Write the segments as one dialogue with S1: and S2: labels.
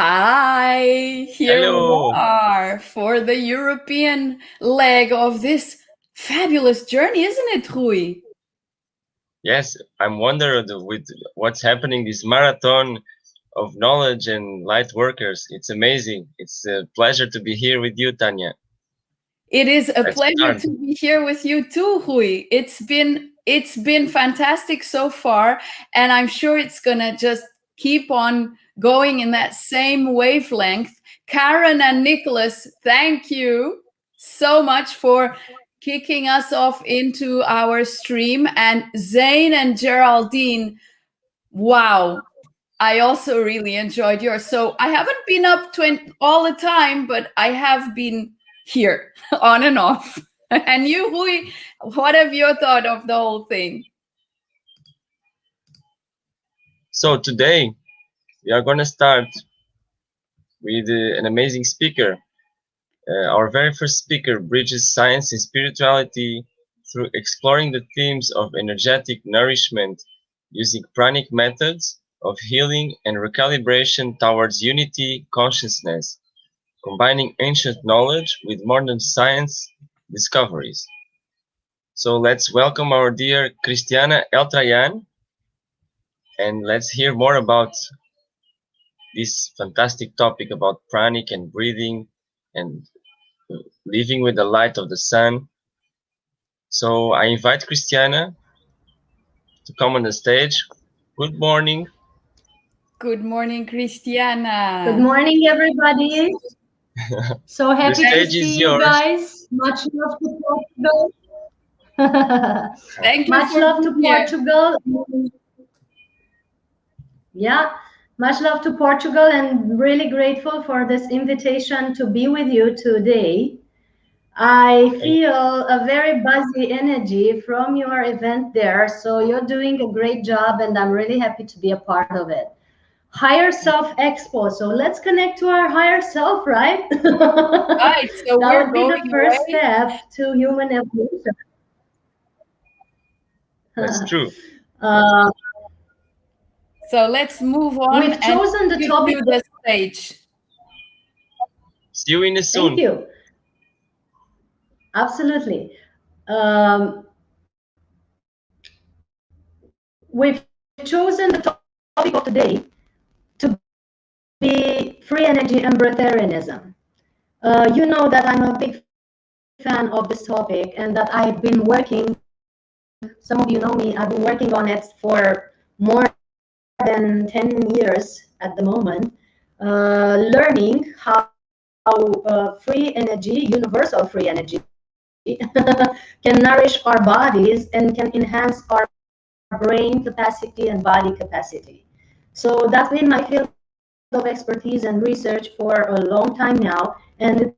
S1: Hi, here
S2: Hello.
S1: we are for the European leg of this fabulous journey, isn't it, Rui?
S2: Yes, I'm wondering with what's happening this marathon of knowledge and light workers. It's amazing. It's a pleasure to be here with you, Tania.
S1: It is a
S2: Let's
S1: pleasure
S2: start.
S1: to be here with you too, Rui. It's been fantastic so far, and I'm sure it's gonna just keep on going in that same wavelength. Karen and Nicholas, thank you so much for kicking us off into our stream. And Zane and Geraldine, wow, I also really enjoyed yours. So I haven't been up all the time, but I have been here on and off. And you, Rui, what have you thought of the whole thing?
S2: So today we are going to start with an amazing speaker. Our very first speaker bridges science and spirituality through exploring the themes of energetic nourishment using pranic methods of healing and recalibration towards unity consciousness, combining ancient knowledge with modern science discoveries. So let's welcome our dear Cristiana Eltrayan, and let's hear more about this fantastic topic about pranic and breathing and living with the light of the sun. So I invite Cristiana to come on the stage. Good morning.
S1: Good morning, Cristiana.
S3: Good morning, everybody. So happy to
S2: stage is
S3: see you
S2: yours.
S3: guys. Much love to Portugal.
S1: Thank you.
S3: Much love to Portugal. Yeah, much love to Portugal, and really grateful for this invitation to be with you today. I feel a very buzzy energy from your event there. So you're doing a great job, and I'm really happy to be a part of it. Higher Self Expo. So let's connect to our higher self, right?
S1: Right. So
S3: that would be the first step to human evolution.
S2: That's true.
S1: So let's move on.
S3: We've chosen the topic.
S1: To the stage.
S2: See you in the soon.
S3: Thank you. Absolutely. We've chosen the topic of today to be free energy and Breatharianism. You know that I'm a big fan of this topic and that I've been working, some of you know me, I've been working on it for more than 10 years at the moment, learning how free energy, universal free energy, can nourish our bodies and can enhance our brain capacity and body capacity. So that's been my field of expertise and research for a long time now, and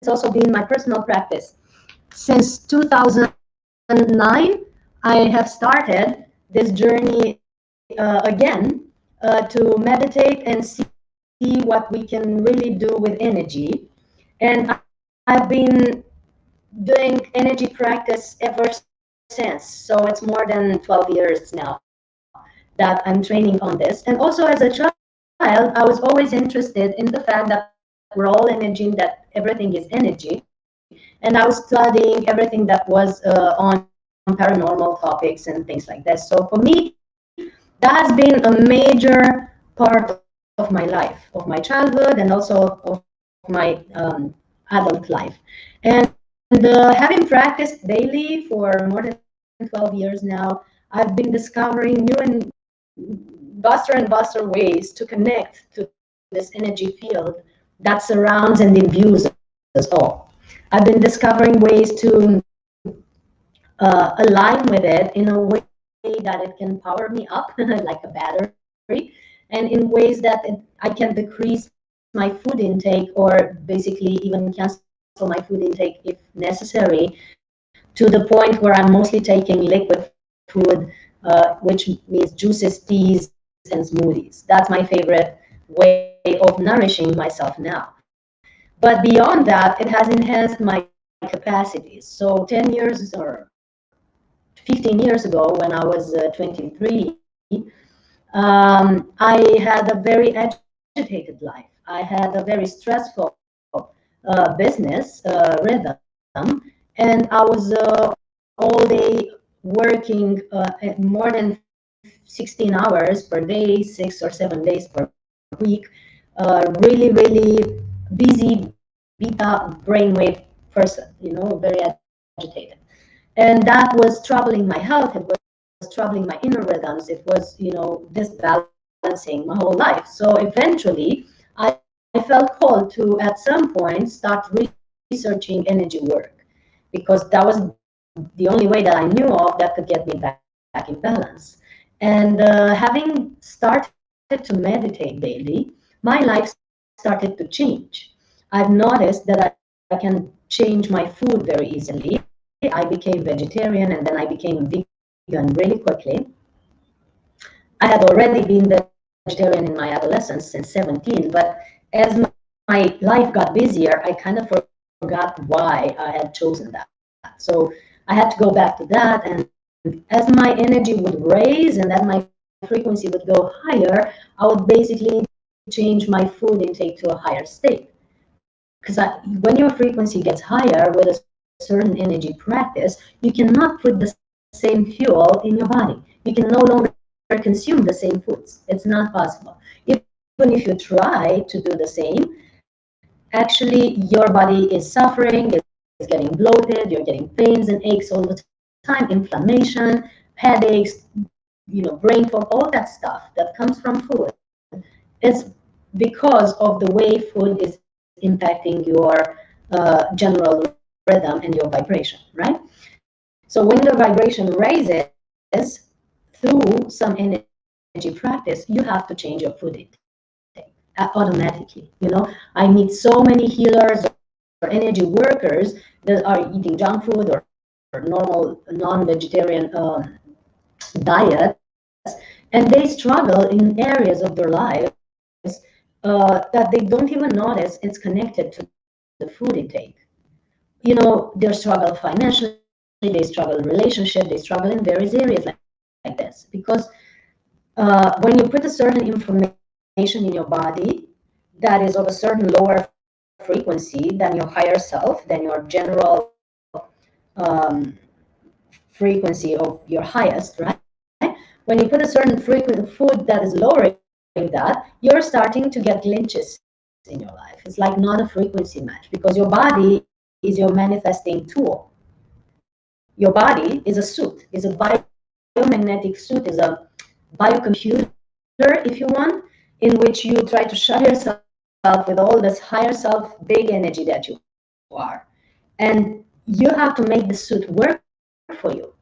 S3: it's also been my personal practice. Since 2009, I have started this journey again to meditate and see what we can really do with energy. And I've been doing energy practice ever since. So it's more than 12 years now that I'm training on this. And also as a child, I was always interested in the fact that we're all energy and that everything is energy. And I was studying everything that was on paranormal topics and things like that. So for me, that has been a major part of my life, of my childhood, and also of my adult life. And having practiced daily for more than 12 years now, I've been discovering new and vaster ways to connect to this energy field that surrounds and imbues us all. I've been discovering ways to align with it in a way that it can power me up like a battery, and in ways that I can decrease my food intake or basically even cancel my food intake if necessary, to the point where I'm mostly taking liquid food, which means juices, teas, and smoothies. That's my favorite way of nourishing myself now. But beyond that, it has enhanced my capacities. So 10 years or 15 years ago, when I was 23, I had a very agitated life. I had a very stressful business rhythm, and I was all day working at more than 16 hours per day, 6 or 7 days per week. Really, really busy beta brainwave person, very agitated. And that was troubling my health. It was troubling my inner rhythms. It was, disbalancing my whole life. So eventually, I felt called to, at some point, start researching energy work, because that was the only way that I knew of that could get me back in balance. And having started to meditate daily, my life started to change. I've noticed that I can change my food very easily. I became vegetarian, and then I became vegan really quickly. I had already been vegetarian in my adolescence since 17, but as my life got busier, I kind of forgot why I had chosen that. So I had to go back to that, and as my energy would raise and as my frequency would go higher, I would basically change my food intake to a higher state. Because when your frequency gets higher with a certain energy practice, you cannot put the same fuel in your body. You can no longer consume the same foods. It's not possible. Even if you try to do the same, actually your body is suffering, it's getting bloated, you're getting pains and aches all the time, inflammation, headaches, brain fog, all that stuff that comes from food. It's because of the way food is impacting your general rhythm and your vibration, right? So when the vibration raises through some energy practice, you have to change your food intake automatically. I meet so many healers or energy workers that are eating junk food or normal non-vegetarian diets, and they struggle in areas of their lives that they don't even notice it's connected to the food intake. They struggle financially, they struggle in relationship, they struggle in various areas like this, because when you put a certain information in your body that is of a certain lower frequency than your higher self, than your general frequency of your highest, right? When you put a certain food that is lowering that, you're starting to get glitches in your life. It's like not a frequency match, because your body is your manifesting tool. Your body is a suit, is a biomagnetic suit, is a biocomputer, if you want, in which you try to shut yourself with all this higher self, big energy that you are. And you have to make the suit work for you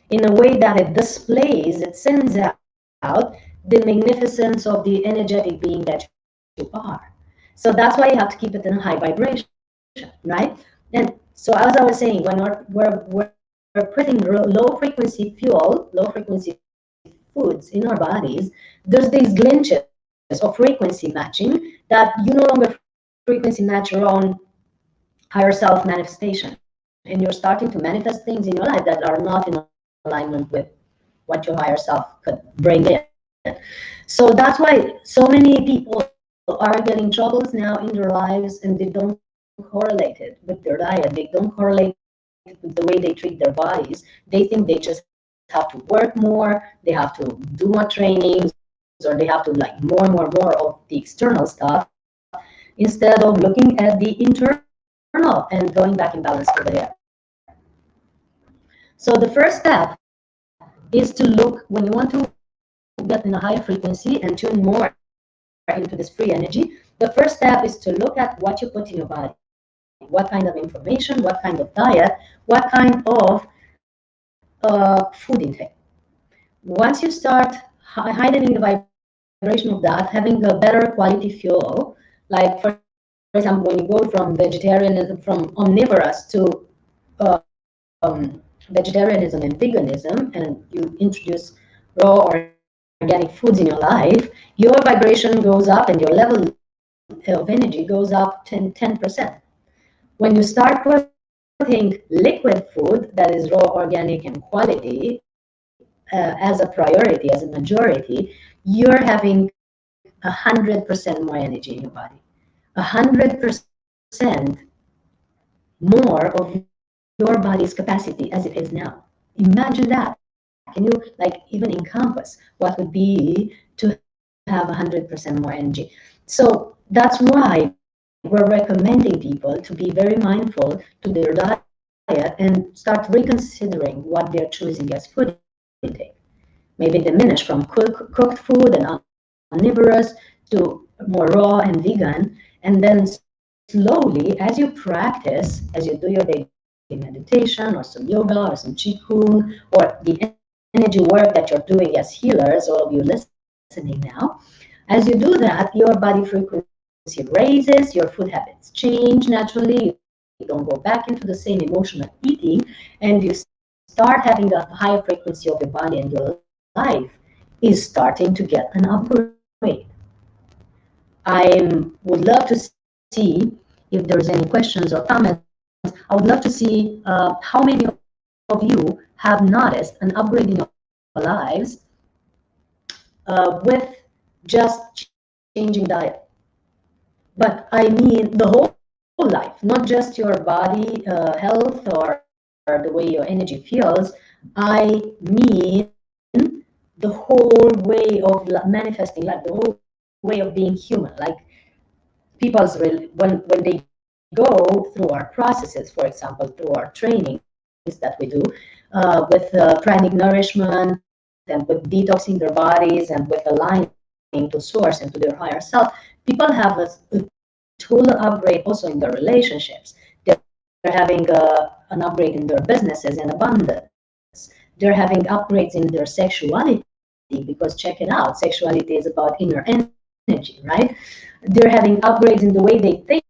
S3: in a way that it displays, it sends out the magnificence of the energetic being that you are. So that's why you have to keep it in a high vibration, right? And so as I was saying, when we're putting low frequency fuel, low frequency foods in our bodies, there's these glitches of frequency matching that you no longer frequency match your own higher self manifestation. And you're starting to manifest things in your life that are not in alignment with what your higher self could bring in. So that's why so many people are getting troubles now in their lives, and they don't correlate it with their diet. They don't correlate it with the way they treat their bodies. They think they just have to work more, they have to do more trainings, or they have to like more of the external stuff, instead of looking at the internal and going back in balance over there. So the first step is to look, when you want to get in a higher frequency and tune more into this free energy, the first step is to look at what you put in your body. What kind of information, what kind of diet, what kind of food intake. Once you start heightening the vibration of that, having a better quality fuel, like for example, when you go from vegetarianism, from omnivorous to vegetarianism and veganism, and you introduce raw or organic foods in your life, your vibration goes up and your level of energy goes up 10%. When you start putting liquid food that is raw, organic, and quality as a priority, as a majority, you're having 100% more energy in your body. 100% more of your body's capacity as it is now. Imagine that. Can you like even encompass what would be to have 100% more energy? So that's why we're recommending people to be very mindful to their diet and start reconsidering what they're choosing as food intake. Maybe diminish from cooked food and omnivorous to more raw and vegan, and then slowly, as you practice, as you do your daily meditation or some yoga or some qigong or the energy work that you're doing as healers, all of you listening now, as you do that, your body frequency raises, your food habits change naturally, you don't go back into the same emotional eating, and you start having a higher frequency of your body, and your life is starting to get an upgrade. I would love to see if there's any questions or comments. I would love to see how many of you have noticed an upgrade in your lives with just changing diet. But I mean the whole life, not just your body health or the way your energy feels. I mean the whole way of manifesting life, the whole way of being human. Like people's when they go through our processes, for example, through our trainings that we do with pranic nourishment and with detoxing their bodies and with aligning to source and to their higher self, people have a total upgrade also in their relationships. They're having an upgrade in their businesses and abundance. They're having upgrades in their sexuality, because check it out, sexuality is about inner energy, right? They're having upgrades in the way they think,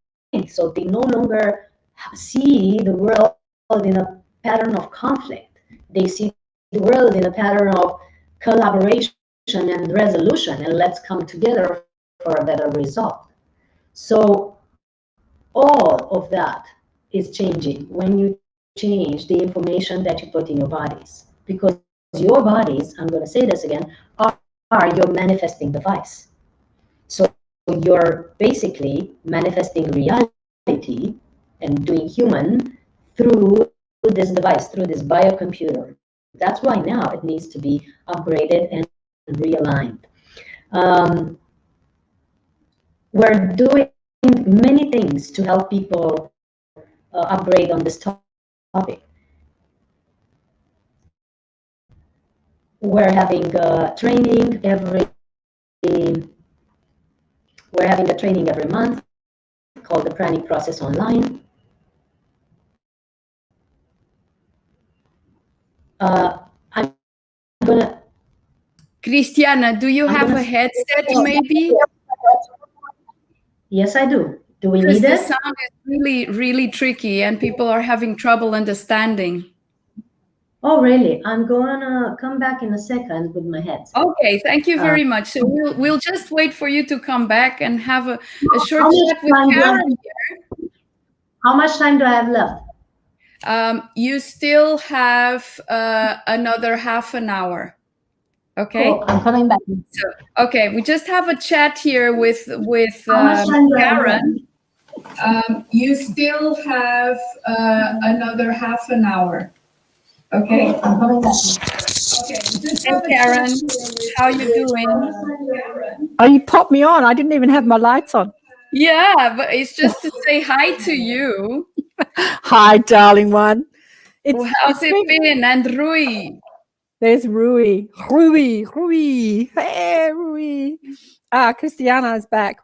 S3: so they no longer see the world in a pattern of conflict. They see the world in a pattern of collaboration and resolution, and let's come together for a better result. So all of that is changing when you change the information that you put in your bodies, because your bodies, I'm going to say this again, are your manifesting device. So you're basically manifesting reality and doing human through this device, through this biocomputer. That's why now it needs to be upgraded and realigned. We're doing many things to help people upgrade on this topic. We're having training we're having a training every month called the Pranic Process Online. I'm gonna.
S1: Cristiana, do you have a headset maybe?
S3: Yes, I do. Do we
S1: Because
S3: need
S1: the
S3: it?
S1: sound is really, really tricky and people are having trouble understanding.
S3: Oh, really? I'm gonna come back in a second with my headset.
S1: Okay, thank you very much. So we'll just wait for you to come back and have a short chat with Karen here.
S3: How much time do I have left?
S1: You still have another half an hour. Okay.
S3: Cool. I'm coming back.
S1: So, okay, we just have a chat here with
S3: Karen.
S1: You still have another half an hour. Okay.
S3: Cool. I'm coming back.
S1: Okay, just have Karen. How you doing?
S4: Oh, you popped me on. I didn't even have my lights on.
S1: Yeah, but it's just to say hi to you.
S4: Hi, darling one.
S1: How's it been? And Rui.
S4: There's Rui. Rui. Hey, Rui. Cristiana is back.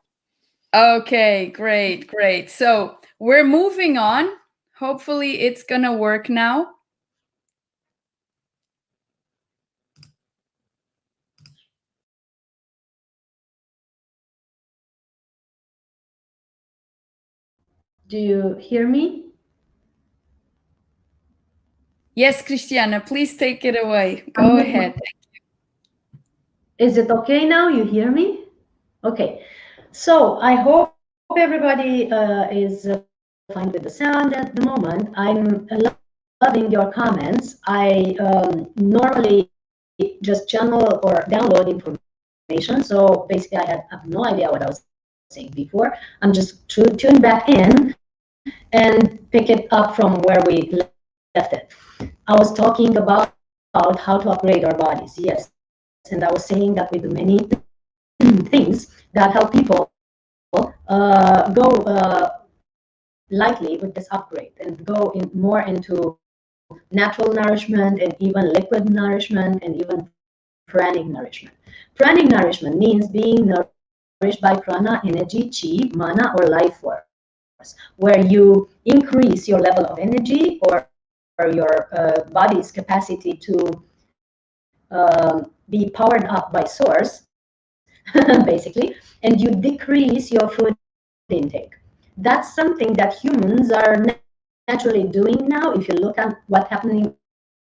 S1: Okay, great. So we're moving on. Hopefully it's gonna work now.
S3: Do you hear me?
S1: Yes, Cristiana, please take it away. Go ahead. Thank you.
S3: Is it okay now? You hear me? Okay. So I hope everybody is fine with the sound at the moment. I'm loving your comments. I normally just channel or download information. So basically, I have no idea what I was saying before. I'm just tune back in and pick it up from where we left it. I was talking about how to upgrade our bodies, yes. And I was saying that we do many things that help people go lightly with this upgrade and go more into natural nourishment and even liquid nourishment and even pranic nourishment. Pranic nourishment means being nourished by prana, energy, chi, mana, or life force, where you increase your level of energy or your body's capacity to be powered up by source, basically, and you decrease your food intake. That's something that humans are naturally doing now. If you look at what's happening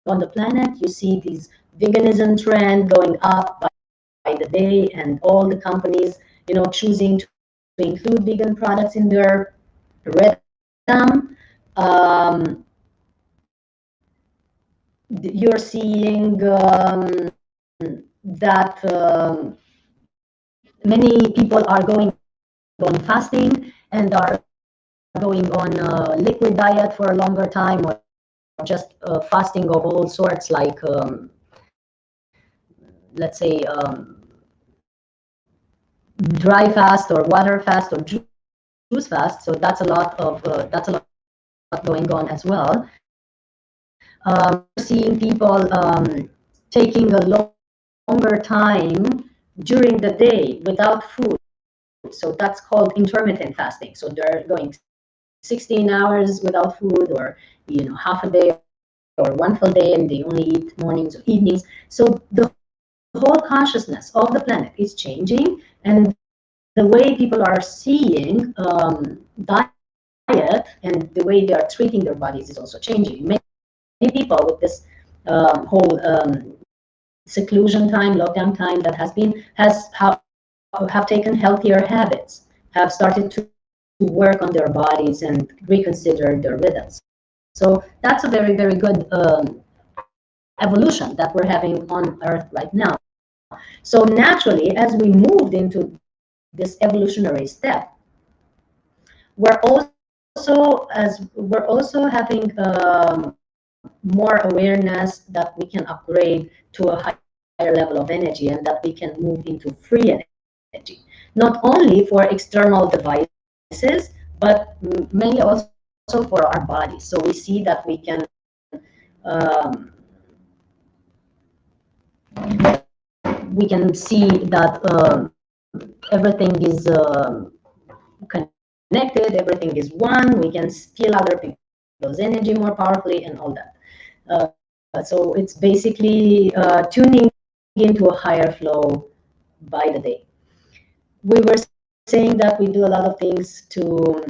S3: on the planet, you see these veganism trend going up by the day, and all the companies, choosing to include vegan products in their rhythm. You're seeing that many people are going on fasting and are going on a liquid diet for a longer time, or just fasting of all sorts, like let's say dry fast or water fast or juice fast. So that's a lot going on as well. Seeing people taking a longer time during the day without food. So that's called intermittent fasting. So they're going 16 hours without food, or half a day or one full day, and they only eat mornings or evenings. So the whole consciousness of the planet is changing, and the way people are seeing diet and the way they are treating their bodies is also changing. Many people with this whole seclusion time, lockdown time that have taken healthier habits, have started to work on their bodies and reconsider their rhythms. So that's a very, very good evolution that we're having on Earth right now. So naturally, as we moved into this evolutionary step, we're also having more awareness that we can upgrade to a higher level of energy, and that we can move into free energy, not only for external devices, but mainly also for our bodies. So we see that we can see that everything is connected, everything is one. We can feel other people's energy more powerfully and all that. So it's basically tuning into a higher flow by the day. We were saying that we do a lot of things to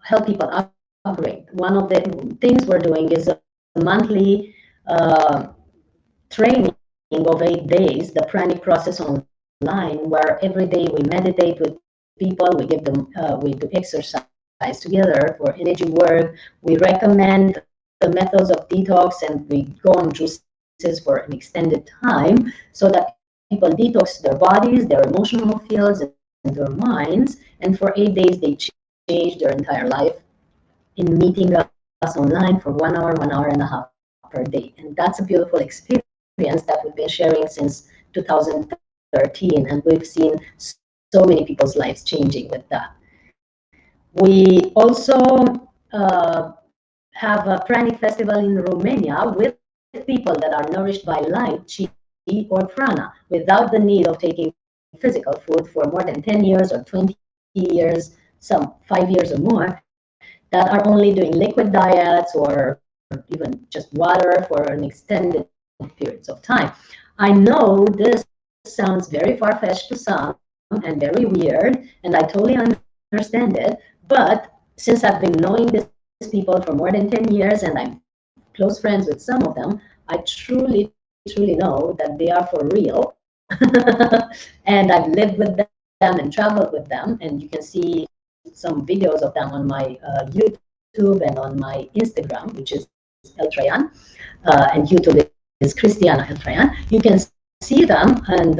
S3: help people upgrade. One of the things we're doing is a monthly training of 8 days, the Pranic process online, where every day we meditate with people, we give them, we do exercise together for energy work, we recommend the methods of detox, and we go on juices for an extended time so that people detox their bodies, their emotional fields, and their minds, and for 8 days they change their entire life in meeting us online for 1 hour, 1 hour and a half per day. And that's a beautiful experience that we've been sharing since 2013, and we've seen so many people's lives changing with that. We also have a Pranic festival in Romania with people that are nourished by light, chi, or prana, without the need of taking physical food for more than 10 years or 20 years, some 5 years or more, that are only doing liquid diets or even just water for an extended periods of time. I know this sounds very far-fetched to some and very weird, and I totally understand it, but since I've been knowing these people for more than 10 years and I'm close friends with some of them, I truly know that they are for real. And I've lived with them and traveled with them, and you can see some videos of them on my YouTube and on my Instagram, which is Eltrayan, and YouTube is Cristiana Eltrayan. You can see them, and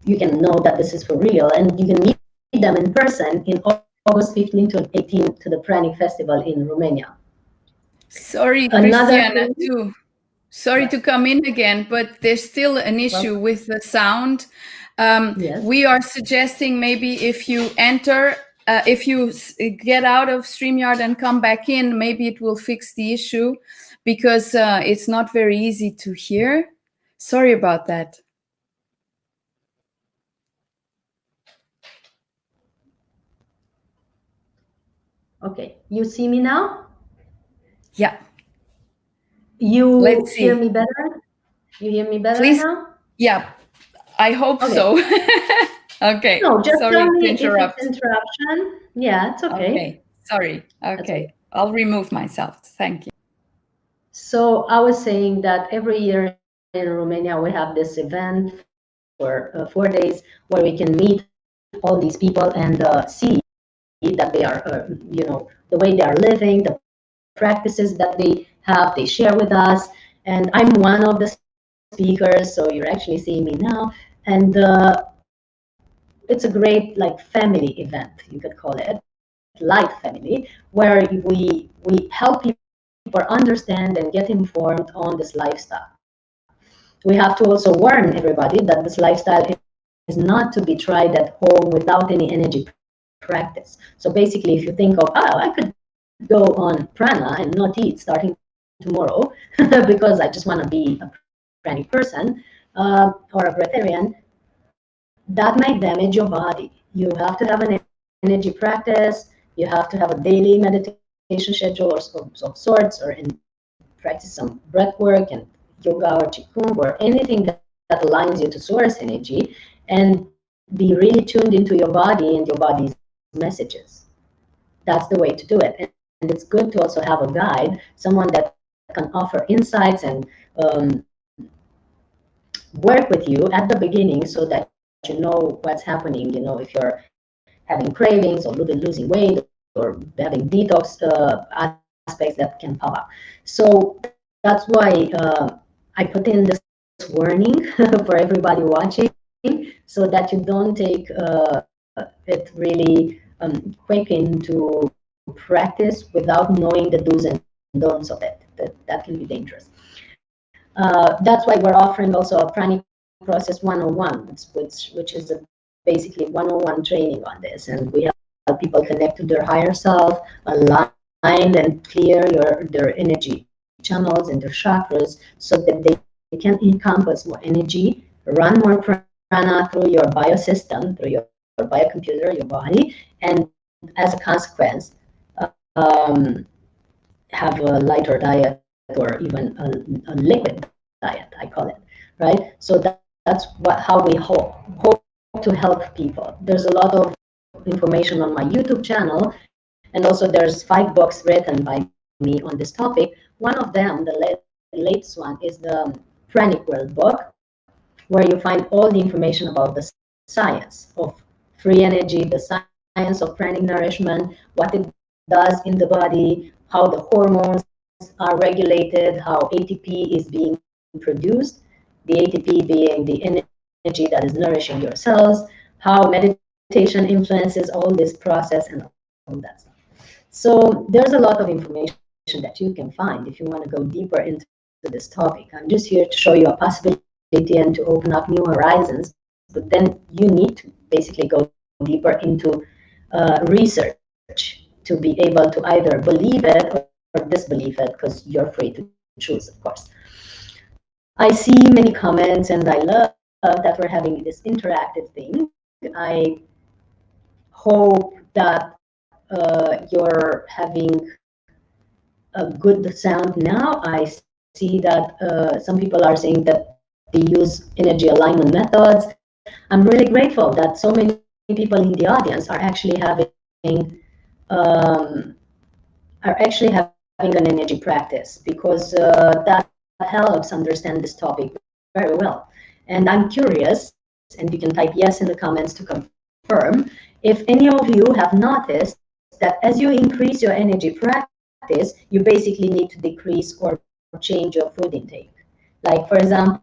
S3: you can know that this is for real, and you can meet them in person in August 15 to 18 to the Pranic Festival in Romania.
S1: Sorry,
S3: Another
S1: Cristiana, too. Sorry to come in again, but there's still an issue with the sound.
S3: Yes.
S1: We are suggesting maybe if you enter, if you get out of StreamYard and come back in, maybe it will fix the issue, because it's not very easy to hear. Sorry about that.
S3: Okay, you see me now?
S1: Yeah.
S3: You
S1: Let's see.
S3: hear me better? You hear me better
S1: Please?
S3: now?
S1: Yeah, I hope
S3: Okay.
S1: so. Okay.
S3: No, just
S1: sorry
S3: tell me
S1: to interrupt.
S3: if it's interruption. Yeah, it's okay.
S1: Okay. Sorry. Okay. I'll remove myself. Thank you.
S3: So I was saying that every year in Romania we have this event for 4 days where we can meet all these people and see that they are, you know, the way they are living, the practices that they have, they share with us. And I'm one of the speakers, so you're actually seeing me now. And it's a great like family event, you could call it, light family, where we help people understand and get informed on this lifestyle. We have to also warn everybody that this lifestyle is not to be tried at home without any energy practice. So basically, if you think of, oh, I could go on prana and not eat starting tomorrow because I just want to be a pranic person or a breatharian, that might damage your body. You have to have an energy practice. You have to have a daily meditation schedule of sorts, or practice some breath work and yoga or qigong or anything that aligns you to source energy, and be really tuned into your body and your body's messages. That's the way to do it. And it's good to also have a guide, someone that can offer insights and work with you at the beginning so that you know what's happening. You know, if you're having cravings or losing weight or having detox aspects that can pop up. So that's why I put in this warning for everybody watching, so that you don't take it really quick into practice without knowing the do's and don'ts of it. That can be dangerous. That's why we're offering also a Pranic Process 101, which is basically 101 training on this. And we help people connect to their higher self, align and clear their energy channels and their chakras so that they can encompass more energy, run more prana through your biosystem, through your biocomputer, your body, and as a consequence, have a lighter diet or even a liquid diet, I call it, right? So that's how we hope to help people. There's a lot of information on my YouTube channel, and also there's 5 books written by me on this topic. One of them, the latest one, is the Pranic World book, where you find all the information about the science of free energy, the science of pranic nourishment, what it does in the body, how the hormones are regulated, how ATP is being produced, the ATP being the energy that is nourishing your cells, how meditation influences all this process and all that stuff. So there's a lot of information that you can find if you want to go deeper into this topic. I'm just here to show you a possibility and to open up new horizons, but then you need to basically go deeper into research to be able to either believe it or disbelieve it, because you're free to choose, of course. I see many comments, and I love that we're having this interactive thing. I hope that you're having a good sound now. I see that some people are saying that they use energy alignment methods. I'm really grateful that so many people in the audience are actually having an energy practice, because that helps understand this topic very well. And I'm curious, and you can type yes in the comments to confirm, if any of you have noticed that as you increase your energy practice, you basically need to decrease or change your food intake. Like, for example,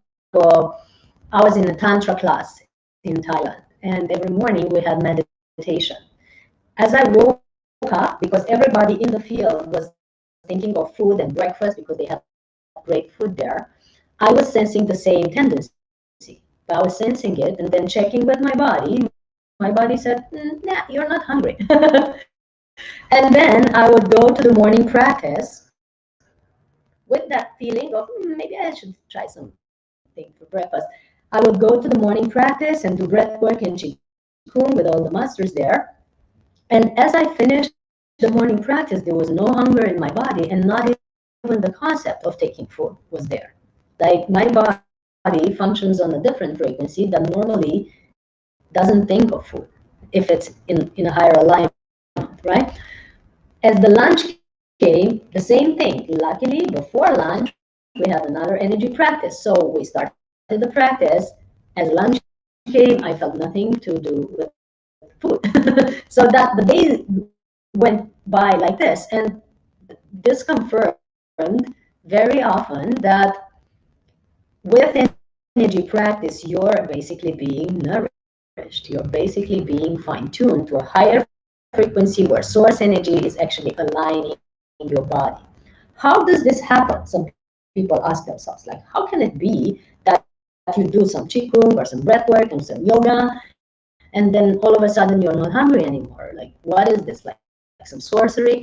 S3: I was in a Tantra class in Thailand, and every morning we had meditation. As I woke up, because everybody in the field was thinking of food and breakfast because they had great food there, I was sensing the same tendency. I was sensing it and then checking with my body. My body said, nah, you're not hungry. And then I would go to the morning practice with that feeling of maybe I should try something for breakfast. I would go to the morning practice and do breath work and qigong with all the masters there. And as I finished the morning practice, there was no hunger in my body, and not even the concept of taking food was there. Like my body functions on a different frequency that normally doesn't think of food if it's in a higher alignment, right? As the lunch came, the same thing. Luckily, before lunch, we had another energy practice. So we started the practice. As lunch came, I felt nothing to do with food. So that the day went by like this. And this confirmed very often that with energy practice, you're basically being nourished. You're basically being fine-tuned to a higher frequency where source energy is actually aligning your body. How does this happen? Some people ask themselves, like, how can it be that you do some qigong or some breath work and some yoga, and then all of a sudden you're not hungry anymore? Like, what is this? Like some sorcery?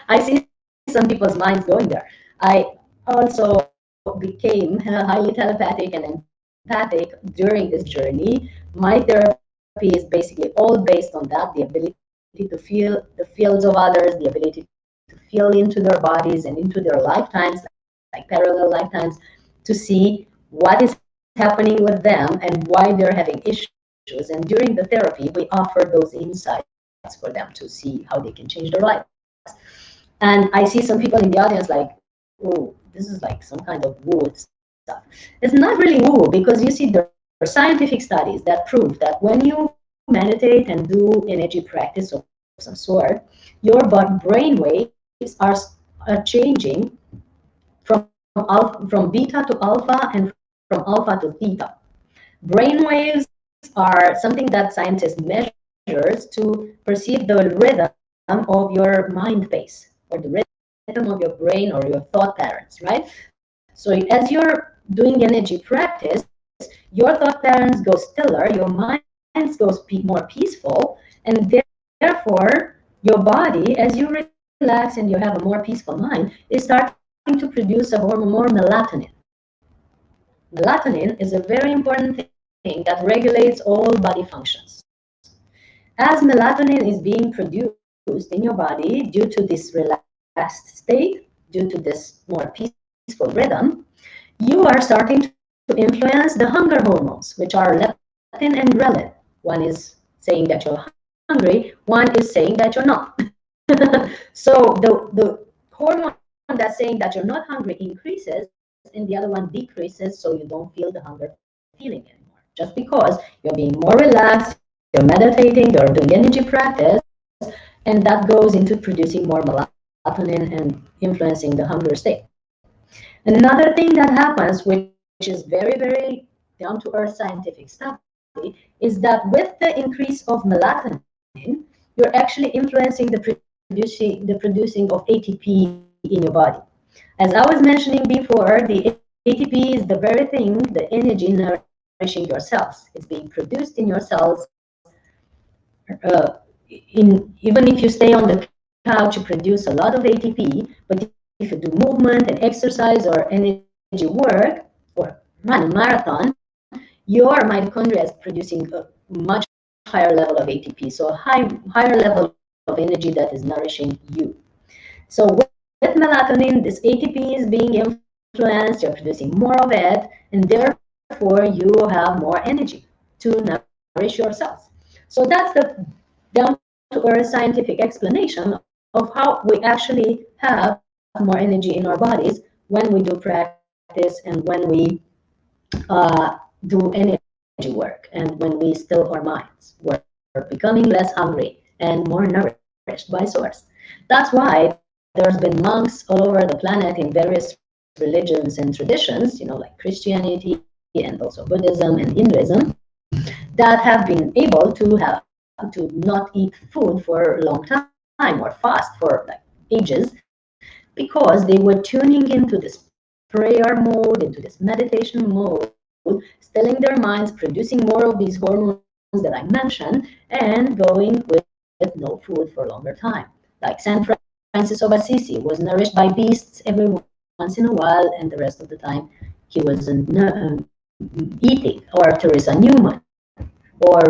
S3: I see some people's minds going there. I also became highly telepathic and empathic during this journey. My therapy is basically all based on that, the ability to feel the fields of others, the ability to feel into their bodies and into their lifetimes, like parallel lifetimes, to see what is happening with them and why they're having issues. And during the therapy, we offer those insights for them to see how they can change their lives. And I see some people in the audience like, oh, this is like some kind of woo stuff. It's not really woo, because you see there are scientific studies that prove that when you meditate and do energy practice of some sort, your brain waves are changing from beta to alpha and from alpha to theta. Brain waves are something that scientists measures to perceive the rhythm of your mind pace, or the rhythm of your brain or your thought patterns, right? So as you're doing energy practice, your thought patterns go stiller, your mind goes more peaceful, and therefore your body, as you relax and you have a more peaceful mind, is starting to produce a hormone, more melatonin. Melatonin is a very important thing that regulates all body functions. As melatonin is being produced in your body due to this relaxed state, due to this more peaceful rhythm, you are starting to influence the hunger hormones, which are leptin and ghrelin. One is saying that you're hungry, one is saying that you're not. So the hormone that's saying that you're not hungry increases, and the other one decreases, so you don't feel the hunger feeling anymore. Just because you're being more relaxed, you're meditating, you're doing energy practice, and that goes into producing more melatonin and influencing the hunger state. Another thing that happens, which is very, very down-to-earth scientific study, is that with the increase of melatonin, you're actually influencing the producing of ATP in your body. As I was mentioning before, the ATP is the very thing, the energy nourishing your cells. It's being produced in your cells. Even if you stay on the couch, you produce a lot of ATP, but if you do movement and exercise or energy work or run a marathon, your mitochondria is producing a much higher level of ATP, so a higher level of energy that is nourishing you. So with melatonin, this ATP is being influenced, you're producing more of it, and therefore you have more energy to nourish your cells. So that's the down-to-earth scientific explanation of how we actually have more energy in our bodies when we do practice and when we do energy work and when we still our minds. We're becoming less hungry and more nourished by source. That's why there's been monks all over the planet in various religions and traditions, like Christianity and also Buddhism and Hinduism, that have been able to not eat food for a long time or fast for like ages, because they were tuning into this prayer mode, into this meditation mode, stilling their minds, producing more of these hormones that I mentioned, and going with no food for a longer time. Like Saint Francis of Assisi was nourished by beasts every once in a while, and the rest of the time he wasn't eating. Or Teresa Newman, or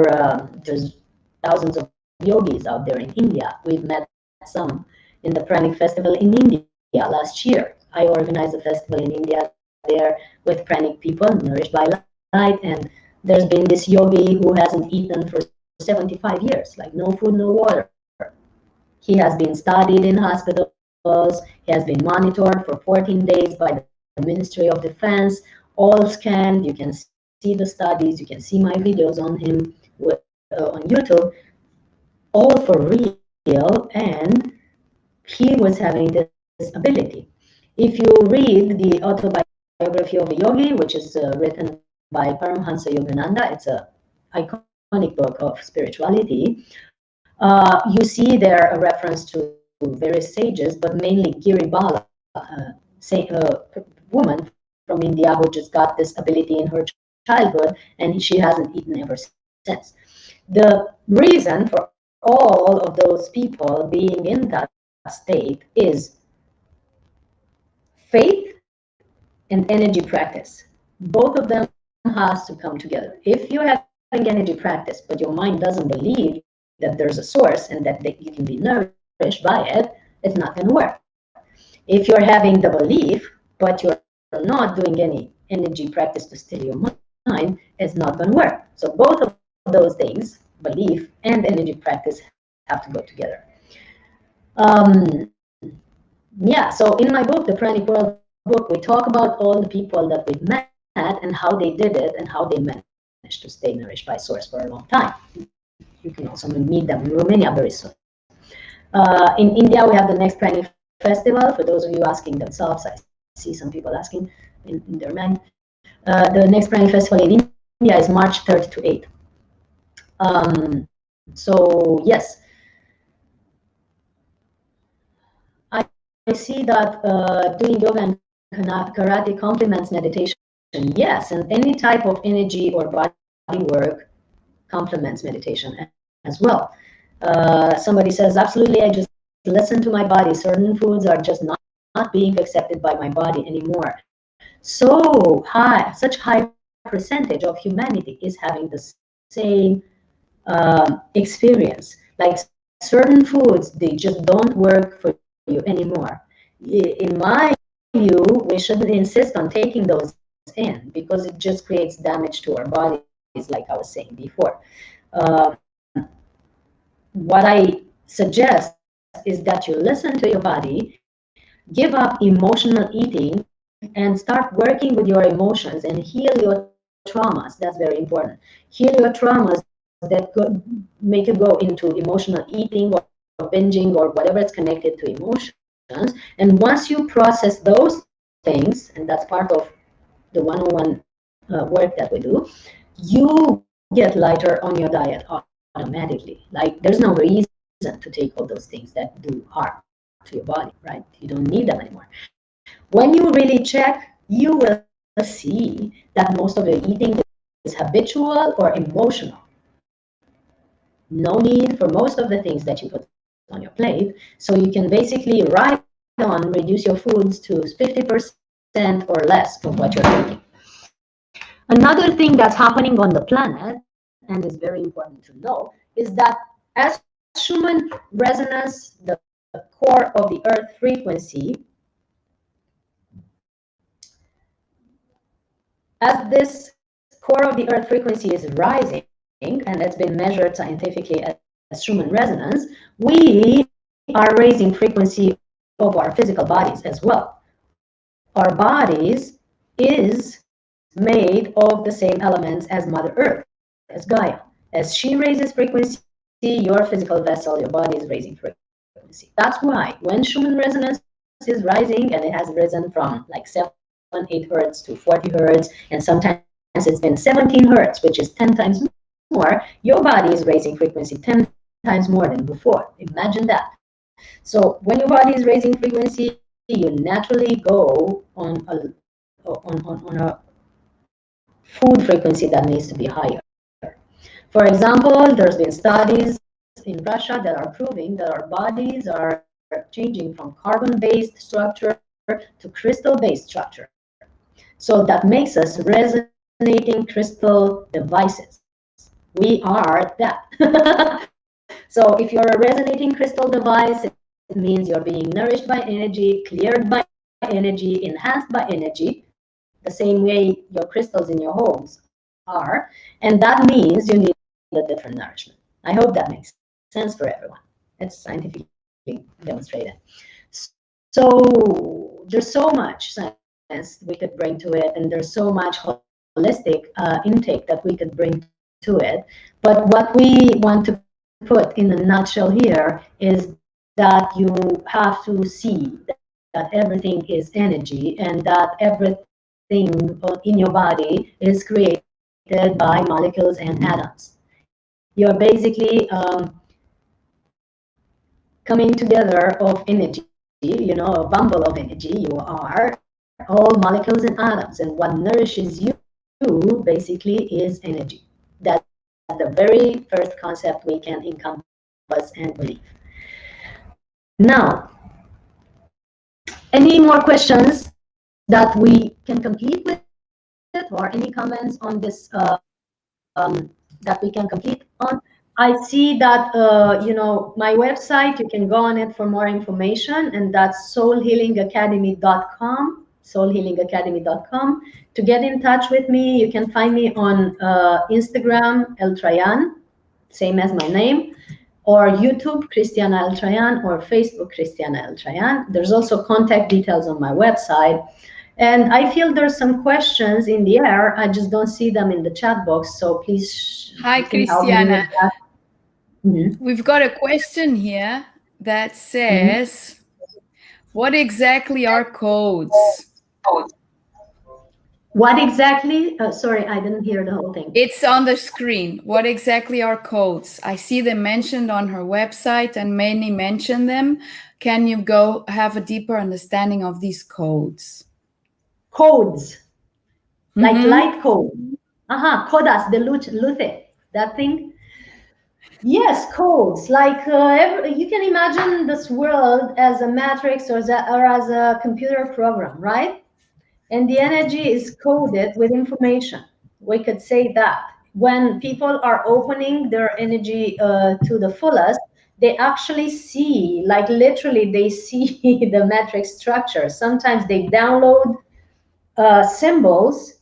S3: there's thousands of yogis out there in India. We've met some in the Pranic festival in India last year. I organized a festival in India there with Pranic people, nourished by light, and there's been this yogi who hasn't eaten for 75 years, like no food, no water. He has been studied in hospitals. He has been monitored for 14 days by the Ministry of Defense, all scanned. You can see the studies. You can see my videos on him on YouTube, all for real, and he was having this ability. If you read the autobiography of a yogi, which is written by Paramhansa Yogananda, it's an iconic book of spirituality, you see there a reference to various sages, but mainly Giribala, a woman from India who just got this ability in her childhood, and she hasn't eaten ever since. The reason for all of those people being in that state is faith and energy practice. Both of them has to come together. If you're having energy practice, but your mind doesn't believe that there's a source and that you can be nourished by it, it's not going to work. If you're having the belief, but you're not doing any energy practice to still your mind, it's not going to work. So both of those things, belief and energy practice, have to go together. Yeah, so in my book, the Pranic World book, we talk about all the people that we've met and how they did it and how they managed to stay nourished by source for a long time. You can also meet them in Romania very soon. In India, we have the next Pranic Festival. For those of you asking themselves, I see some people asking in their mind. The next Pranic Festival in India is March 3rd to 8th. So yes, I see that doing yoga and karate complements meditation. Yes, and any type of energy or body work complements meditation as well. Somebody says, absolutely, I just listen to my body. Certain foods are just not being accepted by my body anymore. So high, such high percentage of humanity is having the same experience. Like certain foods, they just don't work for you anymore. In my view, we shouldn't insist on taking those in, because it just creates damage to our bodies, like I was saying before. What I suggest is that you listen to your body, give up emotional eating, and start working with your emotions and heal your traumas. That's very important. Heal your traumas that make you go into emotional eating or binging or whatever is connected to emotions. And once you process those things, and that's part of the one-on-one work that we do, you get lighter on your diet automatically. Like there's no reason to take all those things that do harm to your body, right? You don't need them anymore. When you really check, you will see that most of your eating is habitual or emotional. No need for most of the things that you put on your plate. So you can basically right on reduce your foods to 50% or less of what you're taking. Another thing that's happening on the planet, and is very important to know, is that as Schumann resonance, the core of the earth frequency, as this core of the earth frequency is rising, and it's been measured scientifically as Schumann resonance, we are raising frequency of our physical bodies as well. Our bodies is made of the same elements as Mother Earth, as Gaia. As she raises frequency, your physical vessel, your body is raising frequency. That's why when Schumann resonance is rising, and it has risen from like 7-8 hertz to 40 hertz, and sometimes it's been 17 hertz, which is 10 times more, your body is raising frequency 10 times more than before. Imagine that. So when your body is raising frequency, you naturally go on a food frequency that needs to be higher. For example, there's been studies in Russia that are proving that our bodies are changing from carbon-based structure to crystal-based structure. So that makes us resonating crystal devices. We are that. So if you're a resonating crystal device, it means you're being nourished by energy, cleared by energy, enhanced by energy, the same way your crystals in your homes are. And that means you need a different nourishment. I hope that makes sense for everyone. It's scientifically demonstrated. So there's so much science we could bring to it, and there's so much holistic intake that we could bring to it. But what we want to put in a nutshell here is that you have to see that everything is energy, and that everything in your body is created by molecules and atoms. You're basically coming together of energy, you know, a bundle of energy. You are all molecules and atoms, and what nourishes you basically is energy. That's the very first concept we can encompass and believe. Now, any more questions that we can complete with it, or any comments on this that we can complete on? I see that, you know, my website, you can go on it for more information, and that's soulhealingacademy.com, soulhealingacademy.com. To get in touch with me, you can find me on Instagram, Eltrayan, same as my name, or YouTube, Cristiana Eltrayan, or Facebook, Cristiana Eltrayan. There's also contact details on my website. And I feel there's some questions in the air. I just don't see them in the chat box. So please.
S1: Hi, Cristiana. We've got a question here that says, what exactly are codes?
S3: What exactly? Sorry, I didn't hear the whole thing.
S1: It's on the screen. What exactly are codes? I see them mentioned on her website, and many mention them. Can you go have a deeper understanding of these codes?
S3: Codes, like light code. Codas, the lute, that thing. Yes, codes. Like you can imagine this world as a matrix or as a computer program, right? And the energy is coded with information. We could say that when people are opening their energy to the fullest, they actually see, like literally, they see the matrix structure. Sometimes they download symbols.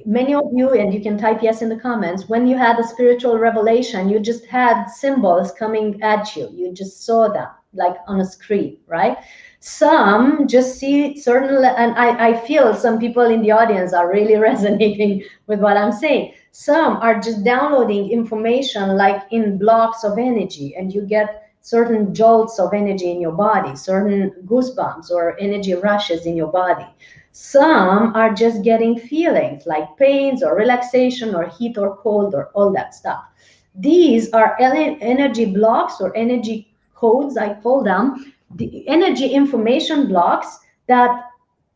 S3: Many of you, and you can type yes in the comments, when you had a spiritual revelation, you just had symbols coming at you. You just saw them like on a screen, right? Some just see certain, and I feel some people in the audience are really resonating with what I'm saying. Some are just downloading information like in blocks of energy, and you get certain jolts of energy in your body, certain goosebumps or energy rushes in your body. Some are just getting feelings like pains or relaxation or heat or cold or all that stuff. These are energy blocks or energy codes, I call them, the energy information blocks that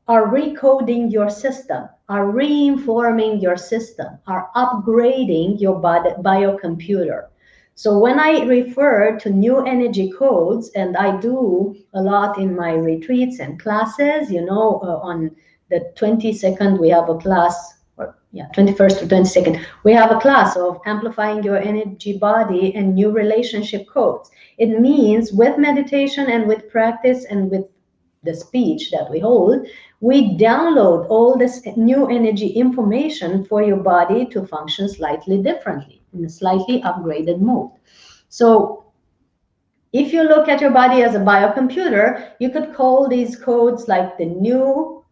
S3: are recoding your system, are reinforming your system, are upgrading your biocomputer. So when I refer to new energy codes, and I do a lot in my retreats and classes, you know, on the 22nd, we have a class, or yeah, 21st to 22nd, we have a class of amplifying your energy body and new relationship codes. It means with meditation and with practice and with the speech that we hold, we download all this new energy information for your body to function slightly differently, in a slightly upgraded mode. So if you look at your body as a biocomputer, you could call these codes like the new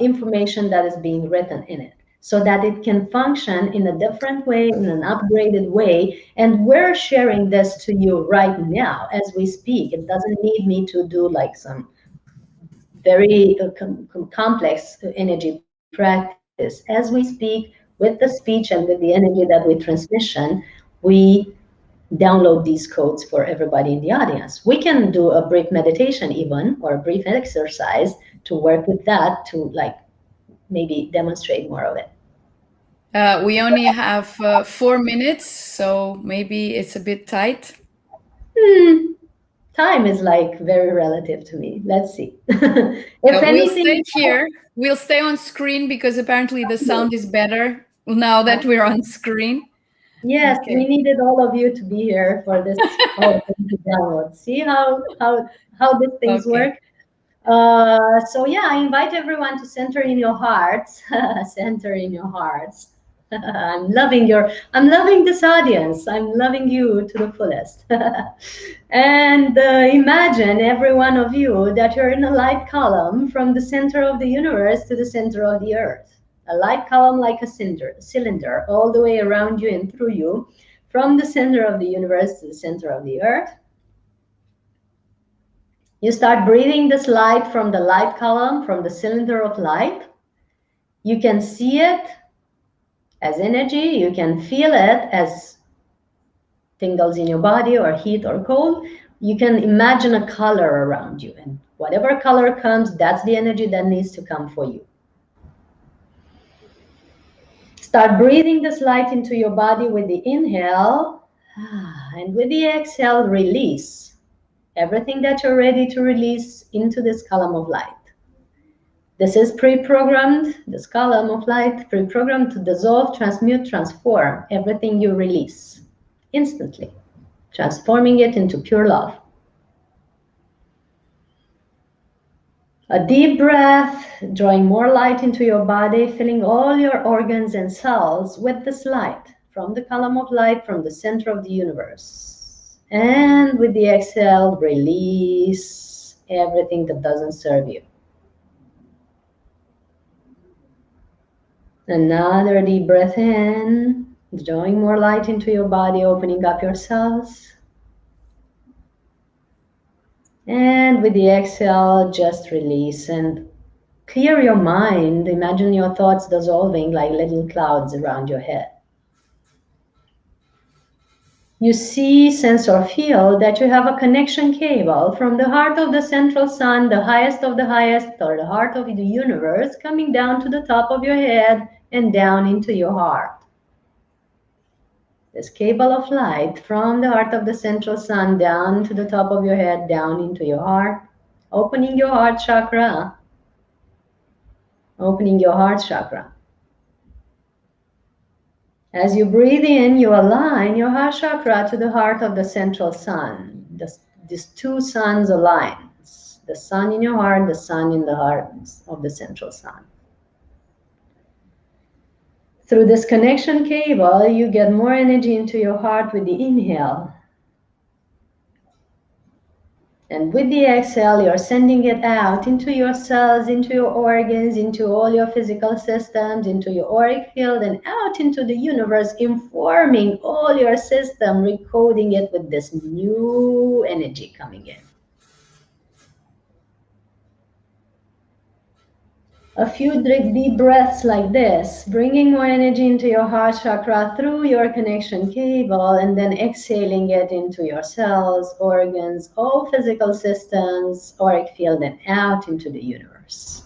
S3: information that is being written in it, so that it can function in a different way, in an upgraded way. And we're sharing this to you right now as we speak. It doesn't need me to do like some very complex energy practice. As we speak, with the speech and with the energy that we transmission, we download these codes for everybody in the audience. We can do a brief meditation even, or a brief exercise to work with that, to like maybe demonstrate more of it.
S1: We only have 4 minutes, so maybe it's a bit tight.
S3: Time is like very relative to me. Let's see.
S1: We'll stay here. We'll stay on screen because apparently the sound is better now that we're on screen.
S3: Yes, okay. We needed all of you to be here for this download. See how these things work. So yeah, I invite everyone to center in your hearts. Center in your hearts. I'm loving this audience. I'm loving you to the fullest. And imagine, every one of you, that you're in a light column from the center of the universe to the center of the earth. A light column like a cylinder all the way around you and through you, from the center of the universe to the center of the earth. You start breathing this light from the light column, from the cylinder of light. You can see it as energy. You can feel it as tingles in your body or heat or cold. You can imagine a color around you, and whatever color comes, that's the energy that needs to come for you. Start breathing this light into your body with the inhale, and with the exhale, release everything that you're ready to release into this column of light. This is pre-programmed, this column of light, pre-programmed to dissolve, transmute, transform everything you release instantly, transforming it into pure love. A deep breath, drawing more light into your body, filling all your organs and cells with this light from the column of light from the center of the universe. And with the exhale, release everything that doesn't serve you. Another deep breath in, drawing more light into your body, opening up your cells. And with the exhale, just release and clear your mind. Imagine your thoughts dissolving like little clouds around your head. You see, sense, or feel that you have a connection cable from the heart of the central sun, the highest of the highest, or the heart of the universe, coming down to the top of your head and down into your heart. This cable of light from the heart of the central sun down to the top of your head, down into your heart, opening your heart chakra, opening your heart chakra. As you breathe in, you align your heart chakra to the heart of the central sun. These two suns align. The sun in your heart, the sun in the heart of the central sun. Through this connection cable, you get more energy into your heart with the inhale. And with the exhale, you're sending it out into your cells, into your organs, into all your physical systems, into your auric field, and out into the universe, informing all your system, recoding it with this new energy coming in. A few deep breaths like this, bringing more energy into your heart chakra through your connection cable, and then exhaling it into your cells, organs, all physical systems, auric field, and out into the universe.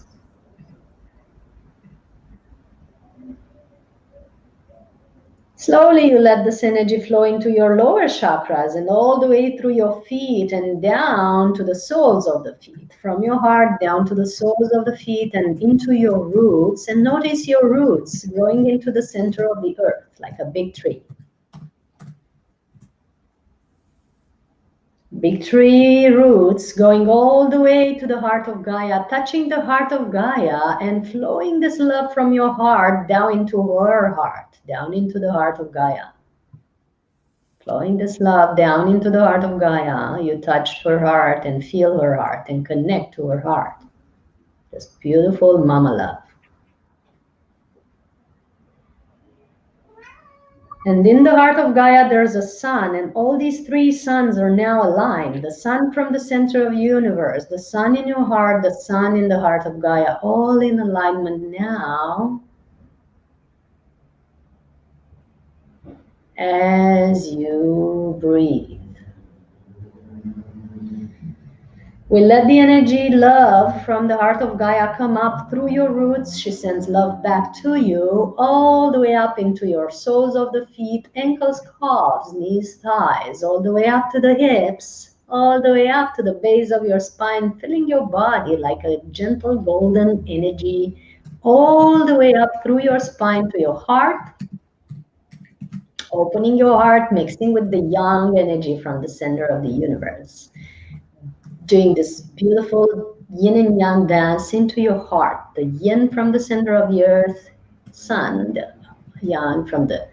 S3: Slowly, you let this energy flow into your lower chakras and all the way through your feet and down to the soles of the feet. From your heart down to the soles of the feet and into your roots. And notice your roots growing into the center of the earth like a big tree. Big tree roots going all the way to the heart of Gaia, touching the heart of Gaia and flowing this love from your heart down into her heart, down into the heart of Gaia. Flowing this love down into the heart of Gaia, you touch her heart and feel her heart and connect to her heart. This beautiful mama love. And in the heart of Gaia, there's a sun, and all these three suns are now aligned. The sun from the center of the universe, the sun in your heart, the sun in the heart of Gaia, all in alignment now. as you breathe. We let the energy, love from the heart of Gaia come up through your roots. She sends love back to you, all the way up into your soles of the feet, ankles, calves, knees, thighs, all the way up to the hips, all the way up to the base of your spine, filling your body like a gentle golden energy, all the way up through your spine to your heart, opening your heart, mixing with the yang energy from the center of the universe. Doing this beautiful yin and yang dance into your heart. The yin from the center of the earth, sun, the yang from the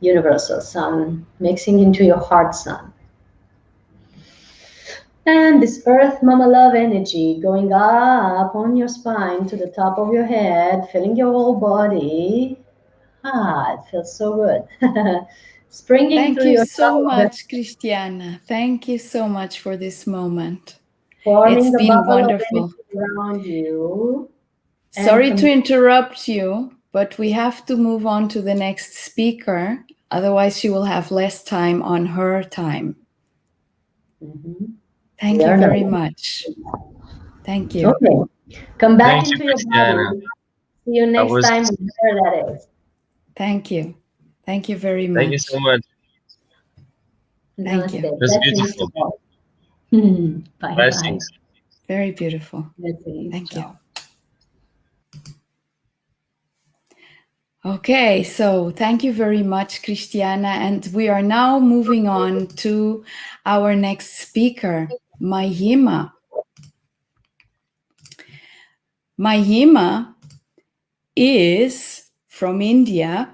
S3: universal sun, mixing into your heart sun. And this earth mama love energy going up on your spine to the top of your head, filling your whole body. Ah, it feels so good. Springing
S1: Thank
S3: through
S1: you
S3: your
S1: so
S3: shoulders,
S1: much, Cristiana. Thank you so much for this moment.
S3: forming
S1: It's
S3: the
S1: been
S3: bubble of
S1: wonderful.
S3: energy around you.
S1: Sorry to interrupt you, but we have to move on to the next speaker. Otherwise, she will have less time on her time. Thank you very much. Thank you.
S3: Okay. Come back
S2: Thank you,
S3: into your
S2: Cristiana.
S3: body. See you next
S2: was-
S3: time where that is.
S1: Thank you. Thank you very much.
S2: Thank you so much.
S1: Thank you.
S3: Namaste.
S2: That's
S3: Blessings
S2: beautiful.
S3: to all. Bye
S2: Blessings.
S1: Very beautiful.
S3: bye. Blessings.
S1: Thank you. Okay, so thank you very much, Cristiana. And we are now moving on to our next speaker, Mahima. Mahima is from India,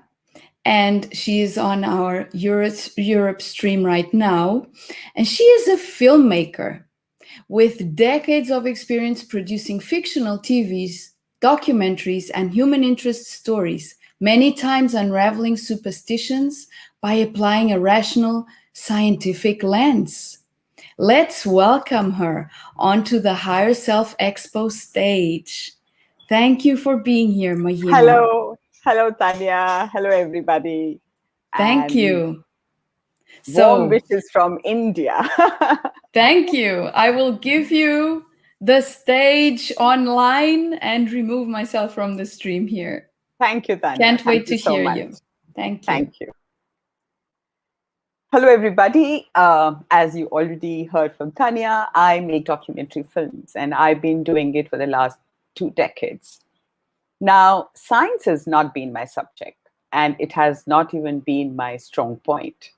S1: and she is on our Europe stream right now. And she is a filmmaker with decades of experience producing fictional TVs, documentaries, and human interest stories, many times unraveling superstitions by applying a rational scientific lens. Let's welcome her onto the Higher Self Expo stage. Thank you for being here, Mahima.
S5: Hello, Tania. Hello, everybody.
S1: Thank
S5: And
S1: you.
S5: Warm wishes from India.
S1: Thank you. I will give you the stage online and remove myself from the stream here.
S5: Thank you, Tania.
S1: Can't wait
S5: Thank you
S1: to
S5: so
S1: hear
S5: much.
S1: you. Thank you.
S5: Thank you. Hello, everybody. As you already heard from Tania, I make documentary films, and I've been doing it for the last 2 decades. Now, science has not been my subject, and it has not even been my strong point.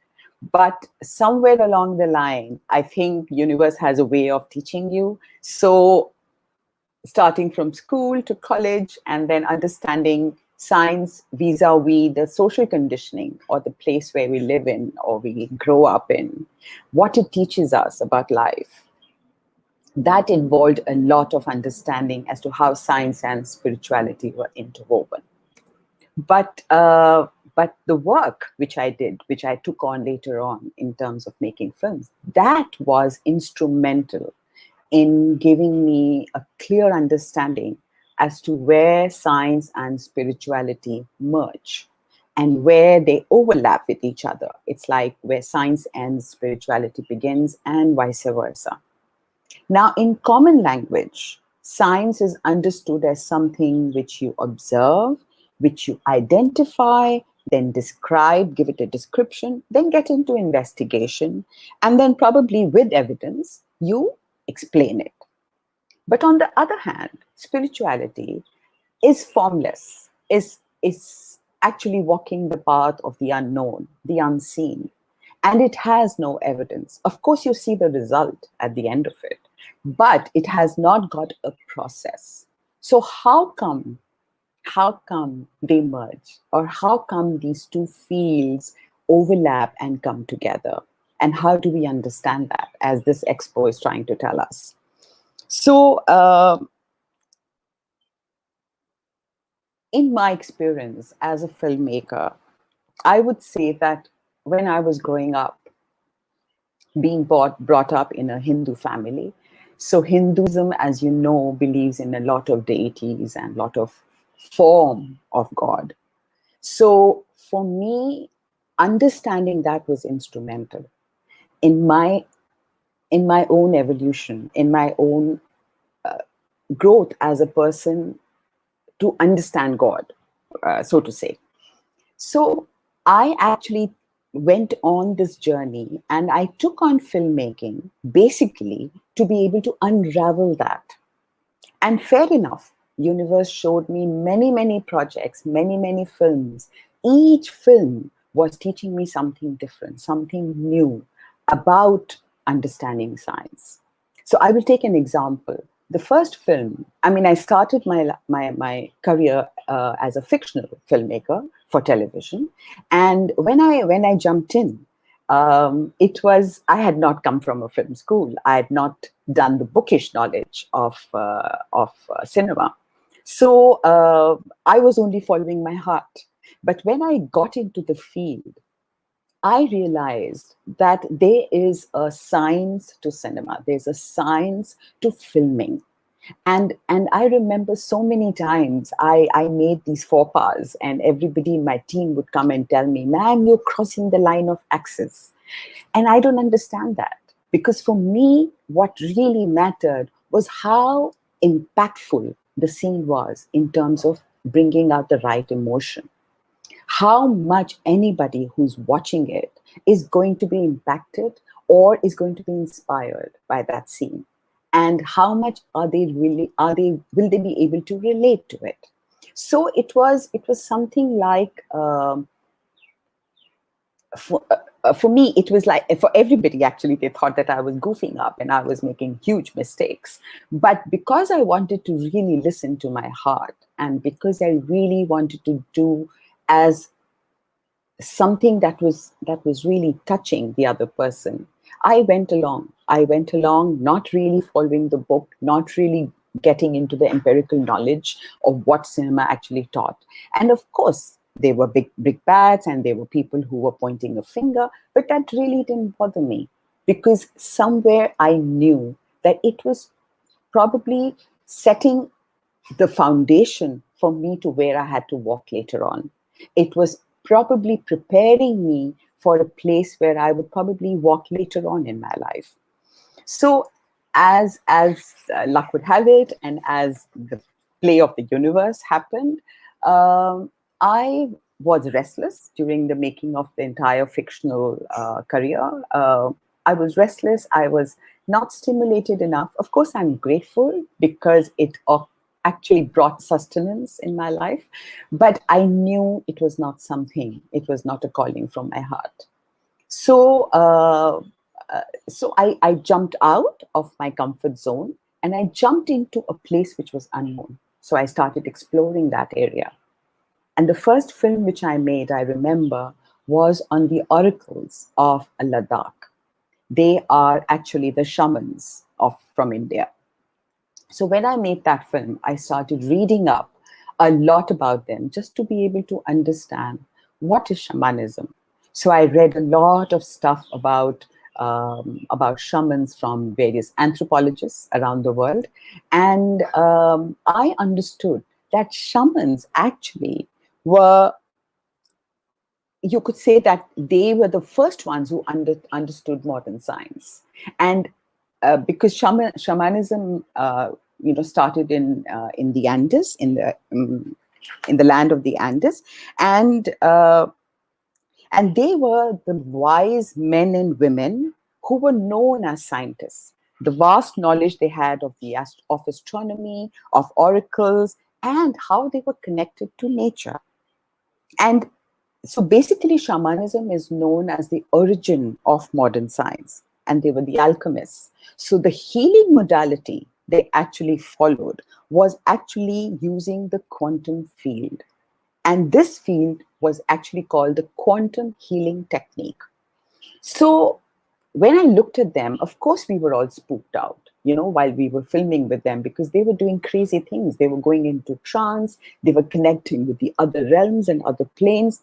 S5: But somewhere along the line, I think universe has a way of teaching you. So starting from school to college, and then understanding science vis-a-vis the social conditioning or the place where we live in or we grow up in, what it teaches us about life. That involved a lot of understanding as to how science and spirituality were interwoven. But the work which I did, which I took on later on in terms of making films, that was instrumental in giving me a clear understanding as to where science and spirituality merge and where they overlap with each other. It's like where science ends, spirituality begins, and vice versa. Now, in common language, science is understood as something which you observe, which you identify, then describe, give it a description, then get into investigation, and then probably with evidence, you explain it. But on the other hand, spirituality is formless, is actually walking the path of the unknown, the unseen, and it has no evidence. Of course, you see the result at the end of it, but it has not got a process. So how come they merge, or how come these two fields overlap and come together? And how do we understand that, as this expo is trying to tell us? So in my experience as a filmmaker, I would say that when I was growing up, being brought up in a Hindu family, so Hinduism, as you know, believes in a lot of deities and a lot of form of God. So for me, understanding that was instrumental in my own evolution, in my own growth as a person to understand God, so to say. So I actually went on this journey and I took on filmmaking basically to be able to unravel that. And fair enough, universe showed me many, many projects, many, many films. Each film was teaching me something different, something new about understanding science. So I will take an example. The first film, I mean, I started my career as a fictional filmmaker for television. And when I jumped in, it was, I had not come from a film school. I had not done the bookish knowledge of cinema. So I was only following my heart. But when I got into the field, I realized that there is a science to cinema. There's a science to filming. And I remember so many times I made these faux pas and everybody in my team would come and tell me, "Ma'am, you're crossing the line of access." And I don't understand that, because for me, what really mattered was how impactful the scene was in terms of bringing out the right emotion. How much anybody who's watching it is going to be impacted or is going to be inspired by that scene, and how much will they be able to relate to it. So it was something like for me, it was like, for everybody actually, they thought that I was goofing up and I was making huge mistakes. But because I wanted to really listen to my heart, and because I really wanted to do as something that was really touching the other person, I went along, not really following the book, not really getting into the empirical knowledge of what cinema actually taught. And of course, there were big bads and there were people who were pointing a finger, but that really didn't bother me, because somewhere I knew that it was probably setting the foundation for me to where I had to walk later on. It was probably preparing me for a place where I would probably walk later on in my life. So as luck would have it, and as the play of the universe happened, I was restless during the making of the entire fictional career. I was restless. I was not stimulated enough. Of course, I'm grateful because it actually brought sustenance in my life, but I knew it was not something, it was not a calling from my heart. So I jumped out of my comfort zone and I jumped into a place which was unknown. So I started exploring that area. And the first film which I made, I remember, was on the oracles of Ladakh. They are actually the shamans from India. So when I made that film, I started reading up a lot about them just to be able to understand what is shamanism. So I read a lot of stuff about shamans from various anthropologists around the world. And I understood that shamans actually were, you could say that they were the first ones who understood modern science. And because shamanism, started in the Andes, in the land of the Andes, and they were the wise men and women who were known as scientists. The vast knowledge they had of astronomy, of oracles, and how they were connected to nature. And so basically, shamanism is known as the origin of modern science, and they were the alchemists. So the healing modality they actually followed was actually using the quantum field. And this field was actually called the quantum healing technique. So when I looked at them, of course, we were all spooked out, while we were filming with them, because they were doing crazy things. They were going into trance. They were connecting with the other realms and other planes.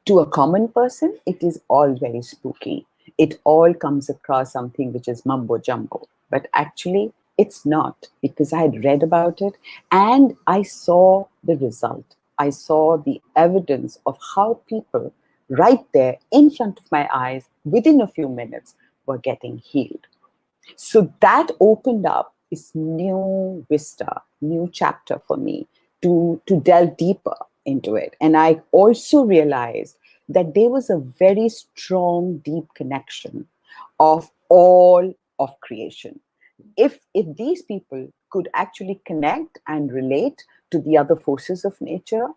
S5: To a common person, it is all very spooky. It all comes across something which is mumbo jumbo. But actually, it's not, because I had read about it and I saw the result. I saw the evidence of how people right there in front of my eyes, within a few minutes, were getting healed. So that opened up this new vista, new chapter for me to delve deeper into it. And I also realized that there was a very strong, deep connection of all of creation. If these people could actually connect and relate to the other forces of nature,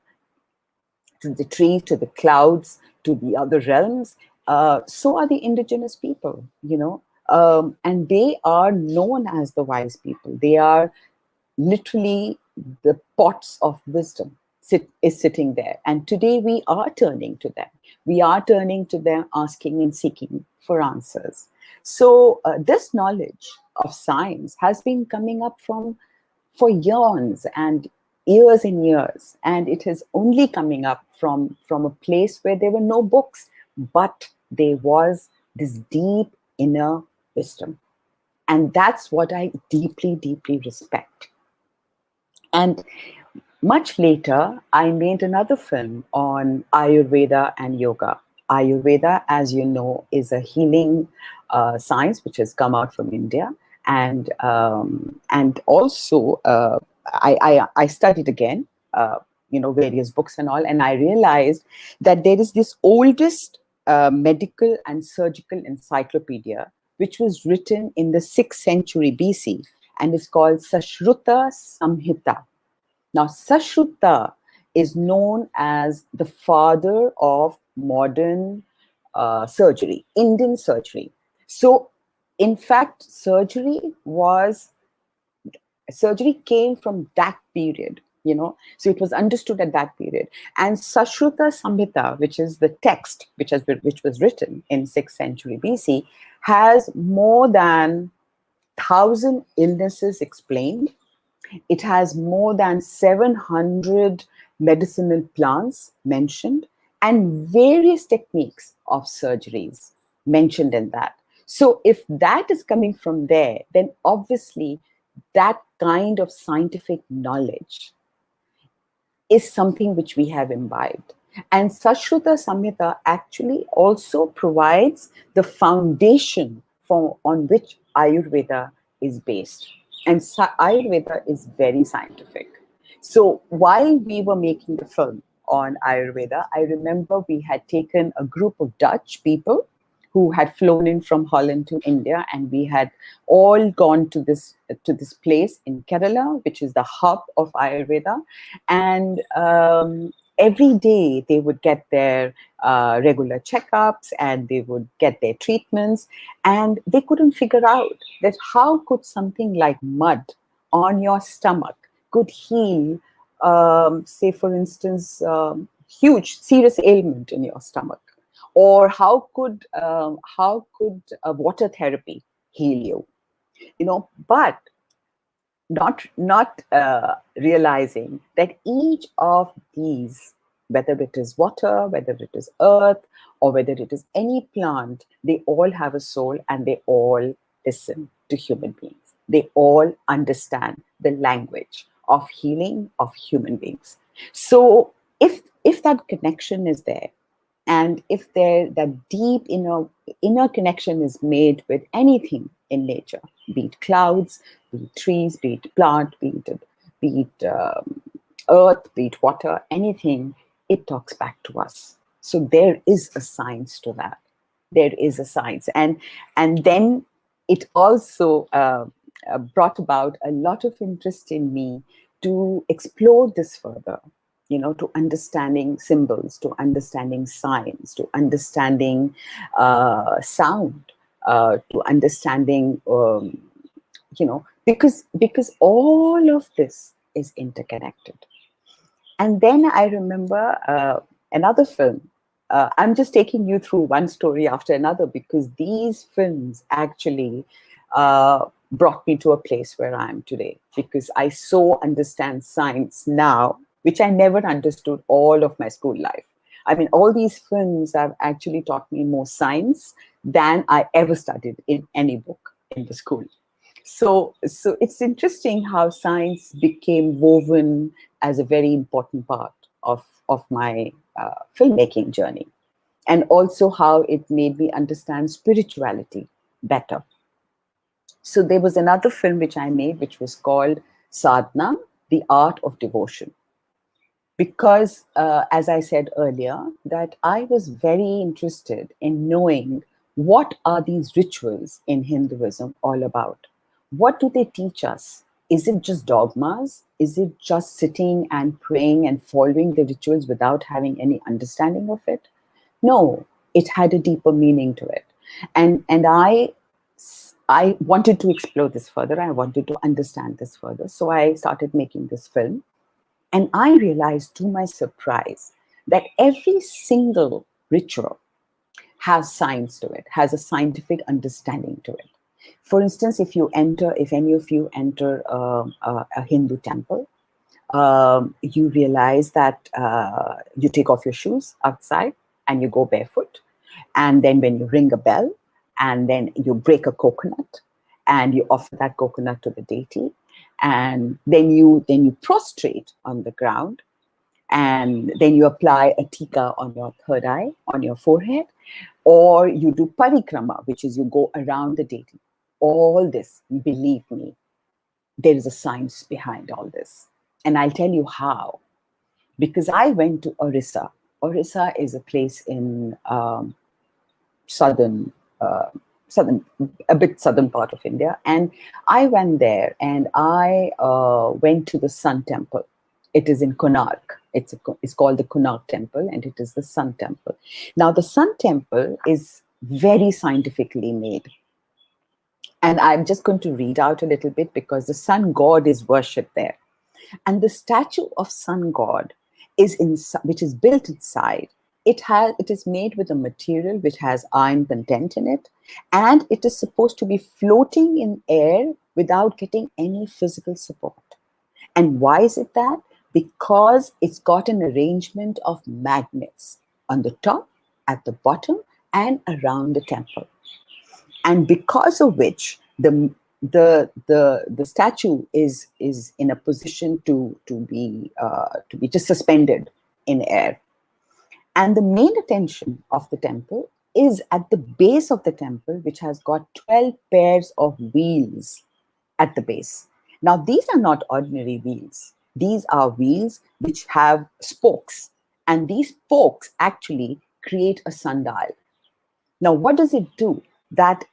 S5: to the trees, to the clouds, to the other realms, so are the indigenous people, and they are known as the wise people. They are literally the pots of wisdom is sitting there. And today we are turning to them. We are turning to them, asking and seeking for answers. So this knowledge of science has been coming up for years and years and years. And it is only coming up from a place where there were no books, but there was this deep inner wisdom. And that's what I deeply, deeply respect. And much later, I made another film on Ayurveda and yoga. Ayurveda, as you know, is a healing science which has come out from India. And also, I studied again, various books and all, and I realized that there is this oldest medical and surgical encyclopedia which was written in the 6th century BC, and is called Sushruta Samhita. Now, Sushruta is known as the father of modern surgery, Indian surgery. So, in fact, surgery came from that period, so it was understood at that period. And Sushruta Samhita, which is the text which was written in 6th century BC, has more than 1,000 illnesses explained. It has more than 700 medicinal plants mentioned, and various techniques of surgeries mentioned in that. So if that is coming from there, then obviously that kind of scientific knowledge is something which we have imbibed. And Sushruta Samhita actually also provides the foundation on which Ayurveda is based. And Ayurveda is very scientific. So while we were making the film on Ayurveda, I remember we had taken a group of Dutch people who had flown in from Holland to India, and we had all gone to this place in Kerala, which is the hub of Ayurveda. And every day they would get their regular checkups, and they would get their treatments, and they couldn't figure out that how could something like mud on your stomach could heal, say for instance, huge serious ailment in your stomach. Or how could water therapy heal you? But not realizing that each of these, whether it is water, whether it is earth, or whether it is any plant, they all have a soul, and they all listen to human beings. They all understand the language of healing of human beings. So if that connection is there, and if that deep inner connection is made with anything in nature, be it clouds, be it trees, be it plant, be it earth, be it water, anything, it talks back to us. So there is a science to that. There is a science. And then it also brought about a lot of interest in me to explore this further. To understanding symbols, to understanding signs, to understanding sound, to understanding, because all of this is interconnected. And then I remember another film. I'm just taking you through one story after another, because these films actually brought me to a place where I am today, because I so understand science now, which I never understood all of my school life. I mean, all these films have actually taught me more science than I ever studied in any book in the school. So it's interesting how science became woven as a very important part of my filmmaking journey. and also how it made me understand spirituality better. So there was another film which I made, which was called Sadhana, the Art of Devotion. Because, as I said earlier, that I was very interested in knowing what are these rituals in Hinduism all about? What do they teach us? Is it just dogmas? Is it just sitting and praying and following the rituals without having any understanding of it? No, it had a deeper meaning to it. And I wanted to explore this further. I wanted to understand this further. So I started making this film. And I realized, to my surprise, that every single ritual has science to it, has a scientific understanding to it. For instance, if any of you enter a Hindu temple, you realize that you take off your shoes outside and you go barefoot. And then when you ring a bell, and then you break a coconut and you offer that coconut to the deity, and then you prostrate on the ground, and then you apply a tika on your third eye, on your forehead, or you do parikrama, which is you go around the deity. All this, believe me, there is a science behind all this. And I'll tell you how. Because I went to Orissa. Orissa is a place in southern, a bit southern part of India. And I went there and I went to the Sun Temple. It is in Konark. It's called the Konark Temple, and it is the Sun Temple. Now, the Sun Temple is very scientifically made. And I'm just going to read out a little bit because the sun god is worshipped there. And the statue of sun god which is built inside. It is made with a material which has iron content in it, and it is supposed to be floating in air without getting any physical support. And why is it that? Because it's got an arrangement of magnets on the top, at the bottom, and around the temple. And because of which the statue is in a position to be just suspended in air. And the main attention of the temple is at the base of the temple, which has got 12 pairs of wheels at the base. Now, these are not ordinary wheels. These are wheels which have spokes, and these spokes actually create a sundial. Now, what does it do? That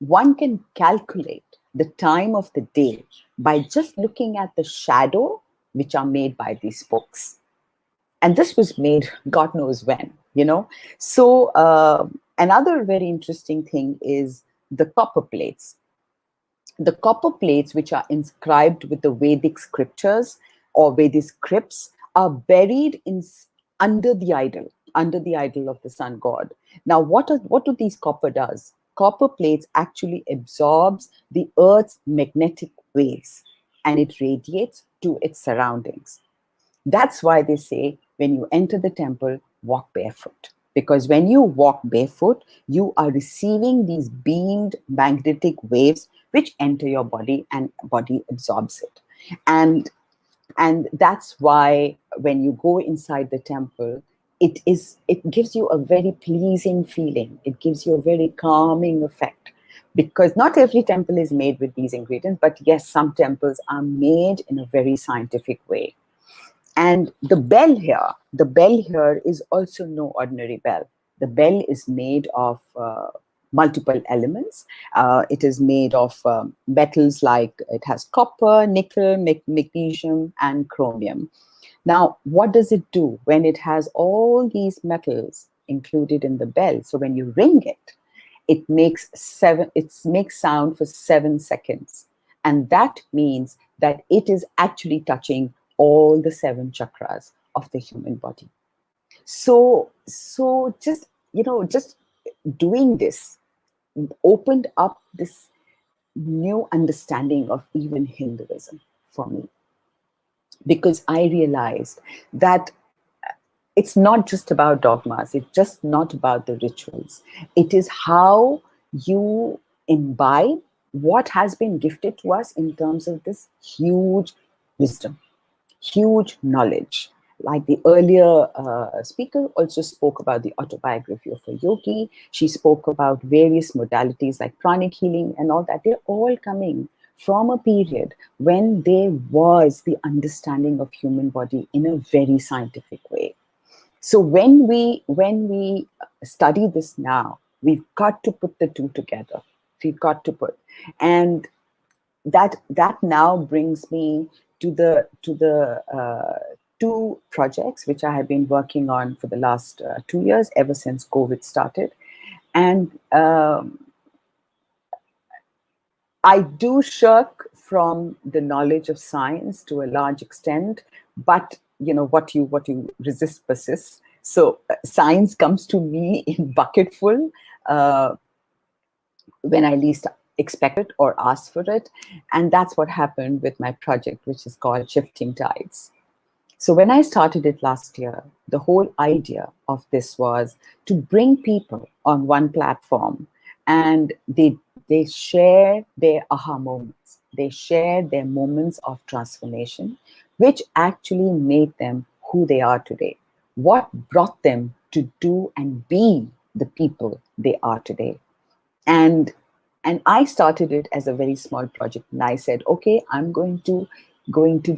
S5: one can calculate the time of the day by just looking at the shadow which are made by these spokes. And this was made God knows when, So another very interesting thing is the copper plates. The copper plates, which are inscribed with the Vedic scriptures or Vedic scripts, are buried under the idol of the sun god. Now, what do these copper does? Copper plates actually absorbs the earth's magnetic waves and it radiates to its surroundings. That's why they say when you enter the temple, walk barefoot. Because when you walk barefoot, you are receiving these beamed magnetic waves which enter your body and body absorbs it. And that's why when you go inside the temple, it gives you a very pleasing feeling. It gives you a very calming effect. Because not every temple is made with these ingredients, but yes, some temples are made in a very scientific way. And the bell here is also no ordinary bell. The bell is made of multiple elements. It is made of metals like it has copper, nickel, magnesium, and chromium. Now, what does it do when it has all these metals included in the bell? So when you ring it, it makes sound for 7 seconds. And that means that it is actually touching all the 7 chakras of the human body. So just doing this opened up this new understanding of even Hinduism for me. Because I realized that it's not just about dogmas, it's just not about the rituals. It is how you imbibe what has been gifted to us in terms of this huge wisdom, huge knowledge, like the earlier speaker also spoke about the autobiography of a yogi. She spoke about various modalities like pranic healing and all that. They're all coming from a period when there was the understanding of human body in a very scientific way. So when we study this now, we've got to put the two together. We've got to put, and that now brings me to the two projects which I have been working on for the last 2 years, ever since COVID started. And I do shirk from the knowledge of science to a large extent, but what you resist persists. So science comes to me in bucketful when I least expect it or ask for it. And that's what happened with my project, which is called Shifting Tides. So when I started it last year, the whole idea of this was to bring people on one platform, and they share their aha moments. They share their moments of transformation, which actually made them who they are today. What brought them to do and be the people they are today. And I started it as a very small project, and I said, okay, I'm going to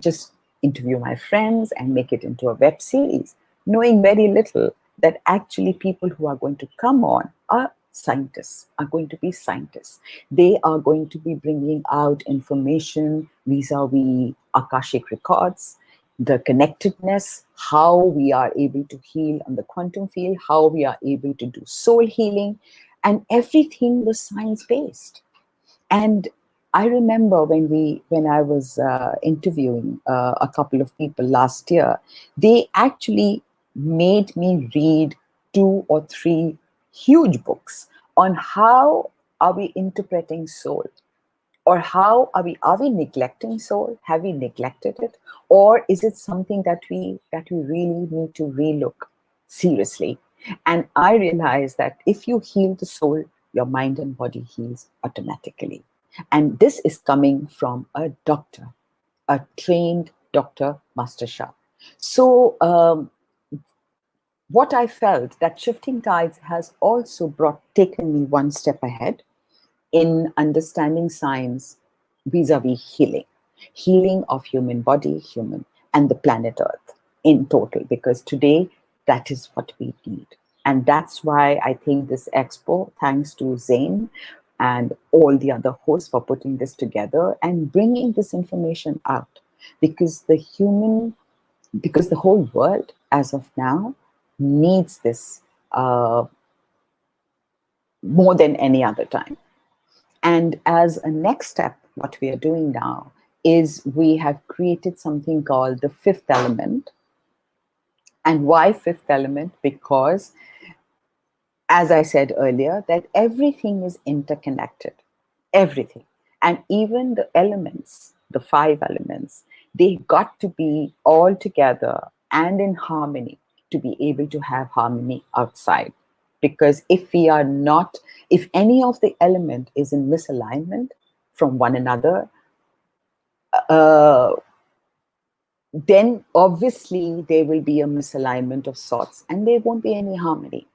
S5: just interview my friends and make it into a web series, knowing very little that actually people who are going to come on are scientists, are going to be scientists. They are going to be bringing out information vis-a-vis Akashic records, the connectedness, how we are able to heal on the quantum field, how we are able to do soul healing, and everything was science-based. And I remember when I was interviewing a couple of people last year, they actually made me read 2 or 3 huge books on how are we interpreting soul, or how are we neglecting soul? Have we neglected it, or is it something that we really need to relook seriously? And I realized that if you heal the soul, your mind and body heals automatically. And this is coming from a doctor, a trained doctor, Master Shah. So what I felt that Shifting Tides has also taken me one step ahead in understanding science vis-a-vis healing of human body, human, and the planet Earth in total, because today that is what we need. And that's why I think this expo, thanks to Zain and all the other hosts for putting this together and bringing this information out, because the whole world as of now needs this more than any other time. And as a next step, what we are doing now is we have created something called the fifth element. And why fifth element? Because, as I said earlier, that everything is interconnected, everything. And even the elements, the 5 elements, they got to be all together and in harmony to be able to have harmony outside. Because if any of the element is in misalignment from one another, then obviously there will be a misalignment of sorts and there won't be any harmony.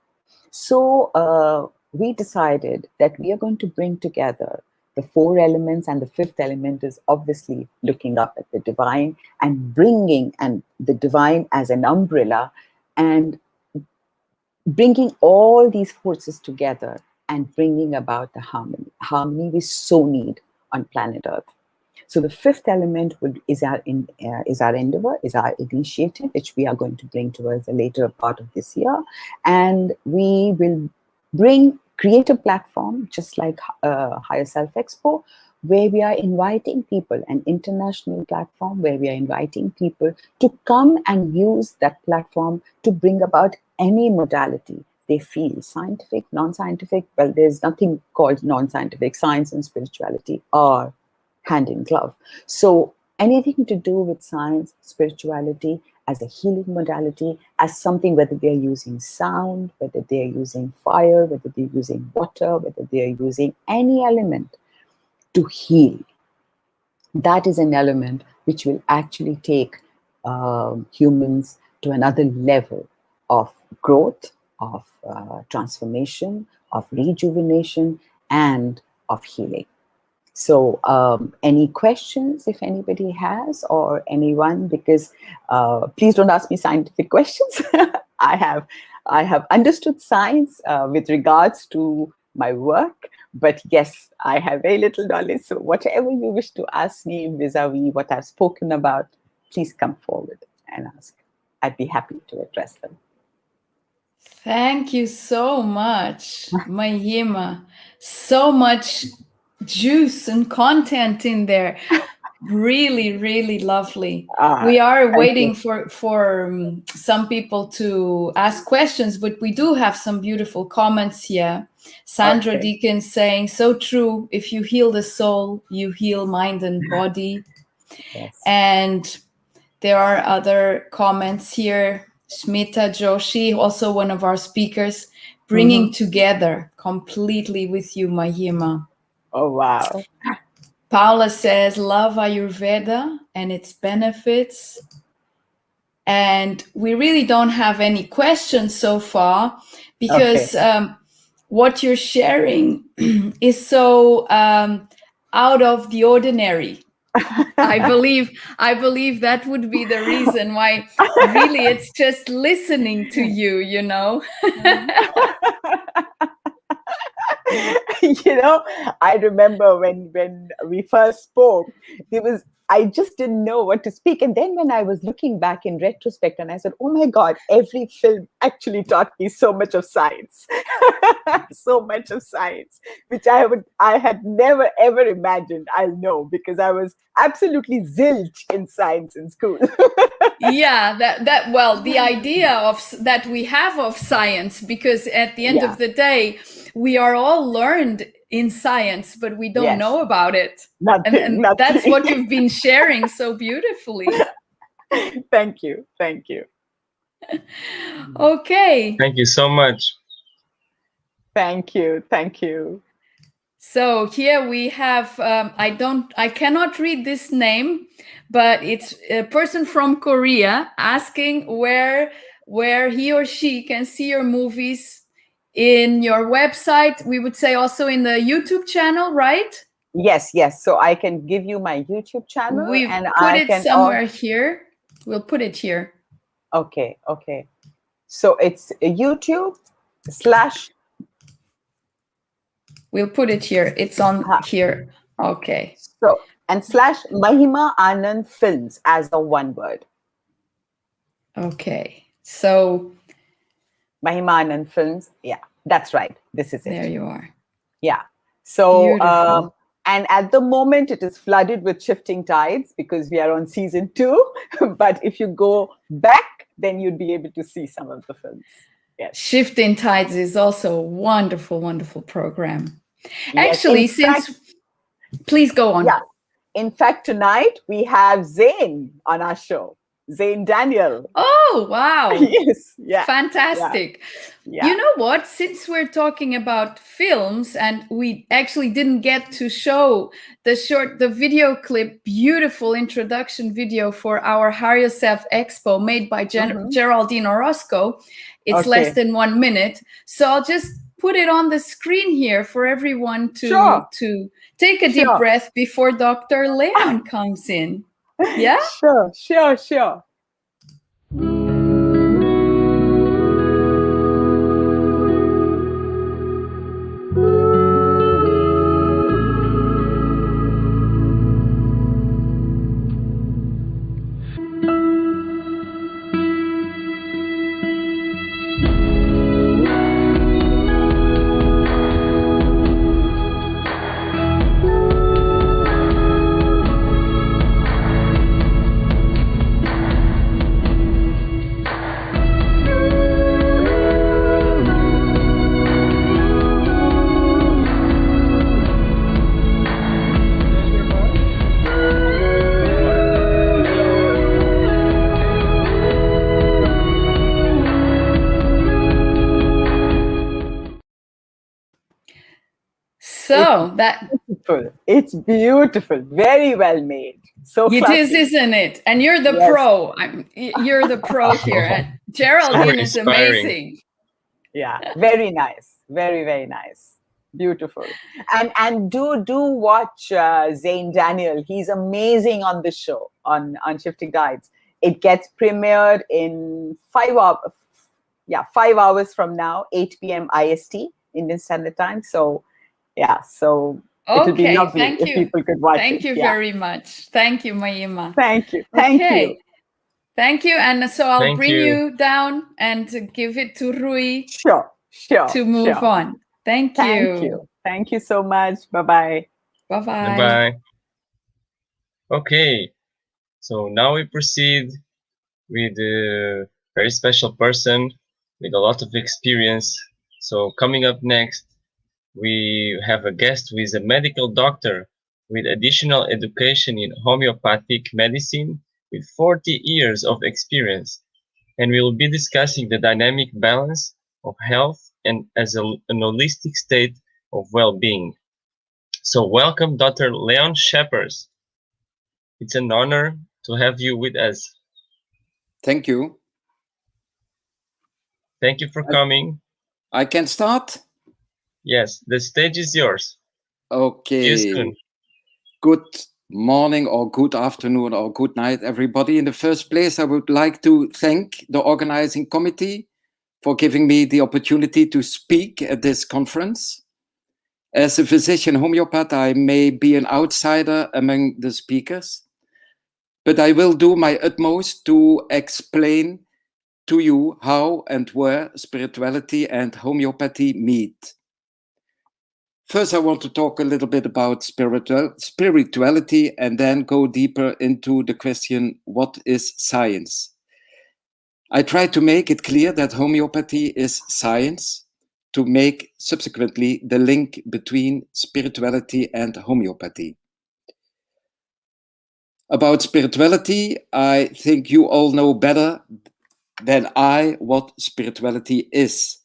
S5: So we decided that we are going to bring together the 4 elements, and the 5th element is obviously looking up at the divine and bringing the divine as an umbrella and bringing all these forces together and bringing about the harmony we so need on planet Earth. So the 5th element is our endeavor, is our initiative, which we are going to bring towards the later part of this year. And we will create a platform just like Higher Self Expo, where we are inviting people, an international platform where we are inviting people to come and use that platform to bring about any modality they feel, scientific, non-scientific. Well, there's nothing called non-scientific. Science and spirituality are hand in glove. So anything to do with science, spirituality, as a healing modality, as something, whether they're using sound, whether they're using fire, whether they're using water, whether they're using any element to heal, that is an element which will actually take humans to another level of growth, of transformation, of rejuvenation, and of healing. So any questions, if anybody has, or anyone, because please don't ask me scientific questions. I have understood science with regards to my work, but yes, I have very little knowledge. So whatever you wish to ask me vis-a-vis what I've spoken about, please come forward and ask. I'd be happy to address them.
S1: Thank you so much, Mahima. So much juice and content in there. Really, really lovely. We are waiting for some people to ask questions, but we do have some beautiful comments here. Sandra Deacon saying, so true. If you heal the soul, you heal mind and body.
S5: Yes.
S1: And there are other comments here. Smita, Joshi, also one of our speakers, bringing together completely with you, Mahima.
S5: Oh, wow.
S1: Paula says, love Ayurveda and its benefits. And we really don't have any questions so far because what you're sharing is so out of the ordinary. I believe that would be the reason why really it's just listening to you, you know.
S5: You know, I remember when we first spoke, I just didn't know what to speak. And then when I was looking back in retrospect, and I said, oh my God, every film actually taught me so much of science. So much of science, which I had never ever imagined I'll know, because I was absolutely zilch in science in school.
S1: Yeah, the idea of that we have of science, because at the end of the day, we are all learned in science, but we don't know about it. Nothing. That's what you've been sharing so beautifully.
S5: Thank you. Thank you.
S1: Okay.
S2: Thank you so much.
S5: Thank you. Thank you.
S1: So here we have, I cannot read this name, but it's a person from Korea asking where he or she can see your movies in your website. We would say also in the YouTube channel, right?
S5: Yes, yes. So I can give you my YouTube channel.
S1: We've
S5: and
S1: put
S5: I
S1: it
S5: can
S1: somewhere here. We'll put it here.
S5: Okay, okay. So it's YouTube /
S1: We'll put it here. It's on here. Okay.
S5: So, and / Mahima Anand Films as a one word.
S1: Okay. So
S5: Mahima Anand Films. Yeah, that's right. This is it.
S1: There you are.
S5: Yeah. So,
S1: Beautiful.
S5: and at the moment it is flooded with shifting tides because we are on season 2. But if you go back, then you'd be able to see some of the films. Yes.
S1: Shifting Tides is also a wonderful, wonderful program.
S5: Yes,
S1: Actually, please go on.
S5: Yeah. In fact, tonight we have Zain on our show. Zain Daniel.
S1: Oh, wow.
S5: Yes. Yeah.
S1: Fantastic.
S5: Yeah.
S1: You know what? Since we're talking about films and we actually didn't get to show the video clip, beautiful introduction video for our Higher Self Expo made by Geraldine Orozco. It's less than 1 minute. So I'll just put it on the screen here for everyone to take a deep breath before Dr. Leon comes in. Yeah?
S5: Sure.
S1: So that
S5: Beautiful. It's beautiful. Very well made. So
S1: it
S5: classy.
S1: is, isn't it? And you're the
S5: Yes.
S1: pro. You're the pro here. And Geraldine is
S2: inspiring.
S1: amazing.
S5: Yeah, very nice. Very, very nice. Beautiful. And do watch Zane Daniel. He's amazing on the show on Shifting Guides. It gets premiered in 5 hours. Yeah, 5 hours from now, 8 p.m. IST, Indian Standard Time. So yeah, so it would be
S1: Okay,
S5: lovely
S1: thank
S5: if
S1: you.
S5: people could watch
S1: Thank
S5: it.
S1: you
S5: Yeah.
S1: very much. Thank you, Mahima.
S5: Thank you. Thank
S1: Okay.
S5: you.
S1: Thank you. And so I'll
S2: Thank
S1: bring
S2: you.
S1: you down and to give it to Rui
S5: Sure.
S1: to move
S5: Sure.
S1: on. Thank you.
S5: Thank you. Thank you so much. Bye-bye.
S1: Bye-bye.
S2: Bye-bye. Okay, so now we proceed with a very special person with a lot of experience. So coming up next, we have a guest who is a medical doctor with additional education in homeopathic medicine with 40 years of experience. And we will be discussing the dynamic balance of health and as an holistic state of well-being. So welcome, Dr. Leon Scheepers. It's an honor to have you with us.
S6: Thank you.
S2: Thank you for coming.
S6: I can start?
S2: Yes, the stage is yours. See you
S6: Okay.
S2: soon.
S6: Good morning or good afternoon or good night, everybody. In the first place, I would like to thank the organizing committee for giving me the opportunity to speak at this conference. As a physician homeopath, I may be an outsider among the speakers, but I will do my utmost to explain to you how and where spirituality and homeopathy meet. First, I want to talk a little bit about spirituality and then go deeper into the question, what is science? I try to make it clear that homeopathy is science, to make subsequently the link between spirituality and homeopathy. About spirituality, I think you all know better than I what spirituality is.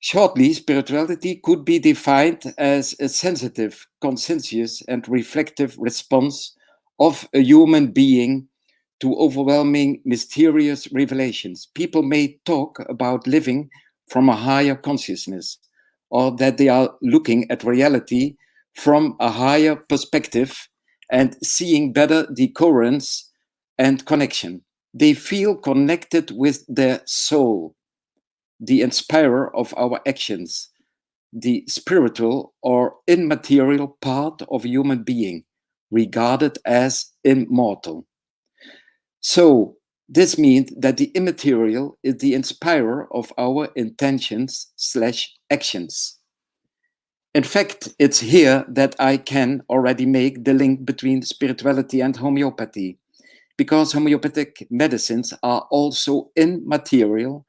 S6: Shortly, spirituality could be defined as a sensitive, conscientious, and reflective response of a human being to overwhelming, mysterious revelations. People may talk about living from a higher consciousness, or that they are looking at reality from a higher perspective and seeing better the coherence and connection. They feel connected with their soul, the inspirer of our actions, the spiritual or immaterial part of a human being, regarded as immortal. So, this means that the immaterial is the inspirer of our intentions/actions. In fact, it's here that I can already make the link between spirituality and homeopathy, because homeopathic medicines are also immaterial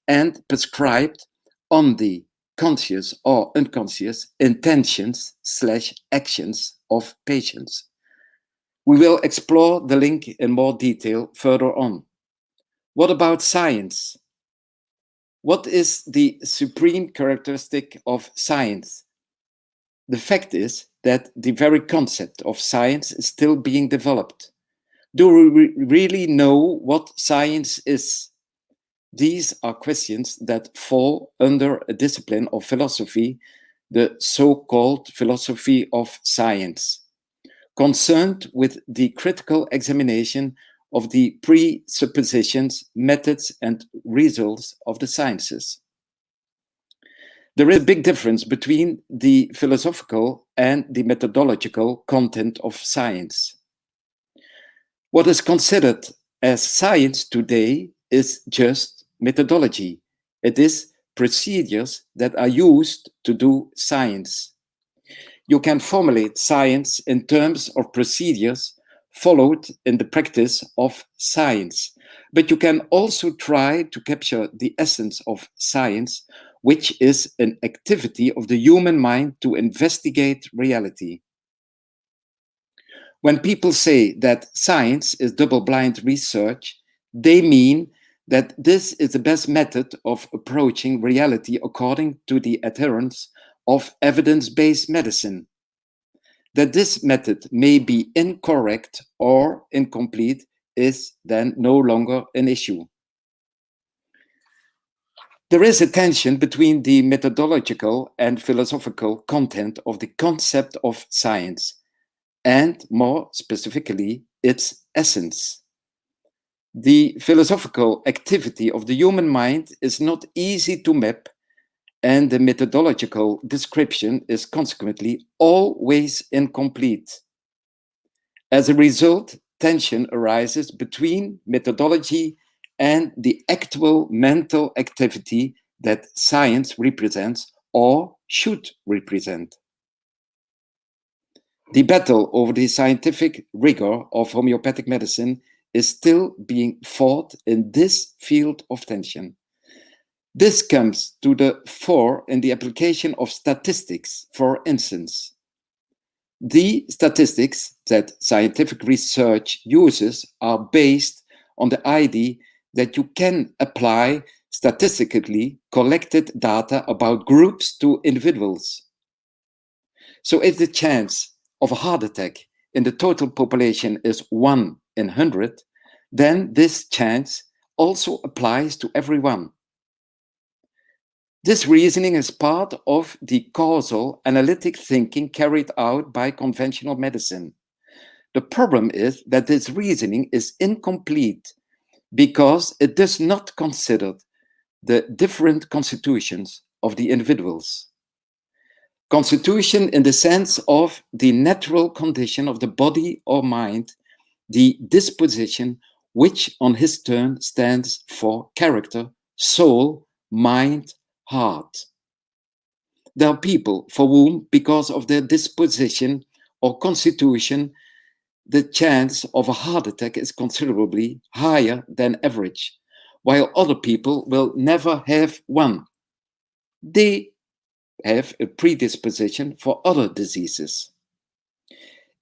S6: and prescribed on the conscious or unconscious intentions/actions of patients. We will explore the link in more detail further on. What about science? What is the supreme characteristic of science? The fact is that the very concept of science is still being developed. Do we really know what science is? These are questions that fall under a discipline of philosophy, the so-called philosophy of science, concerned with the critical examination of the presuppositions, methods, and results of the sciences. There is a big difference between the philosophical and the methodological content of science. What is considered as science today is just methodology. It is procedures that are used to do science. You can formulate science in terms of procedures followed in the practice of science, but you can also try to capture the essence of science, which is an activity of the human mind to investigate reality. When people say that science is double-blind research, they mean that this is the best method of approaching reality according to the adherents of evidence-based medicine. That this method may be incorrect or incomplete is then no longer an issue. There is a tension between the methodological and philosophical content of the concept of science, and more specifically, its essence. The philosophical activity of the human mind is not easy to map, and the methodological description is consequently always incomplete. As a result, tension arises between methodology and the actual mental activity that science represents or should represent. The battle over the scientific rigor of homeopathic medicine is still being fought in this field of tension. This comes to the fore in the application of statistics, for instance. The statistics that scientific research uses are based on the idea that you can apply statistically collected data about groups to individuals. So if the chance of a heart attack in the total population is 1 in 100, then this chance also applies to everyone. This reasoning is part of the causal analytic thinking carried out by conventional medicine. The problem is that this reasoning is incomplete because it does not consider the different constitutions of the individuals. Constitution in the sense of the natural condition of the body or mind, the disposition which on his turn stands for character, soul, mind, heart. There are people for whom, because of their disposition or constitution, the chance of a heart attack is considerably higher than average, while other people will never have one. They have a predisposition for other diseases.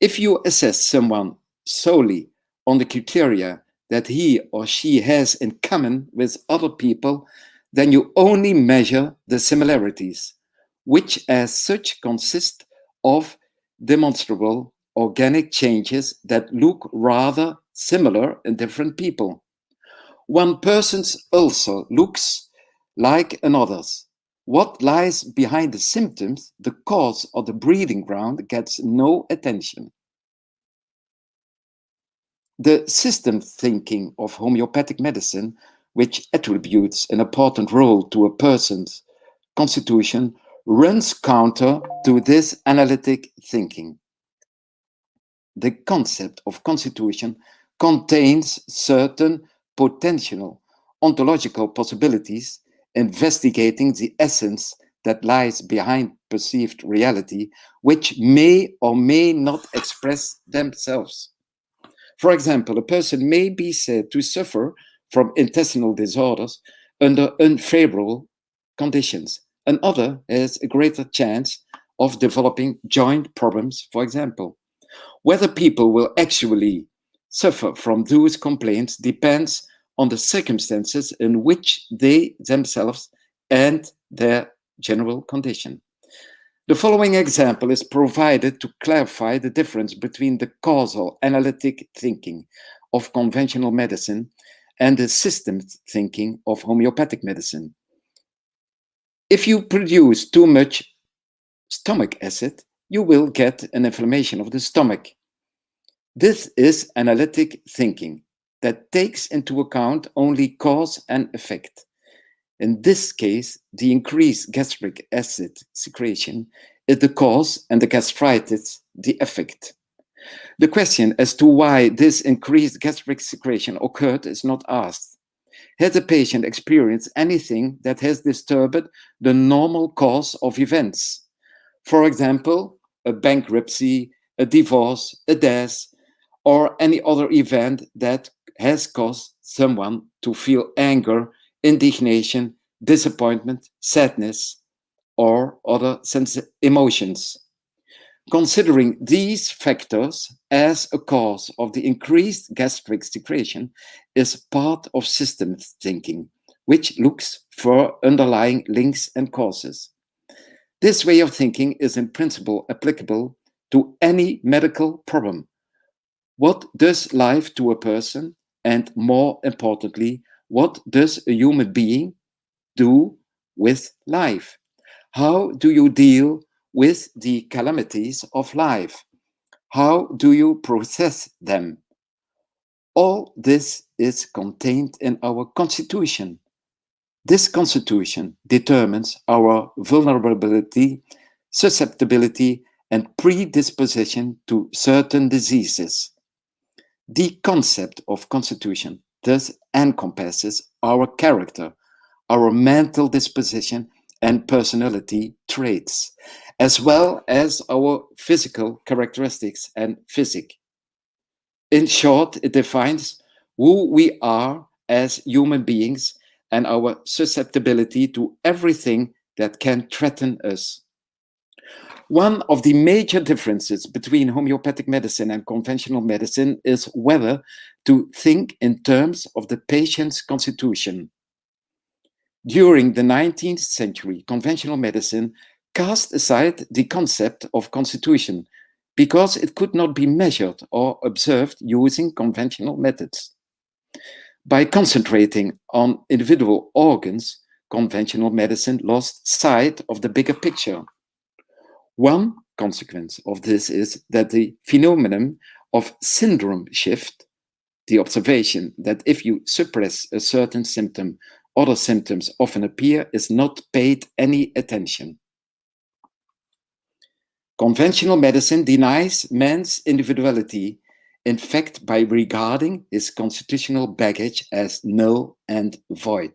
S6: If you assess someone solely on the criteria that he or she has in common with other people, then you only measure the similarities, which as such consist of demonstrable organic changes that look rather similar in different people. One person's ulcer looks like another's. What lies behind the symptoms, the cause or the breeding ground, gets no attention. The system thinking of homeopathic medicine, which attributes an important role to a person's constitution, runs counter to this analytic thinking. The concept of constitution contains certain potential ontological possibilities investigating the essence that lies behind perceived reality, which may or may not express themselves. For example, a person may be said to suffer from intestinal disorders under unfavorable conditions. Another has a greater chance of developing joint problems, for example. Whether people will actually suffer from those complaints depends on the circumstances in which they themselves and their general condition. The following example is provided to clarify the difference between the causal analytic thinking of conventional medicine and the system thinking of homeopathic medicine. If you produce too much stomach acid, you will get an inflammation of the stomach. This is analytic thinking that takes into account only cause and effect. In this case, the increased gastric acid secretion is the cause and the gastritis the effect. The question as to why this increased gastric secretion occurred is not asked. Has the patient experienced anything that has disturbed the normal course of events? For example, a bankruptcy, a divorce, a death, or any other event that has caused someone to feel anger, indignation, disappointment, sadness, or other emotions. Considering these factors as a cause of the increased gastric secretion is part of systems thinking, which looks for underlying links and causes. This way of thinking is in principle applicable to any medical problem. What does life to a person, and more importantly, what does a human being do with life? How do you deal with the calamities of life? How do you process them? All this is contained in our constitution. This constitution determines our vulnerability, susceptibility, and predisposition to certain diseases. The concept of constitution thus encompasses our character, our mental disposition and personality traits, as well as our physical characteristics and physique. In short, it defines who we are as human beings and our susceptibility to everything that can threaten us. One of the major differences between homeopathic medicine and conventional medicine is whether to think in terms of the patient's constitution. During the 19th century, conventional medicine cast aside the concept of constitution because it could not be measured or observed using conventional methods. By concentrating on individual organs, conventional medicine lost sight of the bigger picture. One consequence of this is that the phenomenon of syndrome shift, the observation that if you suppress a certain symptom, other symptoms often appear, is not paid any attention. Conventional medicine denies man's individuality, in fact, by regarding his constitutional baggage as null and void.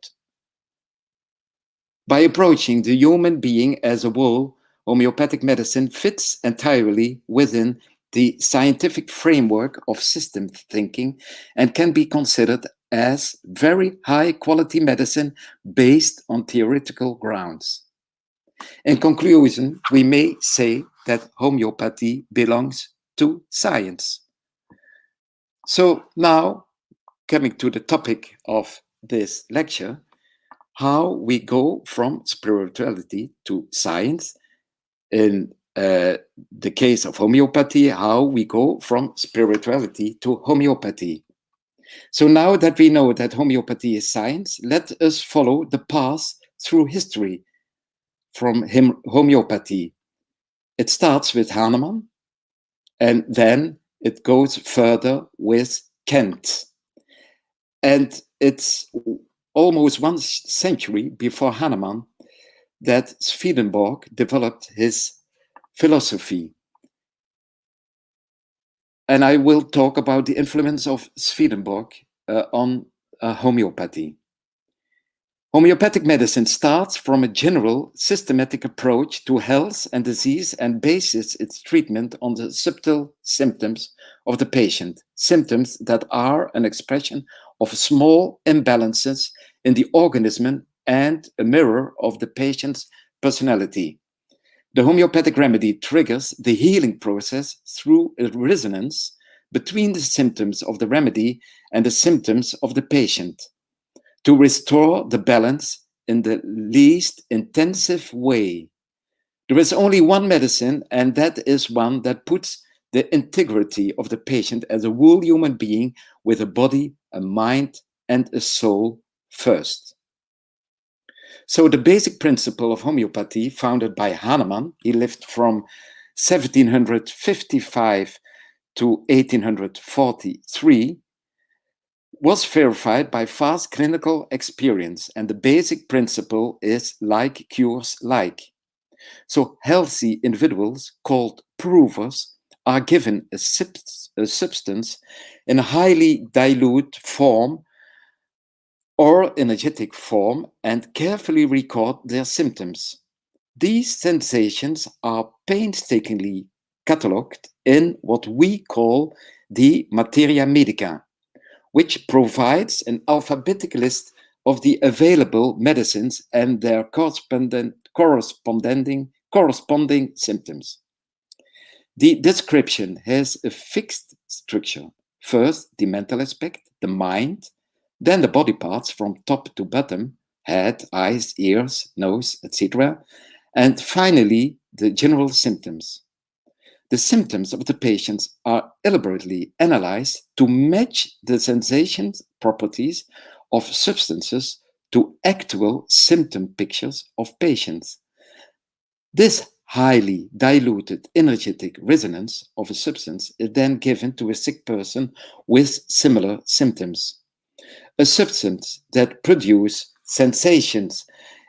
S6: By approaching the human being as a whole, homeopathic medicine fits entirely within the scientific framework of system thinking and can be considered as very high-quality medicine based on theoretical grounds. In conclusion, we may say that homeopathy belongs to science. So now, coming to the topic of this lecture, how we go from spirituality to science. In the case of homeopathy, how we go from spirituality to homeopathy. So now that we know that homeopathy is science, let us follow the path through history from homeopathy. It starts with Hahnemann, and then it goes further with Kent. And it's almost 1 century before Hahnemann that Swedenborg developed his philosophy. And I will talk about the influence of Swedenborg on homeopathy. Homeopathic medicine starts from a general systematic approach to health and disease and bases its treatment on the subtle symptoms of the patient, symptoms that are an expression of small imbalances in the organism and a mirror of the patient's personality. The homeopathic remedy triggers the healing process through a resonance between the symptoms of the remedy and the symptoms of the patient, to restore the balance in the least intensive way. There is only one medicine, and that is one that puts the integrity of the patient as a whole human being with a body, a mind, and a soul first. So the basic principle of homeopathy, founded by Hahnemann, he lived from 1755 to 1843, was verified by vast clinical experience, and the basic principle is like cures like. So healthy individuals, called provers, are given a substance in a highly dilute form or energetic form and carefully record their symptoms. These sensations are painstakingly catalogued in what we call the Materia Medica, which provides an alphabetic list of the available medicines and their corresponding symptoms. The description has a fixed structure. First, the mental aspect, the mind, then the body parts from top to bottom, head, eyes, ears, nose, etc., And finally, the general symptoms. The symptoms of the patients are elaborately analyzed to match the sensation properties of substances to actual symptom pictures of patients. This highly diluted energetic resonance of a substance is then given to a sick person with similar symptoms. A substance that produces sensations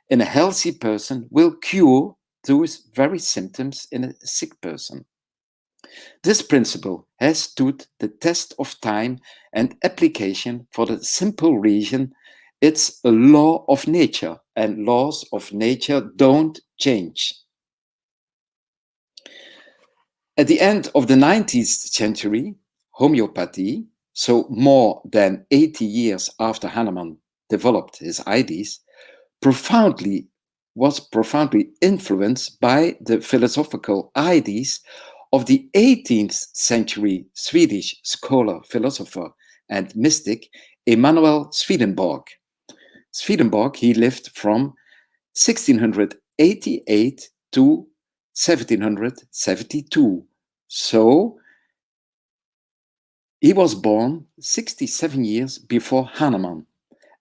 S6: in a healthy person will cure those very symptoms in a sick person. This principle has stood the test of time and application for the simple reason it's a law of nature, and laws of nature don't change. At the end of the 19th century, homeopathy, so more than 80 years after Hahnemann developed his ideas, was profoundly influenced by the philosophical ideas of the 18th century Swedish scholar, philosopher, and mystic Emanuel Swedenborg. Swedenborg, he lived from 1688 to 1772. So he was born 67 years before Hahnemann,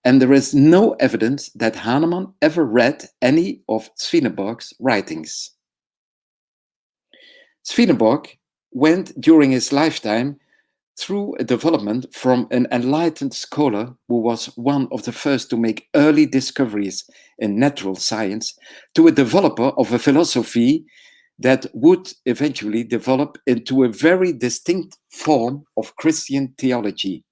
S6: and there is no evidence that Hahnemann ever read any of Swedenborg's writings. Swedenborg went during his lifetime through a development from an enlightened scholar who was one of the first to make early discoveries in natural science to a developer of a philosophy that would eventually develop into a very distinct form of Christian theology,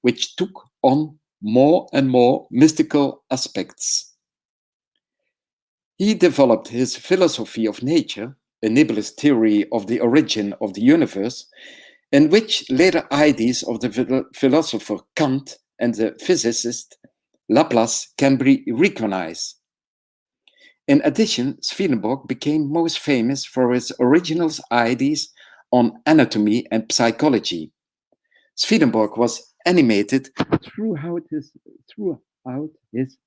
S6: which took on more and more mystical aspects. He developed his philosophy of nature, a nebulous theory of the origin of the universe, in which later ideas of the philosopher Kant and the physicist Laplace can be recognized. In addition, Swedenborg became most famous for his original ideas on anatomy and psychology. Swedenborg was animated throughout his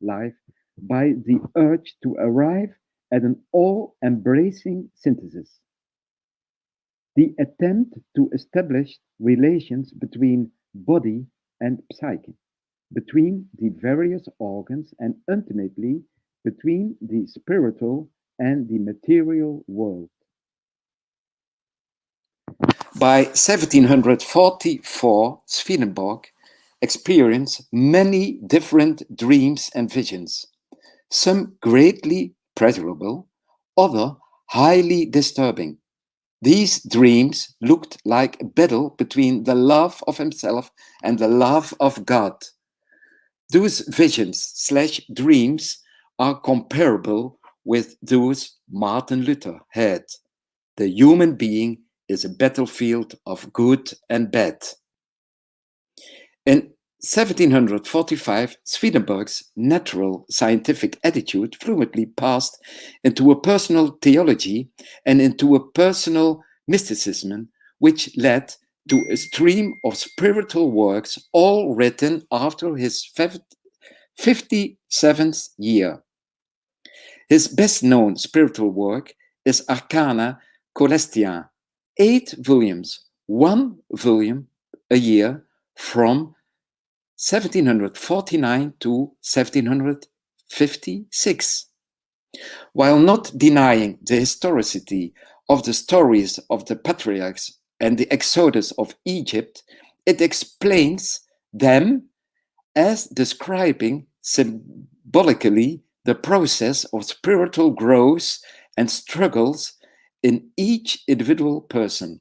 S6: life by the urge to arrive at an all-embracing synthesis. The attempt to establish relations between body and psyche, between the various organs, and ultimately between the spiritual and the material world. By 1744, Swedenborg experienced many different dreams and visions, some greatly pleasurable, others highly disturbing. These dreams looked like a battle between the love of himself and the love of God. Those visions/dreams are comparable with those Martin Luther had. The human being is a battlefield of good and bad. In 1745, Swedenborg's natural scientific attitude fluently passed into a personal theology and into a personal mysticism, which led to a stream of spiritual works, all written after his 57th year. His best-known spiritual work is Arcana Coelestiana, 8 volumes, 1 volume a year from 1749 to 1756. While not denying the historicity of the stories of the patriarchs and the exodus of Egypt, it explains them as describing symbolically the process of spiritual growth and struggles in each individual person.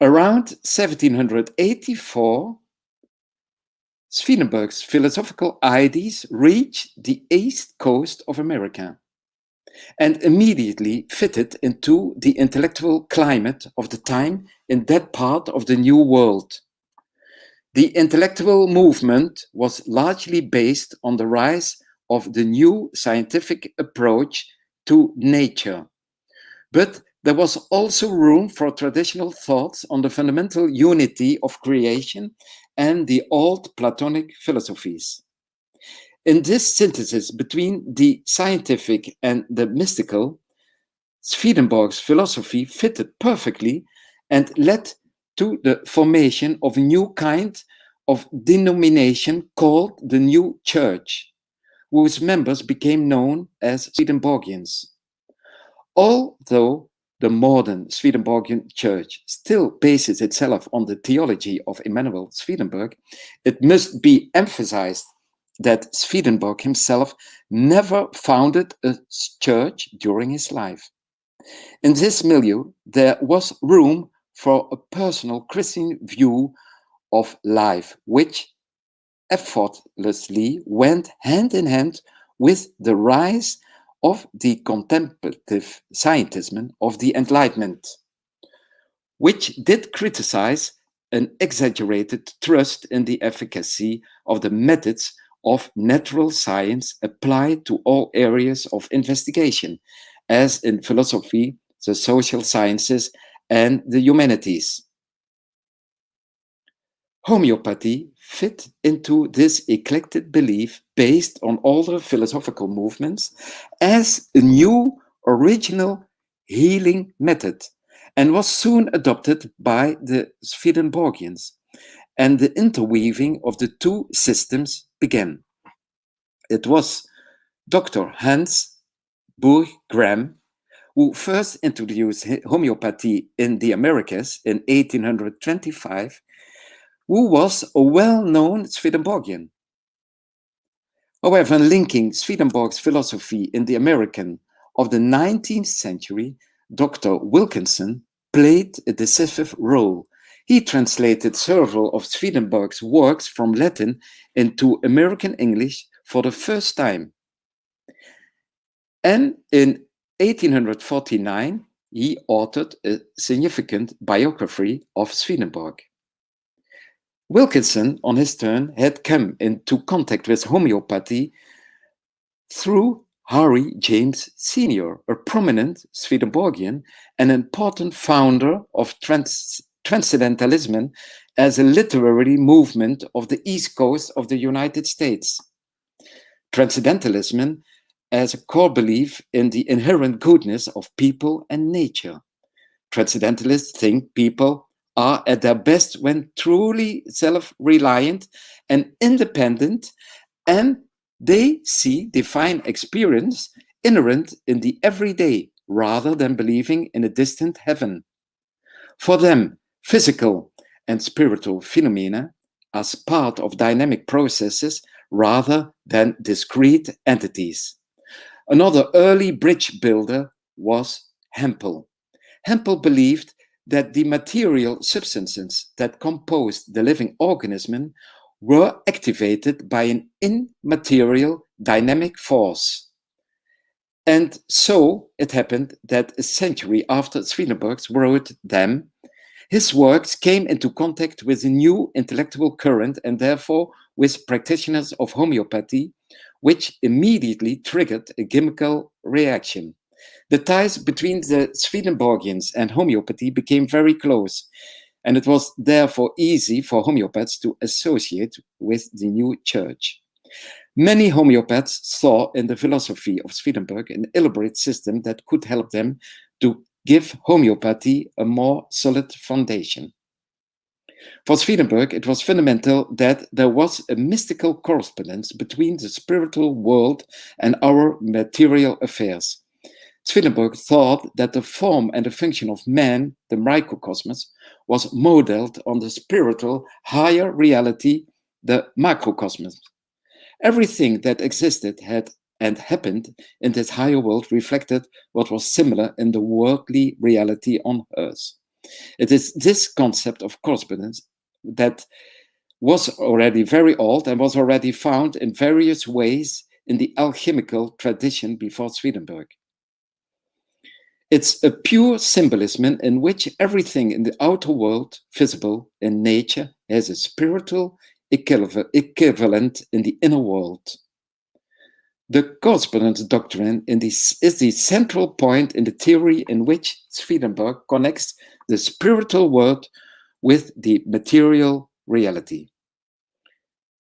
S6: Around 1784, Swedenborg's philosophical ideas reached the east coast of America and immediately fitted into the intellectual climate of the time in that part of the New World. The intellectual movement was largely based on the rise of the new scientific approach to nature, but there was also room for traditional thoughts on the fundamental unity of creation and the old Platonic philosophies. In this synthesis between the scientific and the mystical, Swedenborg's philosophy fitted perfectly and led to the formation of a new kind of denomination called the New Church, whose members became known as Swedenborgians. Although the modern Swedenborgian Church still bases itself on the theology of Emanuel Swedenborg, it must be emphasized that Swedenborg himself never founded a church during his life. In this milieu, there was room for a personal Christian view of life, which effortlessly went hand in hand with the rise of the contemplative scientism of the Enlightenment, which did criticize an exaggerated trust in the efficacy of the methods of natural science applied to all areas of investigation, as in philosophy, the social sciences, and the humanities. Homeopathy fit into this eclectic belief based on older philosophical movements as a new, original healing method, and was soon adopted by the Swedenborgians, and the interweaving of the two systems began. It was Dr. Hans Burg-Graham who first introduced homeopathy in the Americas in 1825, who was a well-known Swedenborgian. However, linking Swedenborg's philosophy in the American of the 19th century, Dr. Wilkinson played a decisive role. He translated several of Swedenborg's works from Latin into American English for the first time. And in 1849, he authored a significant biography of Swedenborg. Wilkinson, on his turn, had come into contact with homeopathy through Harry James Sr., a prominent Swedenborgian and important founder of Transcendentalism as a literary movement of the East Coast of the United States. Transcendentalism as a core belief in the inherent goodness of people and nature. Transcendentalists think people are at their best when truly self-reliant and independent, and they see divine experience inherent in the everyday rather than believing in a distant heaven. For them, physical and spiritual phenomena are part of dynamic processes rather than discrete entities. Another early bridge builder was Hempel. Hempel believed that the material substances that composed the living organism were activated by an immaterial dynamic force. And so it happened that a century after Swedenborg wrote them, his works came into contact with a new intellectual current and therefore with practitioners of homeopathy, which immediately triggered a chemical reaction. The ties between the Swedenborgians and homeopathy became very close, and it was therefore easy for homeopaths to associate with the new church. Many homeopaths saw in the philosophy of Swedenborg an elaborate system that could help them to give homeopathy a more solid foundation. For Swedenborg, it was fundamental that there was a mystical correspondence between the spiritual world and our material affairs. Swedenborg thought that the form and the function of man, the microcosmos, was modeled on the spiritual higher reality, the macrocosmos. Everything that existed had and happened in this higher world reflected what was similar in the worldly reality on Earth. It is this concept of correspondence that was already very old and was already found in various ways in the alchemical tradition before Swedenborg. It's a pure symbolism in which everything in the outer world, visible in nature, has a spiritual equivalent in the inner world. The correspondence doctrine is the central point in the theory in which Swedenborg connects the spiritual world with the material reality.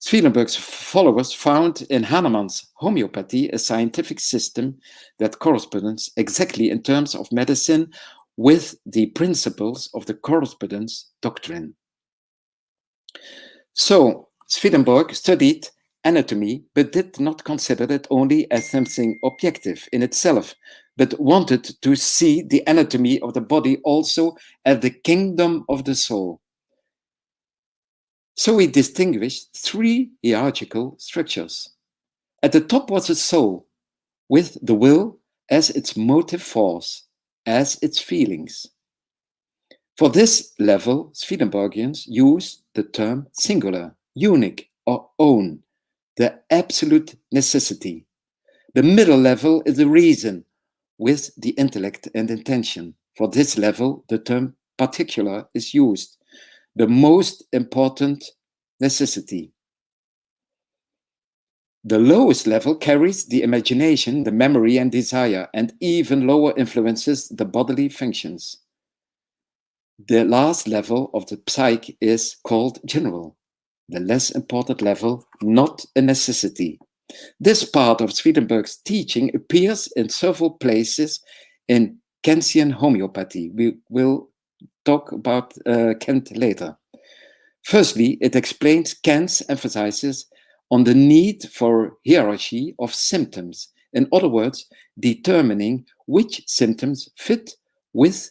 S6: Swedenborg's followers found in Hahnemann's homeopathy a scientific system that corresponds exactly in terms of medicine with the principles of the correspondence doctrine. So Swedenborg studied anatomy, but did not consider it only as something objective in itself, but wanted to see the anatomy of the body also as the kingdom of the soul. So he distinguished three hierarchical structures. At the top was the soul, with the will as its motive force, as its feelings. For this level, Swedenborgians use the term singular, unique, or own, the absolute necessity. The middle level is the reason, with the intellect and intention. For this level, the term particular is used, the most important necessity. The lowest level carries the imagination, the memory and desire, and even lower influences the bodily functions. The last level of the psyche is called general, the less important level, not a necessity. This part of Swedenborg's teaching appears in several places in Kantian homeopathy. We will talk about Kant later. Firstly, it explains Kant's emphasis on the need for hierarchy of symptoms. In other words, determining which symptoms fit with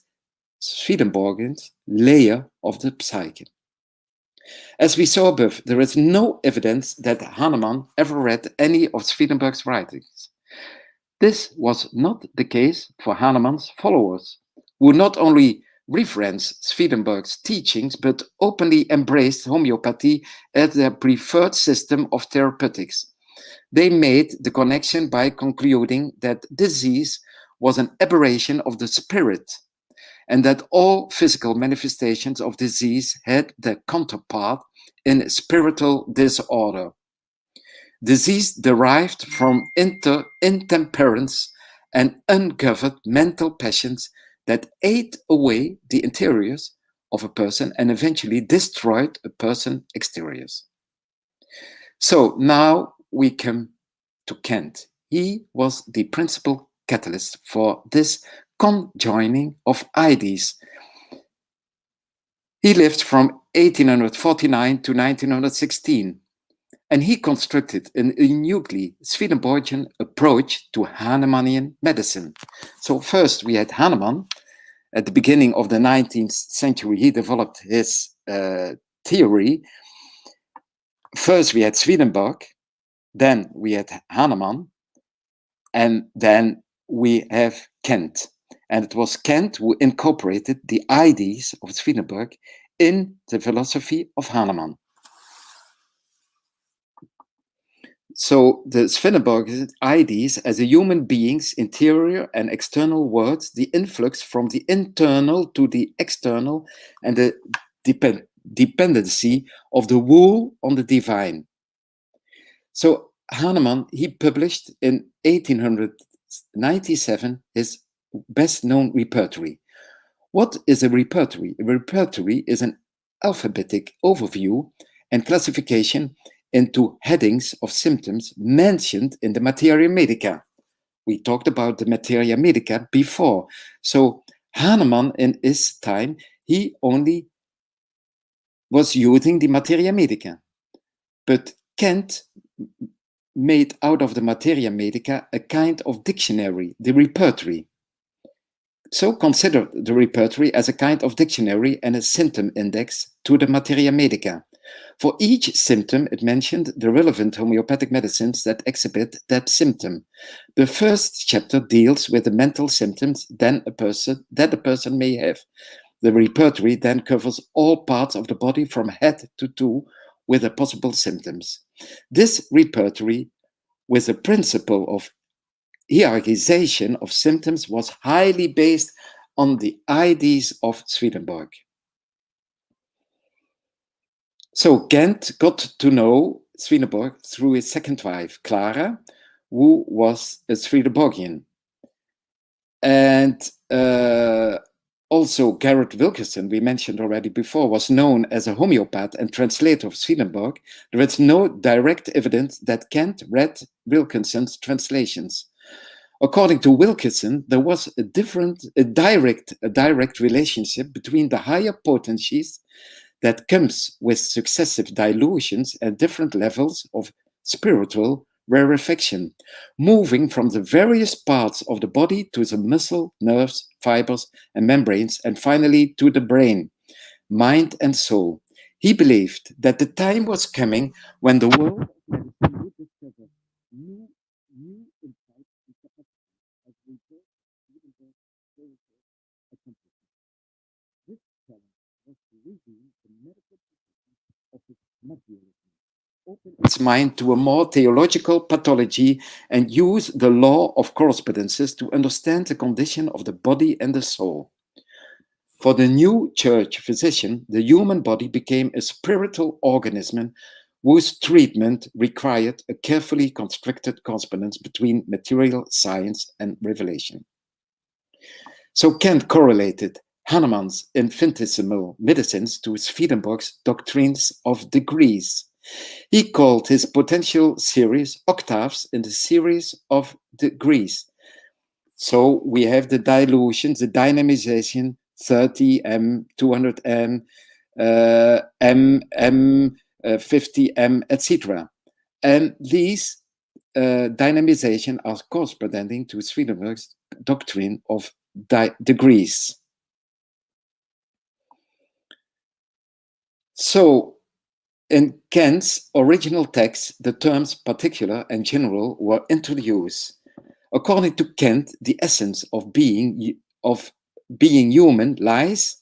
S6: Swedenborgian layer of the psyche. As we saw above, there is no evidence that Hahnemann ever read any of Swedenborg's writings. This was not the case for Hahnemann's followers, who not only referenced Swedenborg's teachings, but openly embraced homeopathy as their preferred system of therapeutics. They made the connection by concluding that disease was an aberration of the spirit, and that all physical manifestations of disease had their counterpart in spiritual disorder. Disease derived from intemperance and ungoverned mental passions that ate away the interiors of a person and eventually destroyed a person's exteriors. So now we come to Kant. He was the principal catalyst for this conjoining of ideas. He lived from 1849 to 1916, and he constructed an uniquely Swedenborgian approach to Hahnemannian medicine. So first we had Hahnemann. At the beginning of the 19th century, he developed his theory. First we had Swedenborg, then we had Hahnemann, and then we have Kant. And it was Kant who incorporated the ideas of Swedenborg in the philosophy of Hahnemann. So the Swedenborg ideas as a human being's interior and external worlds, the influx from the internal to the external, and the dependency of the will on the divine. So Hahnemann, he published in 1897 his best-known repertory. What is a repertory? A repertory is an alphabetic overview and classification into headings of symptoms mentioned in the Materia Medica. We talked about the Materia Medica before. So Hahnemann in his time, he only was using the Materia Medica. But Kant made out of the Materia Medica a kind of dictionary, the repertory. So consider the repertory as a kind of dictionary and a symptom index to the Materia Medica. For each symptom, it mentioned the relevant homeopathic medicines that exhibit that symptom. The first chapter deals with the mental symptoms that a person may have. The repertory then covers all parts of the body from head to toe with the possible symptoms. This repertory, with the principle of hierarchization of symptoms, was highly based on the ideas of Swedenborg. So Kant got to know Swedenborg through his second wife, Clara, who was a Swedenborgian. And Also, Garrett Wilkerson, we mentioned already before, was known as a homeopath and translator of Swedenborg. There is no direct evidence that Kent read Wilkinson's translations. According to Wilkinson, there was a direct relationship between the higher potencies that comes with successive dilutions at different levels of spiritual rarefaction, moving from the various parts of the body to the muscle, nerves, fibers, and membranes, and finally to the brain, mind, and soul. He believed that the time was coming when the world would discover new insights into action as we go Swedenborg's spiritual accomplishment. This challenge was to reveal the medical position of his materialism, open its mind to a more theological pathology, and use the law of correspondences to understand the condition of the body and the soul. For the new church physician, the human body became a spiritual organism whose treatment required a carefully constructed correspondence between material science and revelation. So Kent correlated Hahnemann's infinitesimal medicines to Swedenborg's doctrines of degrees. He called his potential series octaves in the series of degrees. So we have the dilution, the dynamization, 30 M, 200 M, M, 50 M, etc. And these dynamization are corresponding to Swedenborg's doctrine of degrees. So in Kant's original text, the terms particular and general were introduced. According to Kant, the essence of being human lies.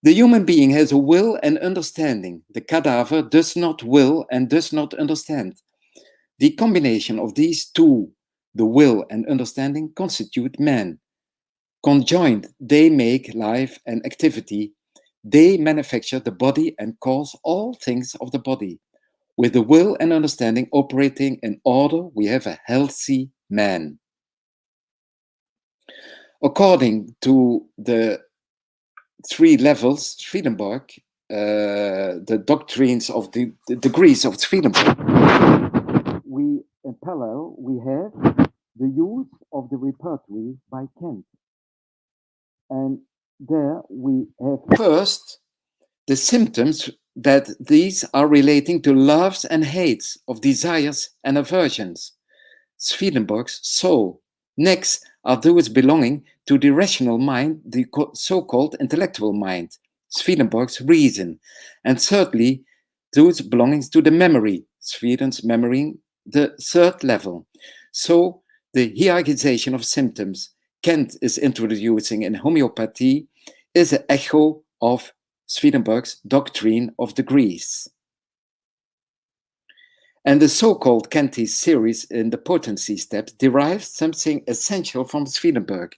S6: The human being has a will and understanding. The cadaver does not will and does not understand. The combination of these two, the will and understanding, constitute man. Conjoined, they make life and activity. They manufacture the body and cause all things of the body. With the will and understanding operating in order, we have a healthy man. According to the three levels, Swedenborg, the doctrines of the degrees of Swedenborg, in parallel, we have the use of the repertory by Kant. And there we have first the symptoms that these are relating to loves and hates, of desires and aversions, Swedenborg's soul. Next are those belonging to the rational mind, the so-called intellectual mind, Swedenborg's reason. And thirdly, those belonging to the memory, Sweden's memory, the third level. So the hierarchization of symptoms Kant is introducing in homeopathy is an echo of Swedenborg's doctrine of degrees. And the so-called Kantese series in the potency steps derives something essential from Swedenborg.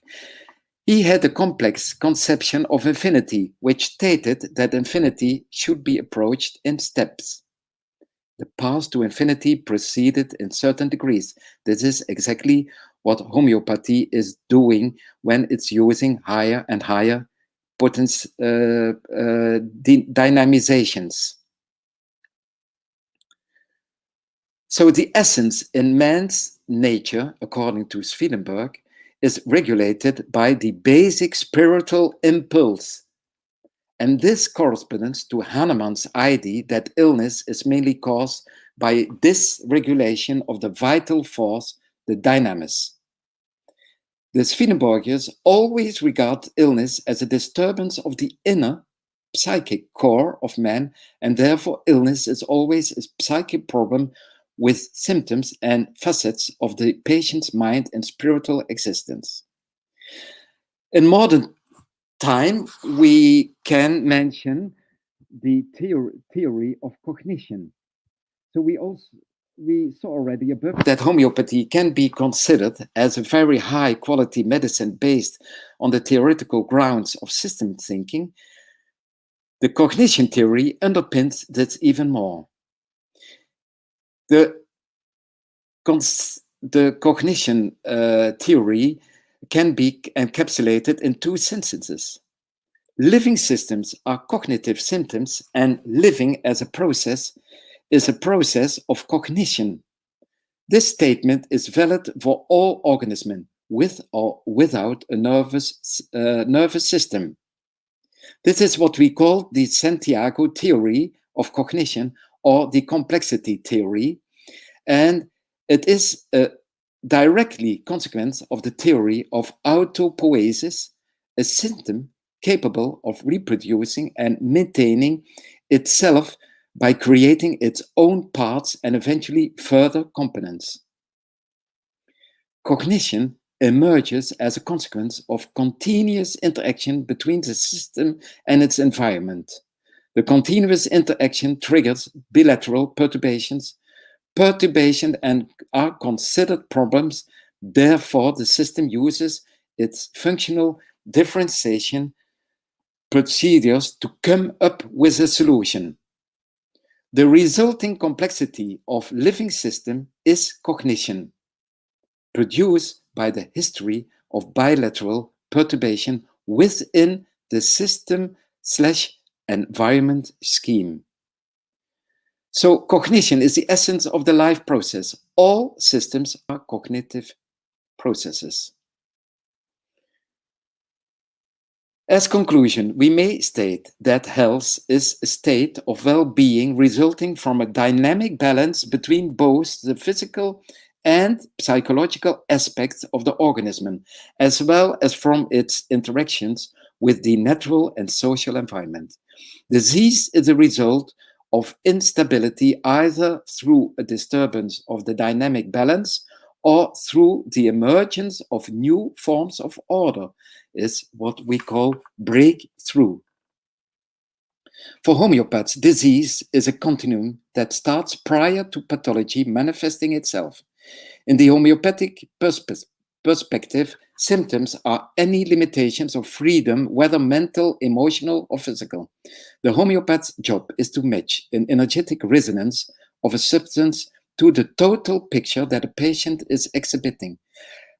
S6: He had a complex conception of infinity, which stated that infinity should be approached in steps. The path to infinity proceeded in certain degrees. This is exactly what homeopathy is doing when it's using higher and higher potency dynamizations. So the essence in man's nature, according to Swedenborg, is regulated by the basic spiritual impulse. And this corresponds to Hahnemann's idea that illness is mainly caused by dysregulation of the vital force, the dynamis. The Swedenborgians always regard illness as a disturbance of the inner psychic core of man, and therefore illness is always a psychic problem with symptoms and facets of the patient's mind and spiritual existence. In modern time, we can mention the theory of cognition. So we saw already above that homeopathy can be considered as a very high quality medicine based on the theoretical grounds of system thinking. The cognition theory underpins this even more. The cognition theory can be encapsulated in two sentences. Living systems are cognitive systems, and living as a process is a process of cognition. This statement is valid for all organisms, with or without a nervous system. This is what we call the Santiago theory of cognition, or the complexity theory, and it is a directly consequence of the theory of autopoiesis, a system capable of reproducing and maintaining itself by creating its own parts and eventually further components. Cognition emerges as a consequence of continuous interaction between the system and its environment. The continuous interaction triggers bilateral perturbations and are considered problems. Therefore, the system uses its functional differentiation procedures to come up with a solution. The resulting complexity of living system is cognition, produced by the history of bilateral perturbation within the system/environment scheme. So cognition is the essence of the life process. All systems are cognitive processes. As conclusion, we may state that health is a state of well-being resulting from a dynamic balance between both the physical and psychological aspects of the organism, as well as from its interactions with the natural and social environment. Disease is a result of instability either through a disturbance of the dynamic balance or through the emergence of new forms of order, is what we call breakthrough. For homeopaths, disease is a continuum that starts prior to pathology manifesting itself. In the homeopathic perspective, symptoms are any limitations of freedom, whether mental, emotional, or physical. The homeopath's job is to match an energetic resonance of a substance to the total picture that a patient is exhibiting.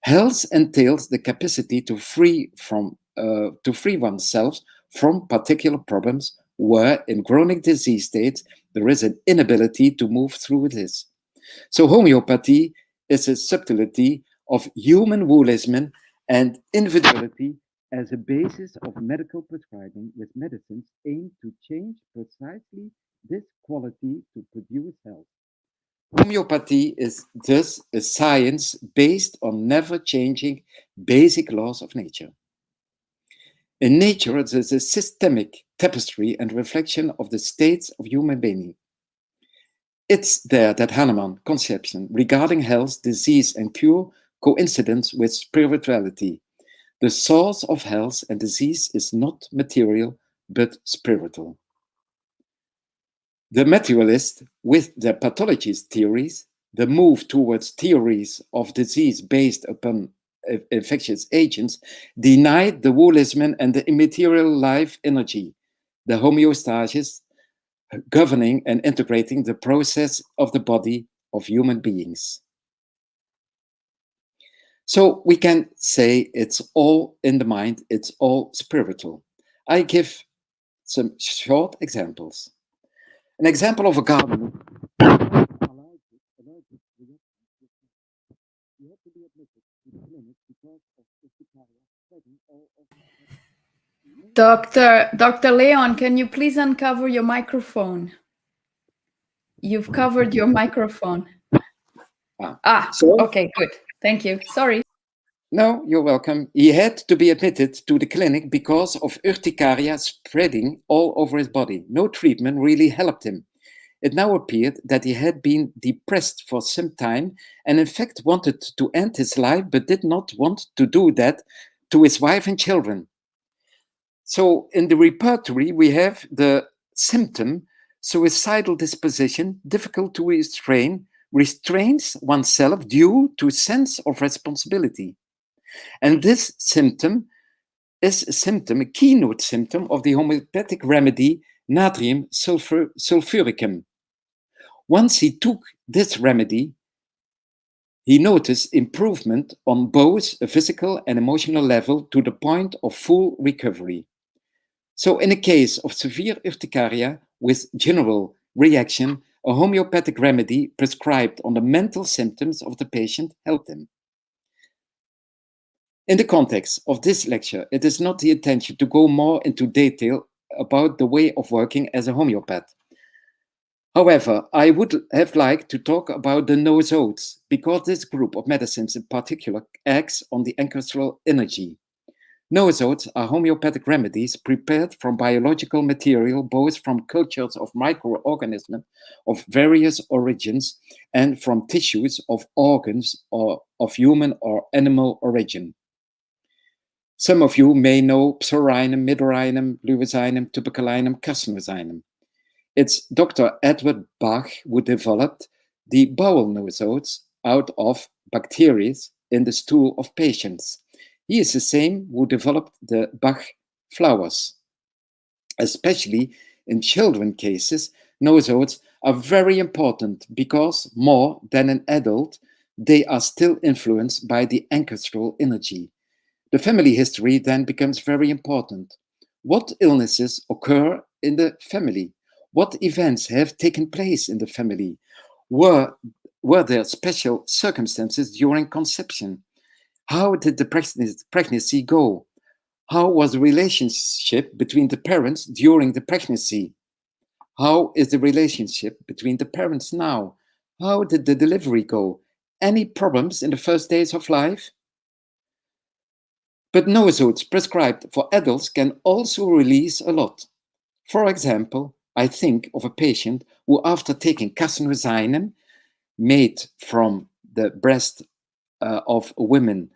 S6: Health entails the capacity to free oneself from particular problems, where in chronic disease states there is an inability to move through this. So homeopathy is a subtlety of human holism and individuality as a basis of medical prescribing, with medicines aimed to change precisely this quality to produce health. Homeopathy is thus a science based on never-changing basic laws of nature. In nature, it is a systemic tapestry and reflection of the states of human being. It's there that Hahnemann conception regarding health, disease, and cure coincides with spirituality. The source of health and disease is not material, but spiritual. The materialists, with their pathologist theories, the move towards theories of disease based upon infectious agents, denied the holism and the immaterial life energy, the homeostasis, governing and integrating the process of the body of human beings. So we can say it's all in the mind, it's all spiritual. I give some short examples. An example of a gardener.
S1: Dr. Leon, can you please uncover your microphone? You've covered your microphone. Okay, good. Thank you. Sorry.
S6: No, you're welcome. He had to be admitted to the clinic because of urticaria spreading all over his body. No treatment really helped him. It now appeared that he had been depressed for some time and in fact wanted to end his life, but did not want to do that to his wife and children. So in the repertory, we have the symptom, suicidal disposition, difficult to restrain, restrains oneself due to sense of responsibility. And this symptom is a keynote symptom of the homeopathic remedy natrium sulfuricum. Once he took this remedy, He noticed improvement on both a physical and emotional level to the point of full recovery. So in a case of severe urticaria with general reaction, a homeopathic remedy prescribed on the mental symptoms of the patient helped him. In the context of this lecture, it is not the intention to go more into detail about the way of working as a homeopath. However, I would have liked to talk about the nosodes, because this group of medicines in particular acts on the ancestral energy. Nosodes are homeopathic remedies prepared from biological material, both from cultures of microorganisms of various origins and from tissues of organs or of human or animal origin. Some of you may know psorinum, midorinum, lewisinum, tuberculinum, carcinosinum. It's Dr. Edward Bach who developed the bowel nosodes out of bacteria in the stool of patients. He is the same who developed the Bach flowers. Especially in children cases, nosodes are very important because more than an adult, they are still influenced by the ancestral energy. The family history then becomes very important. What illnesses occur in the family? What events have taken place in the family? Were there special circumstances during conception? How did the pregnancy go? How was the relationship between the parents during the pregnancy? How is the relationship between the parents now? How did the delivery go? Any problems in the first days of life? But nosodes prescribed for adults can also release a lot. For example, I think of a patient who, after taking carcinosinum, made from the breast of women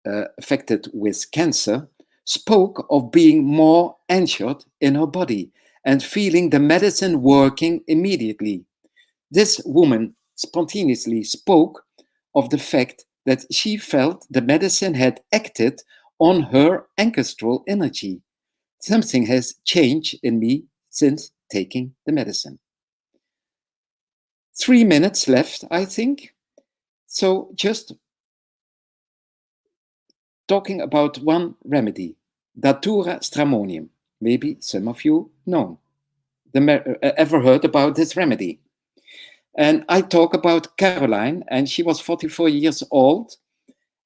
S6: affected with cancer, spoke of being more anchored in her body and feeling the medicine working immediately. This woman spontaneously spoke of the fact that she felt the medicine had acted on her ancestral energy. Something has changed in me since taking the medicine. 3 minutes left, I think. So just talking about one remedy, Datura stramonium. Maybe some of you know, ever heard about this remedy. And I talk about Caroline, and she was 44 years old.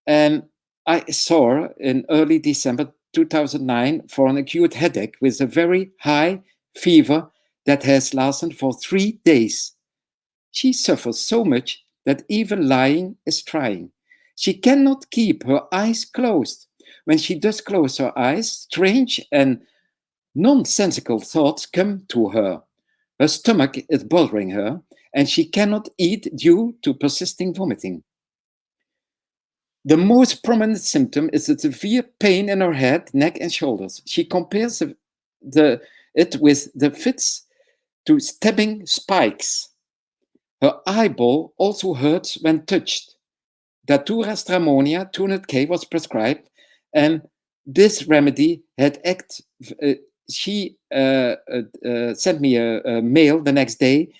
S6: And I saw her in early December 2009 for an acute headache with a very high fever that has lasted for 3 days. She suffers so much that even lying is trying. She cannot keep her eyes closed. When she does close her eyes, strange and nonsensical thoughts come to her. Her stomach is bothering her, and she cannot eat due to persisting vomiting. The most prominent symptom is a severe pain in her head, neck, and shoulders. She compares it with the fits to stabbing spikes. Her eyeball also hurts when touched. Datura stramonia 200K was prescribed, and this remedy had she sent me a mail the next day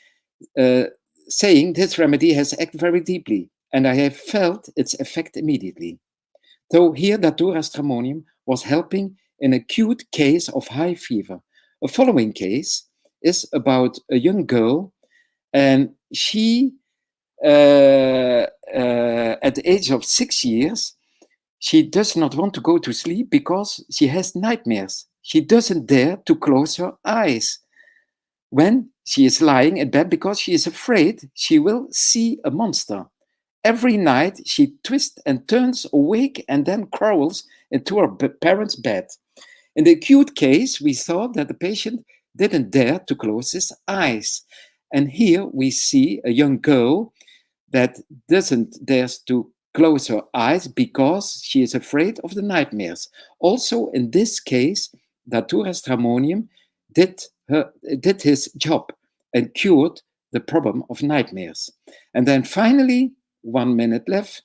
S6: saying this remedy has acted very deeply, and I have felt its effect immediately. So here Datura stramonium was helping in an acute case of high fever. A following case is about a young girl, and she, at the age of 6 years, she does not want to go to sleep because she has nightmares. She doesn't dare to close her eyes when she is lying in bed because she is afraid she will see a monster. Every night she twists and turns awake and then crawls into her parents' bed. In the acute case, we saw that the patient didn't dare to close his eyes. And here we see a young girl that doesn't dare to close her eyes because she is afraid of the nightmares. Also, in this case, Datura stramonium did his job and cured the problem of nightmares. And then finally, 1 minute left,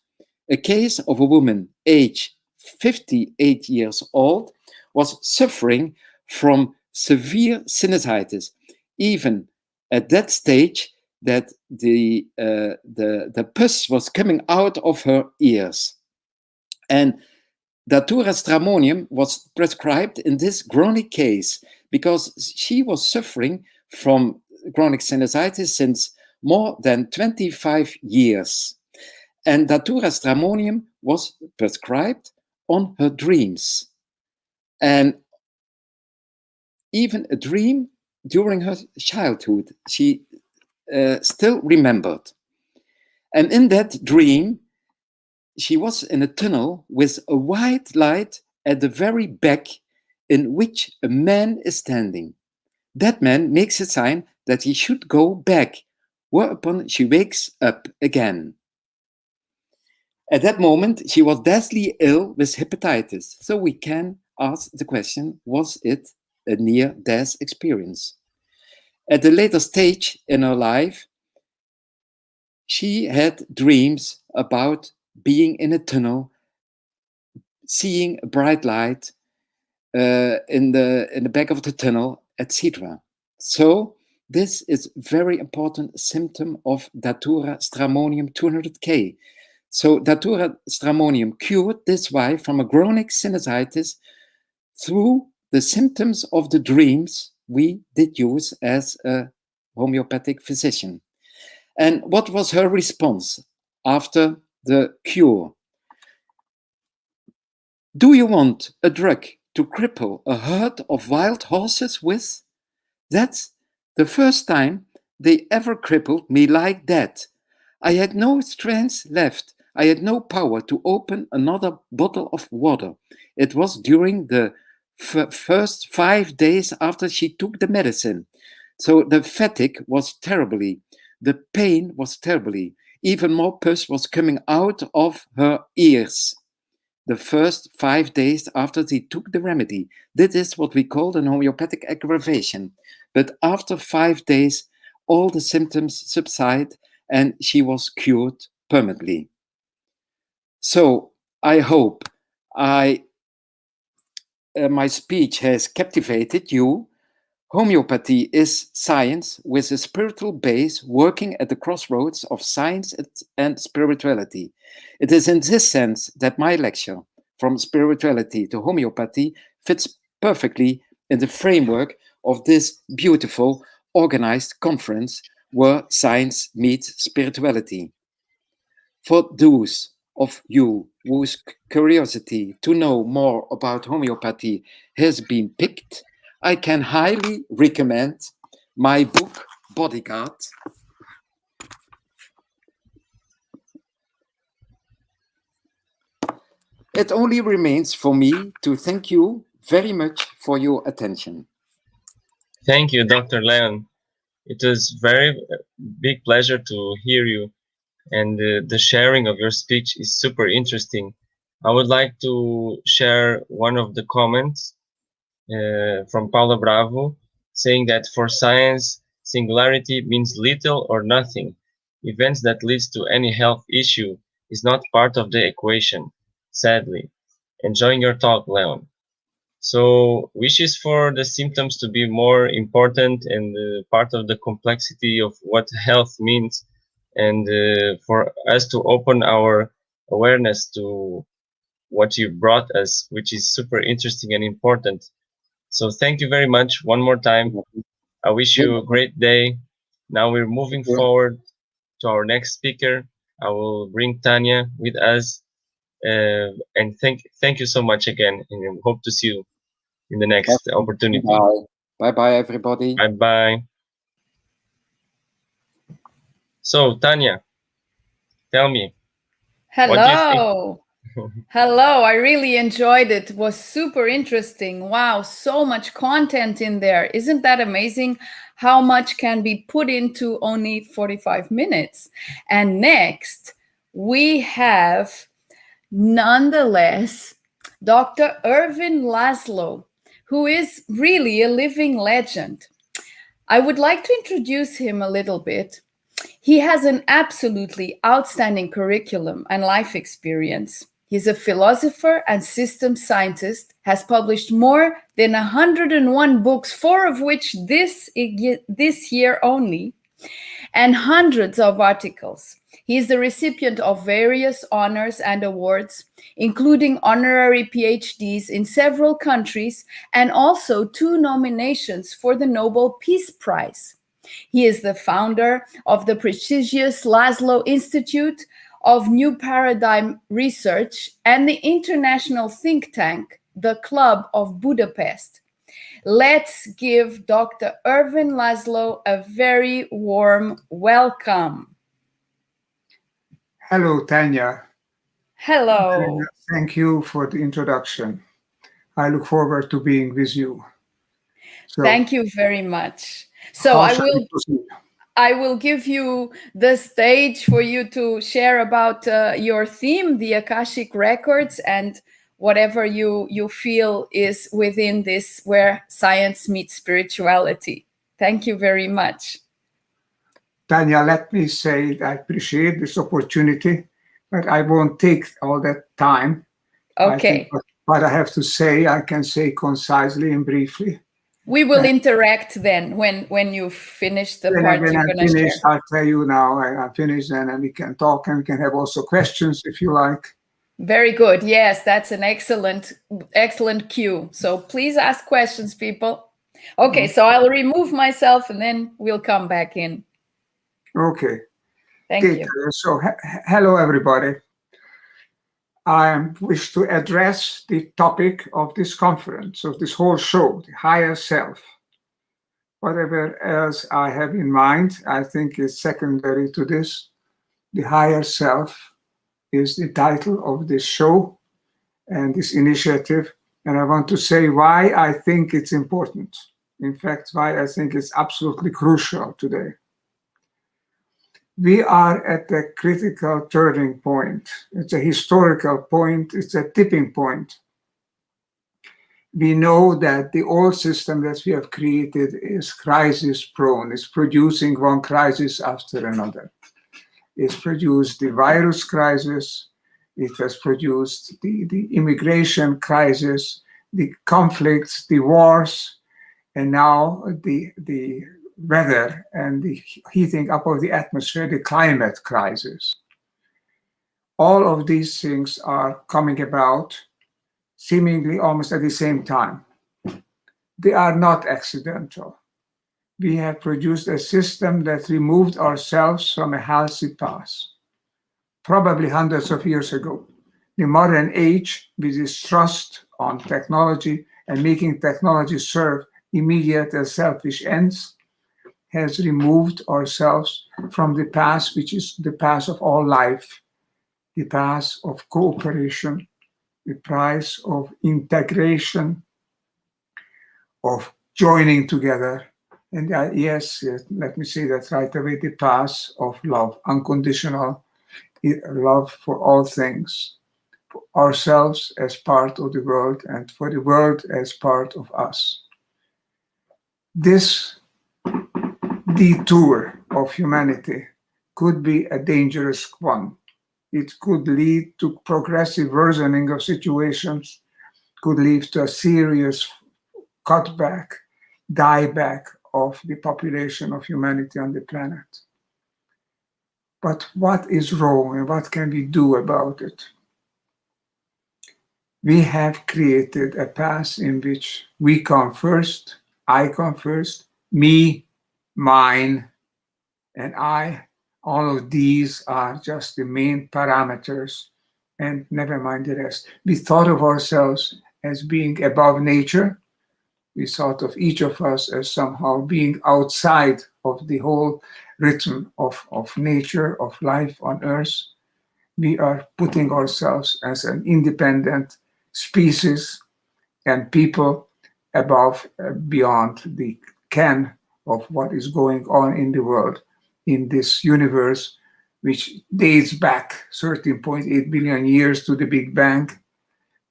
S6: a case of a woman, age 58 years old, was suffering from severe sinusitis. Even at that stage, that the pus was coming out of her ears. And Datura stramonium was prescribed in this chronic case because she was suffering from chronic sinusitis since more than 25 years. And Datura stramonium was prescribed on her dreams. And even a dream during her childhood, she still remembered. And in that dream, she was in a tunnel with a white light at the very back in which a man is standing. That man makes a sign that he should go back, whereupon she wakes up again. At that moment, she was deathly ill with hepatitis. So we can ask the question, was it a near-death experience? At a later stage in her life, she had dreams about being in a tunnel, seeing a bright light in the back of the tunnel, etc. So this is a very important symptom of Datura stramonium 200K. So Datura stramonium cured this wife from a chronic sinusitis through the symptoms of the dreams we did use as a homeopathic physician. And what was her response after the cure? Do you want a drug to cripple a herd of wild horses with? That's the first time they ever crippled me like that. I had no strength left. I had no power to open another bottle of water. It was during the first 5 days after she took the medicine. So the fatigue was terribly. The pain was terribly. Even more pus was coming out of her ears. The first 5 days after she took the remedy. This is what we call an homeopathic aggravation. But after 5 days, all the symptoms subside and she was cured permanently. So I hope my speech has captivated you. Homeopathy is science with a spiritual base working at the crossroads of science and spirituality. It is in this sense that my lecture, From Spirituality to Homeopathy, fits perfectly in the framework of this beautiful, organized conference where science meets spirituality. For those of you whose curiosity to know more about homeopathy has been piqued, I can highly recommend my book, Bodyguard. It only remains for me to thank you very much for your attention.
S2: Thank you, Dr. Leon. It was very big pleasure to hear you, and the sharing of your speech is super interesting. I would like to share one of the comments from Paulo Bravo, saying that for science, singularity means little or nothing. Events that leads to any health issue is not part of the equation, sadly. Enjoying your talk, Leon. So wishes for the symptoms to be more important and part of the complexity of what health means, and for us to open our awareness to what you brought us, which is super interesting and important. So thank you very much one more time. I wish you a great day. Now we're moving forward to our next speaker. I will bring Tania with us. And thank you so much again, and hope to see you in the next opportunity.
S6: Bye-bye, everybody.
S2: Bye-bye. So, Tania, tell me.
S1: Hello. Hello, I really enjoyed it. It was super interesting. Wow, so much content in there. Isn't that amazing how much can be put into only 45 minutes? And next, we have, nonetheless, Dr. Ervin Laszlo, who is really a living legend. I would like to introduce him a little bit. He has an absolutely outstanding curriculum and life experience. He's a philosopher and systems scientist, has published more than 101 books, 4 of which this year only. and hundreds of articles. He is the recipient of various honors and awards, including honorary PhDs in several countries and also 2 nominations for the Nobel Peace Prize. He is the founder of the prestigious Laszlo Institute of New Paradigm Research and the international think tank, the Club of Budapest. Let's give Dr. Ervin Laszlo a very warm welcome.
S7: Hello, Tania.
S1: Hello.
S7: Thank you for the introduction. I look forward to being with you. So,
S1: thank you very much. So I will give you the stage for you to share about your theme, the Akashic records, and whatever you feel is within this, where science meets spirituality. Thank you very much.
S7: Tania, let me say I appreciate this opportunity, but I won't take all that time.
S1: Okay.
S7: What I have to say, I can say concisely and briefly.
S1: We will interact then when you finish the part
S7: when
S1: you're
S7: I'm
S1: going to
S7: finished,
S1: share.
S7: I'll tell you now. I'm finished, and we can talk, and we can have also questions if you like.
S1: Very good. Yes, that's an excellent cue. So please ask questions, people. Okay, so I'll remove myself and then we'll come back in.
S7: Okay.
S1: Thank you.
S7: So hello, everybody. I wish to address the topic of this conference, of this whole show, the higher self. Whatever else I have in mind, I think is secondary to this. The higher self is the title of this show and this initiative. And I want to say why I think it's important. In fact, why I think it's absolutely crucial today. We are at a critical turning point. It's a historical point. It's a tipping point. We know that the old system that we have created is crisis prone. It's producing one crisis after another. It's produced the virus crisis. It has produced the immigration crisis, the conflicts, the wars, and now the weather and the heating up of the atmosphere, the climate crisis. All of these things are coming about seemingly almost at the same time. They are not accidental. We have produced a system that removed ourselves from a healthy path, probably hundreds of years ago. The modern age, with its trust on technology and making technology serve immediate and selfish ends, has removed ourselves from the path, which is the path of all life, the path of cooperation, the path of integration, of joining together. And yes, let me say that right away, the path of love, unconditional love for all things, for ourselves as part of the world and for the world as part of us. This detour of humanity could be a dangerous one. It could lead to progressive worsening of situations, could lead to a serious cutback, dieback of the population of humanity on the planet. But what is wrong and what can we do about it? We have created a path in which we come first, I come first, me, mine, and I. All of these are just the main parameters, and never mind the rest. We thought of ourselves as being above nature. We thought of each of us as somehow being outside of the whole rhythm of nature, of life on Earth. We are putting ourselves as an independent species and people above, beyond the ken of what is going on in the world, in this universe, which dates back 13.8 billion years to the Big Bang,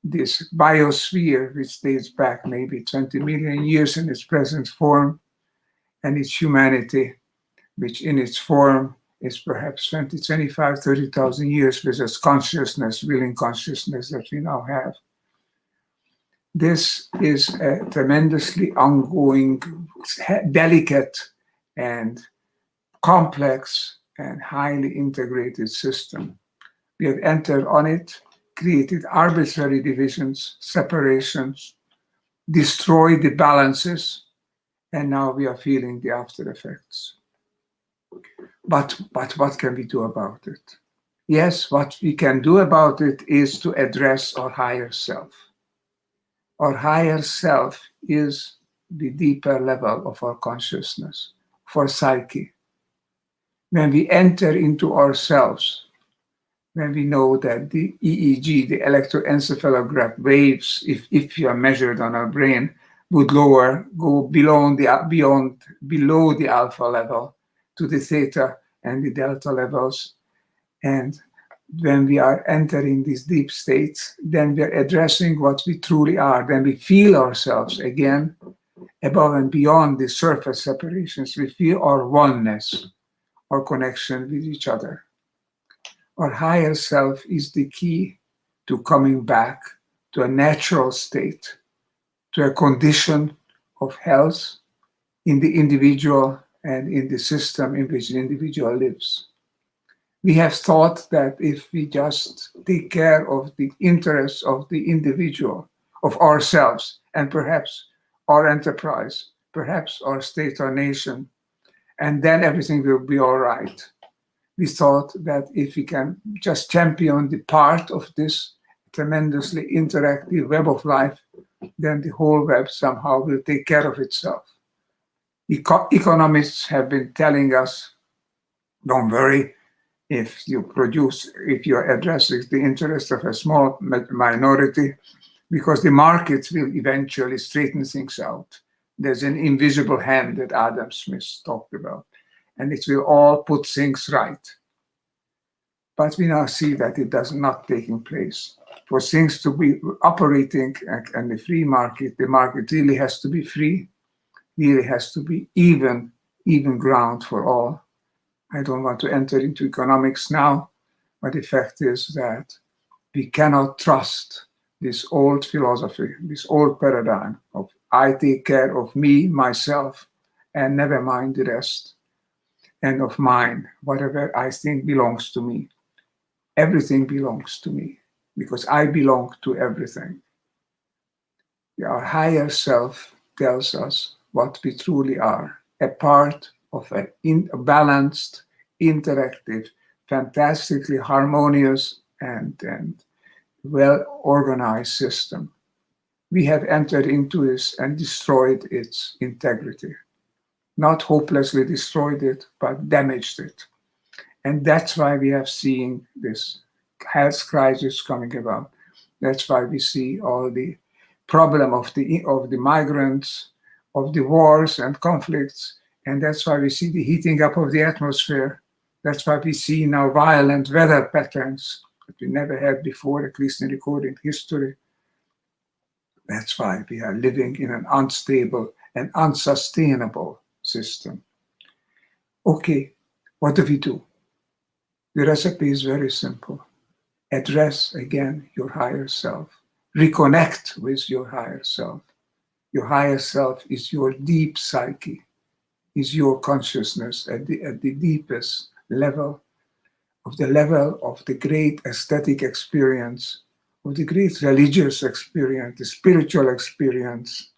S7: this biosphere, which dates back maybe 20 million years in its present form, and its humanity, which in its form is perhaps 20, 25, 30,000 years with its consciousness, willing consciousness that we now have. This is a tremendously ongoing, delicate, and complex and highly integrated system. We have entered on it, created arbitrary divisions, separations, destroyed the balances, and now we are feeling the after effects. But what can we do about it? Yes, what we can do about it is to address our higher self. Our higher self is the deeper level of our consciousness, for psyche. When we enter into ourselves, when we know that the EEG, the electroencephalograph waves, if you are measured on our brain, would go below the alpha level to the theta and the delta levels. And when we are entering these deep states, then we are addressing what we truly are. Then we feel ourselves again above and beyond the surface separations. We feel our oneness, our connection with each other. Our higher self is the key to coming back to a natural state, to a condition of health in the individual and in the system in which the individual lives. We have thought that if we just take care of the interests of the individual, of ourselves, and perhaps our enterprise, perhaps our state or nation, and then everything will be all right. We thought that if we can just champion the part of this tremendously interactive web of life, then the whole web somehow will take care of itself. Economists have been telling us, don't worry, if you are addressing the interest of a small minority, because the markets will eventually straighten things out. There's an invisible hand that Adam Smith talked about, and it will all put things right. But we now see that it does not taking place. For things to be operating and the free market, the market really has to be free, really has to be even ground for all. I don't want to enter into economics now, but the fact is that we cannot trust this old philosophy, this old paradigm of I take care of me, myself, and never mind the rest, and of mine, whatever I think belongs to me. Everything belongs to me because I belong to everything. Our higher self tells us what we truly are, a part of a balanced, interactive, fantastically harmonious and well-organized system. We have entered into this and destroyed its integrity. Not hopelessly destroyed it, but damaged it. And that's why we have seen this health crisis coming about. That's why we see all the problem of the migrants, of the wars and conflicts, and that's why we see the heating up of the atmosphere. That's why we see now violent weather patterns that we never had before, at least in recorded history. That's why we are living in an unstable and unsustainable system. Okay, what do we do? The recipe is very simple. Address again your higher self. Reconnect with your higher self. Your higher self is your deep psyche, is your consciousness at the deepest level of the great aesthetic experience, of the great religious experience, the spiritual experience,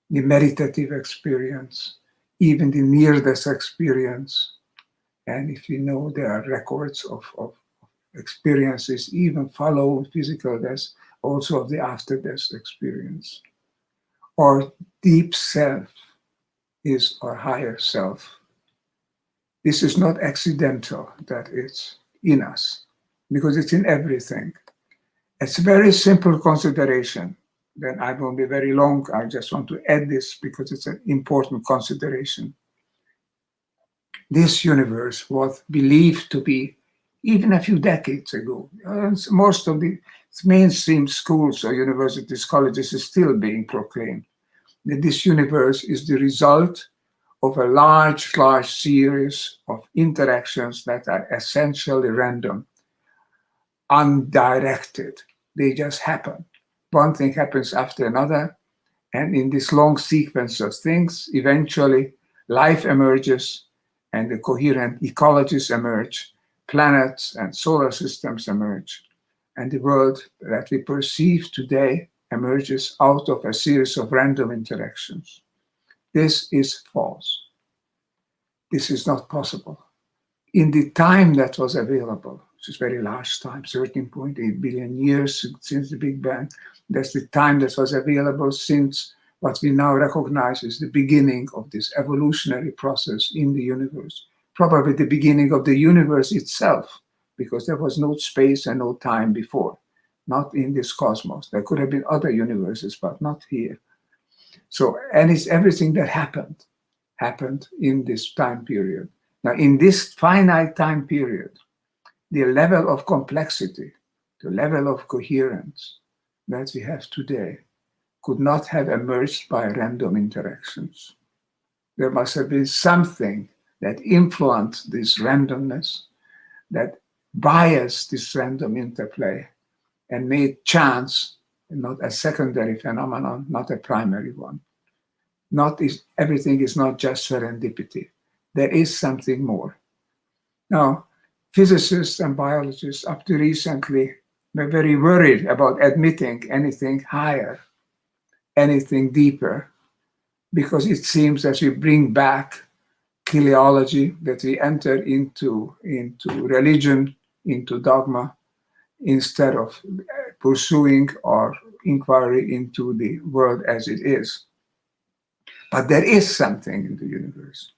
S7: the meditative experience, even the near-death experience. And if you know there are records of experiences, even follow physical death, also of the after-death experience. Our deep self is our higher self. This is not accidental that it's in us, because it's in everything. It's a very simple consideration. Then I won't be very long. I just want to add this because it's an important consideration. This universe was believed to be, even a few decades ago, most of the mainstream schools or universities, colleges is still being proclaimed, that this universe is the result of a large series of interactions that are essentially random, undirected. They just happen. One thing happens after another, and in this long sequence of things, eventually life emerges, and the coherent ecologies emerge, planets and solar systems emerge, and the world that we perceive today emerges out of a series of random interactions. This is false. This is not possible. In the time that was available, which is very large time, 13.8 billion years since the Big Bang, that's the time that was available since what we now recognize is the beginning of this evolutionary process in the universe, probably the beginning of the universe itself, because there was no space and no time before, not in this cosmos. There could have been other universes, but not here. So, and it's everything that happened in this time period. Now, in this finite time period, the level of complexity, the level of coherence that we have today could not have emerged by random interactions. There must have been something that influenced this randomness, that biased this random interplay, and made chance not a secondary phenomenon, not a primary one. Everything is not just serendipity. There is something more. Now, physicists and biologists up to recently were very worried about admitting anything higher, anything deeper, because it seems that we bring back teleology, that we enter into religion, into dogma, instead of pursuing our inquiry into the world as it is. But there is something in the universe.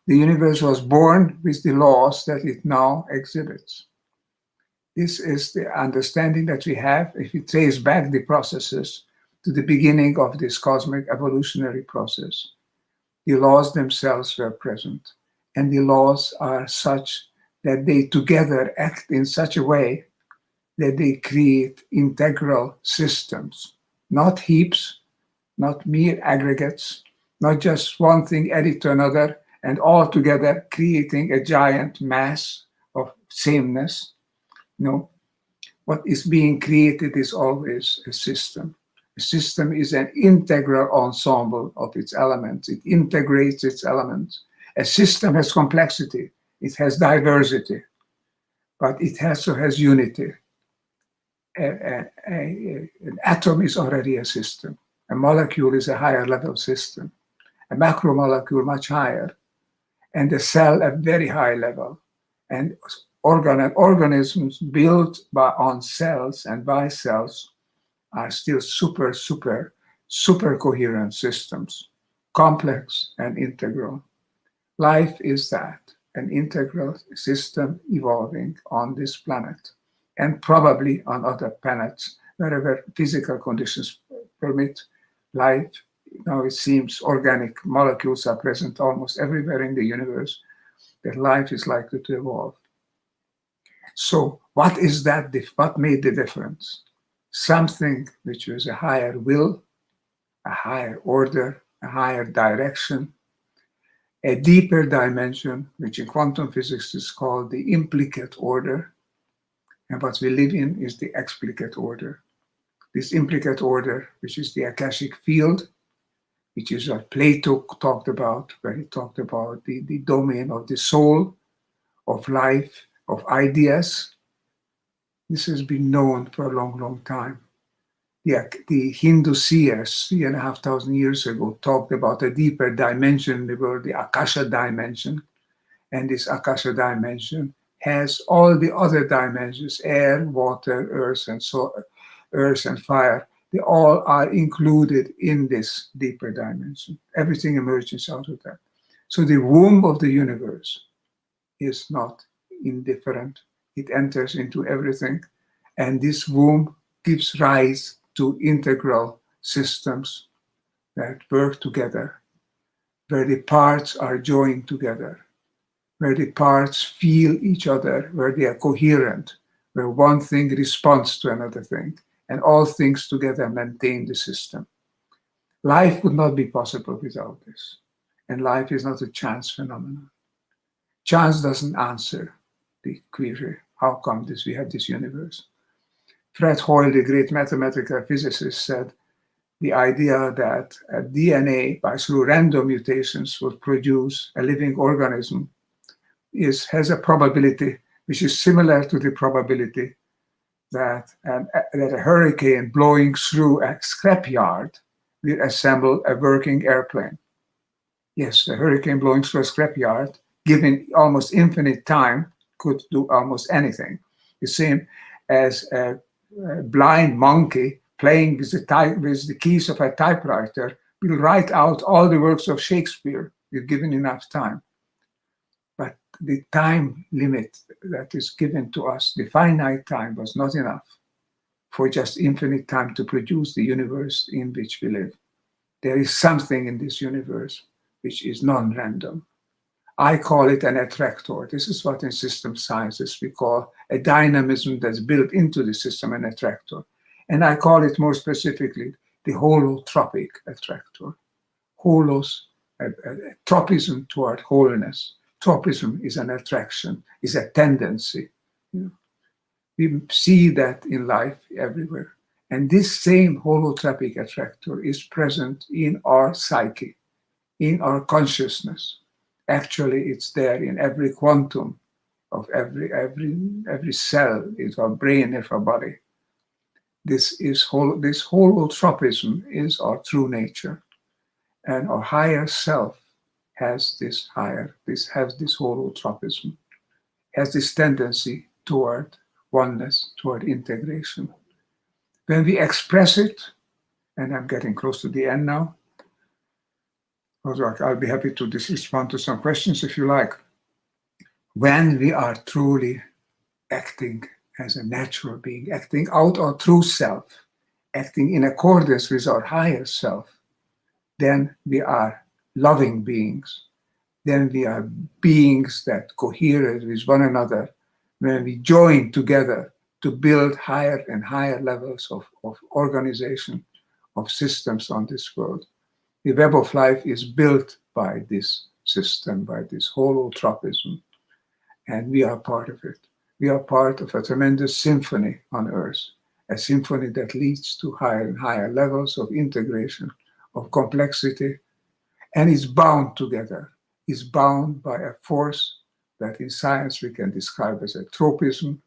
S7: The universe was born with the laws that it now exhibits. This is the understanding that we have if we trace back the processes to the beginning of this cosmic evolutionary process. The laws themselves were present, and the laws are such that they together act in such a way that they create integral systems, not heaps, not mere aggregates, not just one thing added to another, and all together creating a giant mass of sameness. No, what is being created is always a system. A system is an integral ensemble of its elements. It integrates its elements. A system has complexity. It has diversity, but it also has unity. An atom is already a system. A molecule is a higher level system. A macromolecule much higher. And a cell a very high level. And organisms built on cells and by cells are still super coherent systems, complex and integral. Life is that, an integral system evolving on this planet, and probably on other planets, wherever physical conditions permit life. Now it seems organic molecules are present almost everywhere in the universe, that life is likely to evolve. So what is that? What made the difference? Something which was a higher will, a higher order, a higher direction, a deeper dimension, which in quantum physics is called the implicate order. And what we live in is the explicate order. This implicate order, which is the Akashic field, which is what Plato talked about, where he talked about the domain of the soul, of life, of ideas. This has been known for a long time. The Hindu seers 3,500 years ago talked about a deeper dimension in the world, the Akasha dimension. And this Akasha dimension has all the other dimensions, air, water, earth, and fire. They all are included in this deeper dimension. Everything emerges out of that. So the womb of the universe is not indifferent. It enters into everything. And this womb gives rise to integral systems that work together, where the parts are joined together, where the parts feel each other, where they are coherent, where one thing responds to another thing, and all things together maintain the system. Life would not be possible without this. And life is not a chance phenomenon. Chance doesn't answer the query, how come we have this universe? Fred Hoyle, the great mathematical physicist, said the idea that a DNA, through random mutations, would produce a living organism has a probability which is similar to the probability that a hurricane blowing through a scrapyard will assemble a working airplane. Yes, a hurricane blowing through a scrapyard, given almost infinite time, could do almost anything. The same as a blind monkey playing with the keys of a typewriter will write out all the works of Shakespeare if given enough time. But the time limit that is given to us, the finite time, was not enough for just infinite time to produce the universe in which we live. There is something in this universe which is non-random. I call it an attractor. This is what in system sciences we call a dynamism that's built into the system, an attractor. And I call it more specifically the holotropic attractor. Holos, tropism toward wholeness. Tropism is an attraction, is a tendency. We see that in life everywhere. And this same holotropic attractor is present in our psyche, in our consciousness. Actually, it's there in every quantum of every cell in our brain, in our body. This holotropism is our true nature. And our higher self has this holotropism, has this tendency toward oneness, toward integration. When we express it, and I'm getting close to the end now, I'll be happy to respond to some questions if you like. When we are truly acting as a natural being, acting out our true self, acting in accordance with our higher self, then we are loving beings. Then we are beings that cohere with one another when we join together to build higher and higher levels of organization, of systems on this world. The web of life is built by this system, by this holotropism, and we are part of it. We are part of a tremendous symphony on Earth, a symphony that leads to higher and higher levels of integration, of complexity, and is bound together, is bound by a force that in science we can describe as a tropism,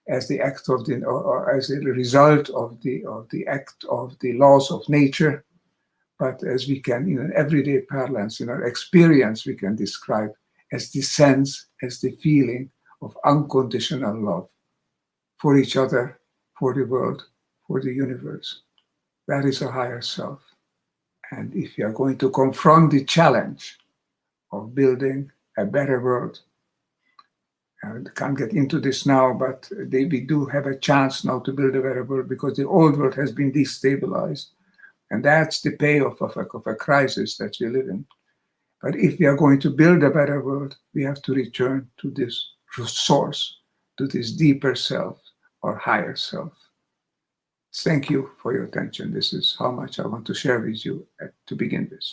S7: as the act of the, or as a result of the act of the laws of nature. But as we can, in an everyday parlance, in our experience, we can describe as the sense, as the feeling of unconditional love for each other, for the world, for the universe. That is a higher self. And if you are going to confront the challenge of building a better world, I can't get into this now, but we do have a chance now to build a better world because the old world has been destabilized. And that's the payoff of a crisis that we live in. But if we are going to build a better world, we have to return to this source, to this deeper self or higher self. Thank you for your attention. This is how much I want to share with you to begin with.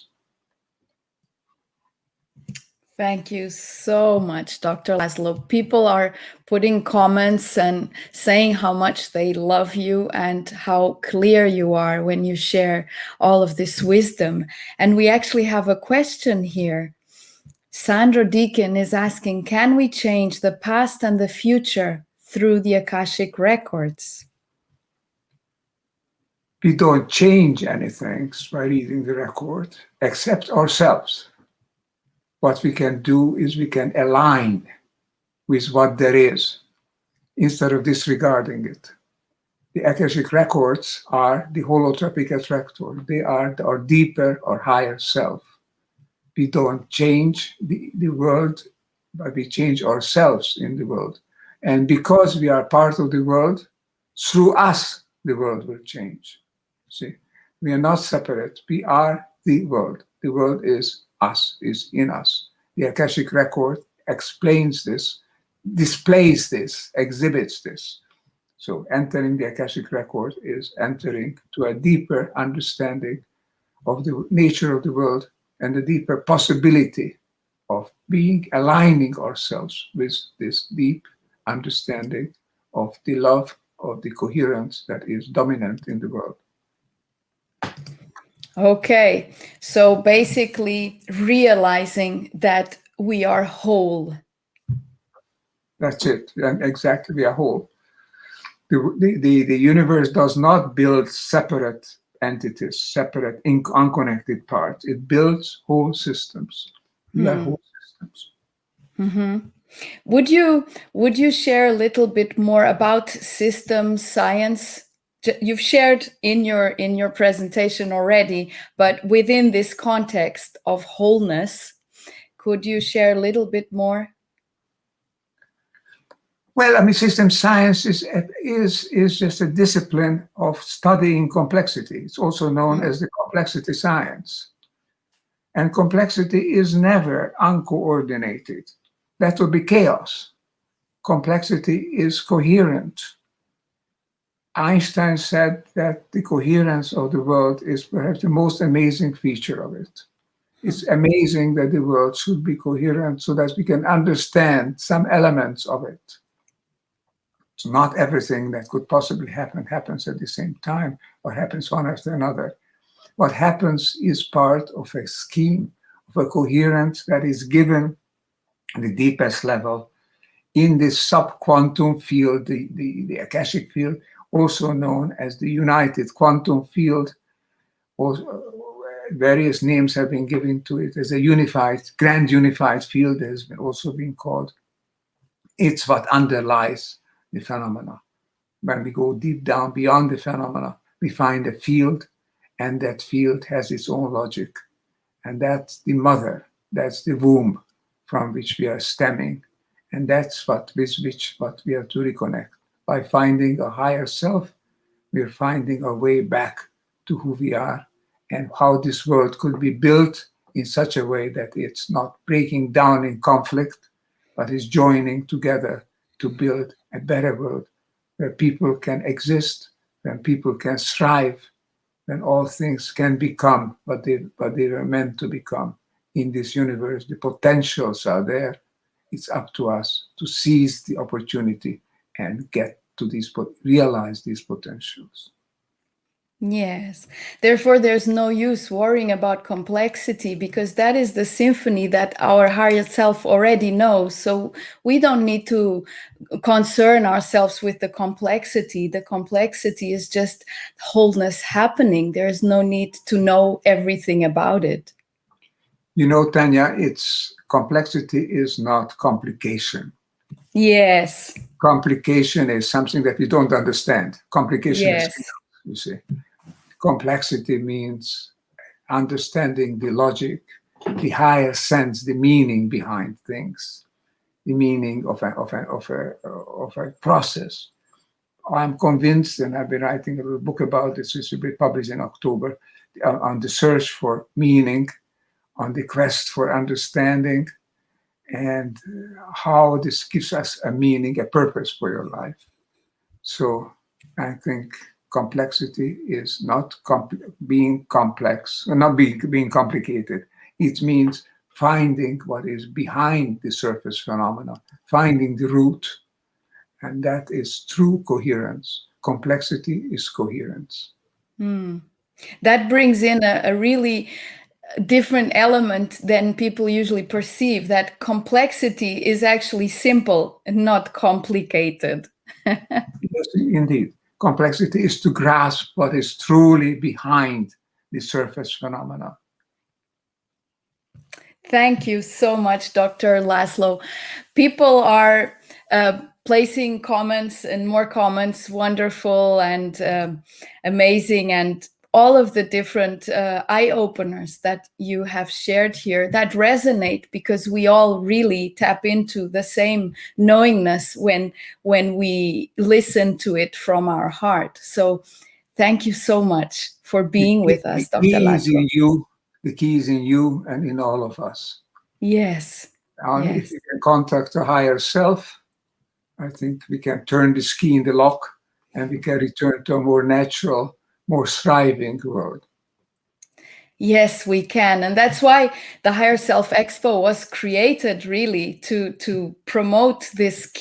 S1: Thank you so much, Dr. Laszlo. People are putting comments and saying how much they love you and how clear you are when you share all of this wisdom. And we actually have a question here. Sandra Deacon is asking, can we change the past and the future through the Akashic records?
S7: We don't change anything by reading the record, except ourselves. What we can do is we can align with what there is instead of disregarding it. The Akashic records are the holotropic attractor. They are our deeper or higher self. We don't change the world, but we change ourselves in the world. And because we are part of the world, through us, the world will change. See, we are not separate. We are the world. The world is us, is in us. The Akashic record explains this, displays this, exhibits this. So entering the Akashic record is entering to a deeper understanding of the nature of the world and the deeper possibility of aligning ourselves with this deep understanding of the love, of the coherence that is dominant in the world.
S1: Okay, so basically realizing that we are whole
S7: That's it. And exactly, we are whole. The universe does not build separate entities, separate unconnected parts. It builds whole systems. We are whole systems.
S1: Would you share a little bit more about systems science? You've shared in your presentation already, but within this context of wholeness, could you share a little bit more?
S7: Well, I mean, system science is just a discipline of studying complexity. It's also known as the complexity science. And complexity is never uncoordinated. That would be chaos. Complexity is coherent. Einstein said that the coherence of the world is perhaps the most amazing feature of it. It's amazing that the world should be coherent so that we can understand some elements of it. So not everything that could possibly happen happens at the same time or happens one after another. What happens is part of a scheme, of a coherence that is given at the deepest level in this sub-quantum field, the Akashic field, also known as the united quantum field. Also, various names have been given to it as a unified, grand unified field, has been also been called. It's what underlies the phenomena. When we go deep down beyond the phenomena, we find a field, and that field has its own logic. And that's the mother, that's the womb from which we are stemming. And that's what we have to reconnect. By finding a higher self, we're finding our way back to who we are and how this world could be built in such a way that it's not breaking down in conflict, but is joining together to build a better world where people can exist, when people can strive, when all things can become what they were meant to become in this universe. The potentials are there. It's up to us to seize the opportunity and get to realize these potentials.
S1: Yes. Therefore, there's no use worrying about complexity, because that is the symphony that our higher self already knows. So we don't need to concern ourselves with the complexity. The complexity is just wholeness happening. There's no need to know everything about it.
S7: You know, Tania, complexity is not complication.
S1: Yes.
S7: Complication is something that we don't understand. Complication
S1: Yes.
S7: is chaos, you see. Complexity means understanding the logic, the higher sense, the meaning behind things, the meaning of a process. I'm convinced, and I've been writing a little book about this, which will be published in October, on the search for meaning, on the quest for understanding, and how this gives us a meaning, a purpose for your life. So I think complexity is not being complex, or not being complicated. It means finding what is behind the surface phenomena, finding the root, and that is true coherence. Complexity is coherence.
S1: That brings in a really different element than people usually perceive, that complexity is actually simple and not complicated.
S7: Yes, indeed. Complexity is to grasp what is truly behind the surface phenomena.
S1: Thank you so much, Dr. Laszlo. People are placing comments and more comments, wonderful and amazing, and all of the different eye-openers that you have shared here that resonate, because we all really tap into the same knowingness when we listen to it from our heart. So thank you so much for being with us, Dr. Laszlo.
S7: The key is in you and in all of us.
S1: Yes. Yes.
S7: If we can contact a higher self, I think we can turn the key in the lock and we can return to a more natural, more thriving world.
S1: Yes, we can. And that's why the Higher Self Expo was created, really, to promote this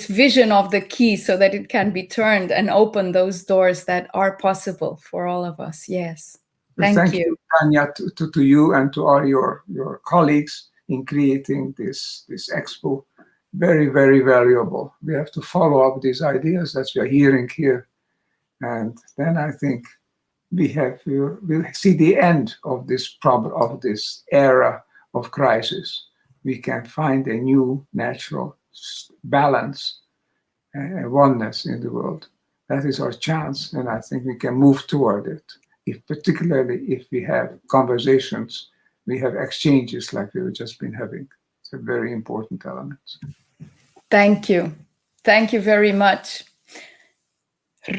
S1: vision of the key, so that it can be turned and open those doors that are possible for all of us. Yes. Thank you,
S7: Tania, to you and to all your colleagues in creating this expo. very, very valuable. We have to follow up these ideas that we are hearing here. And then I think we'll see the end of this problem, of this era of crisis. We can find a new natural balance and oneness in the world. That is our chance, and I think we can move toward it. Particularly if we have conversations, we have exchanges like we've just been having. It's a very important element.
S1: Thank you. Thank you very much.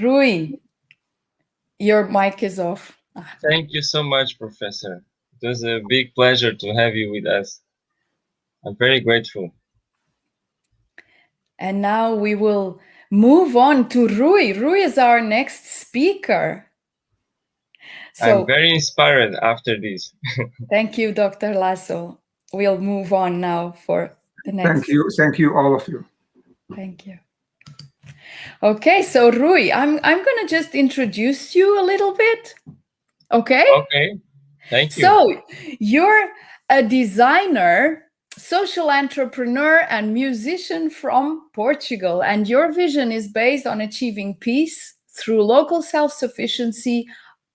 S1: Rui, your mic is off.
S2: Thank you so much, Professor. It was a big pleasure to have you with us. I'm very grateful.
S1: And now we will move on to Rui. Rui is our next speaker. So,
S2: I'm very inspired after this.
S1: Thank you, Dr. Laszlo. We'll move on now for the next.
S7: Thank you, all of you.
S1: Thank you. Okay, so Rui, I'm going to just introduce you a little bit. Okay?
S2: Okay, thank you.
S1: So, you're a designer, social entrepreneur, and musician from Portugal, and your vision is based on achieving peace through local self-sufficiency,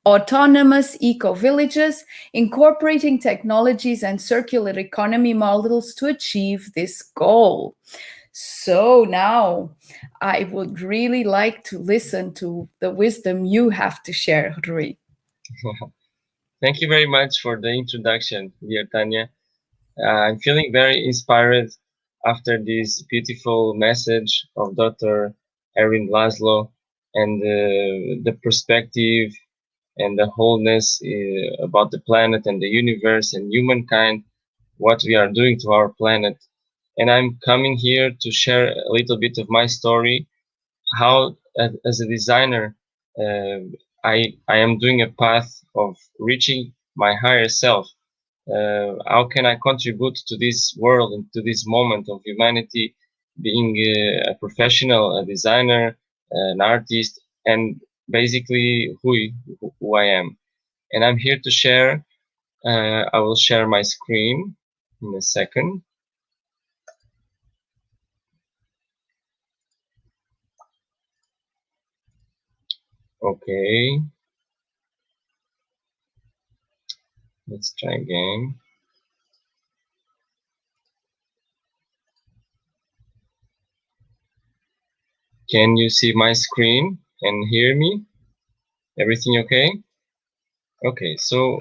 S1: autonomous eco-villages, incorporating technologies and circular economy models to achieve this goal. So now I would really like to listen to the wisdom you have to share, Rui.
S2: Thank you very much for the introduction, dear Tania. I'm feeling very inspired after this beautiful message of Dr. Ervin Laszlo and the perspective and the wholeness about the planet and the universe and humankind, what we are doing to our planet. And I'm coming here to share a little bit of my story, how as a designer, I am doing a path of reaching my higher self. How can I contribute to this world and to this moment of humanity, being a professional, a designer, an artist, and basically who I am. And I'm here to share. I will share my screen in a second. Okay. Let's try again. Can you see my screen and hear me? Everything okay? Okay, so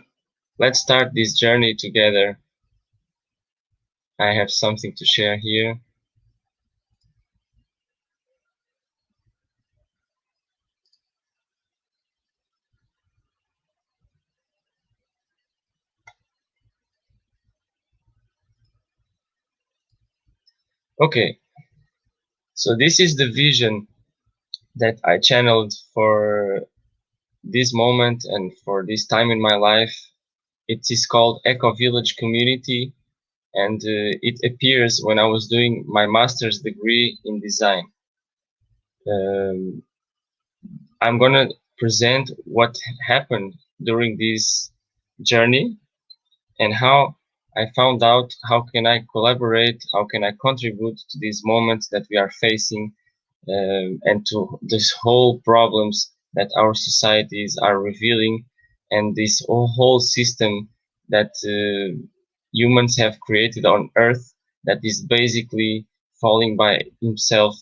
S2: let's start this journey together. I have something to share here. Okay, so this is the vision that I channeled for this moment and for this time in my life. It is called Eco Village Community, and it appears when I was doing my master's degree in design. I'm gonna present what happened during this journey and how I found out how can I collaborate, how can I contribute to these moments that we are facing and to this whole problems that our societies are revealing and this whole system that humans have created on Earth that is basically falling by himself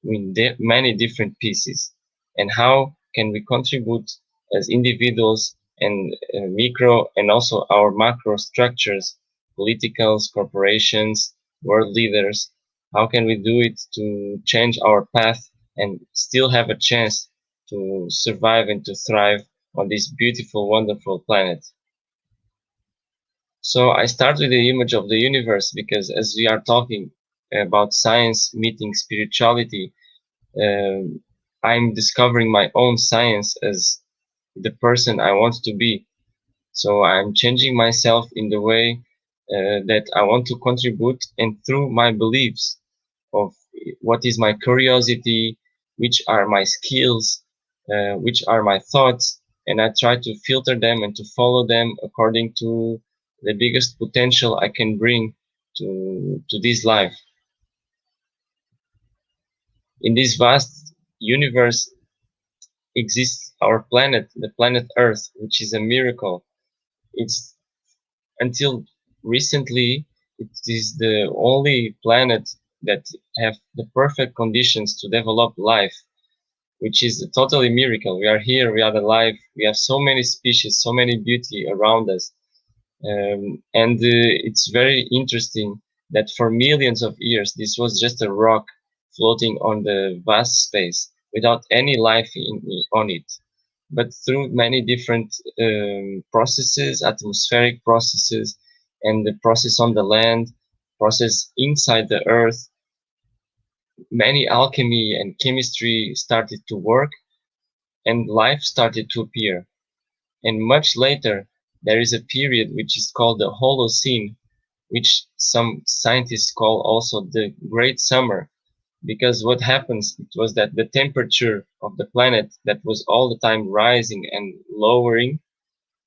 S2: in many different pieces, and how can we contribute as individuals and micro and also our macro structures, politicals, corporations, world leaders, how can we do it to change our path and still have a chance to survive and to thrive on this beautiful, wonderful planet. So I start with the image of the universe because as we are talking about science meeting spirituality, I'm discovering my own science as the person I want to be. So I'm changing myself in the way that I want to contribute, and through my beliefs of what is my curiosity, which are my skills, which are my thoughts, and I try to filter them and to follow them according to the biggest potential I can bring to this life. In this vast universe exists our planet, the planet Earth, which is a miracle. It's until recently, it is the only planet that have the perfect conditions to develop life, which is a totally miracle. We are here, we are alive, we have so many species, so many beauty around us. And it's very interesting that for millions of years, this was just a rock floating on the vast space without any life on it. But through many different processes, atmospheric processes, and the process on the land, process inside the earth, many alchemy and chemistry started to work, and life started to appear. And much later, there is a period which is called the Holocene, which some scientists call also the Great Summer, because what happens was that the temperature of the planet that was all the time rising and lowering,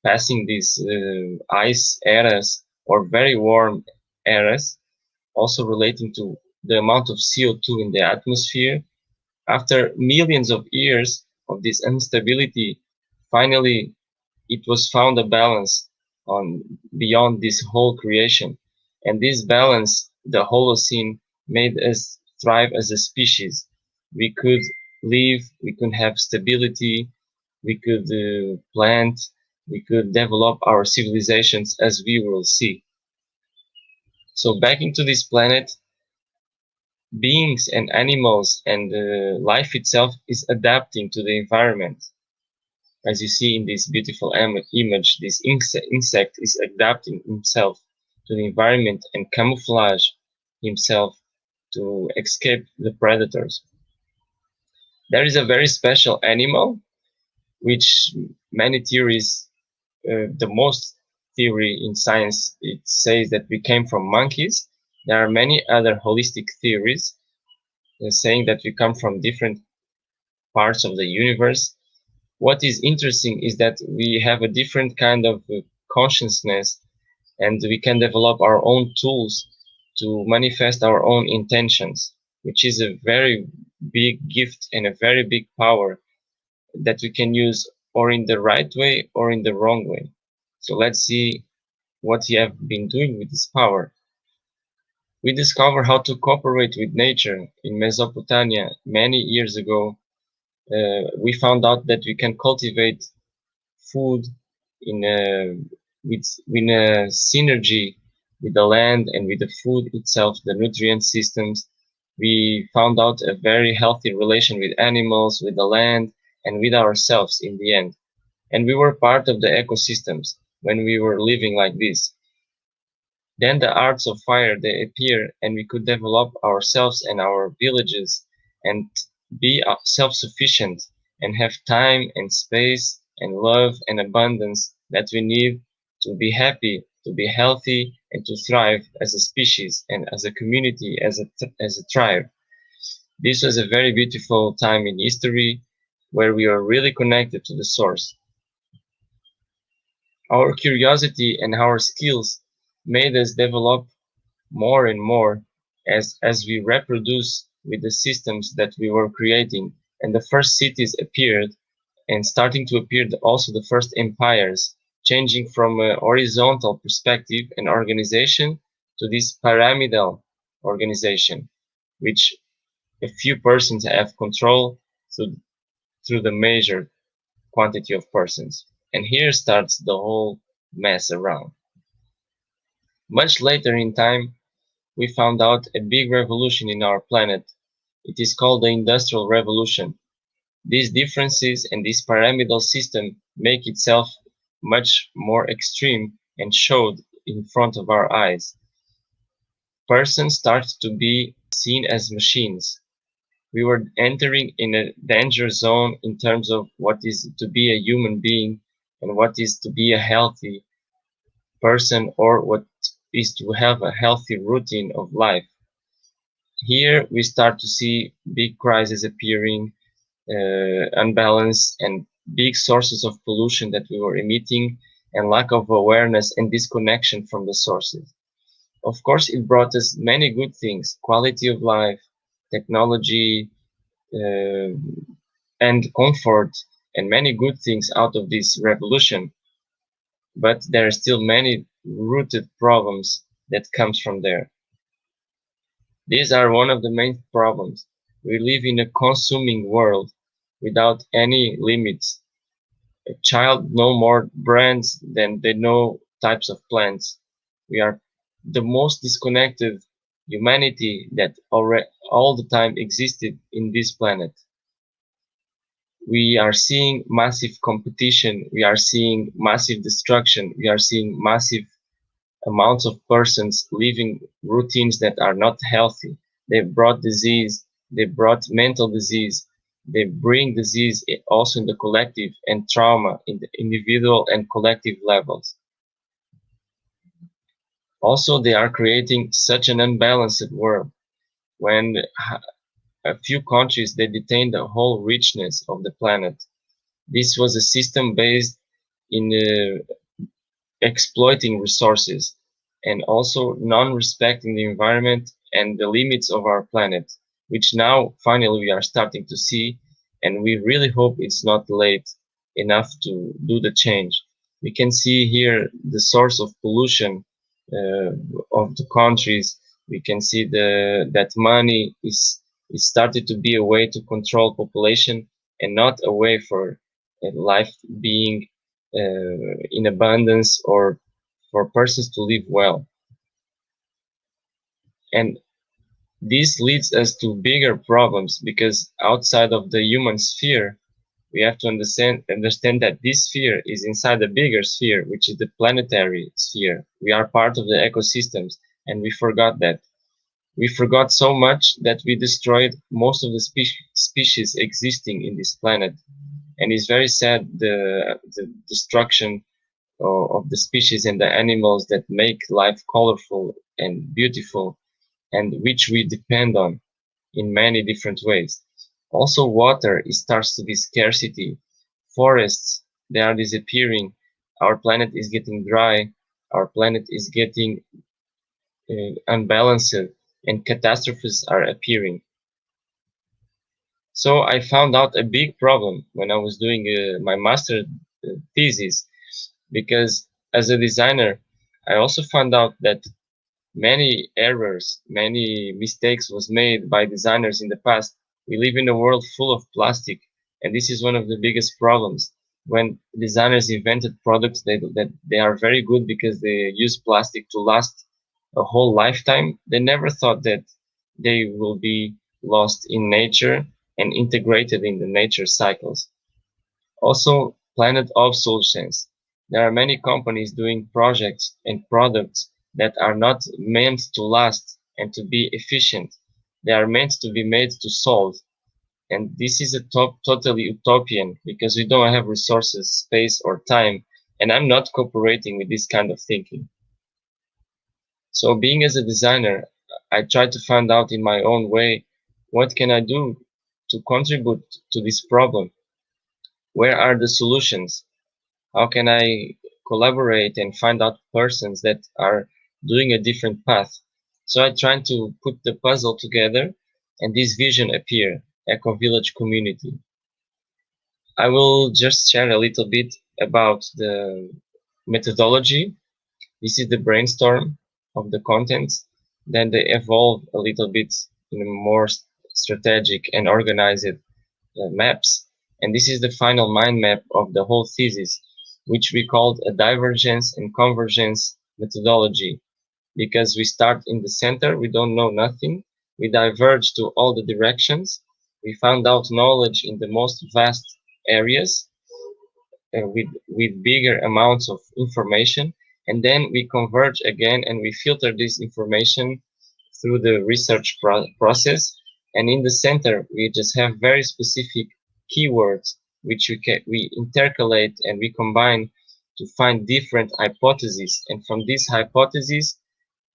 S2: passing these ice eras or very warm eras, also relating to the amount of CO2 in the atmosphere. After millions of years of this instability, finally it was found a balance on beyond this whole creation. And this balance, the Holocene, made us thrive as a species. We could live, we could have stability, we could plant, we could develop our civilizations as we will see. So back into this planet, beings and animals and life itself is adapting to the environment. As you see in this beautiful image, this insect is adapting himself to the environment and camouflage himself to escape the predators. There is a very special animal, which many theories, the most theory in science, it says that we came from monkeys. There are many other holistic theories saying that we come from different parts of the universe. What is interesting is that we have a different kind of consciousness, and we can develop our own tools to manifest our own intentions, which is a very big gift and a very big power that we can use or in the right way or in the wrong way. So let's see what you have been doing with this power. We discovered how to cooperate with nature in Mesopotamia many years ago. We found out that we can cultivate food in a synergy with the land and with the food itself, the nutrient systems. We found out a very healthy relation with animals, with the land, and with ourselves in the end. And we were part of the ecosystems when we were living like this. Then the arts of fire, they appear, and we could develop ourselves and our villages and be self-sufficient and have time and space and love and abundance that we need to be happy, to be healthy, and to thrive as a species and as a community, as a tribe. This was a very beautiful time in history where we are really connected to the source. Our curiosity and our skills made us develop more and more as we reproduce with the systems that we were creating, and the first cities appeared, and starting to appear also the first empires, changing from a horizontal perspective and organization to this pyramidal organization, which a few persons have control through the measured quantity of persons. And here starts the whole mess around. Much later in time, we found out a big revolution in our planet. It is called the Industrial Revolution. These differences and this pyramidal system make itself much more extreme and showed in front of our eyes. Persons started to be seen as machines. We were entering in a danger zone in terms of what is to be a human being and what is to be a healthy person, or what is to have a healthy routine of life. Here we start to see big crises appearing, unbalance and big sources of pollution that we were emitting, and lack of awareness and disconnection from the sources. Of course, it brought us many good things: quality of life, technology, and comfort and many good things out of this revolution, but there are still many rooted problems that comes from there. These are one of the main problems. We live in a consuming world without any limits. A child know more brands than they know types of plants. We are the most disconnected humanity that all the time existed in this planet. We are seeing massive competition, we are seeing massive destruction, we are seeing massive amounts of persons living routines that are not healthy. They brought disease, they brought mental disease, they bring disease also in the collective and trauma in the individual and collective levels. Also, they are creating such an unbalanced world when a few countries, they detain the whole richness of the planet. This was a system based in exploiting resources and also non-respecting the environment and the limits of our planet, which now finally we are starting to see, and we really hope it's not late enough to do the change. We can see here the source of pollution of the countries. We can see that money is started to be a way to control population and not a way for life being in abundance or for persons to live well. And this leads us to bigger problems because outside of the human sphere, we have to understand that this sphere is inside a bigger sphere, which is the planetary sphere. We are part of the ecosystems, and we forgot that. We forgot so much that we destroyed most of the species existing in this planet. And it's very sad, the destruction of the species and the animals that make life colorful and beautiful, and which we depend on in many different ways. Also, water starts to be scarcity. Forests, they are disappearing. Our planet is getting dry. Our planet is getting unbalanced, and catastrophes are appearing. So I found out a big problem when I was doing my master thesis, because as a designer, I also found out that many errors, many mistakes was made by designers in the past. We live in a world full of plastic, and this is one of the biggest problems. When designers invented products that they are very good because they use plastic to last a whole lifetime, they never thought that they will be lost in nature and integrated in the nature cycles. Also, planet obsolescence. There are many companies doing projects and products that are not meant to last and to be efficient. They are meant to be made to solve. And this is totally utopian because we don't have resources, space, or time. And I'm not cooperating with this kind of thinking. So being as a designer, I try to find out in my own way, what can I do to contribute to this problem? Where are the solutions? How can I collaborate and find out persons that are doing a different path? So I try to put the puzzle together, and this vision appear, Eco Village Community. I will just share a little bit about the methodology. This is the brainstorm of the contents. Then they evolve a little bit in a more strategic and organized maps. And this is the final mind map of the whole thesis, which we called a divergence and convergence methodology. Because we start in the center, we don't know nothing. We diverge to all the directions. We found out knowledge in the most vast areas with bigger amounts of information. And then we converge again and we filter this information through the research process. And in the center, we just have very specific keywords, which we intercalate and we combine to find different hypotheses. And from these hypotheses,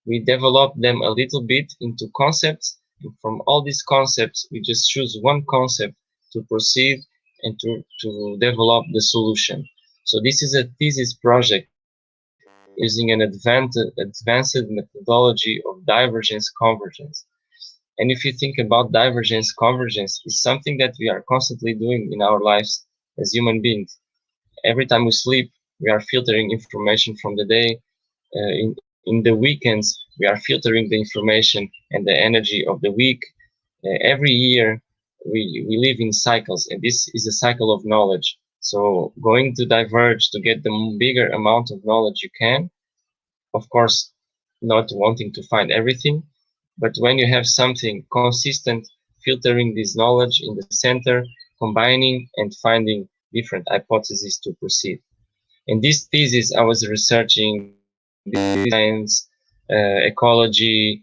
S2: we develop them a little bit into concepts. And from all these concepts, we just choose one concept to proceed and to develop the solution. So this is a thesis project using an advanced methodology of divergence convergence. And if you think about divergence, convergence is something that we are constantly doing in our lives as human beings. Every time we sleep, we are filtering information from the day. In the weekends, we are filtering the information and the energy of the week. Every year, we live in cycles, and this is a cycle of knowledge. So going to diverge to get the bigger amount of knowledge you can, of course, not wanting to find everything, but when you have something consistent, filtering this knowledge in the center, combining and finding different hypotheses to proceed. In this thesis, I was researching science, ecology,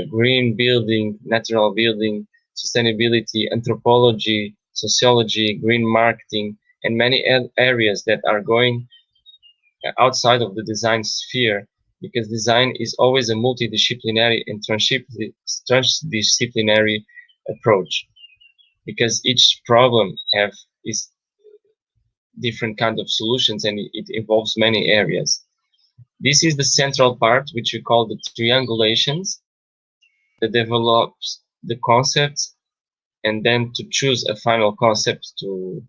S2: green building, natural building, sustainability, anthropology, sociology, green marketing, and many areas that are going outside of the design sphere, because design is always a multidisciplinary and transdisciplinary approach, because each problem is different kind of solutions, and it involves many areas. This is the central part, which we call the triangulations, that develops the concepts and then to choose a final concept to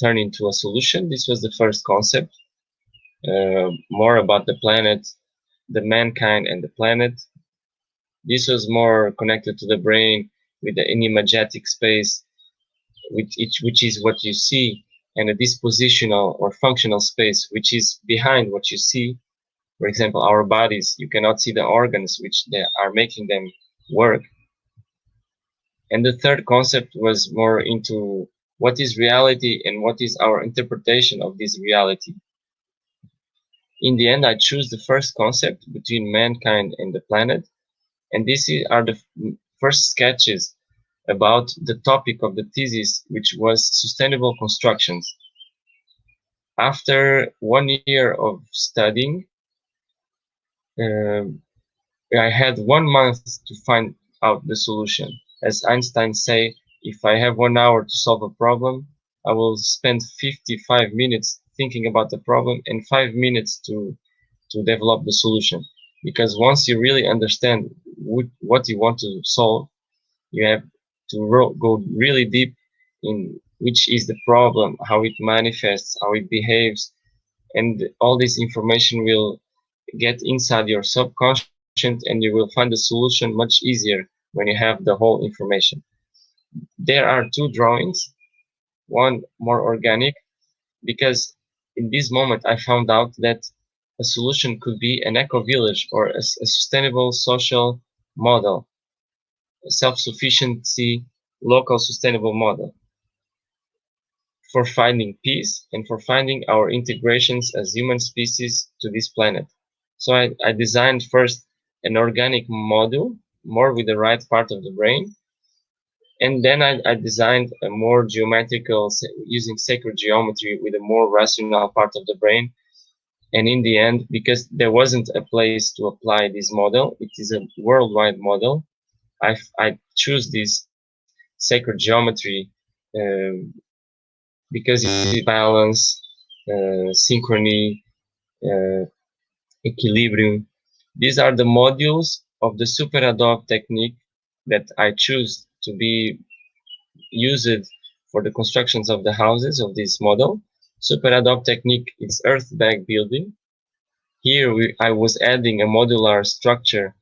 S2: turn into a solution. This was the first concept, more about the planet, the mankind and the planet. This was more connected to the brain with the enigmatic space, which is what you see, and a dispositional or functional space, which is behind what you see. For example, our bodies, you cannot see the organs which they are making them work. And the third concept was more into what is reality and what is our interpretation of this reality. In the end, I choose the first concept between mankind and the planet, and these are the first sketches about the topic of the thesis, which was sustainable constructions. After 1 year of studying, I had 1 month to find out the solution. As Einstein say, if I have 1 hour to solve a problem, I will spend 55 minutes thinking about the problem and 5 minutes to develop the solution. Because once you really understand what you want to solve, you have to go really deep in which is the problem, how it manifests, how it behaves, and all this information will get inside your subconscious, and you will find the solution much easier when you have the whole information. There are 2 drawings, one more organic, because in this moment I found out that a solution could be an eco-village or a sustainable social model, a self-sufficiency, local sustainable model for finding peace and for finding our integrations as human species to this planet. So I designed first an organic model, more with the right part of the brain, and then I designed a more geometrical, using sacred geometry with a more rational part of the brain. And in the end, because there wasn't a place to apply this model, it is a worldwide model, I choose this sacred geometry because it is balance, synchrony, equilibrium. These are the modules of the super adopt technique that I choose to be used for the constructions of the houses of this model. Super adopt technique is earth bag building. Here I was adding a modular structure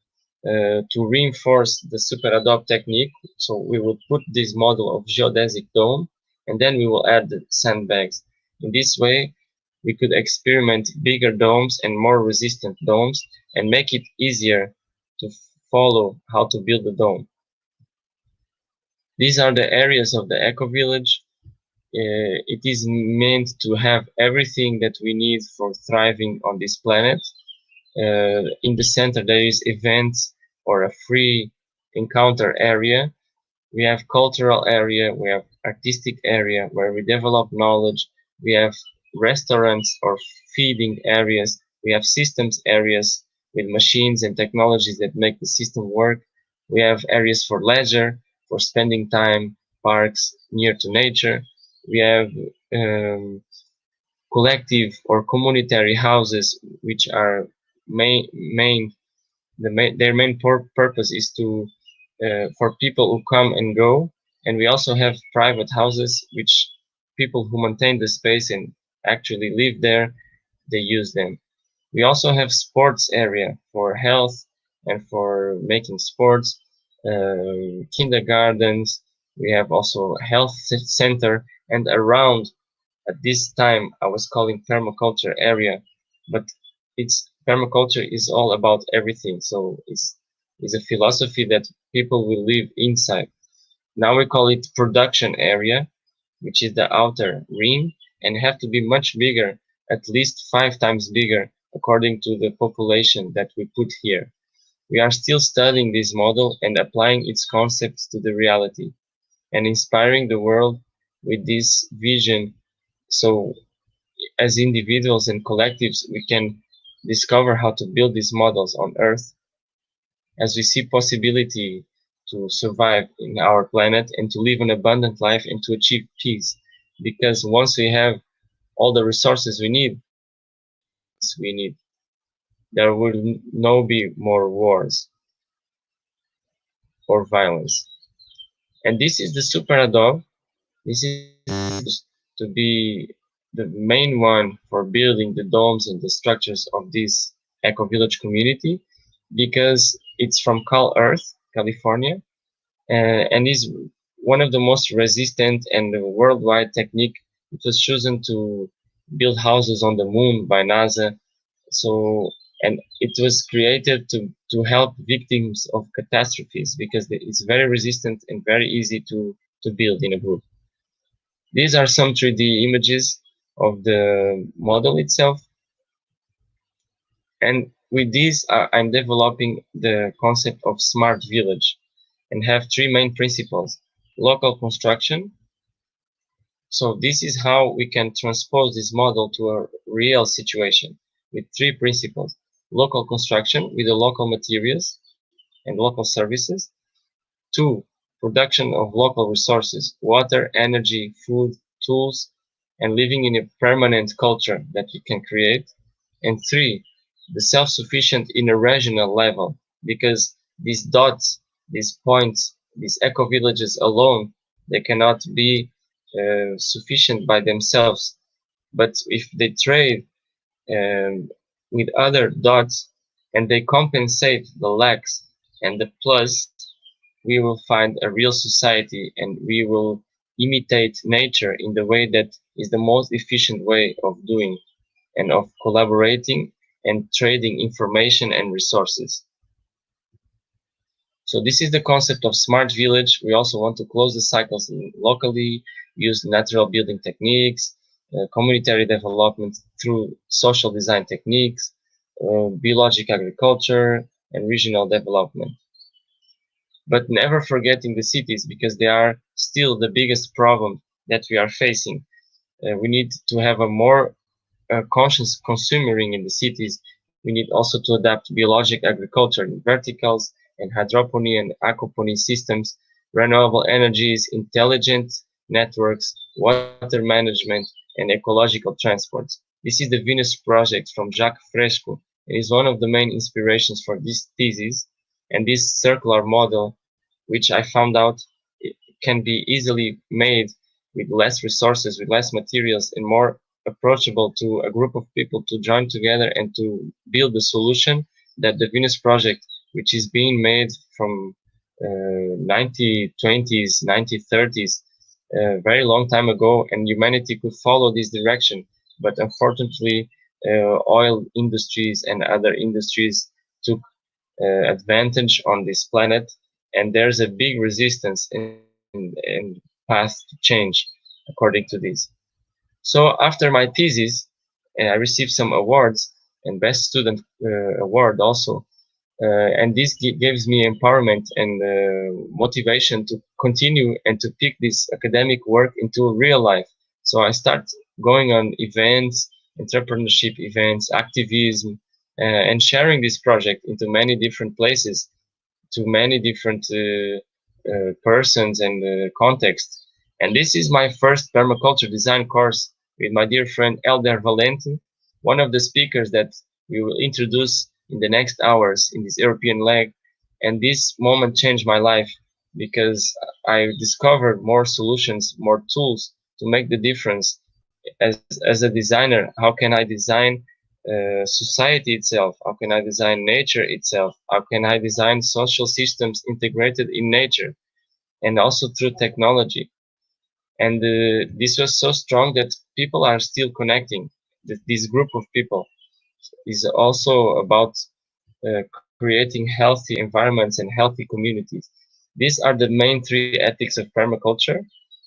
S2: to reinforce the super adopt technique. So we will put this model of geodesic dome, and then we will add the sandbags. In this way, we could experiment bigger domes and more resistant domes and make it easier to follow how to build the dome. These are the areas of the eco-village. It is meant to have everything that we need for thriving on this planet. In the center, there is events or a free encounter area. We have cultural area, we have artistic area where we develop knowledge. We have restaurants or feeding areas. We have systems areas with machines and technologies that make the system work. We have areas for leisure, for spending time, parks near to nature. We have collective or communitary houses, which are their main purpose is to for people who come and go. And we also have private houses, which people who maintain the space and actually live there, they use them. We also have sports area for health and for making sports, kindergartens. We have also health center, and around at this time I was calling permaculture area, but it's permaculture is all about everything. So it's a philosophy that people will live inside. Now we call it production area, which is the outer ring, and have to be much bigger, at least 5 times bigger, according to the population that we put here. We are still studying this model and applying its concepts to the reality, and inspiring the world with this vision. So as individuals and collectives, we can discover how to build these models on Earth as we see possibility to survive in our planet and to live an abundant life and to achieve peace. Because once we have all the resources we need, there will no be more wars or violence. And this is the super Adobe. This is to be the main one for building the domes and the structures of this eco-village community, because it's from Cal Earth, California, and is one of the most resistant and worldwide technique. It was chosen to build houses on the moon by NASA. So, and it was created to help victims of catastrophes because it's very resistant and very easy to build in a group. These are some 3D images of the model itself. And with these, I'm developing the concept of smart village and have 3 main principles. Local construction. So this is how we can transpose this model to a real situation with 3 principles. Local construction with the local materials and local services. 2, production of local resources, water, energy, food, tools, and living in a permanent culture that we can create. And 3, the self-sufficient in a regional level, because these dots, these points, these eco-villages alone, they cannot be sufficient by themselves. But if they trade with other dots and they compensate the lacks and the plus, we will find a real society and we will imitate nature in the way that is the most efficient way of doing and of collaborating and trading information and resources. So this is the concept of smart village. We also want to close the cycles locally, use natural building techniques, communitary development through social design techniques, biologic agriculture, and regional development. But never forgetting the cities, because they are still the biggest problem that we are facing. We need to have a more conscious consumering in the cities. We need also to adapt biologic agriculture in verticals and hydroponic and aquaponic systems, renewable energies, intelligent networks, water management, and ecological transports. This is the Venus project from Jacques Fresco. It is one of the main inspirations for this thesis, and this circular model, which I found out it can be easily made with less resources, with less materials, and more approachable to a group of people to join together and to build the solution that the Venus project, which is being made from 1920s, 1930s, very long time ago, and humanity could follow this direction. But unfortunately, oil industries and other industries took advantage on this planet, and there's a big resistance in path to change according to this. So after my thesis, I received some awards and best student award also. And this gives me empowerment and motivation to continue and to pick this academic work into real life. So I start going on events, entrepreneurship events, activism, and sharing this project into many different places, to many different persons and contexts. And this is my first permaculture design course with my dear friend Elder Valente, one of the speakers that we will introduce in the next hours in this European leg. And this moment changed my life because I discovered more solutions, more tools to make the difference. As a designer, how can I design society itself? How can I design nature itself? How can I design social systems integrated in nature? And also through technology. And this was so strong that people are still connecting. This group of people is also about uh, creating healthy environments and healthy communities. These are the main three ethics of permaculture,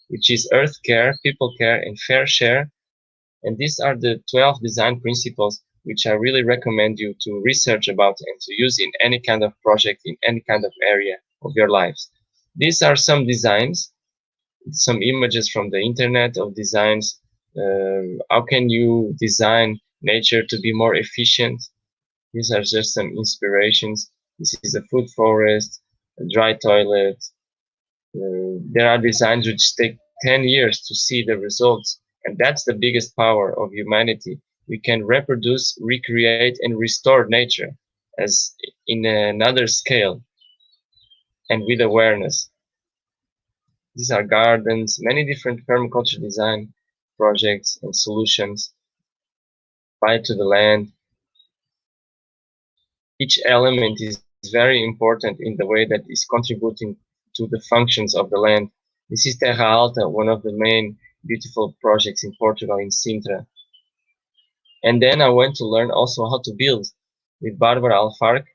S2: which is earth care, people care, and fair share. And these are the 12 design principles which I really recommend you to research about and to use in any kind of project, in any kind of area of your lives. These are some designs, some images from the internet of designs. How can you design nature to be more efficient? These are just some inspirations. This is a food forest, a dry toilet. There are designs which take 10 years to see the results. And that's the biggest power of humanity. We can reproduce, recreate, and restore nature as in another scale and with awareness. These are gardens, many different permaculture design projects and solutions. Apply to the land. Each element is very important in the way that is contributing to the functions of the land. This is Terra Alta, one of the main beautiful projects in Portugal, in Sintra. And then I went to learn also how to build. With Barbara Alfarc,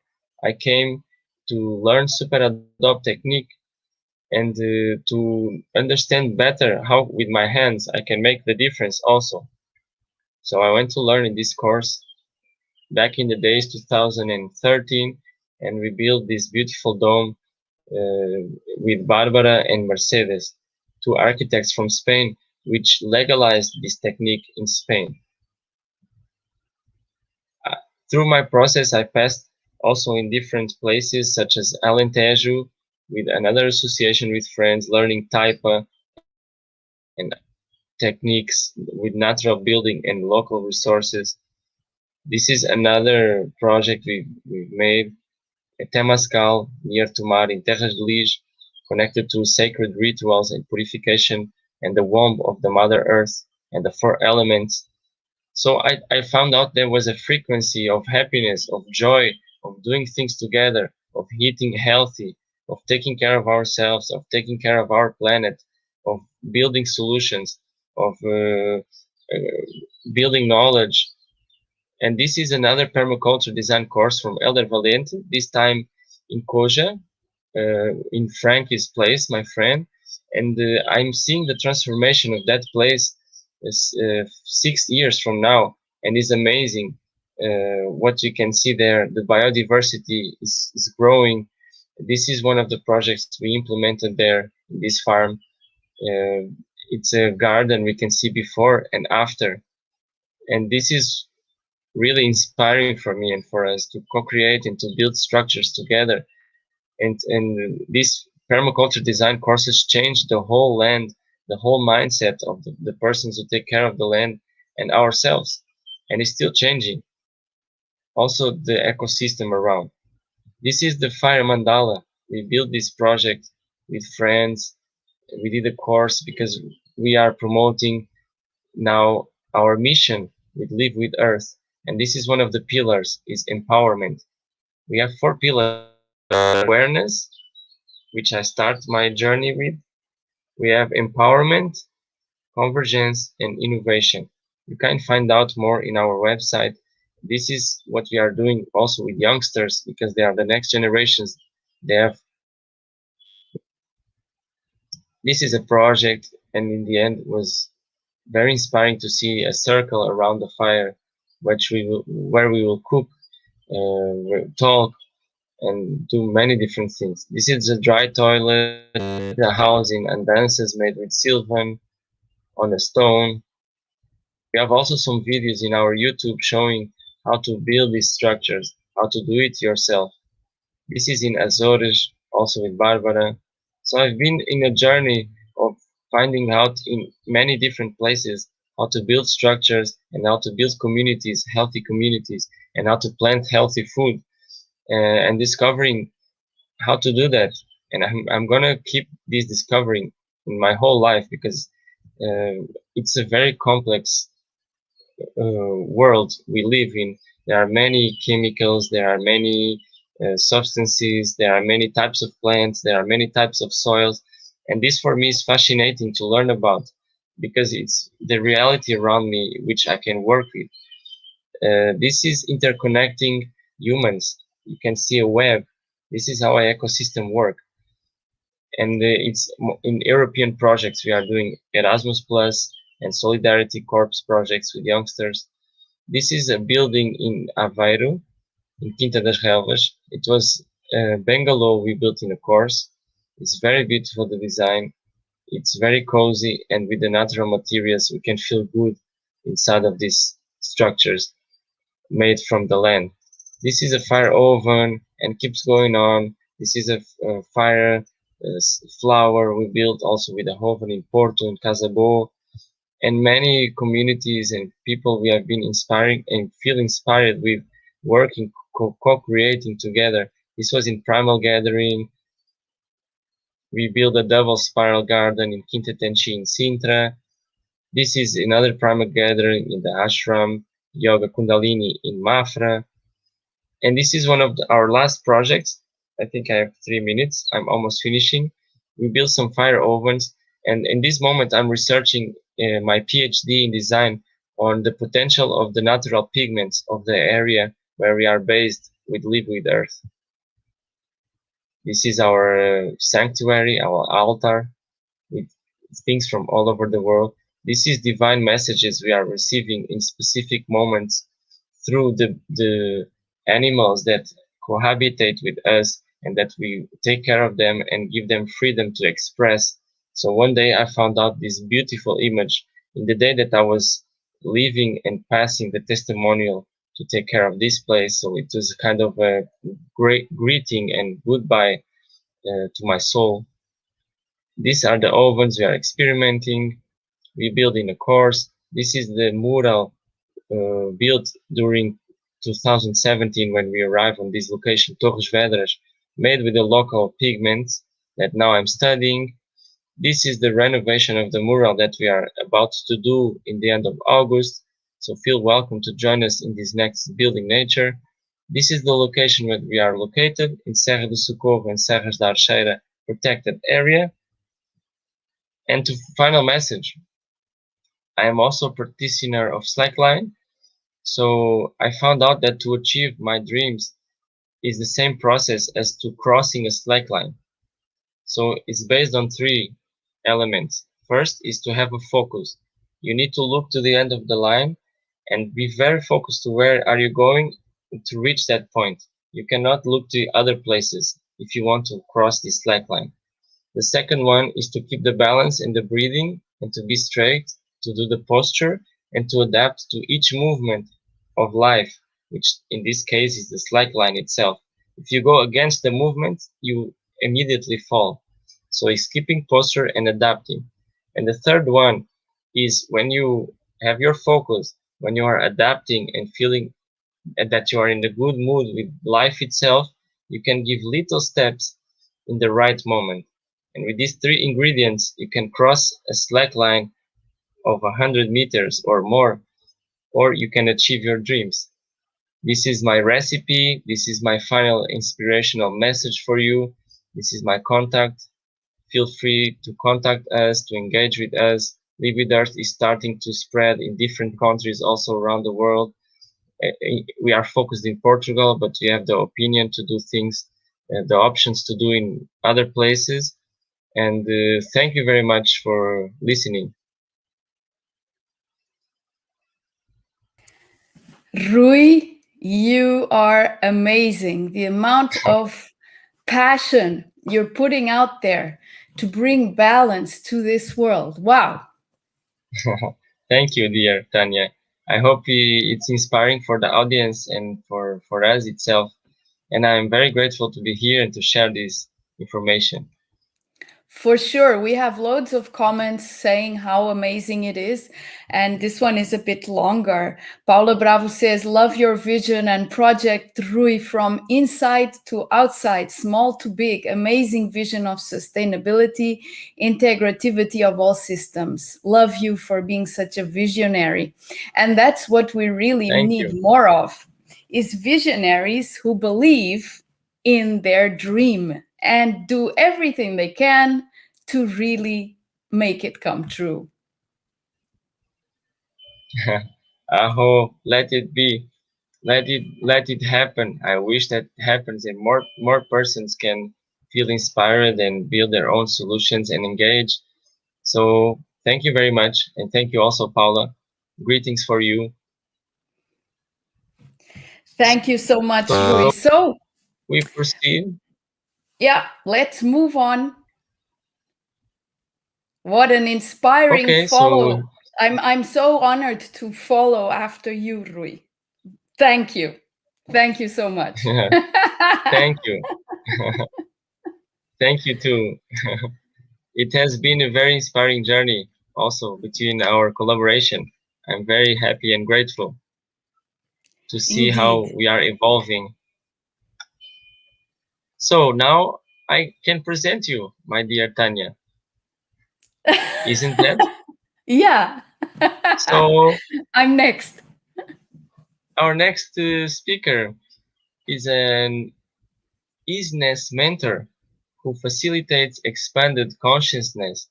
S2: I came to learn Super Adopt technique and to understand better how with my hands I can make the difference also. So I went to learn in this course back in the days 2013, and we built this beautiful dome with Barbara and Mercedes, two architects from Spain, which legalized this technique in Spain. Through my process, I passed also in different places such as Alentejo, with another association with friends, learning taipa and techniques with natural building and local resources. This is another project we've made at Temascal, near Tomar, in Terras de Lis, connected to sacred rituals and purification and the womb of the Mother Earth and the four elements. So I found out there was a frequency of happiness, of joy, of doing things together, of eating healthy, of taking care of ourselves, of taking care of our planet, of building solutions, of building knowledge. And this is another permaculture design course from Elder Valente, this time in Koja, in Frankie's place, my friend. And I'm seeing the transformation of that place 6 years from now, and it's amazing what you can see there. The biodiversity is growing. This is one of the projects we implemented there in this farm. It's a garden we can see before and after, and this is really inspiring for me and for us to co-create and to build structures together. And these permaculture design courses change the whole land, the whole mindset of the persons who take care of the land and ourselves. And it's still changing. Also the ecosystem around. This is the fire mandala. We built this project with friends. We did a course because we are promoting now our mission with Live with Earth. And this is one of the pillars, is empowerment. We have 4 pillars: awareness, which I start my journey with. We have empowerment, convergence, and innovation. You can find out more in our website. This is what we are doing also with youngsters, because they are the next generations. This is a project, and in the end it was very inspiring to see a circle around the fire, where we will cook, talk, and do many different things. This is a dry toilet, the house in Andances made with silvan on a stone. We have also some videos in our YouTube showing how to build these structures, how to do it yourself. This is in Azores, also with Barbara. So I've been in a journey of finding out in many different places how to build structures and how to build communities, healthy communities, and how to plant healthy food, and discovering how to do that. And I'm gonna keep this discovering in my whole life, because it's a very complex world we live in. There are many chemicals, there are many substances, there are many types of plants, there are many types of soils, and this for me is fascinating to learn about, because it's the reality around me which I can work with. This is interconnecting humans. You can see a web. This is how an ecosystem works. And it's in European projects we are doing Erasmus Plus and Solidarity Corps projects with youngsters. This is a building in Aveiro, in Quinta das Relvas. It was a bungalow we built in a course. It's very beautiful, the design. It's very cozy, and with the natural materials we can feel good inside of these structures made from the land. This is a fire oven and keeps going on. This is a fire flower we built also with a oven in Porto, in Casabo, and many communities and people we have been inspiring and feel inspired with working, co-creating together. This was in Primal Gathering. We built a double spiral garden in Quinta Tenchi in Sintra. This is another Primal Gathering in the ashram, Yoga Kundalini in Mafra. And this is one of our last projects. I think I have 3 minutes. I'm almost finishing. We built some fire ovens. And in this moment, I'm researching my PhD in design on the potential of the natural pigments of the area where we are based with Live with Earth. This is our sanctuary, our altar, with things from all over the world. This is divine messages we are receiving in specific moments through the animals that cohabitate with us, and that we take care of them and give them freedom to express. So one day I found out this beautiful image in the day that I was leaving and passing the testimonial to take care of this place. So it was kind of a great greeting and goodbye to my soul. These are the ovens we are experimenting. We build in a course. This is the mural built during 2017 when we arrived on this location, Torres Vedras, made with the local pigments that now I'm studying. This is the renovation of the mural that we are about to do in the end of August. So feel welcome to join us in this next Building Nature. This is the location where we are located, in Serra do Socorro and Serras da Archeira protected area. And to final message, I am also a practitioner of slackline. So I found out that to achieve my dreams is the same process as to crossing a slackline. So it's based on 3 elements. First is to have a focus. You need to look to the end of the line and be very focused to where are you going to reach that point. You cannot look to other places if you want to cross this slackline. The second one is to keep the balance in the breathing and to be straight, to do the posture and to adapt to each movement of life, which in this case is the slackline itself. If you go against the movement, you immediately fall. So it's keeping posture and adapting. And the third one is when you have your focus, when you are adapting and feeling that you are in a good mood with life itself, you can give little steps in the right moment. And with these 3 ingredients, you can cross a slackline of 100 meters or more, or you can achieve your dreams. This is my recipe. This is my final inspirational message for you. This is my contact. Feel free to contact us, to engage with us. Live with Earth is starting to spread in different countries also around the world. We are focused in Portugal, but we have the opinion to do things, the options to do in other places. And thank you very much for listening.
S1: Rui, you are amazing. The amount of passion you're putting out there to bring balance to this world. Wow.
S2: Thank you, dear Tania. I hope it's inspiring for the audience and for us itself. And I'm very grateful to be here and to share this information.
S1: For sure. We have loads of comments saying how amazing it is. And this one is a bit longer. Paula Bravo says, love your vision and project Rui from inside to outside, small to big, amazing vision of sustainability, integrativity of all systems. Love you for being such a visionary. And that's what we really need more of, is visionaries who believe in their dream and do everything they can to really make it come true.
S2: Aho, let it be. Let it happen. I wish that happens and more persons can feel inspired and build their own solutions and engage. So thank you very much. And thank you also, Paula. Greetings for you.
S1: Thank you so much, Rui. So
S2: we proceed.
S1: Yeah, let's move on. What an inspiring follow.
S2: So
S1: I'm so honored to follow after you, Rui. Thank you. Thank you so much.
S2: Thank you. Thank you too. It has been a very inspiring journey also between our collaboration. I'm very happy and grateful to see how we are evolving. So now I can present you, my dear Tania. Isn't that?
S1: Yeah.
S2: So
S1: I'm next.
S2: Our next speaker is an Isness mentor who facilitates expanded consciousness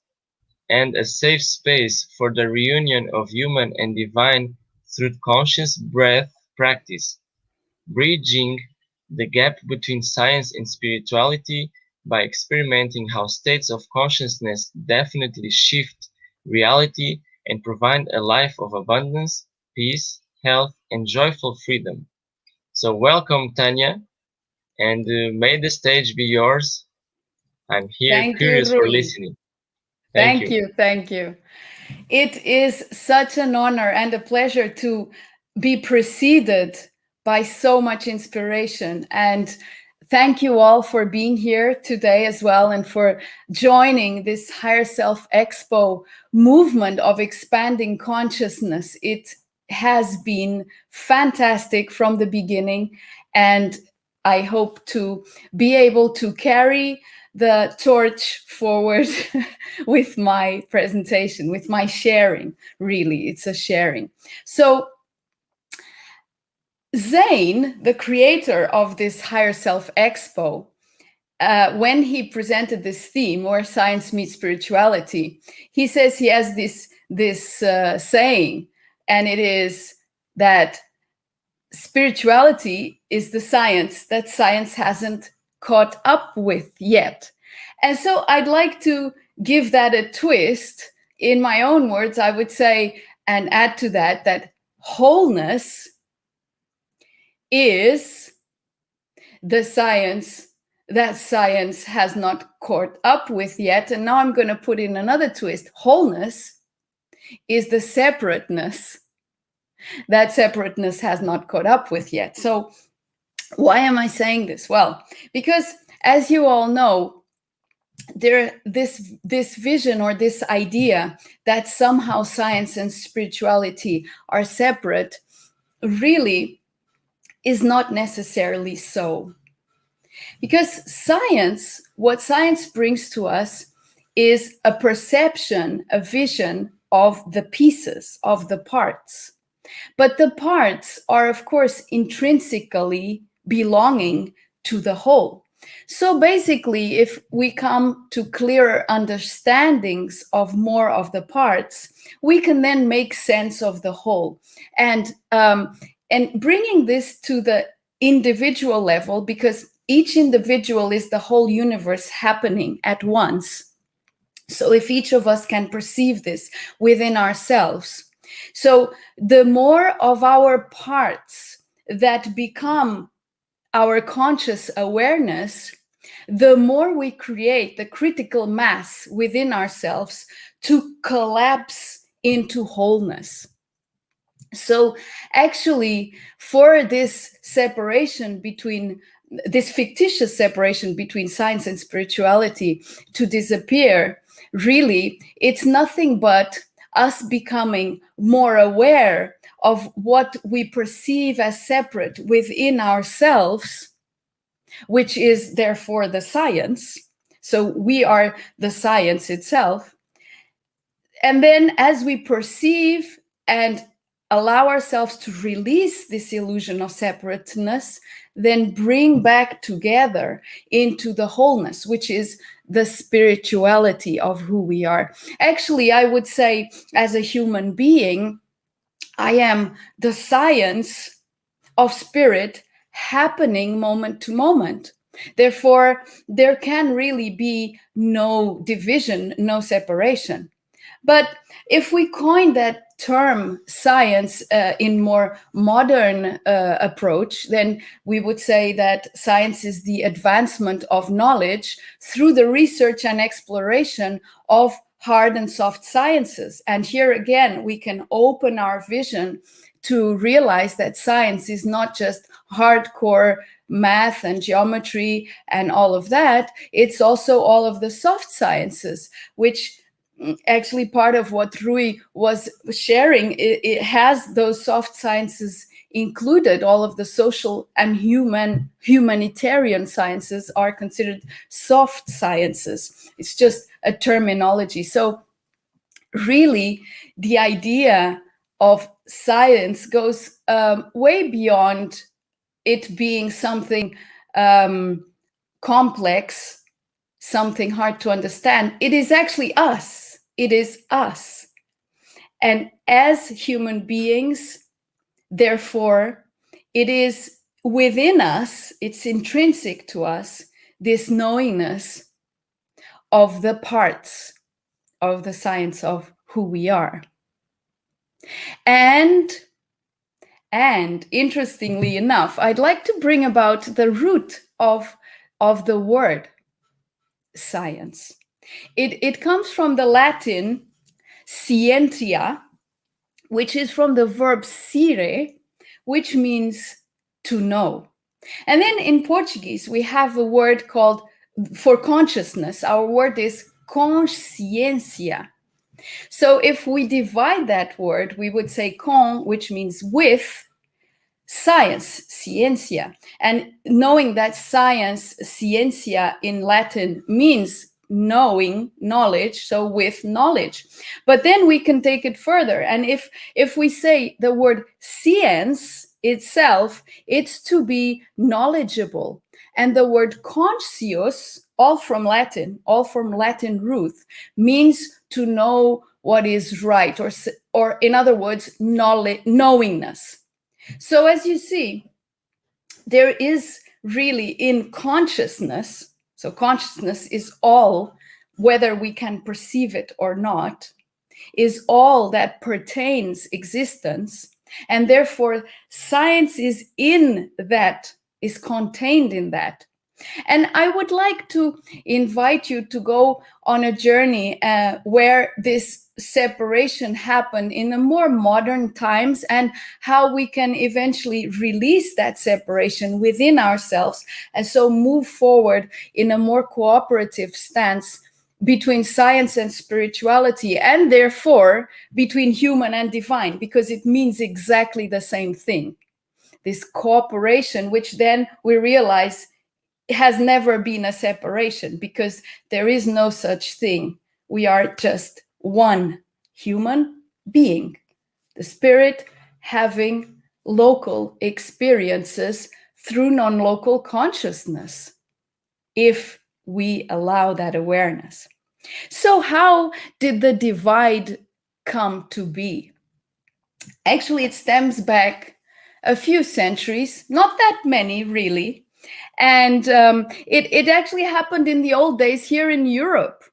S2: and a safe space for the reunion of human and divine through conscious breath practice, bridging the gap between science and spirituality by experimenting how states of consciousness definitely shift reality and provide a life of abundance, peace, health, and joyful freedom. So welcome, Tania, and may the stage be yours. I'm here curious for listening.
S1: Thank you. Thank you. It is such an honor and a pleasure to be preceded by so much inspiration. And thank you all for being here today as well and for joining this Higher Self Expo movement of expanding consciousness. It has been fantastic from the beginning, and I hope to be able to carry the torch forward with my presentation, with my sharing. Really, it's a sharing. So Zane, the creator of this Higher Self Expo, when he presented this theme, where science meets spirituality, he says he has this saying, and it is that spirituality is the science that science hasn't caught up with yet. And so I'd like to give that a twist. In my own words, I would say, and add to that, that wholeness is the science that science has not caught up with yet. And now I'm going to put in another twist. Wholeness is the separateness that separateness has not caught up with yet. So why am I saying this? Well, because as you all know, this vision or this idea that somehow science and spirituality are separate really is not necessarily so. Because science, what science brings to us is a perception, a vision of the pieces, of the parts. But the parts are, of course, intrinsically belonging to the whole. So basically, if we come to clearer understandings of more of the parts, we can then make sense of the whole. And bringing this to the individual level, because each individual is the whole universe happening at once. So if each of us can perceive this within ourselves, so the more of our parts that become our conscious awareness, the more we create the critical mass within ourselves to collapse into wholeness. So actually, for this separation between this fictitious separation between science and spirituality to disappear, really, it's nothing but us becoming more aware of what we perceive as separate within ourselves, which is therefore the science. So we are the science itself. And then as we perceive and allow ourselves to release this illusion of separateness, then bring back together into the wholeness, which is the spirituality of who we are. Actually, I would say, as a human being, I am the science of spirit happening moment to moment. Therefore, there can really be no division, no separation. But if we coin that term science in more modern approach, then we would say that science is the advancement of knowledge through the research and exploration of hard and soft sciences. And here again, we can open our vision to realize that science is not just hardcore math and geometry and all of that. It's also all of the soft sciences, which actually part of what Rui was sharing, it has those soft sciences included. All of the social and humanitarian sciences are considered soft sciences. It's just a terminology. So really, the idea of science goes way beyond it being something complex, something hard to understand. It is actually us. It is us. And as human beings, therefore, it is within us, it's intrinsic to us, this knowingness of the parts of the science of who we are. And interestingly enough, I'd like to bring about the root of the word science. It comes from the Latin scientia, which is from the verb sire, which means to know. And then in Portuguese, we have a word called, for consciousness, our word is consciência. So if we divide that word, we would say con, which means with, science, scientia. And knowing that science, scientia in Latin means knowing, knowledge, so with knowledge. But then we can take it further. And if we say the word science itself, it's to be knowledgeable. And the word conscious, all from Latin root, means to know what is right, or in other words, knowingness. So as you see, there is really in consciousness, so consciousness is all, whether we can perceive it or not, is all that pertains existence. And therefore, science is in that, is contained in that. And I would like to invite you to go on a journey where this separation happened in the more modern times, and how we can eventually release that separation within ourselves, and so move forward in a more cooperative stance between science and spirituality, and therefore between human and divine, because it means exactly the same thing. This cooperation, which then we realize has never been a separation, because there is no such thing. We are just one human being, the spirit having local experiences through non-local consciousness, if we allow that awareness. So how did the divide come to be? Actually, it stems back a few centuries, not that many really. And it actually happened in the old days here in Europe.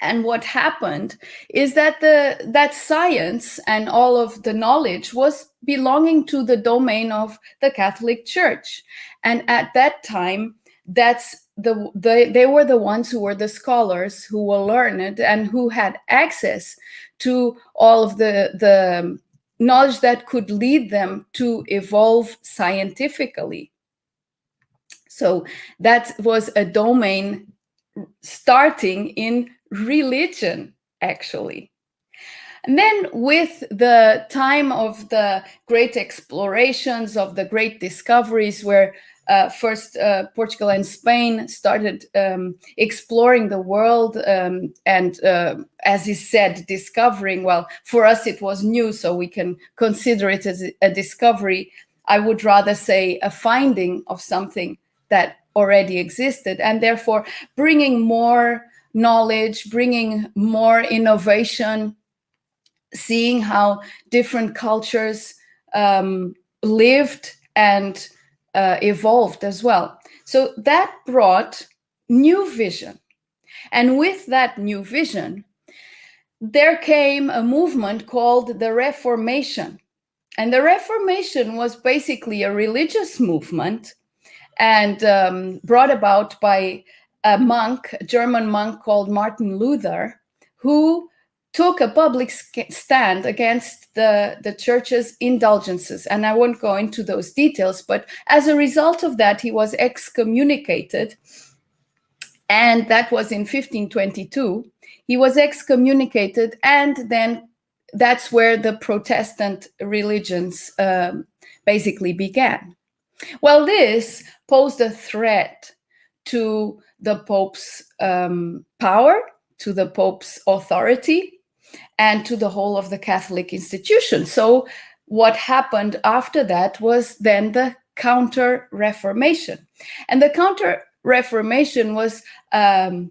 S1: And what happened is that that science and all of the knowledge was belonging to the domain of the Catholic Church. And at that time, they were the ones who were the scholars, who were learned, and who had access to all of the knowledge that could lead them to evolve scientifically. So that was a domain starting in religion, actually. And then with the time of the great explorations, of the great discoveries, where first Portugal and Spain started exploring the world and, as is said, discovering, well, for us it was new, so we can consider it as a discovery. I would rather say a finding of something that already existed, and therefore bringing more knowledge, bringing more innovation, seeing how different cultures lived and evolved as well. So that brought new vision. And with that new vision, there came a movement called the Reformation. And the Reformation was basically a religious movement and brought about by a monk, a German monk called Martin Luther, who took a public stand against the church's indulgences. And I won't go into those details, but as a result of that, he was excommunicated. And that was in 1522. He was excommunicated, and then that's where the Protestant religions basically began. Well, this posed a threat to the Pope's power, to the Pope's authority, and to the whole of the Catholic institution. So what happened after that was then the Counter-Reformation. And the Counter-Reformation was a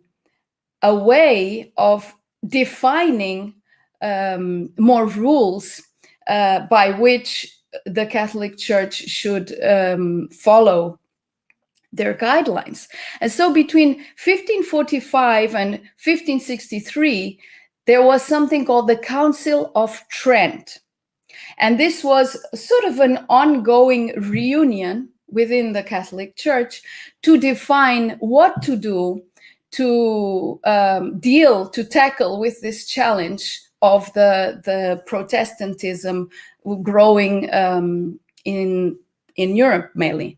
S1: way of defining more rules by which the Catholic Church should follow their guidelines. And so between 1545 and 1563, there was something called the Council of Trent. And this was sort of an ongoing reunion within the Catholic Church to define what to do to tackle with this challenge of the Protestantism growing in Europe mainly.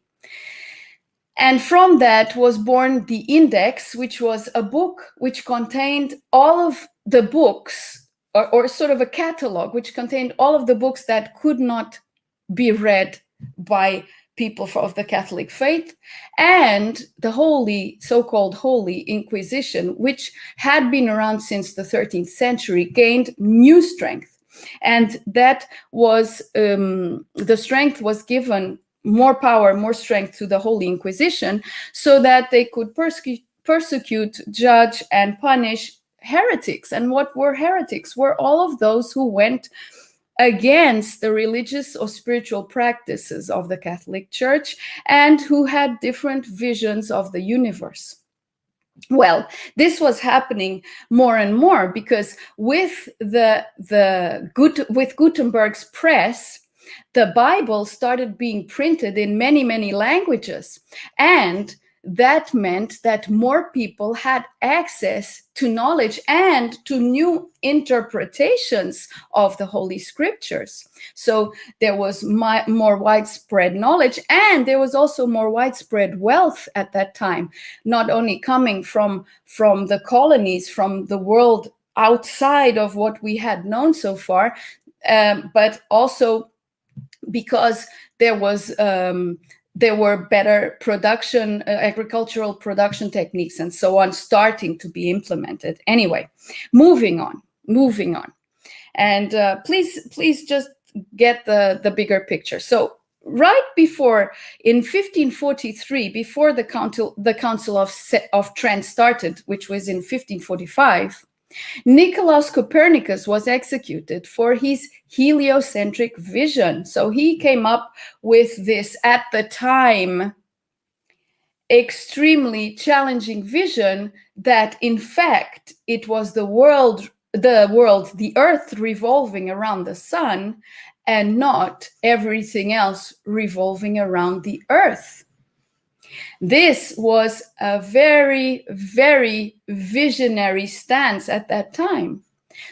S1: And from that was born the Index, which was a book which contained all of the books, or sort of a catalog, which contained all of the books that could not be read by people of the Catholic faith, and the so-called Holy Inquisition, which had been around since the 13th century, gained new strength. And that was, the strength was given more power, more strength to the Holy Inquisition, so that they could persecute, judge, and punish heretics. And what were heretics? Were all of those who went against the religious or spiritual practices of the Catholic Church and who had different visions of the universe. Well, this was happening more and more because with Gutenberg's press, the Bible started being printed in many, many languages. And that meant that more people had access to knowledge and to new interpretations of the Holy Scriptures. So there was more widespread knowledge, and there was also more widespread wealth at that time, not only coming from the colonies, from the world outside of what we had known so far, but also because there were better production, agricultural production techniques and so on starting to be implemented. Anyway, moving on. And please just get the bigger picture. So right before, in 1543, before the Council of Trent started, which was in 1545, Nicolaus Copernicus was executed for his heliocentric vision. So he came up with this, at the time, extremely challenging vision that, in fact, it was the Earth revolving around the sun and not everything else revolving around the Earth. This was a very, very visionary stance at that time.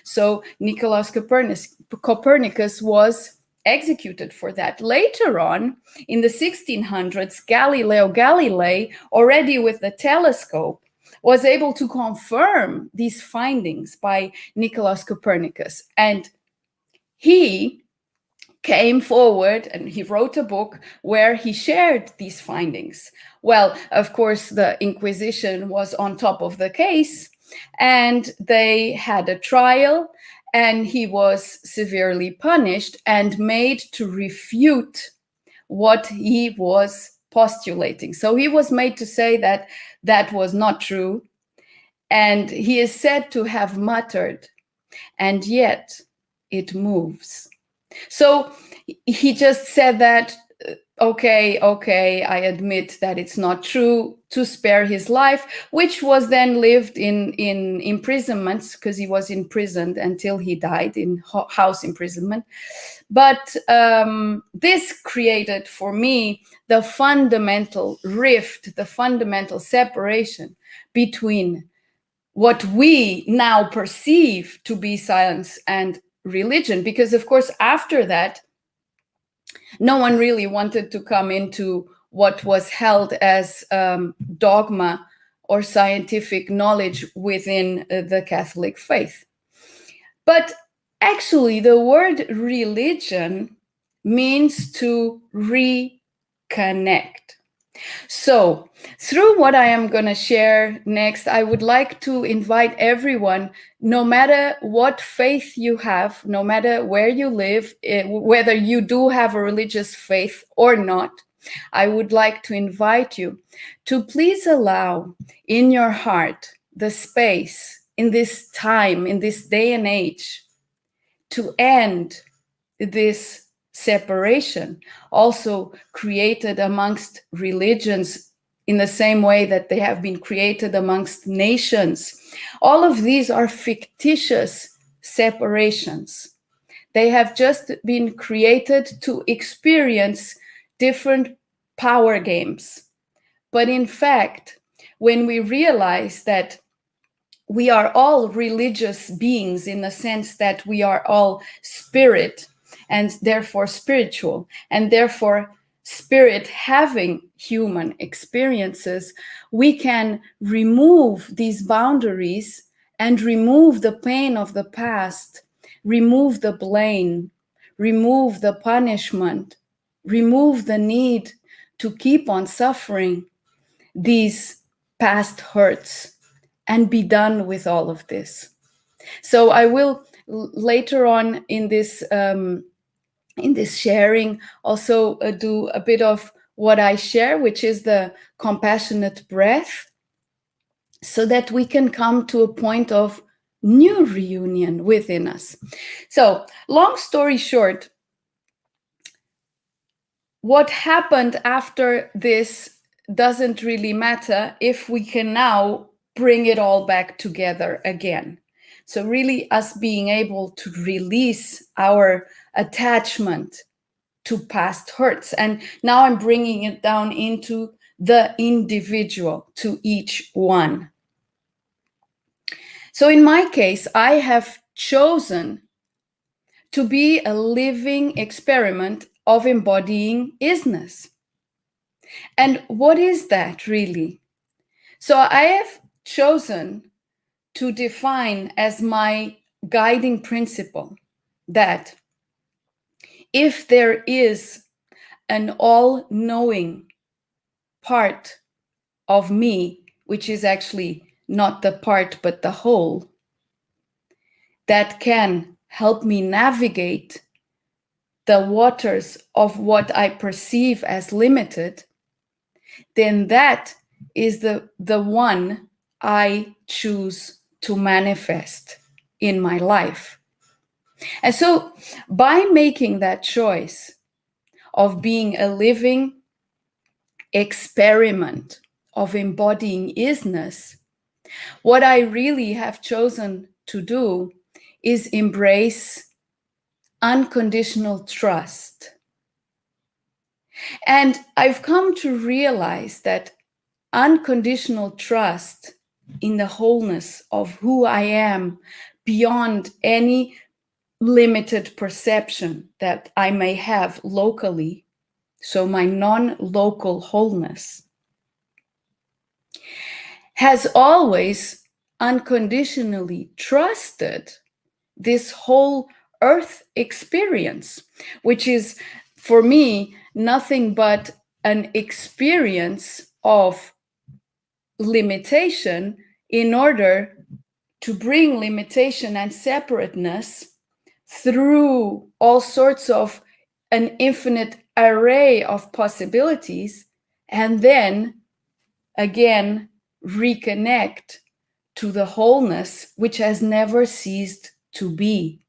S1: So Nicolaus Copernicus was executed for that. Later on, in the 1600s, Galileo Galilei, already with the telescope, was able to confirm these findings by Nicholas Copernicus. And he came forward and he wrote a book where he shared these findings. Well, of course, the Inquisition was on top of the case, and they had a trial, and he was severely punished and made to refute what he was postulating. So he was made to say that that was not true, and he is said to have muttered, "And yet it moves." So he just said that, okay, I admit that it's not true, to spare his life, which was then lived in imprisonments, because he was imprisoned until he died in house imprisonment. But this created for me the fundamental rift, the fundamental separation between what we now perceive to be science and religion, because of course after that no one really wanted to come into what was held as dogma or scientific knowledge within the Catholic faith. But actually the word religion means to reconnect. So through what I am going to share next, I would like to invite everyone, no matter what faith you have, no matter where you live, whether you do have a religious faith or not, I would like to invite you to please allow in your heart the space in this time, in this day and age, to end this separation, also created amongst religions in the same way that they have been created amongst nations. All of these are fictitious separations. They have just been created to experience different power games. But in fact, when we realize that we are all religious beings in the sense that we are all spirit, and therefore spiritual, and therefore spirit having human experiences, we can remove these boundaries and remove the pain of the past, remove the blame, remove the punishment, remove the need to keep on suffering these past hurts, and be done with all of this. So I will later on in this sharing also do a bit of what I share, which is the compassionate breath, so that we can come to a point of new reunion within us. So long story short, what happened after this doesn't really matter if we can now bring it all back together again. So really us being able to release our attachment to past hurts. And now I'm bringing it down into the individual, to each one. So in my case, I have chosen to be a living experiment of embodying isness. And what is that really? So I have chosen to define as my guiding principle that if there is an all-knowing part of me, which is actually not the part but the whole, that can help me navigate the waters of what I perceive as limited, then that is the one I choose to manifest in my life. And so by making that choice of being a living experiment of embodying isness, what I really have chosen to do is embrace unconditional trust. And I've come to realize that unconditional trust in the wholeness of who I am, beyond any limited perception that I may have locally, so my non-local wholeness, has always unconditionally trusted this whole earth experience, which is for me nothing but an experience of limitation in order to bring limitation and separateness through all sorts of an infinite array of possibilities, and then again reconnect to the wholeness which has never ceased to be.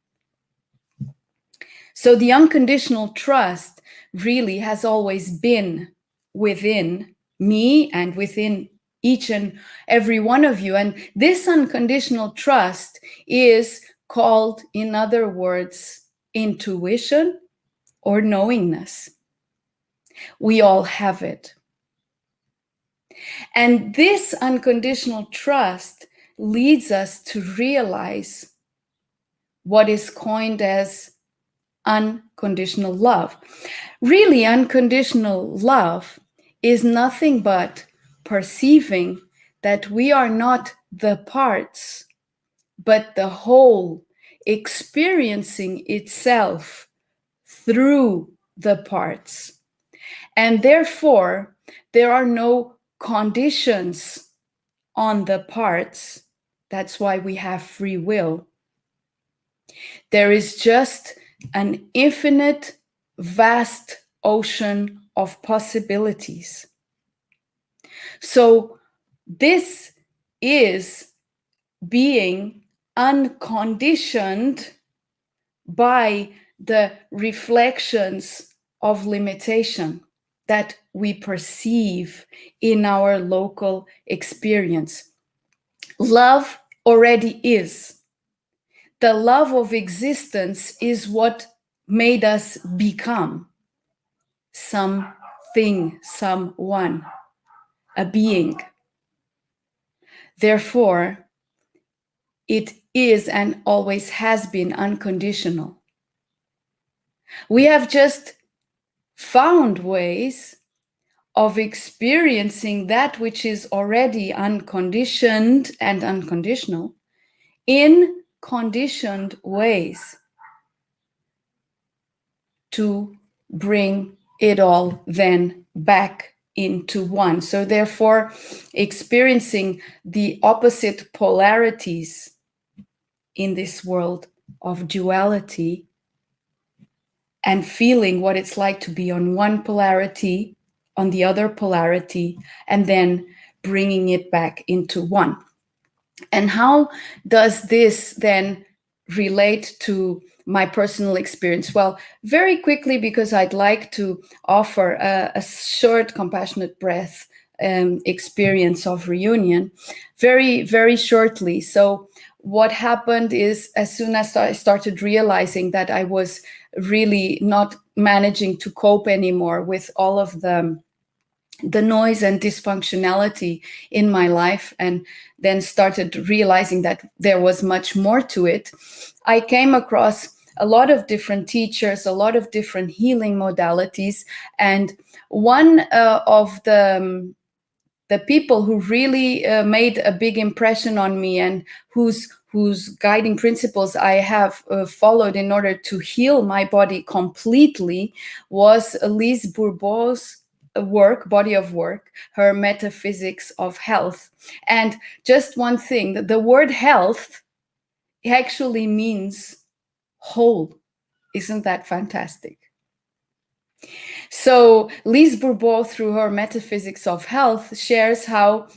S1: So the unconditional trust really has always been within me and within each and every one of you. And this unconditional trust is called, in other words, intuition or knowingness. We all have it. And this unconditional trust leads us to realize what is coined as unconditional love. Really, unconditional love is nothing but perceiving that we are not the parts, but the whole, experiencing itself through the parts. And therefore, there are no conditions on the parts. That's why we have free will. There is just an infinite, vast ocean of possibilities. So this is being unconditioned by the reflections of limitation that we perceive in our local experience. Love already is. The love of existence is what made us become something, someone, a being. Therefore, it is and always has been unconditional. We have just found ways of experiencing that which is already unconditioned and unconditional in conditioned ways to bring it all then back into one. So therefore, experiencing the opposite polarities in this world of duality and feeling what it's like to be on one polarity, on the other polarity, and then bringing it back into one. And how does this then relate to my personal experience? Well, very quickly, because I'd like to offer a short compassionate breath experience of reunion very, very shortly. So what happened is, as soon as I started realizing that I was really not managing to cope anymore with all of the noise and dysfunctionality in my life, and then started realizing that there was much more to it, I came across a lot of different teachers, a lot of different healing modalities. And one of the people who really made a big impression on me, and whose guiding principles I have followed in order to heal my body completely, was Lise Bourbeau's body of work, her Metaphysics of Health. And just one thing, the word health actually means whole. Isn't that fantastic? So Lise Bourbeau, through her Metaphysics of Health, shares how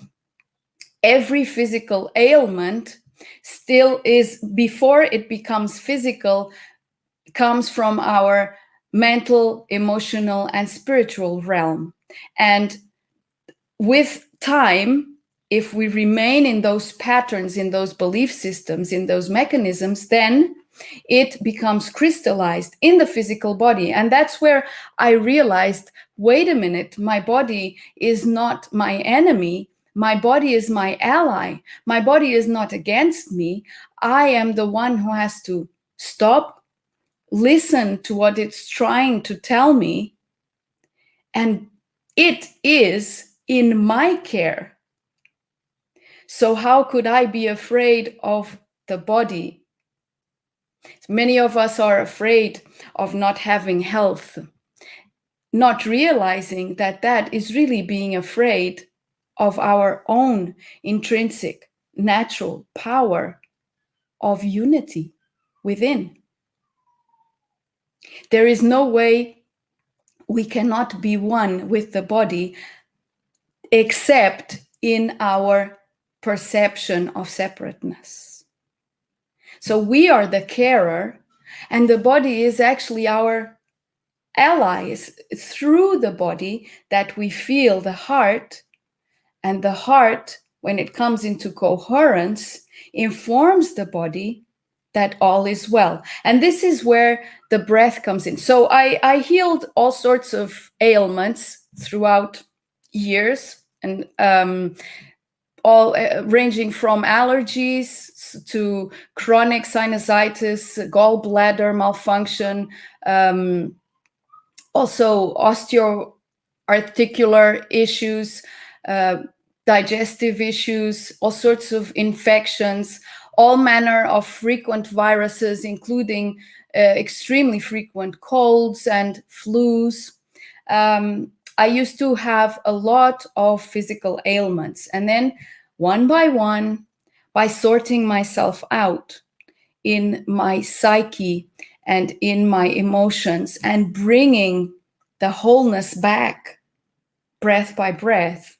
S1: every physical ailment still is, before it becomes physical, comes from our mental, emotional, and spiritual realm. And with time, if we remain in those patterns, in those belief systems, in those mechanisms, then it becomes crystallized in the physical body. And that's where I realized, wait a minute, my body is not my enemy. My body is my ally. My body is not against me. I am the one who has to stop, listen to what it's trying to tell me, and it is in my care. So how could I be afraid of the body? Many of us are afraid of not having health, not realizing that that is really being afraid of our own intrinsic natural power of unity within. There is no way we cannot be one with the body except in our perception of separateness. So we are the carer, and the body is actually our allies. Through the body that we feel the heart, and the heart, when it comes into coherence, informs the body that all is well. And this is where the breath comes in. So I healed all sorts of ailments throughout years, and all ranging from allergies to chronic sinusitis, gallbladder malfunction, also osteoarticular issues, digestive issues, all sorts of infections, all manner of frequent viruses, including extremely frequent colds and flus. I used to have a lot of physical ailments. And then one, by sorting myself out in my psyche and in my emotions and bringing the wholeness back, breath by breath,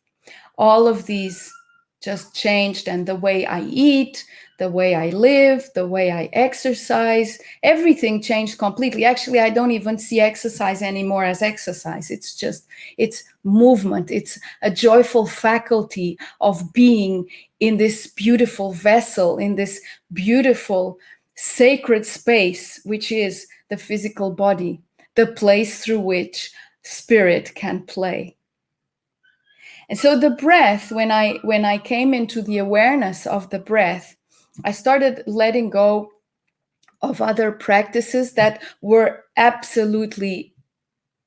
S1: all of these just changed. And the way I eat, the way I live, the way I exercise, everything changed completely. Actually, I don't even see exercise anymore as exercise. It's movement. It's a joyful faculty of being in this beautiful vessel, in this beautiful sacred space, which is the physical body, the place through which spirit can play. And so the breath, when I came into the awareness of the breath, I started letting go of other practices that were absolutely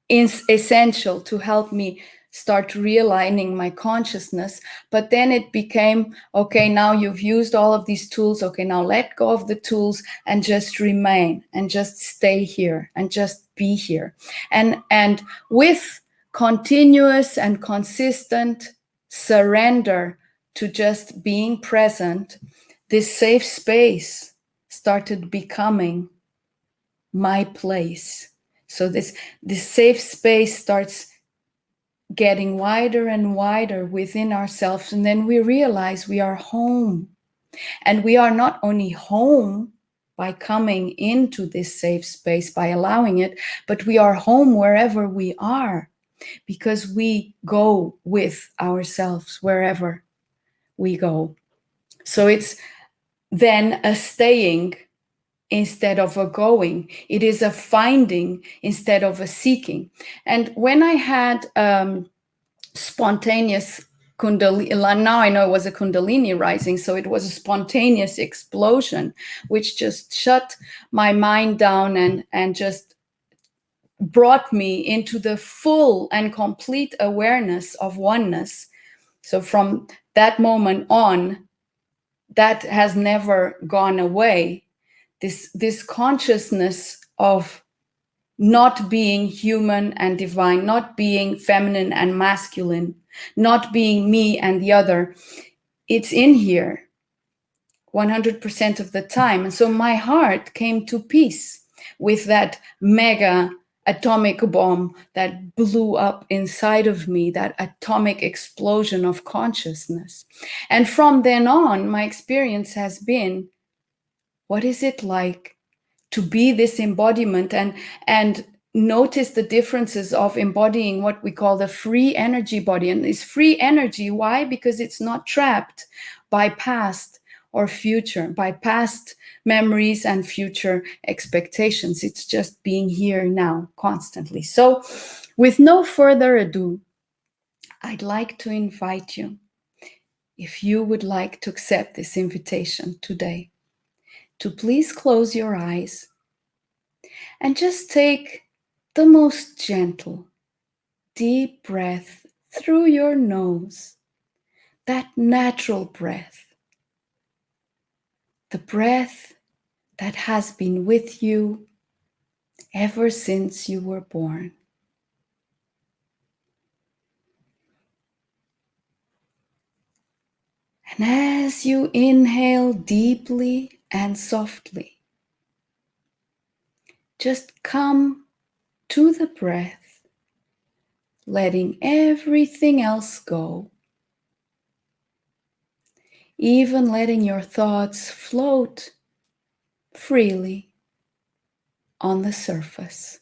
S1: essential to help me start realigning my consciousness. But then it became, okay, now you've used all of these tools. Okay, now let go of the tools and just remain and just stay here and just be here. And with continuous and consistent surrender to just being present, this safe space started becoming my place. So this safe space starts getting wider and wider within ourselves. And then we realize we are home. And we are not only home by coming into this safe space, by allowing it, but we are home wherever we are, because we go with ourselves wherever we go. So it's then a staying instead of a going. It is a finding instead of a seeking. And when I had spontaneous Kundalini, now I know it was a Kundalini rising, so it was a spontaneous explosion, which just shut my mind down and just brought me into the full and complete awareness of oneness. So from that moment on, that has never gone away. This consciousness of not being human and divine, not being feminine and masculine, not being me and the other, it's in here 100% of the time. And so my heart came to peace with that mega atomic bomb that blew up inside of me, that atomic explosion of consciousness. And from then on, my experience has been, what is it like to be this embodiment and notice the differences of embodying what we call the free energy body. And this free energy, why? Because it's not trapped by past or future, by past memories and future expectations. It's just being here now constantly. So with no further ado, I'd like to invite you, if you would like to accept this invitation today, to please close your eyes And just take the most gentle, deep breath through your nose, that natural breath, the breath that has been with you ever since you were born. And as you inhale deeply and softly, just come to the breath, letting everything else go, even letting your thoughts float freely on the surface.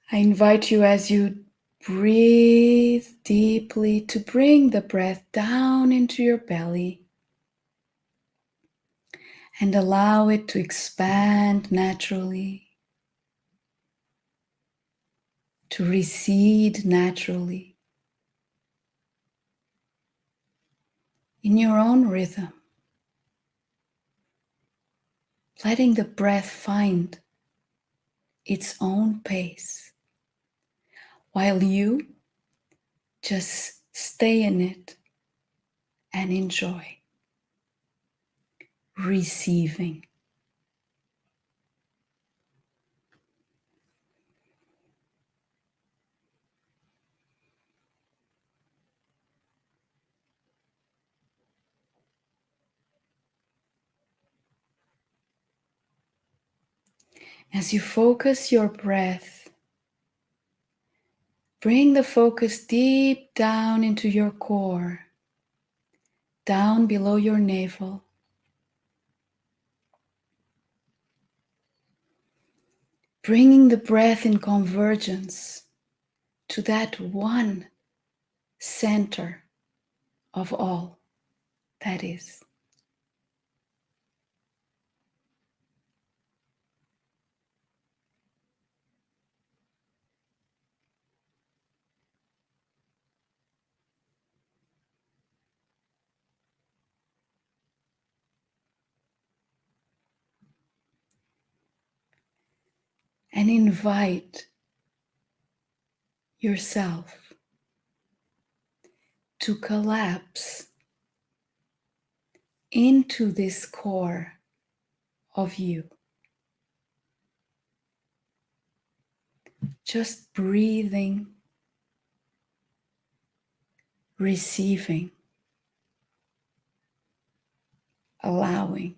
S1: I invite you, as you breathe deeply, to bring the breath down into your belly and allow it to expand naturally, to recede naturally in your own rhythm, letting the breath find its own pace while you just stay in it and enjoy receiving. As you focus your breath, bring the focus deep down into your core, down below your navel. Bringing the breath in convergence to that one center of all that is. And invite yourself to collapse into this core of you. Just breathing, receiving, allowing.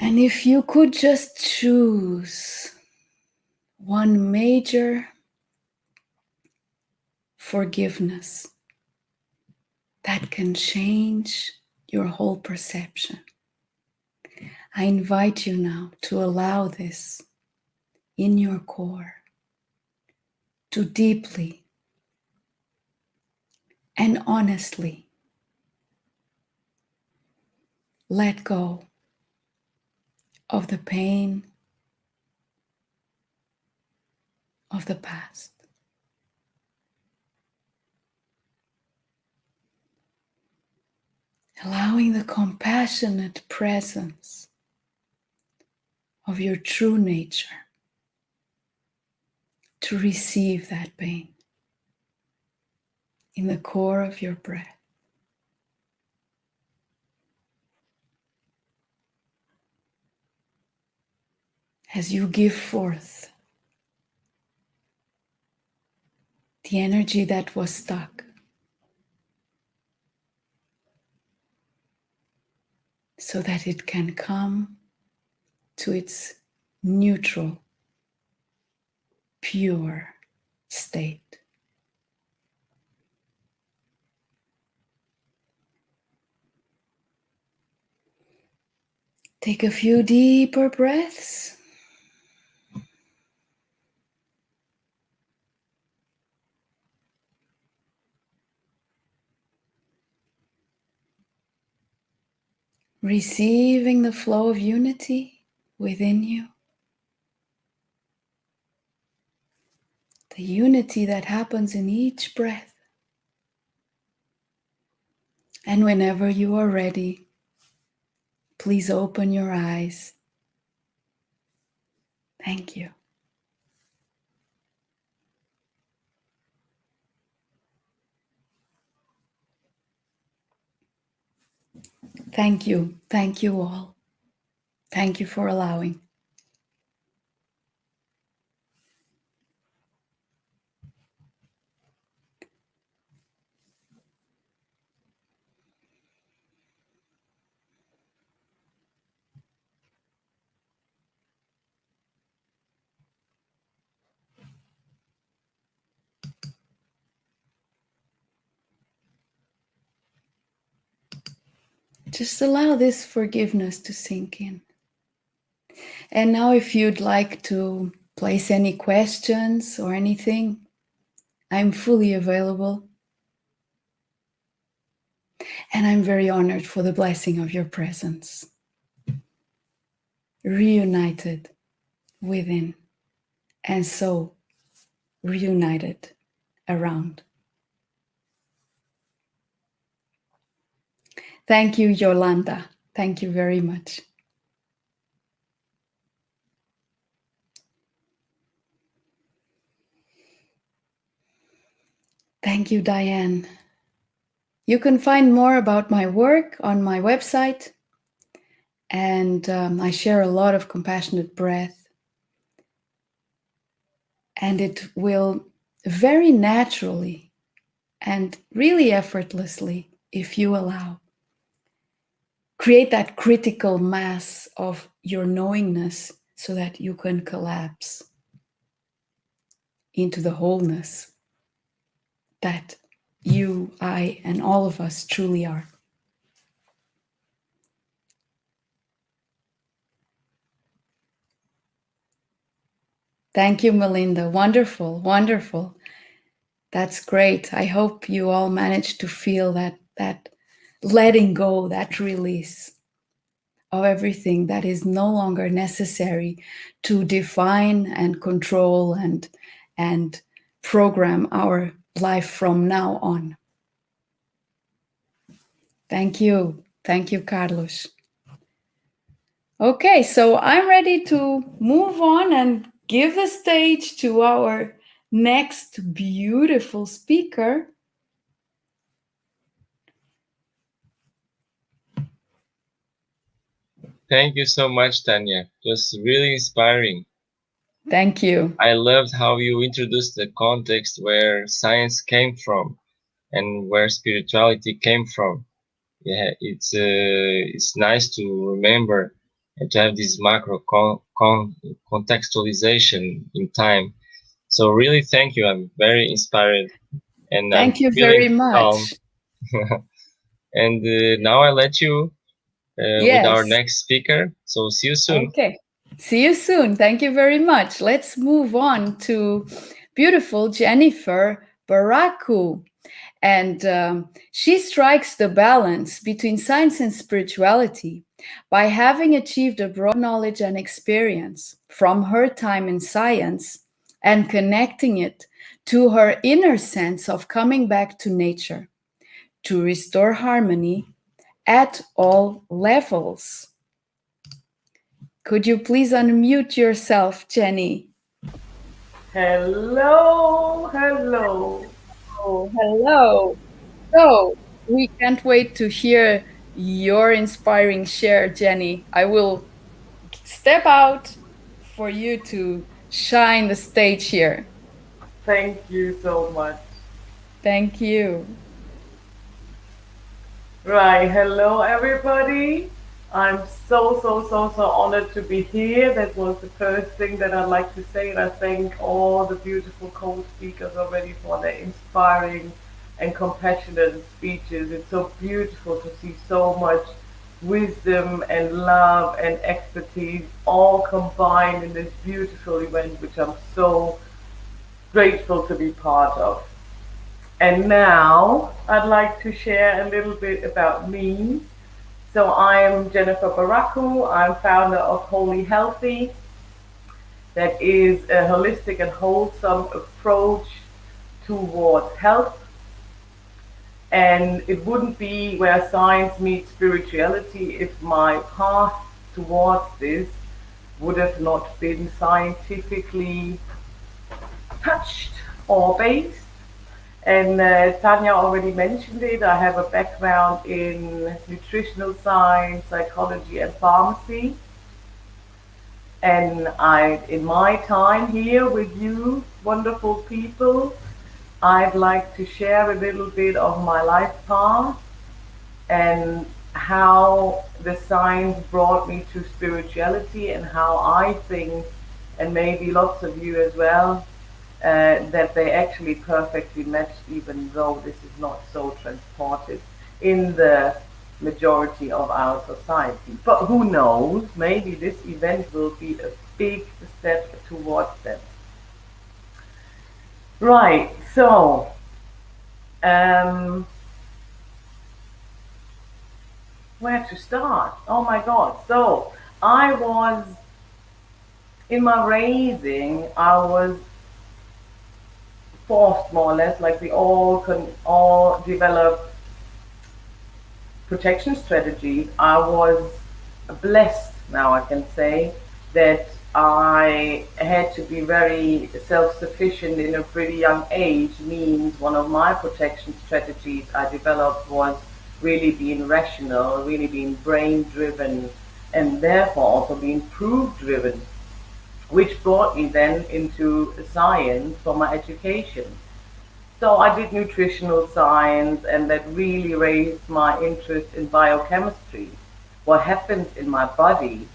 S1: And if you could just choose one major forgiveness that can change your whole perception, I invite you now to allow this in your core to deeply and honestly let go of the pain of the past. Allowing the compassionate presence of your true nature to receive that pain in the core of your breath. As you give forth the energy that was stuck, so that it can come to its neutral, pure state. Take a few deeper breaths. receiving the flow of unity within you. The unity that happens in each breath. And whenever you are ready, please open your eyes. Thank you. Thank you. Thank you all. Thank you for allowing. Just allow this forgiveness to sink in. And now if you'd like to place any questions or anything, I'm fully available. And I'm very honored for the blessing of your presence. Reunited within, and so reunited around. Thank you, Yolanda. Thank you very much. Thank you, Diane. You can find more about my work on my website, and I share a lot of compassionate breath, and it will very naturally and really effortlessly, if you allow, create that critical mass of your knowingness so that you can collapse into the wholeness that you, I, and all of us truly are. Thank you, Melinda. Wonderful, wonderful. That's great. I hope you all managed to feel that letting go, that release of everything that is no longer necessary to define and control and program our life from now on. Thank you. Thank you, Carlos. Okay, so I'm ready to move on and give the stage to our next beautiful speaker.
S2: Thank you so much, Tania. Just really inspiring.
S1: Thank you.
S2: I loved how you introduced the context where science came from and where spirituality came from. Yeah, it's nice to remember and to have this macro contextualization in time. So really, thank you. I'm very inspired, and
S1: Thank
S2: I'm
S1: you
S2: feeling
S1: very much.
S2: calm. And now I let you with our
S1: Yes.
S2: next speaker. So see you soon.
S1: Okay. See you soon. Thank you very much. Let's move on to beautiful Jennifer Barraccu. And she strikes the balance between science and spirituality by having achieved a broad knowledge and experience from her time in science and connecting it to her inner sense of coming back to nature to restore harmony at all levels. Could you please unmute yourself, Jenny?
S8: Hello, hello.
S1: Oh, hello. So, we can't wait to hear your inspiring share, Jenny. I will step out for you to shine the stage here.
S8: Thank you so much.
S1: Thank you.
S8: Right, hello everybody. I'm so honored to be here. That was the first thing that I'd like to say, and I thank all the beautiful co-speakers already for their inspiring and compassionate speeches. It's so beautiful to see so much wisdom and love and expertise all combined in this beautiful event, which I'm so grateful to be part of. And now I'd like to share a little bit about me. So I'm Jennifer Barraccu. I'm founder of Wholly Healthy. That is a holistic and wholesome approach towards health. And it wouldn't be where science meets spirituality if my path towards this would have not been scientifically touched or based. And Tania already mentioned it. I have a background in nutritional science, psychology, and pharmacy. And in my time here with you, wonderful people, I'd like to share a little bit of my life path and how the science brought me to spirituality, and how I think, and maybe lots of you as well, that they actually perfectly match, even though this is not so transported in the majority of our society. But who knows, maybe this event will be a big step towards that. Right, so where to start? Oh my God. So I was, in my raising, I was forced more or less, like we all develop protection strategies. I was blessed, now I can say, that I had to be very self-sufficient in a pretty young age. Means one of my protection strategies I developed was really being rational, really being brain-driven, and therefore also being proof-driven, which brought me then into science for my education. So I did nutritional science, and that really raised my interest in biochemistry. What happens in my body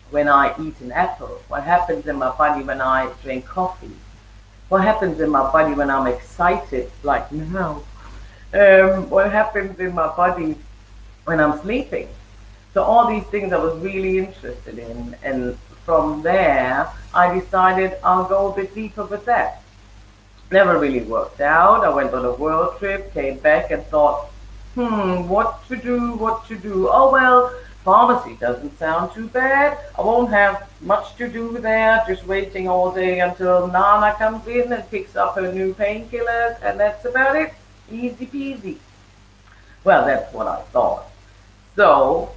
S8: when I eat an apple? What happens in my body when I drink coffee? What happens in my body when I'm excited, like now? What happens in my body when I'm sleeping? So all these things I was really interested in, and from there I decided I'll go a bit deeper with that. Never really worked out. I went on a world trip, came back and thought, what to do? Oh well, pharmacy doesn't sound too bad. I won't have much to do there, just waiting all day until Nana comes in and picks up her new painkillers, and that's about it. Easy peasy. Well, that's what I thought. So,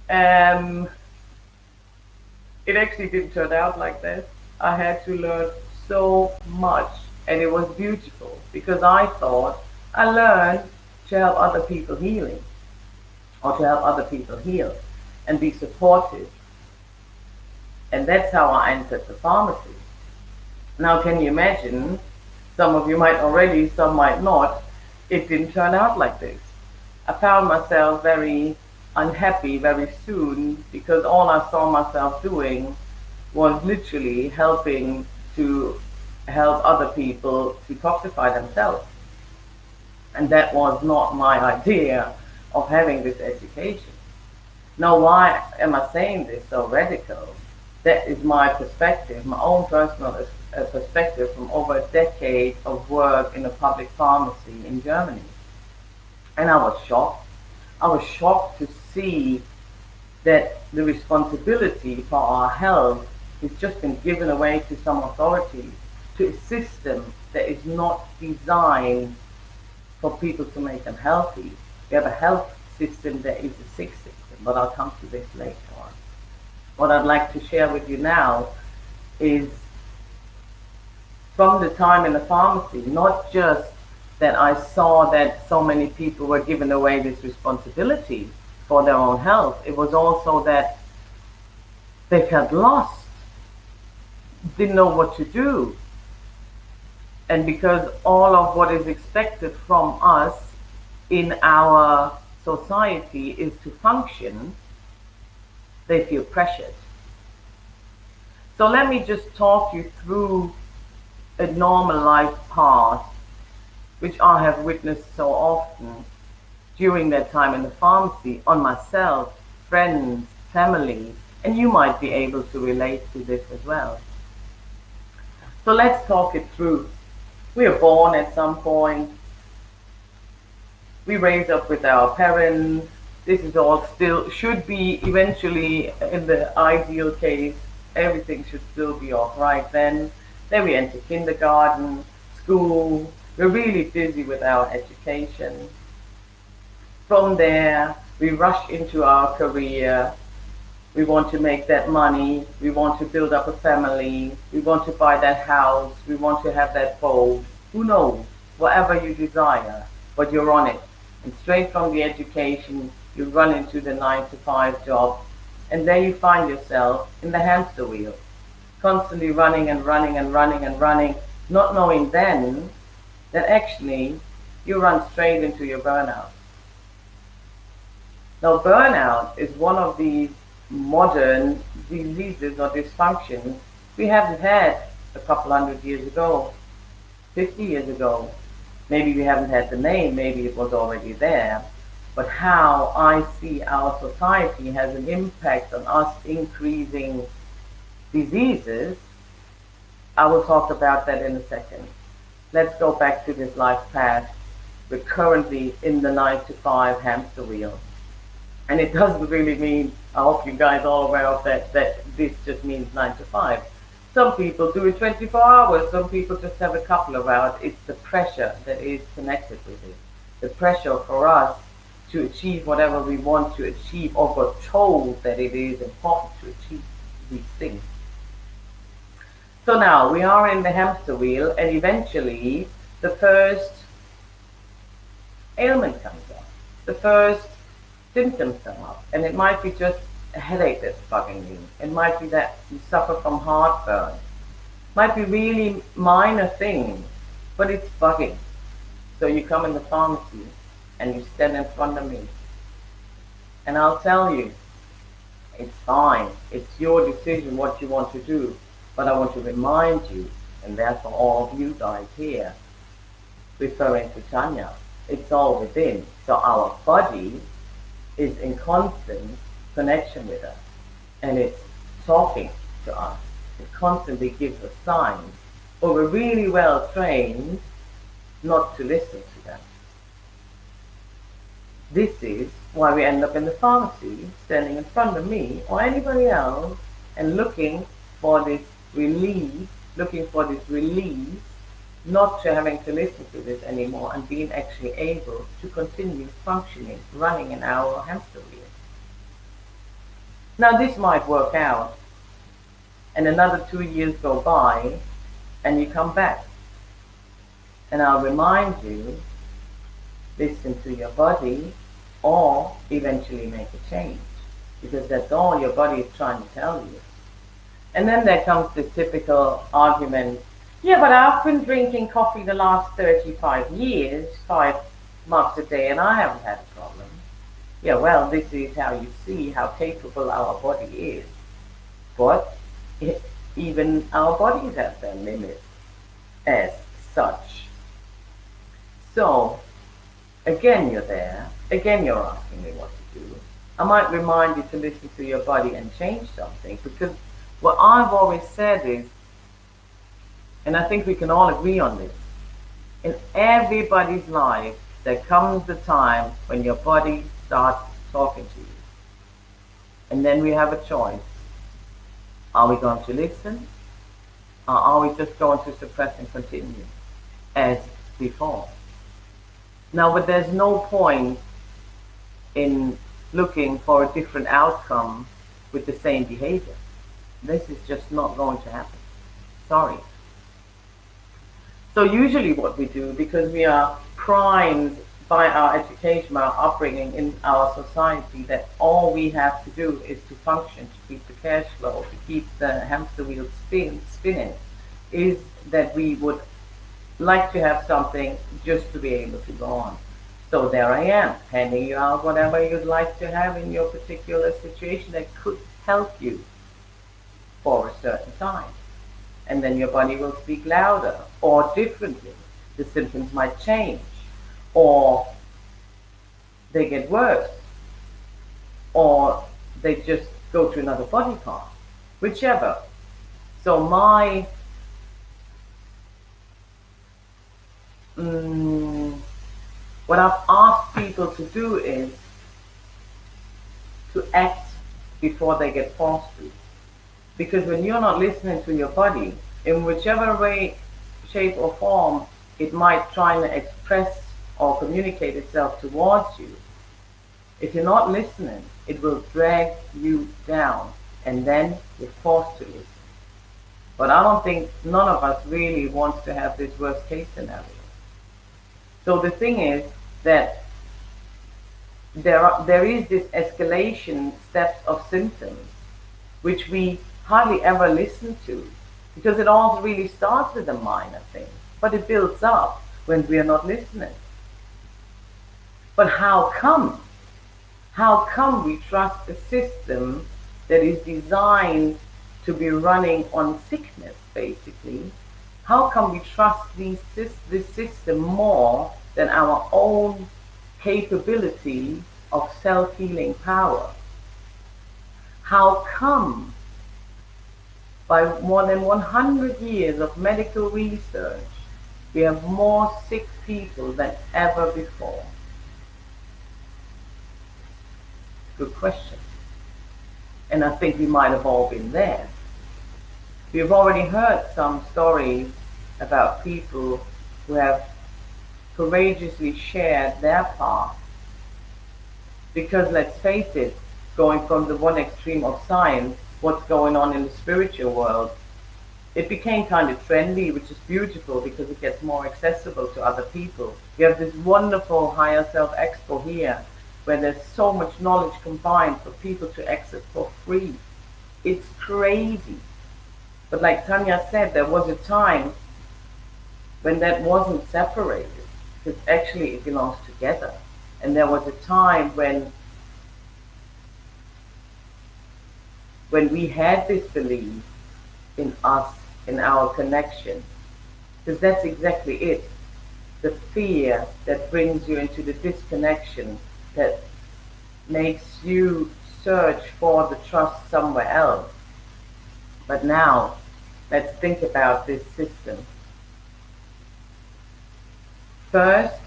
S8: it actually didn't turn out like that. I had to learn so much, and it was beautiful, because I thought I learned to help other people healing, or to help other people heal and be supportive. And that's how I entered the pharmacy. Now, can you imagine? Some of you might already, some might not. It didn't turn out like this. I found myself very unhappy very soon, because all I saw myself doing was literally helping to help other people detoxify themselves. And that was not my idea of having this education. Now, why am I saying this so radical? That is my perspective, my own personal perspective from over a decade of work in a public pharmacy in Germany. And I was shocked. I was shocked to see that the responsibility for our health has just been given away to some authorities, to a system that is not designed for people to make them healthy. We have a health system that is a sick system, but I'll come to this later on. What I'd like to share with you now is from the time in the pharmacy, not just that I saw that so many people were given away this responsibility for their own health. It was also that they felt lost, didn't know what to do. And because all of what is expected from us in our society is to function, they feel pressured. So let me just talk you through a normal life path, which I have witnessed so often during that time in the pharmacy, on myself, friends, family, and you might be able to relate to this as well. So let's talk it through. We are born at some point. We raise up with our parents. this is all still, should be eventually, in the ideal case, everything should still be all right then. Then we enter kindergarten, school, we're really busy with our education. From there, we rush into our career. We want to make that money. We want to build up a family. We want to buy that house. We want to have that boat. Who knows? Whatever you desire, but you're on it. And straight from the education, you run into the 9-to-5 job. And there you find yourself in the hamster wheel, constantly running and running and running and running, not knowing then that actually you run straight into your burnout. Now, burnout is one of these modern diseases or dysfunctions we haven't had a couple 100 years ago, 50 years ago. Maybe we haven't had the name, maybe it was already there. But how I see our society has an impact on us increasing diseases, I will talk about that in a second. Let's go back to this life path. We're currently in the 9-to-5 hamster wheel. And it doesn't really mean, I hope you guys are all aware of that this just means 9-to-5. Some people do it 24 hours, some people just have a couple of hours. It's the pressure that is connected with it. The pressure for us to achieve whatever we want to achieve, or got told that it is important to achieve these things. So now we are in the hamster wheel, and eventually the first ailment comes up. The first symptoms come up, and it might be just a headache that's bugging you. It might be that you suffer from heartburn. It might be really minor things, but it's bugging. So you come in the pharmacy and you stand in front of me, and I'll tell you, it's fine. It's your decision what you want to do, but I want to remind you, and therefore all of you guys here, referring to Tania, it's all within. So our body is in constant connection with us, and it's talking to us. It constantly gives us signs, but we're really well trained not to listen to them. This is why we end up in the pharmacy, standing in front of me or anybody else, and looking for this relief, not to having to listen to this anymore, and being actually able to continue functioning, running in our hamster wheel. Now this might work out, and another 2 years go by, and you come back. And I'll remind you, listen to your body, or eventually make a change, because that's all your body is trying to tell you. And then there comes the typical argument, yeah, but I've been drinking coffee the last 35 years, 5 mugs a day, and I haven't had a problem. Yeah, well, this is how you see how capable our body is. But even our bodies have their limits as such. So, again, you're there. Again, you're asking me what to do. I might remind you to listen to your body and change something, because what I've always said is, and I think we can all agree on this, in everybody's life, there comes the time when your body starts talking to you. And then we have a choice. Are we going to listen? Or are we just going to suppress and continue as before? Now, but there's no point in looking for a different outcome with the same behavior. This is just not going to happen. Sorry. So usually what we do, because we are primed by our education, our upbringing in our society, that all we have to do is to function, to keep the cash flow, to keep the hamster wheel spinning, is that we would like to have something just to be able to go on. So there I am, handing you out whatever you'd like to have in your particular situation that could help you for a certain time. And then your body will speak louder or differently. The symptoms might change, or they get worse, or they just go to another body part, whichever. So what I've asked people to do is to act before they get forced to. Because when you're not listening to your body, in whichever way, shape or form it might try to express or communicate itself towards you, if you're not listening, it will drag you down, and then you're forced to listen. But I don't think none of us really wants to have this worst case scenario. So the thing is that there is this escalation steps of symptoms which we hardly ever listen to, because it all really starts with a minor thing, but it builds up when we are not listening. But how come? How come we trust a system that is designed to be running on sickness, basically? How come we trust this system more than our own capability of self-healing power? How come, by more than 100 years of medical research, we have more sick people than ever before? Good question. And I think we might have all been there. We've already heard some stories about people who have courageously shared their path. Because let's face it, going from the one extreme of science, what's going on in the spiritual world, it became kind of trendy, which is beautiful because it gets more accessible to other people. We have this wonderful Higher Self Expo here, where there's so much knowledge combined for people to access for free. It's crazy. But like Tania said, there was a time when that wasn't separated, because actually it belongs together. And there was a time when we had this belief in us, in our connection, because that's exactly it. The fear that brings you into the disconnection, that makes you search for the trust somewhere else. But now, let's think about this system. First,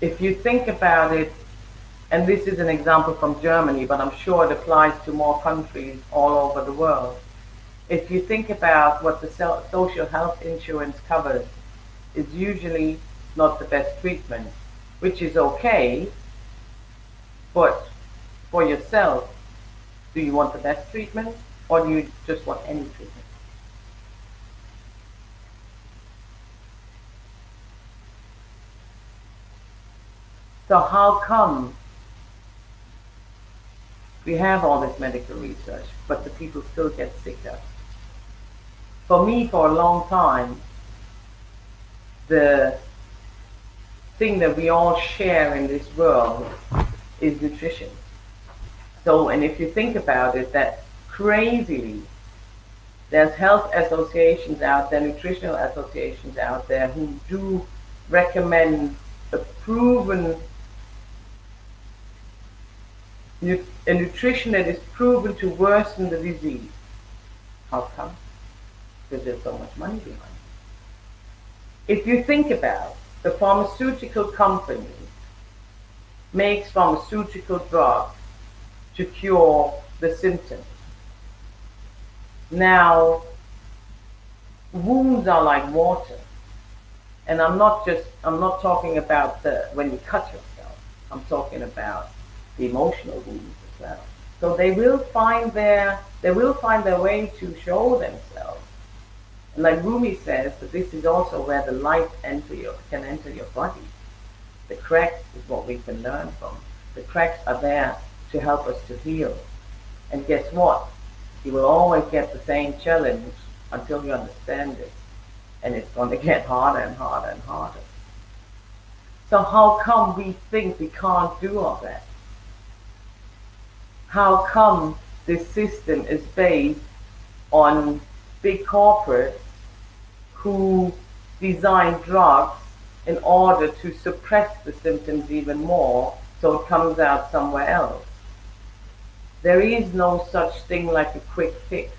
S8: if you think about it, and this is an example from Germany, but I'm sure it applies to more countries all over the world. If you think about what the social health insurance covers, is usually not the best treatment, which is okay, but for yourself, do you want the best treatment, or do you just want any treatment? So how come we have all this medical research, but the people still get sicker? For me, for a long time, the thing that we all share in this world is nutrition. So, and if you think about it, that crazily, there's health associations out there, nutritional associations out there who do recommend a proven a nutrition that is proven to worsen the disease. How come? Because there's so much money behind it. If you think about the pharmaceutical company makes pharmaceutical drugs to cure the symptoms. Now, wounds are like water. And I'm not talking about when you cut yourself. I'm talking about the emotional wounds as well. So they will find their way to show themselves. And like Rumi says, that this is also where the light can enter your body. The cracks is what we can learn from. The cracks are there to help us to heal. And guess what? You will always get the same challenge until you understand it. And it's going to get harder and harder and harder. So how come we think we can't do all that? How come this system is based on big corporates who design drugs in order to suppress the symptoms even more so it comes out somewhere else? There is no such thing like a quick fix.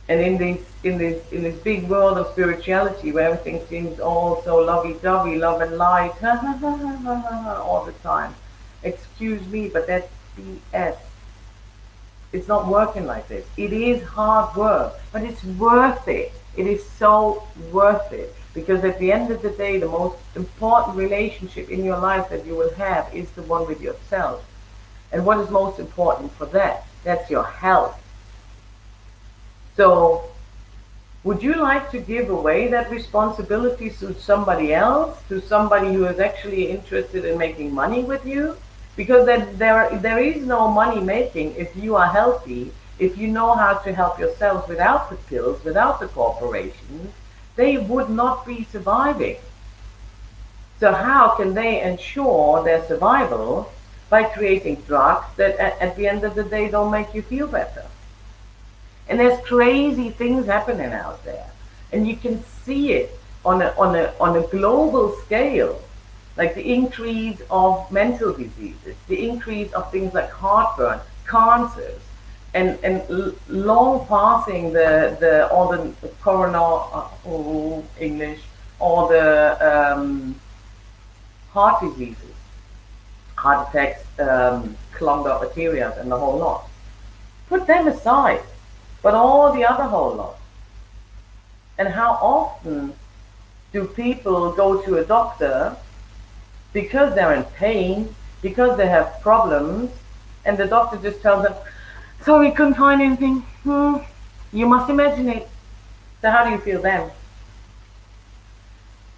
S8: And in this big world of spirituality where everything seems all so lovey-dovey, love and light, all the time. Excuse me, but that's BS. It's not working like this. It is hard work, but it's worth it. It is so worth it. Because at the end of the day, the most important relationship in your life that you will have is the one with yourself. And what is most important for that? That's your health. So, would you like to give away that responsibility to somebody else, to somebody who is actually interested in making money with you? Because there is no money making if you are healthy, if you know how to help yourselves without the pills, without the corporations, they would not be surviving. So how can they ensure their survival? By creating drugs that at the end of the day don't make you feel better. And there's crazy things happening out there. And you can see it on a global scale. Like the increase of mental diseases, the increase of things like heartburn, cancers, and long passing all the coronal English, or the heart diseases, heart attacks, clogged up arteries, and the whole lot. Put them aside, but all the other whole lot. And how often do people go to a doctor because they're in pain, because they have problems, and the doctor just tells them, sorry, couldn't find anything. You must imagine it. So how do you feel then?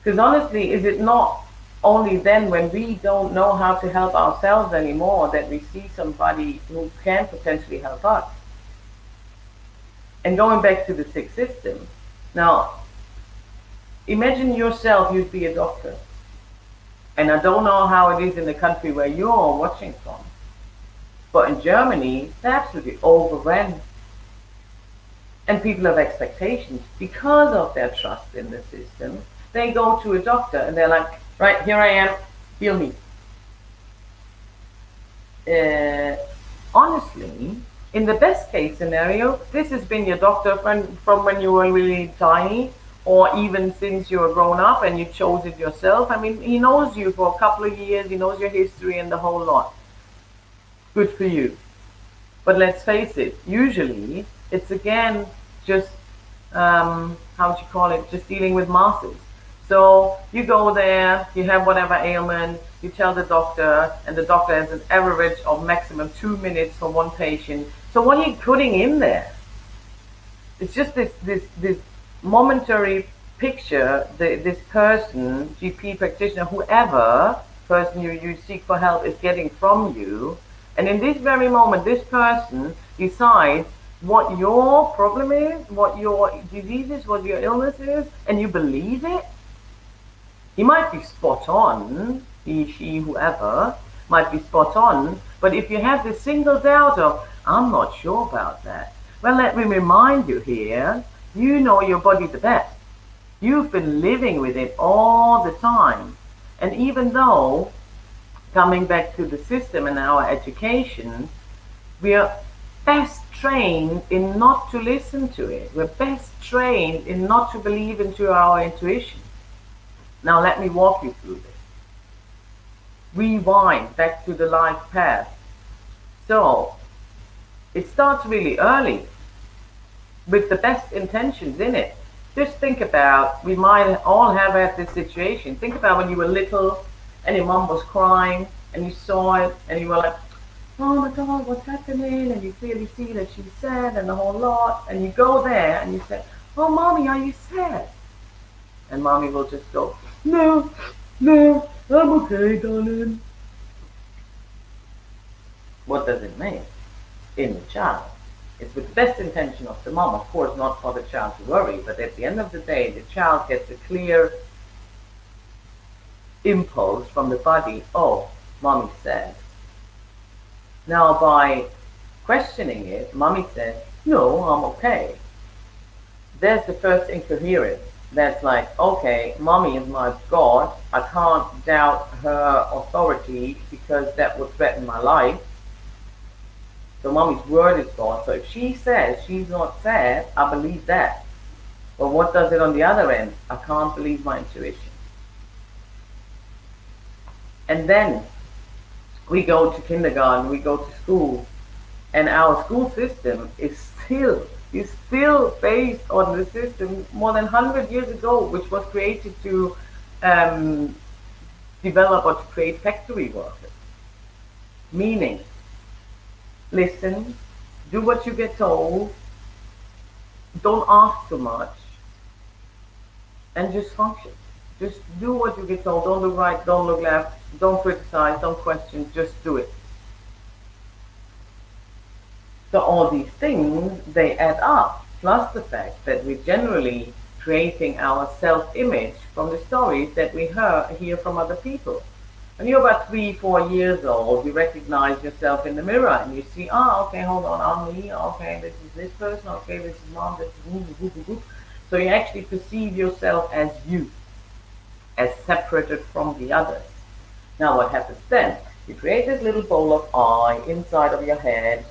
S8: Because honestly, is it not only then when we don't know how to help ourselves anymore that we see somebody who can potentially help us? And going back to the sick system, now, imagine yourself, you'd be a doctor. And I don't know how it is in the country where you're watching from. But in Germany, they're absolutely overrun. And people have expectations because of their trust in the system. They go to a doctor and they're like, right, here I am, heal me. Honestly, in the best case scenario, this has been your doctor from when you were really tiny, or even since you were grown up and you chose it yourself. I mean, he knows you for a couple of years, he knows your history and the whole lot. Good for you. But let's face it, usually it's again just, how would you call it, just dealing with masses. So you go there, you have whatever ailment, you tell the doctor, and the doctor has an average of maximum 2 minutes for one patient. So what are you putting in there? It's just this momentary picture, this person, GP practitioner, whoever person you seek for help is getting from you. And in this very moment, this person decides what your problem is, what your disease is, what your illness is, and you believe it. He might be spot on, he, she, whoever, might be spot on, but if you have this single doubt of, I'm not sure about that, well, let me remind you here, you know your body the best. You've been living with it all the time. And even though, coming back to the system and our education, we are best trained in not to listen to it. We're best trained in not to believe into our intuition. Now let me walk you through this. Rewind back to the life path. So, it starts really early, with the best intentions in it. Just think about, we might all have had this situation. Think about when you were little and your mom was crying and you saw it and you were like, oh my God, what's happening? And you clearly see that she's sad and the whole lot. And you go there and you say, oh mommy, are you sad? And mommy will just go, no, I'm okay, darling. What does it mean? In the child. It's with the best intention of the mom, of course, not for the child to worry, but at the end of the day, the child gets a clear impulse from the body, oh, mommy said. Now, by questioning it, mommy said, no, I'm okay. There's the first incoherence. That's like, okay, mommy is my God. I can't doubt her authority because that would threaten my life. So mommy's word is God. So if she says she's not sad, I believe that. But what does it on the other end? I can't believe my intuition. And then we go to kindergarten, we go to school, and our school system is still based on the system more than 100 years ago, which was created to develop or to create factory workers. Meaning, listen, do what you get told, don't ask too much, and just function. Just do what you get told. Don't look right, don't look left, don't criticize, don't question, just do it. So all these things, they add up, plus the fact that we're generally creating our self-image from the stories that we hear from other people. When you're about 3-4 years old, you recognize yourself in the mirror and you see, okay, hold on, I'm me, okay, this is this person, okay, this is mom, this is me. So you actually perceive yourself as you, as separated from the others. Now what happens then? You create this little bowl of I inside of your head,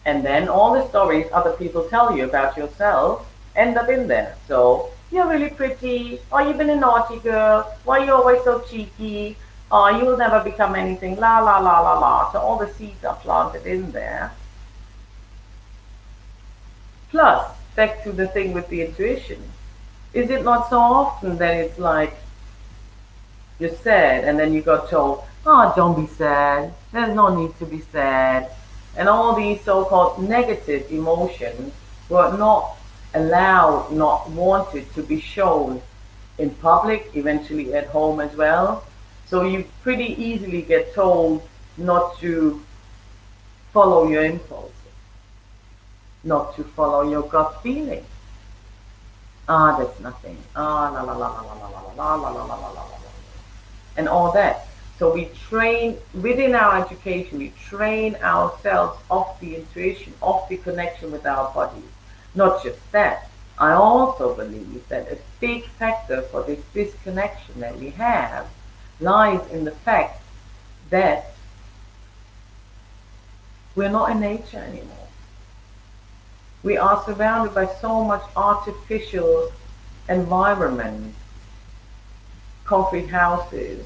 S8: and then all the stories other people tell you about yourself end up in there. So, you're really pretty, or you've been a naughty girl, why are you always so cheeky, or you will never become anything, la la la la la. So all the seeds are planted in there. Plus, back to the thing with the intuition. Is it not so often that it's like, you're sad, and then you got told, don't be sad, there's no need to be sad. And all these so-called negative emotions were not allowed, not wanted to be shown in public, eventually at home as well. So you pretty easily get told not to follow your impulses, not to follow your gut feeling. That's nothing. La la la la la la la la la la la la la, and all that. So we train, within our education, we train ourselves off the intuition, off the connection with our body. Not just that, I also believe that a big factor for this disconnection that we have lies in the fact that we're not in nature anymore. We are surrounded by so much artificial environment, concrete houses,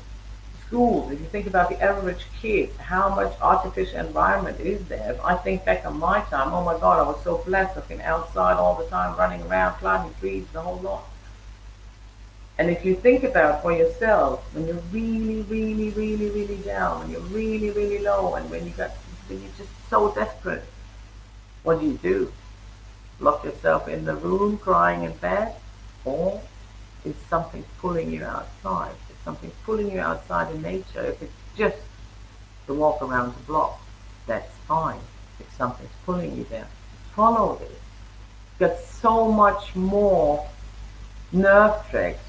S8: schools. If you think about the average kid, how much artificial environment is there? If I think back on my time, oh my God, I was so blessed. I've been outside all the time, running around, climbing trees, the whole lot. And if you think about for yourself, when you're really, really, really, really down, when you're really, really low, and when you're just so desperate, what do? Lock yourself in the room, crying in bed, or is something pulling you outside? Something pulling you outside in nature. If it's just to walk around the block, that's fine. If something's pulling you there, follow it. You've got so much more nerve tracks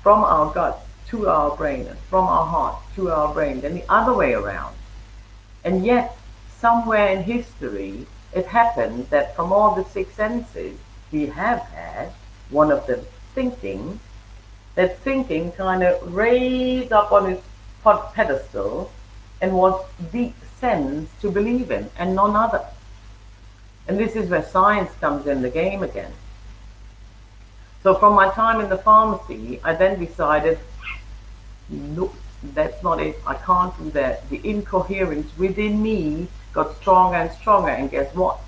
S8: from our guts to our brain, and from our heart to our brain, than the other way around. And yet, somewhere in history, it happened that from all the 6 senses we have had, one of them thinking, that thinking kind of raised up on its pedestal and was the sense to believe in, and none other. And this is where science comes in the game again. So from my time in the pharmacy, I then decided, nope, that's not it. I can't do that. The incoherence within me got stronger and stronger, and guess what?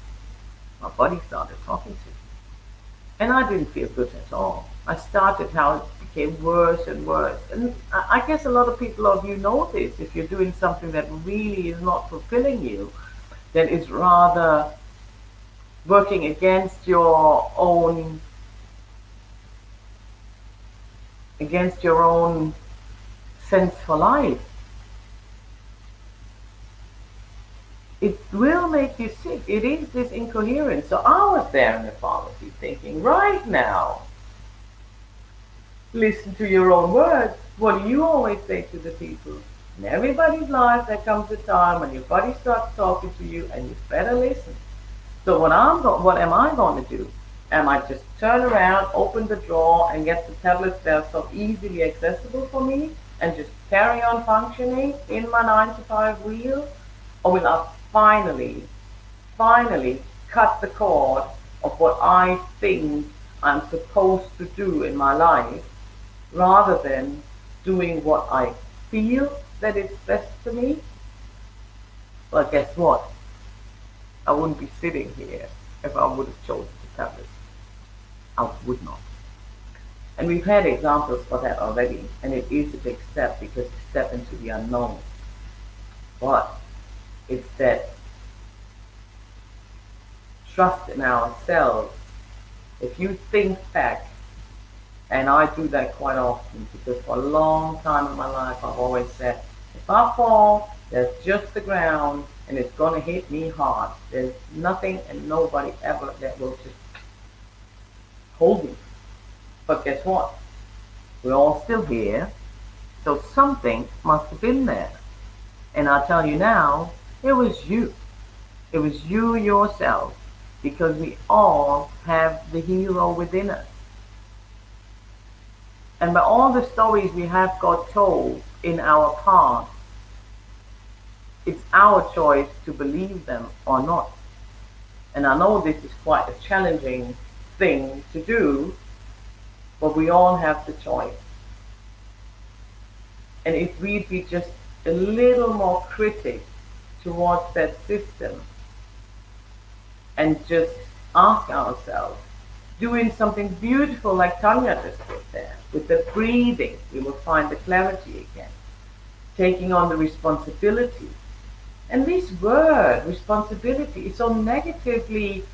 S8: My body started talking to me. And I didn't feel good at all. I started how it became worse and worse. And I guess a lot of people of you know this. If you're doing something that really is not fulfilling you, then it's rather working against your own sense for life. It will make you sick. It is this incoherence. So I was there in the pharmacy thinking, right now, listen to your own words. What do you always say to the people? In everybody's life, there comes a time when your body starts talking to you, and you better listen. So what am I going to do? Am I just turn around, open the drawer, and get the tablets that are so easily accessible for me, and just carry on functioning in my 9-to-5 wheel? Or will I finally cut the cord of what I think I'm supposed to do in my life, rather than doing what I feel that it's best for me, well, guess what? I wouldn't be sitting here if I would have chosen to publish. I would not. And we've had examples for that already, and it is a big step because you step into the unknown. But it's that trust in ourselves. If you think back, and I do that quite often, because for a long time in my life I've always said, if I fall, there's just the ground and it's going to hit me hard. There's nothing and nobody ever that will just hold me. But guess what? We're all still here, so something must have been there. And I'll tell you now, it was you. It was you yourself, because we all have the hero within us. And by all the stories we have got told in our past, it's our choice to believe them or not. And I know this is quite a challenging thing to do, but we all have the choice. And if we'd be just a little more critic towards that system and just ask ourselves, doing something beautiful like Tania just did there, with the breathing, we will find the clarity again. Taking on the responsibility. And this word, responsibility, is so negatively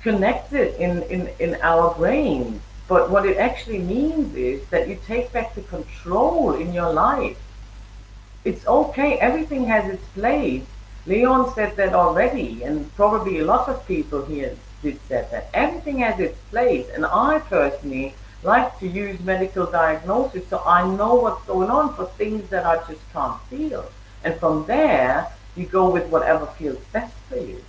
S8: connected in our brains. But what it actually means is that you take back the control in your life. It's okay, everything has its place. Leon said that already, and probably a lot of people here did say that. Everything has its place, and I personally like to use medical diagnosis so I know what's going on for things that I just can't feel. And from there, you go with whatever feels best for you.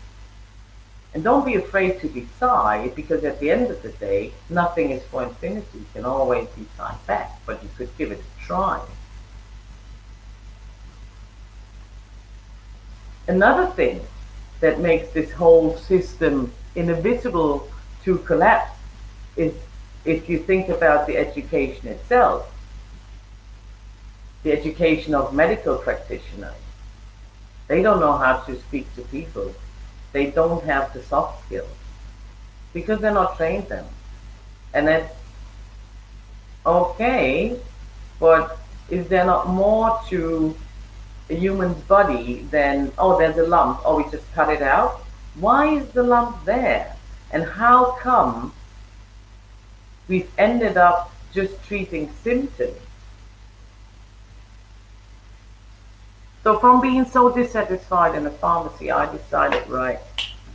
S8: And don't be afraid to decide, because at the end of the day, nothing is for infinity. You can always decide back, but you could give it a try. Another thing that makes this whole system inevitable to collapse is if you think about the education itself, the education of medical practitioners. They don't know how to speak to people. They don't have the soft skills because they're not trained them. And that's okay, but is there not more to a human's body than, oh, there's a lump, oh, we just cut it out? Why is the lump there? And how come we've ended up just treating symptoms? So from being so dissatisfied in a pharmacy, I decided, right,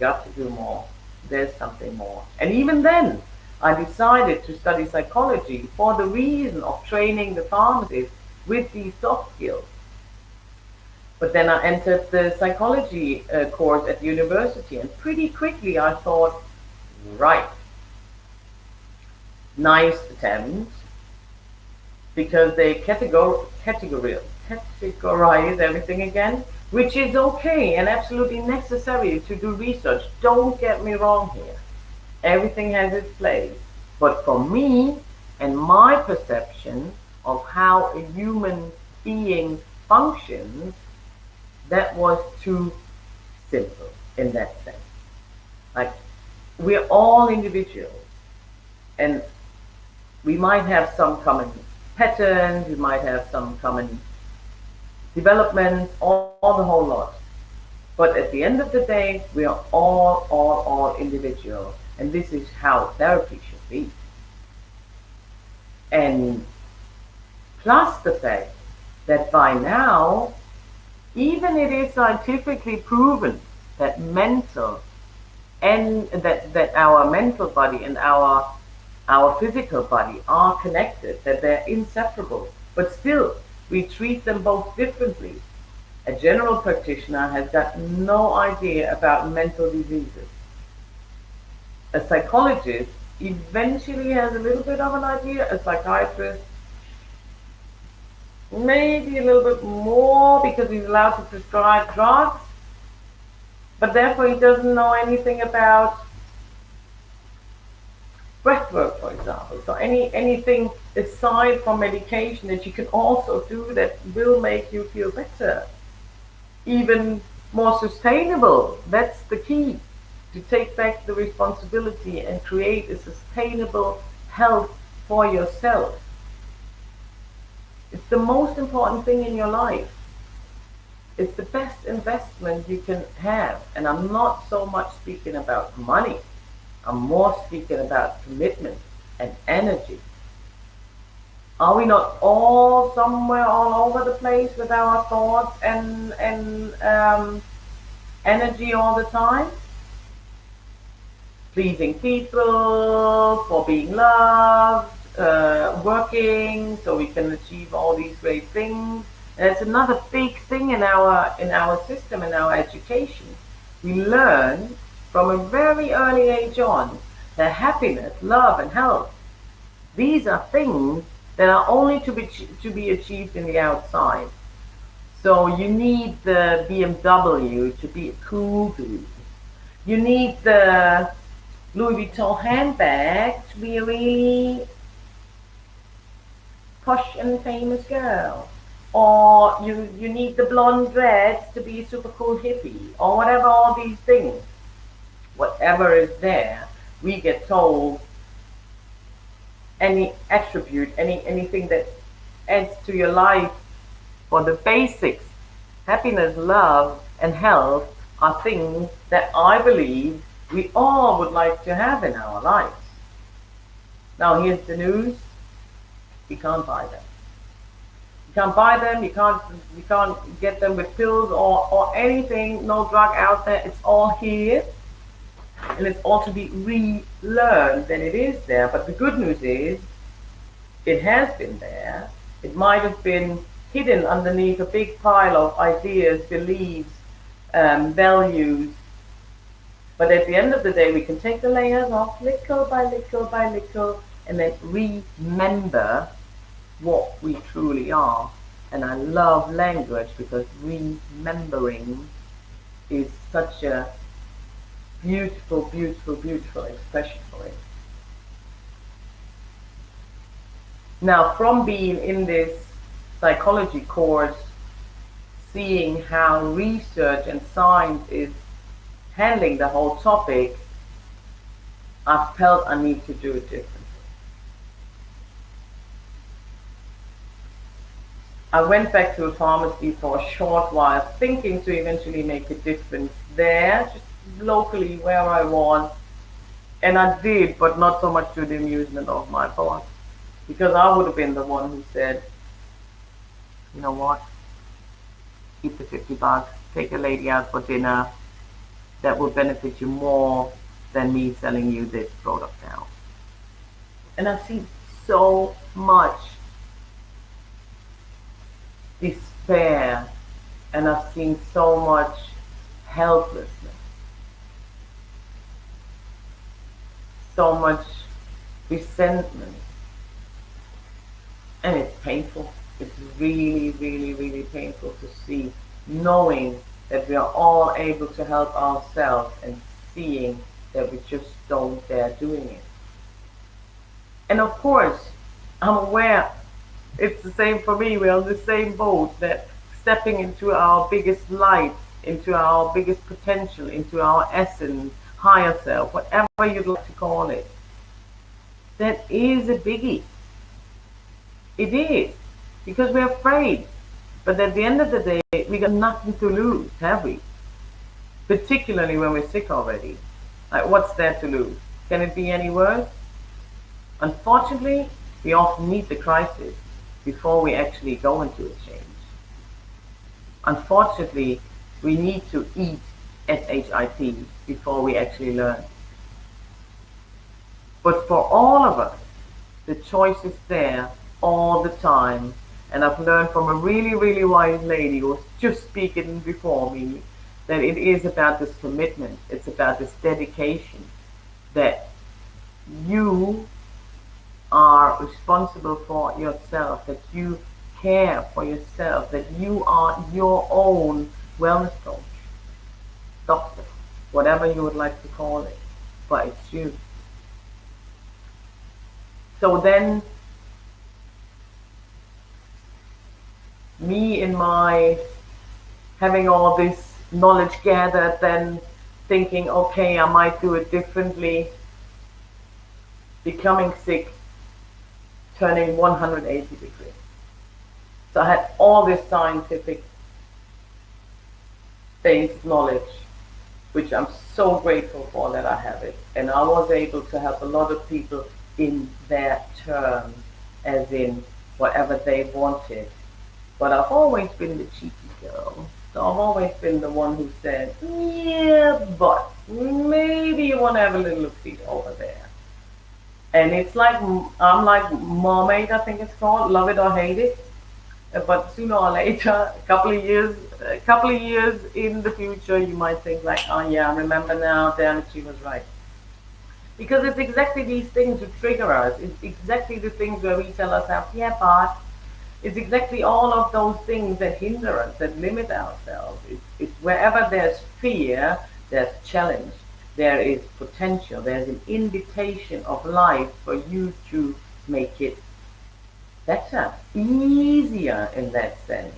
S8: got to do more. There's something more. And even then, I decided to study psychology for the reason of training the pharmacists with these soft skills. But then I entered the psychology course at university, and pretty quickly I thought, right, nice attempt, because they categorize everything again, which is okay and absolutely necessary to do research. Don't get me wrong here. Everything has its place. But for me and my perception of how a human being functions, that was too simple in that sense. Like, we're all individuals, and we might have some common patterns, we might have some common developments, all the whole lot. But at the end of the day, we are all individual, and this is how therapy should be. And plus the fact that by now, even it is scientifically proven that mental and that our mental body and our physical body are connected, that they're inseparable, but still we treat them both differently. A general practitioner has got no idea about mental diseases. A psychologist eventually has a little bit of an idea. A psychiatrist maybe a little bit more, because he's allowed to prescribe drugs. but therefore he doesn't know anything about breath work, for example. So anything aside from medication that you can also do that will make you feel better, even more sustainable. That's the key, to take back the responsibility and create a sustainable health for yourself. It's the most important thing in your life. It's the best investment you can have. And I'm not so much speaking about money. I'm more speaking about commitment and energy. Are we not all somewhere all over the place with our thoughts and energy all the time? Pleasing people, for being loved, working so we can achieve all these great things. And it's another big thing in our system, in our education. We learn from a very early age on that happiness, love, and health, these are things that are only to be achieved in the outside. So you need the BMW to be a cool dude. You need the Louis Vuitton handbag to be a really posh and famous girl. Or you need the blonde dreads to be a super cool hippie. Or whatever, all these things. Whatever is there, we get told any attribute, anything that adds to your life. For the basics, happiness, love, and health are things that I believe we all would like to have in our lives. Now here's the news: you can't buy them. You can't buy them. You can't get them with pills or anything. No drug out there. It's all here, and it's all to be relearned. Then it is there. But the good news is, it has been there. It might have been hidden underneath a big pile of ideas, beliefs, values. But at the end of the day, we can take the layers off little by little by little, and then remember what we truly are. And I love language, because remembering is such a beautiful, beautiful, beautiful expression for it. Now, from being in this psychology course, seeing how research and science is handling the whole topic, I felt I need to do it differently. I went back to a pharmacy for a short while, thinking to eventually make a difference there, just locally where I was. And I did, but not so much to the amusement of my boss, because I would have been the one who said, you know what, keep the $50, take a lady out for dinner. That will benefit you more than me selling you this product now. And I've seen so much despair, and I've seen so much helplessness, so much resentment, and it's painful. It's really, really, really painful to see, knowing that we are all able to help ourselves and seeing that we just don't dare doing it. And of course, I'm aware it's the same for me. We're on the same boat, that stepping into our biggest light, into our biggest potential, into our essence, higher self, whatever you'd like to call it, that is a biggie. It is, because we're afraid. But at the end of the day, we got nothing to lose, have we? Particularly when we're sick already. Like, what's there to lose? Can it be any worse? Unfortunately, we often meet the crisis before we actually go into a change. Unfortunately, we need to eat SHIT before we actually learn. But for all of us, the choice is there all the time. And I've learned from a really, really wise lady who was just speaking before me, that it is about this commitment. It's about this dedication, that you are responsible for yourself, that you care for yourself, that you are your own wellness coach. doctor, whatever you would like to call it, but it's you. So then, me in my having all this knowledge gathered, then thinking, okay, I might do it differently, becoming sick, turning 180 degrees. So I had all this scientific based knowledge, which I'm so grateful for that I have it. And I was able to help a lot of people in their terms, as in whatever they wanted. But I've always been the cheeky girl. So I've always been the one who said, yeah, but maybe you want to have a little look-see over there. And it's like, I'm like mermaid, I think it's called, love it or hate it. But sooner or later, a couple of years in the future, you might think like, oh yeah, I remember now, damn it, she was right. Because it's exactly these things that trigger us. It's exactly the things where we tell ourselves, yeah, but it's exactly all of those things that hinder us, that limit ourselves. It's wherever there's fear, there's challenge. There is potential. There's an invitation of life for you to make it better, easier in that sense.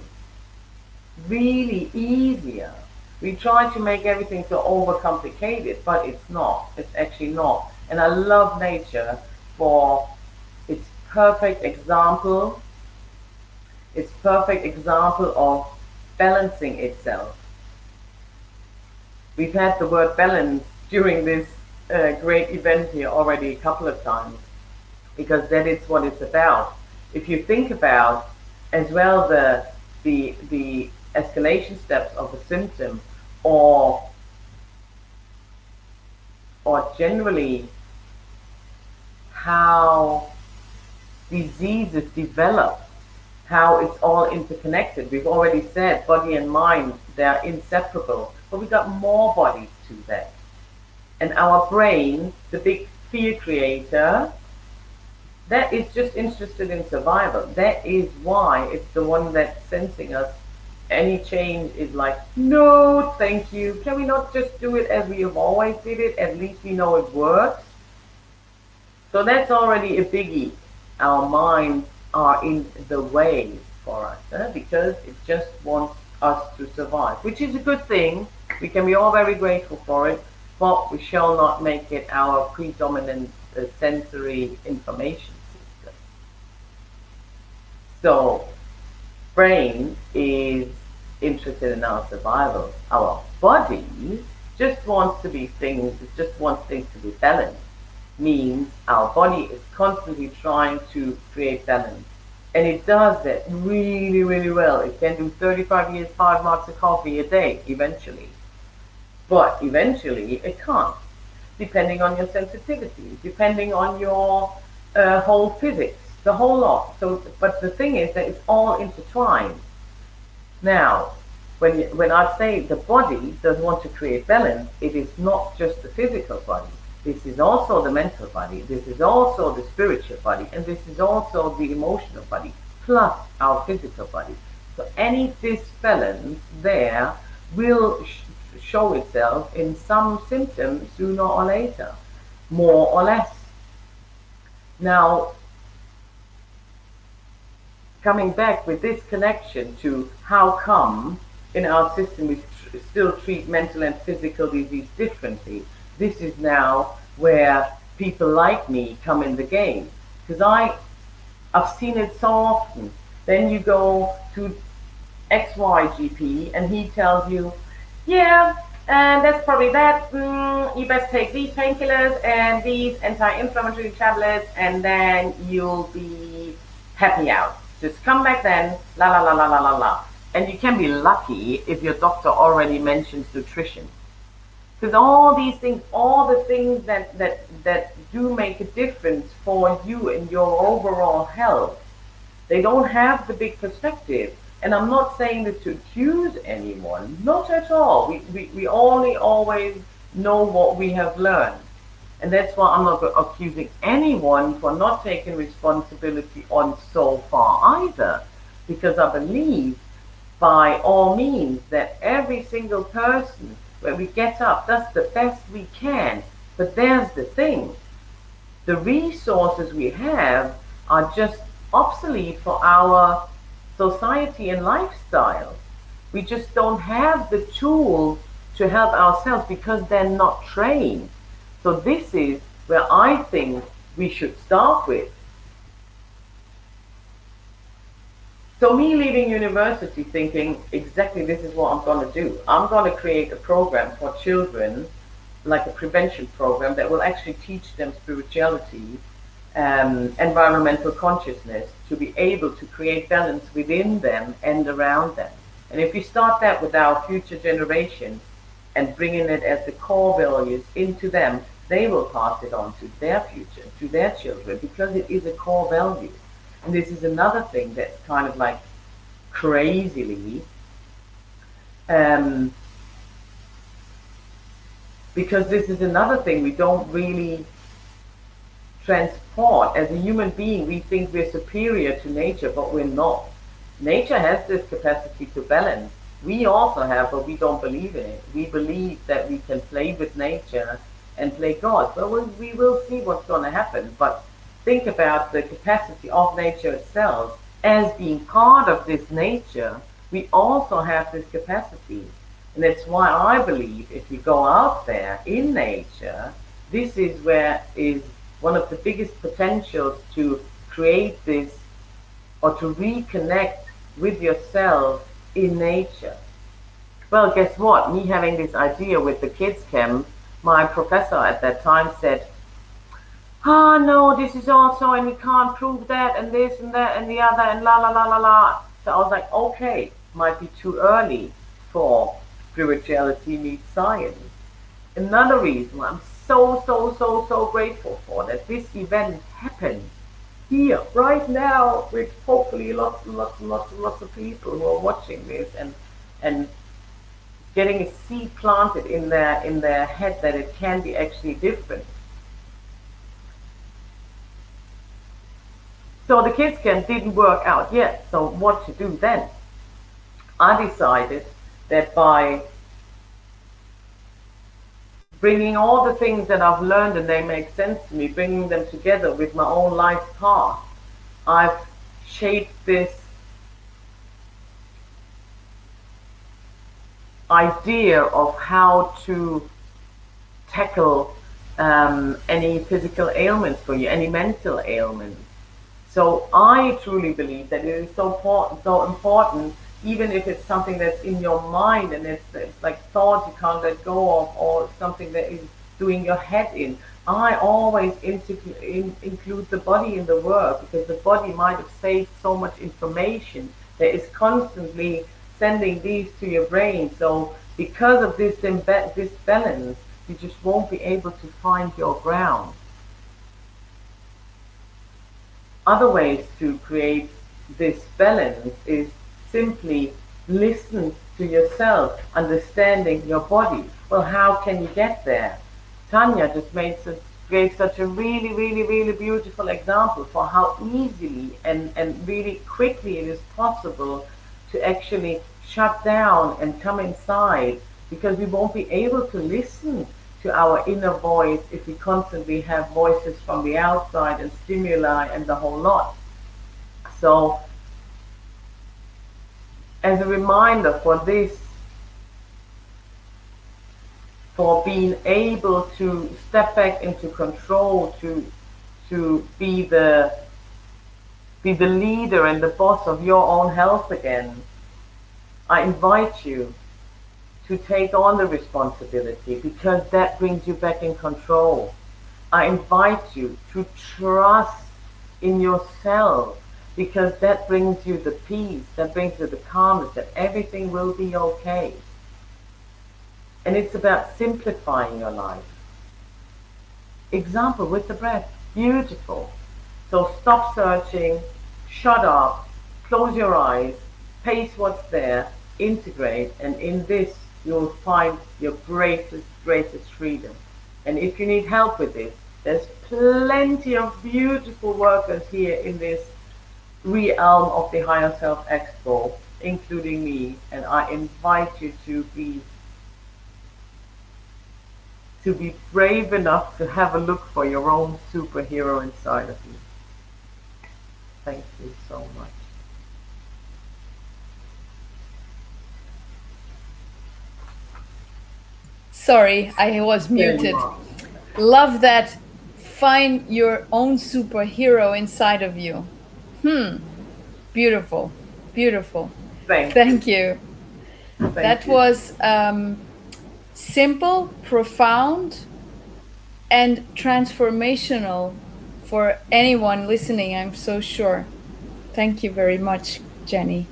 S8: Really easier. We try to make everything so overcomplicated, but it's not. It's actually not. And I love nature for its perfect example. It's perfect example of balancing itself. We've had the word balance during this great event here already a couple of times, because that is what it's about. If you think about as well the escalation steps of a symptom, or generally how diseases develop, how it's all interconnected. We've already said body and mind, they're inseparable, but we got more bodies to that. And our brain, the big fear creator, that is just interested in survival. That is why it's the one that's sensing us. Any change is like, no, thank you. Can we not just do it as we have always did it? At least we know it works. So that's already a biggie. Our minds are in the way for us, because it just wants us to survive, which is a good thing. We can be all very grateful for it, but we shall not make it our predominant sensory information system. So, brain is interested in our survival. Our body just wants to be things, it just wants things to be balanced. Means our body is constantly trying to create balance. And it does that really, really well. It can do 35 years, 5 mugs of coffee a day, eventually. But eventually, it can't, depending on your sensitivity, depending on your whole physics, the whole lot. So, but the thing is that it's all intertwined. Now, when I say the body does want to create balance, it is not just the physical body. This is also the mental body, this is also the spiritual body, and this is also the emotional body, plus our physical body. So any disbalance there will show itself in some symptoms sooner or later, more or less. Now, coming back with this connection to how come in our system we still treat mental and physical disease differently. This is now where people like me come in the game, because I've seen it so often. Then you go to XY GP and he tells you, yeah, and that's probably that. You best take these painkillers and these anti-inflammatory tablets, and then you'll be happy out. Just come back then, la la la la la la la. And you can be lucky if your doctor already mentions nutrition. Because all these things, all the things that do make a difference for you and your overall health, they don't have the big perspective. And I'm not saying this to accuse anyone, not at all. We only always know what we have learned. And that's why I'm not accusing anyone for not taking responsibility on so far either. Because I believe by all means that every single person where we get up, that's the best we can. But there's the thing. The resources we have are just obsolete for our society and lifestyle. We just don't have the tools to help ourselves because they're not trained. So this is where I think we should start with. So me leaving university thinking exactly this is what I'm going to do. I'm going to create a program for children, like a prevention program that will actually teach them spirituality, environmental consciousness, to be able to create balance within them and around them. And if we start that with our future generations and bringing it as the core values into them, they will pass it on to their future, to their children, because it is a core value. And this is another thing that's kind of like crazily, because this is another thing we don't really transport. As a human being, we think we're superior to nature, but we're not. Nature has this capacity to balance. We also have, but we don't believe in it. We believe that we can play with nature and play God. Well, we will see what's going to happen, but think about the capacity of nature itself as being part of this nature. We also have this capacity. And that's why I believe if we go out there in nature, this is where is one of the biggest potentials to create this or to reconnect with yourself in nature. Well, guess what? Me having this idea with the kids camp, my professor at that time said, no, this is also, and we can't prove that, and this and that and the other, and la la la la la. So I was like, okay, might be too early for spirituality meets science. Another reason why I'm so grateful for that this event happened here, right now, with hopefully lots of people who are watching this and getting a seed planted in their head that it can be actually different. So the kids camp didn't work out yet. So what to do then? I decided that by bringing all the things that I've learned and they make sense to me, bringing them together with my own life path, I've shaped this idea of how to tackle any physical ailments for you, any mental ailments. So I truly believe that it is so important, even if it's something that's in your mind and it's like thoughts you can't let go of, or something that is doing your head in. I always include the body in the work, because the body might have saved so much information that is constantly sending these to your brain. So because of this balance, you just won't be able to find your ground. Other ways to create this balance is simply listen to yourself, understanding your body. Well, how can you get there? Tania just gave such a really beautiful example for how easily and really quickly it is possible to actually shut down and come inside, because we won't be able to listen to our inner voice if we constantly have voices from the outside and stimuli and the whole lot. So as a reminder for this, for being able to step back into control, to be the leader and the boss of your own health again, I invite you to take on the responsibility, because that brings you back in control. I invite you to trust in yourself, because that brings you the peace, that brings you the calmness, that everything will be okay. And it's about simplifying your life. Example with the breath, beautiful. So stop searching, shut up, close your eyes, pace what's there, integrate, and in this you'll find your greatest freedom. And if you need help with this, there's plenty of beautiful workers here in this realm of the Higher Self Expo, including me, and I invite you to be to be brave enough to have a look for your own superhero inside of you. Thank you so much.
S1: Sorry, I was muted. Love that. Find your own superhero inside of you. Beautiful, beautiful.
S8: Thank
S1: you. That was simple, profound, and transformational for anyone listening, I'm so sure. Thank you very much, Jenny.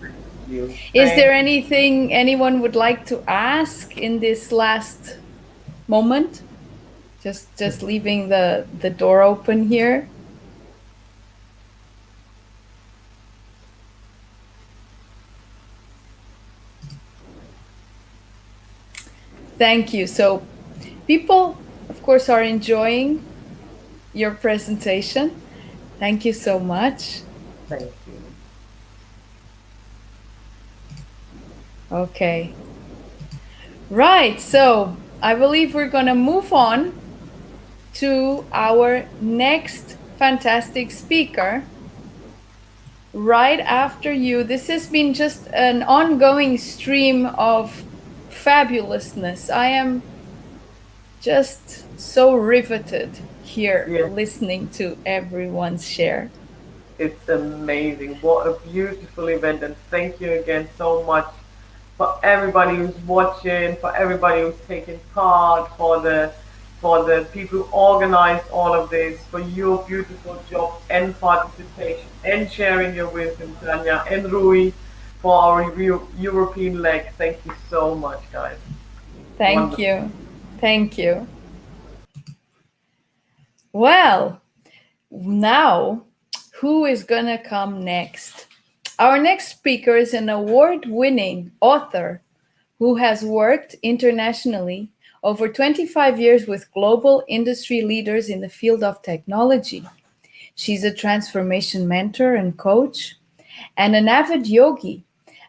S1: Is there anything anyone would like to ask in this last moment? Just leaving the door open here. Thank you. So people, of course, are enjoying your presentation. Thank you so much.
S8: Thank you.
S1: Okay. Right. So I believe we're going to move on to our next fantastic speaker right after you. This has been just an ongoing stream of fabulousness. I am just so riveted here listening to everyone's share.
S8: It's amazing. What a beautiful event, and thank you again so much for everybody who's watching, for everybody who's taking part, for the people who organized all of this, for your beautiful job and participation and sharing your wisdom, Tania and Rui, for our European leg. Thank you so much, guys.
S1: Thank you. Thank you. Well, now, who is gonna come next? Our next speaker is an award-winning author who has worked internationally over 25 years with global industry leaders in the field of technology. She's a transformation mentor and coach, and an avid yogi,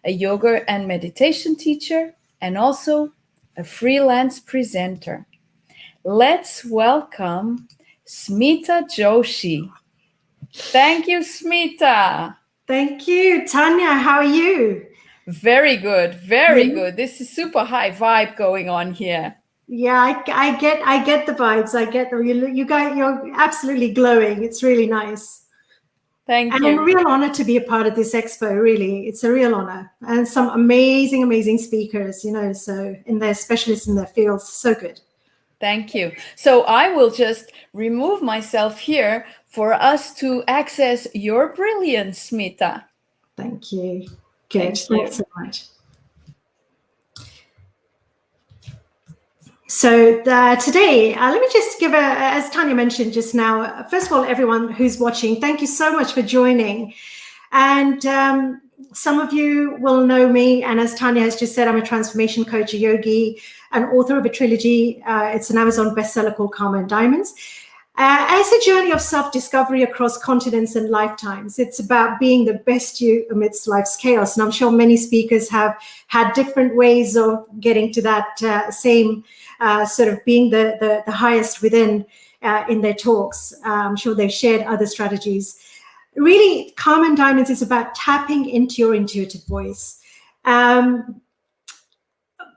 S1: a yoga and meditation teacher, and also a freelance presenter. Let's welcome Smita Joshi. Thank you, Smita.
S9: Thank you, Tania. How are you?
S1: Very good, very good. This is super high vibe going on here.
S9: Yeah, I get the vibes. I get them. You guys, you're absolutely glowing. It's really nice.
S1: Thank you.
S9: And a real honor to be a part of this expo. Really, it's a real honor, and some amazing speakers. So they're specialists in their fields. So good.
S1: Thank you. So I will just remove myself here for us to access your brilliance, Smita.
S9: Thank you. Good. Thanks so much. So today, let me just give as Tania mentioned just now, first of all, everyone who's watching, thank you so much for joining. And some of you will know me, and as Tania has just said, I'm a transformation coach, a yogi, an author of a trilogy. It's an Amazon bestseller called Karma and Diamonds. It's a journey of self-discovery across continents and lifetimes. It's about being the best you amidst life's chaos. And I'm sure many speakers have had different ways of getting to that same sort of being the highest within in their talks. I'm sure they've shared other strategies. Really, Karma and Diamonds is about tapping into your intuitive voice.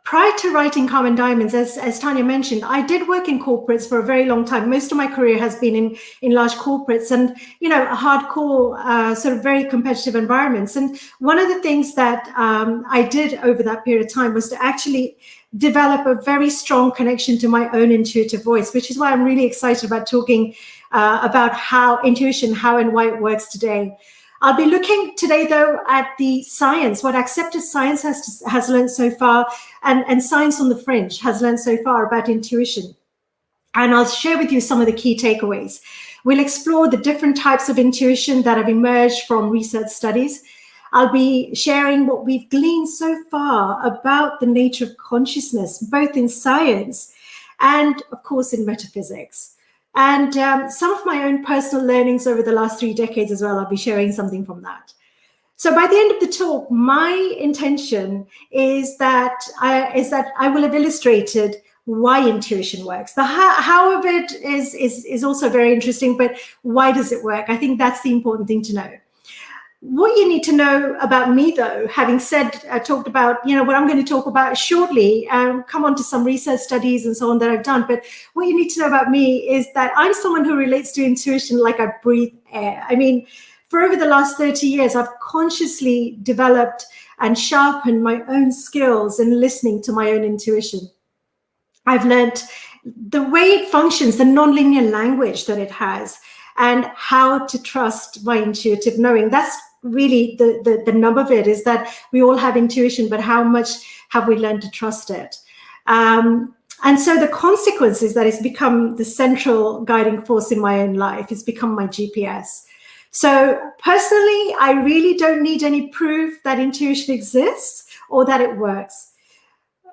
S9: Prior to writing Karma and Diamonds, as Tania mentioned, I did work in corporates for a very long time. Most of my career has been in large corporates and, a hardcore sort of very competitive environments. And one of the things that I did over that period of time was to actually develop a very strong connection to my own intuitive voice, which is why I'm really excited about talking about how intuition, how and why it works today. I'll be looking today, though, at the science, what accepted science has learned so far, and science on the fringe has learned so far about intuition. And I'll share with you some of the key takeaways. We'll explore the different types of intuition that have emerged from research studies. I'll be sharing what we've gleaned so far about the nature of consciousness, both in science and, of course, in metaphysics. And some of my own personal learnings over the last 3 decades as well. I'll be sharing something from that. So by the end of the talk, my intention is that I will have illustrated why intuition works. The how of it is also very interesting, but why does it work? I think that's the important thing to know. What you need to know about me, though, having talked about, what I'm going to talk about shortly, come on to some research studies and so on that I've done. But what you need to know about me is that I'm someone who relates to intuition like I breathe air. I mean, for over the last 30 years, I've consciously developed and sharpened my own skills in listening to my own intuition. I've learned the way it functions, the nonlinear language that it has, and how to trust my intuitive knowing. That's really the nub of it, is that we all have intuition, but how much have we learned to trust it? And so the consequence is that it's become the central guiding force in my own life. It's become my GPS. So personally, I really don't need any proof that intuition exists or that it works.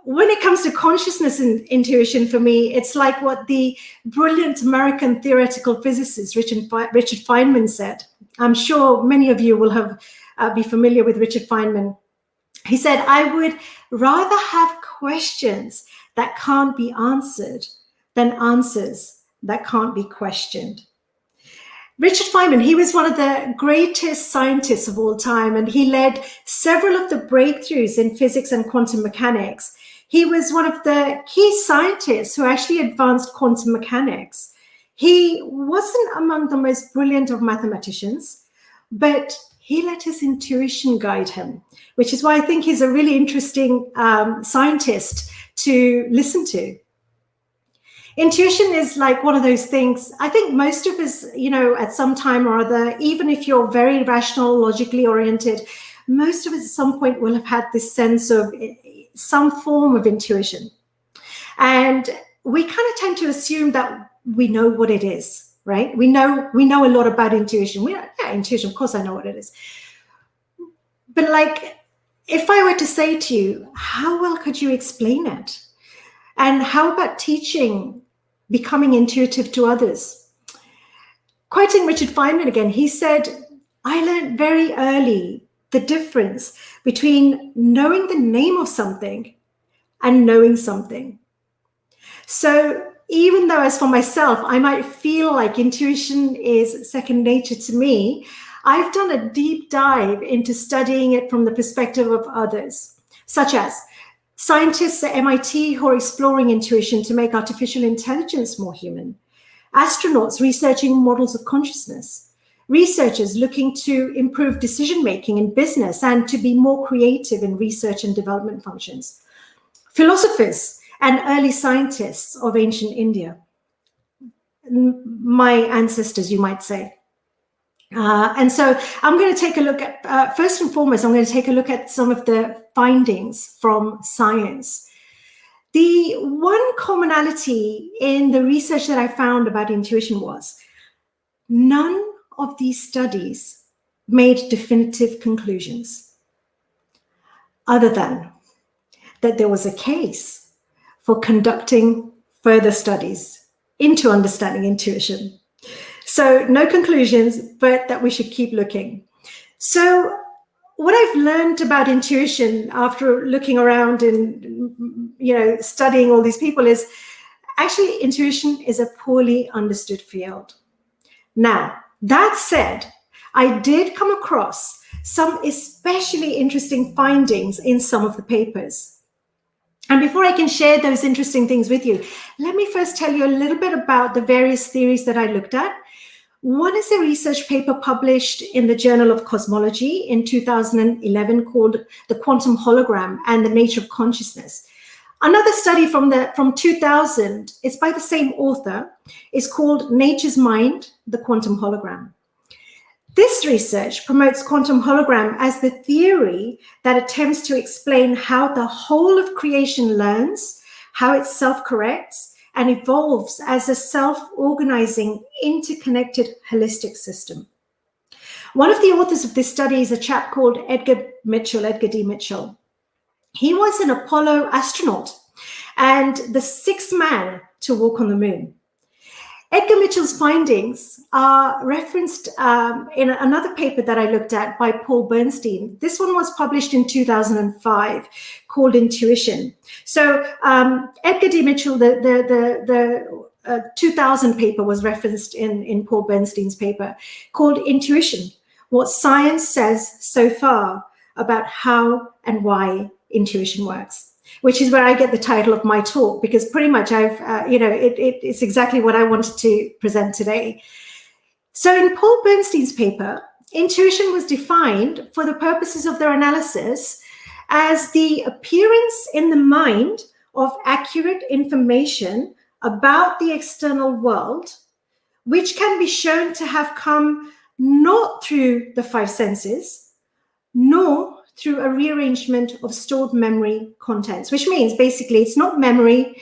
S9: When it comes to consciousness and intuition, for me, it's like what the brilliant American theoretical physicist Richard Feynman said. I'm sure many of you will be familiar with Richard Feynman. He said, I would rather have questions that can't be answered than answers that can't be questioned. Richard Feynman, he was one of the greatest scientists of all time, and he led several of the breakthroughs in physics and quantum mechanics. He was one of the key scientists who actually advanced quantum mechanics. He wasn't among the most brilliant of mathematicians, but he let his intuition guide him, which is why I think he's a really interesting scientist to listen to. Intuition is like one of those things. I think most of us, at some time or other, even if you're very rational, logically oriented, most of us at some point will have had this sense of some form of intuition. And we kind of tend to assume that we know what it is, right? We know a lot about intuition. Intuition, of course I know what it is. But like, if I were to say to you, how well could you explain it? And how about teaching, becoming intuitive to others? Quoting Richard Feynman again, he said, I learned very early the difference between knowing the name of something and knowing something. So even though, as for myself, I might feel like intuition is second nature to me, I've done a deep dive into studying it from the perspective of others, such as scientists at MIT who are exploring intuition to make artificial intelligence more human, astronauts researching models of consciousness, researchers looking to improve decision-making in business and to be more creative in research and development functions, philosophers and early scientists of ancient India, my ancestors, you might say. And so I'm going to take a look at, first and foremost, I'm going to take a look at some of the findings from science. The one commonality in the research that I found about intuition was none of these studies made definitive conclusions, other than that there was a case for conducting further studies into understanding intuition. So no conclusions, but that we should keep looking. So what I've learned about intuition after looking around and studying all these people is actually intuition is a poorly understood field. Now, that said, I did come across some especially interesting findings in some of the papers. And before I can share those interesting things with you, let me first tell you a little bit about the various theories that I looked at. One is a research paper published in the Journal of Cosmology in 2011 called The Quantum Hologram and the Nature of Consciousness. Another study from 2000, it's by the same author, is called Nature's Mind, the Quantum Hologram. This research promotes quantum hologram as the theory that attempts to explain how the whole of creation learns, how it self-corrects, and evolves as a self-organizing, interconnected, holistic system. One of the authors of this study is a chap called Edgar D. Mitchell. He was an Apollo astronaut and the sixth man to walk on the moon. Edgar Mitchell's findings are referenced in another paper that I looked at by Paul Bernstein. This one was published in 2005, called Intuition. So Edgar D. Mitchell, the 2000 paper was referenced in Paul Bernstein's paper, called Intuition: What Science Says So Far About How and Why Intuition Works, which is where I get the title of my talk, because pretty much it's exactly what I wanted to present today. So in Paul Bernstein's paper, intuition was defined for the purposes of their analysis as the appearance in the mind of accurate information about the external world, which can be shown to have come not through the five senses, nor through a rearrangement of stored memory contents, which means basically it's not memory.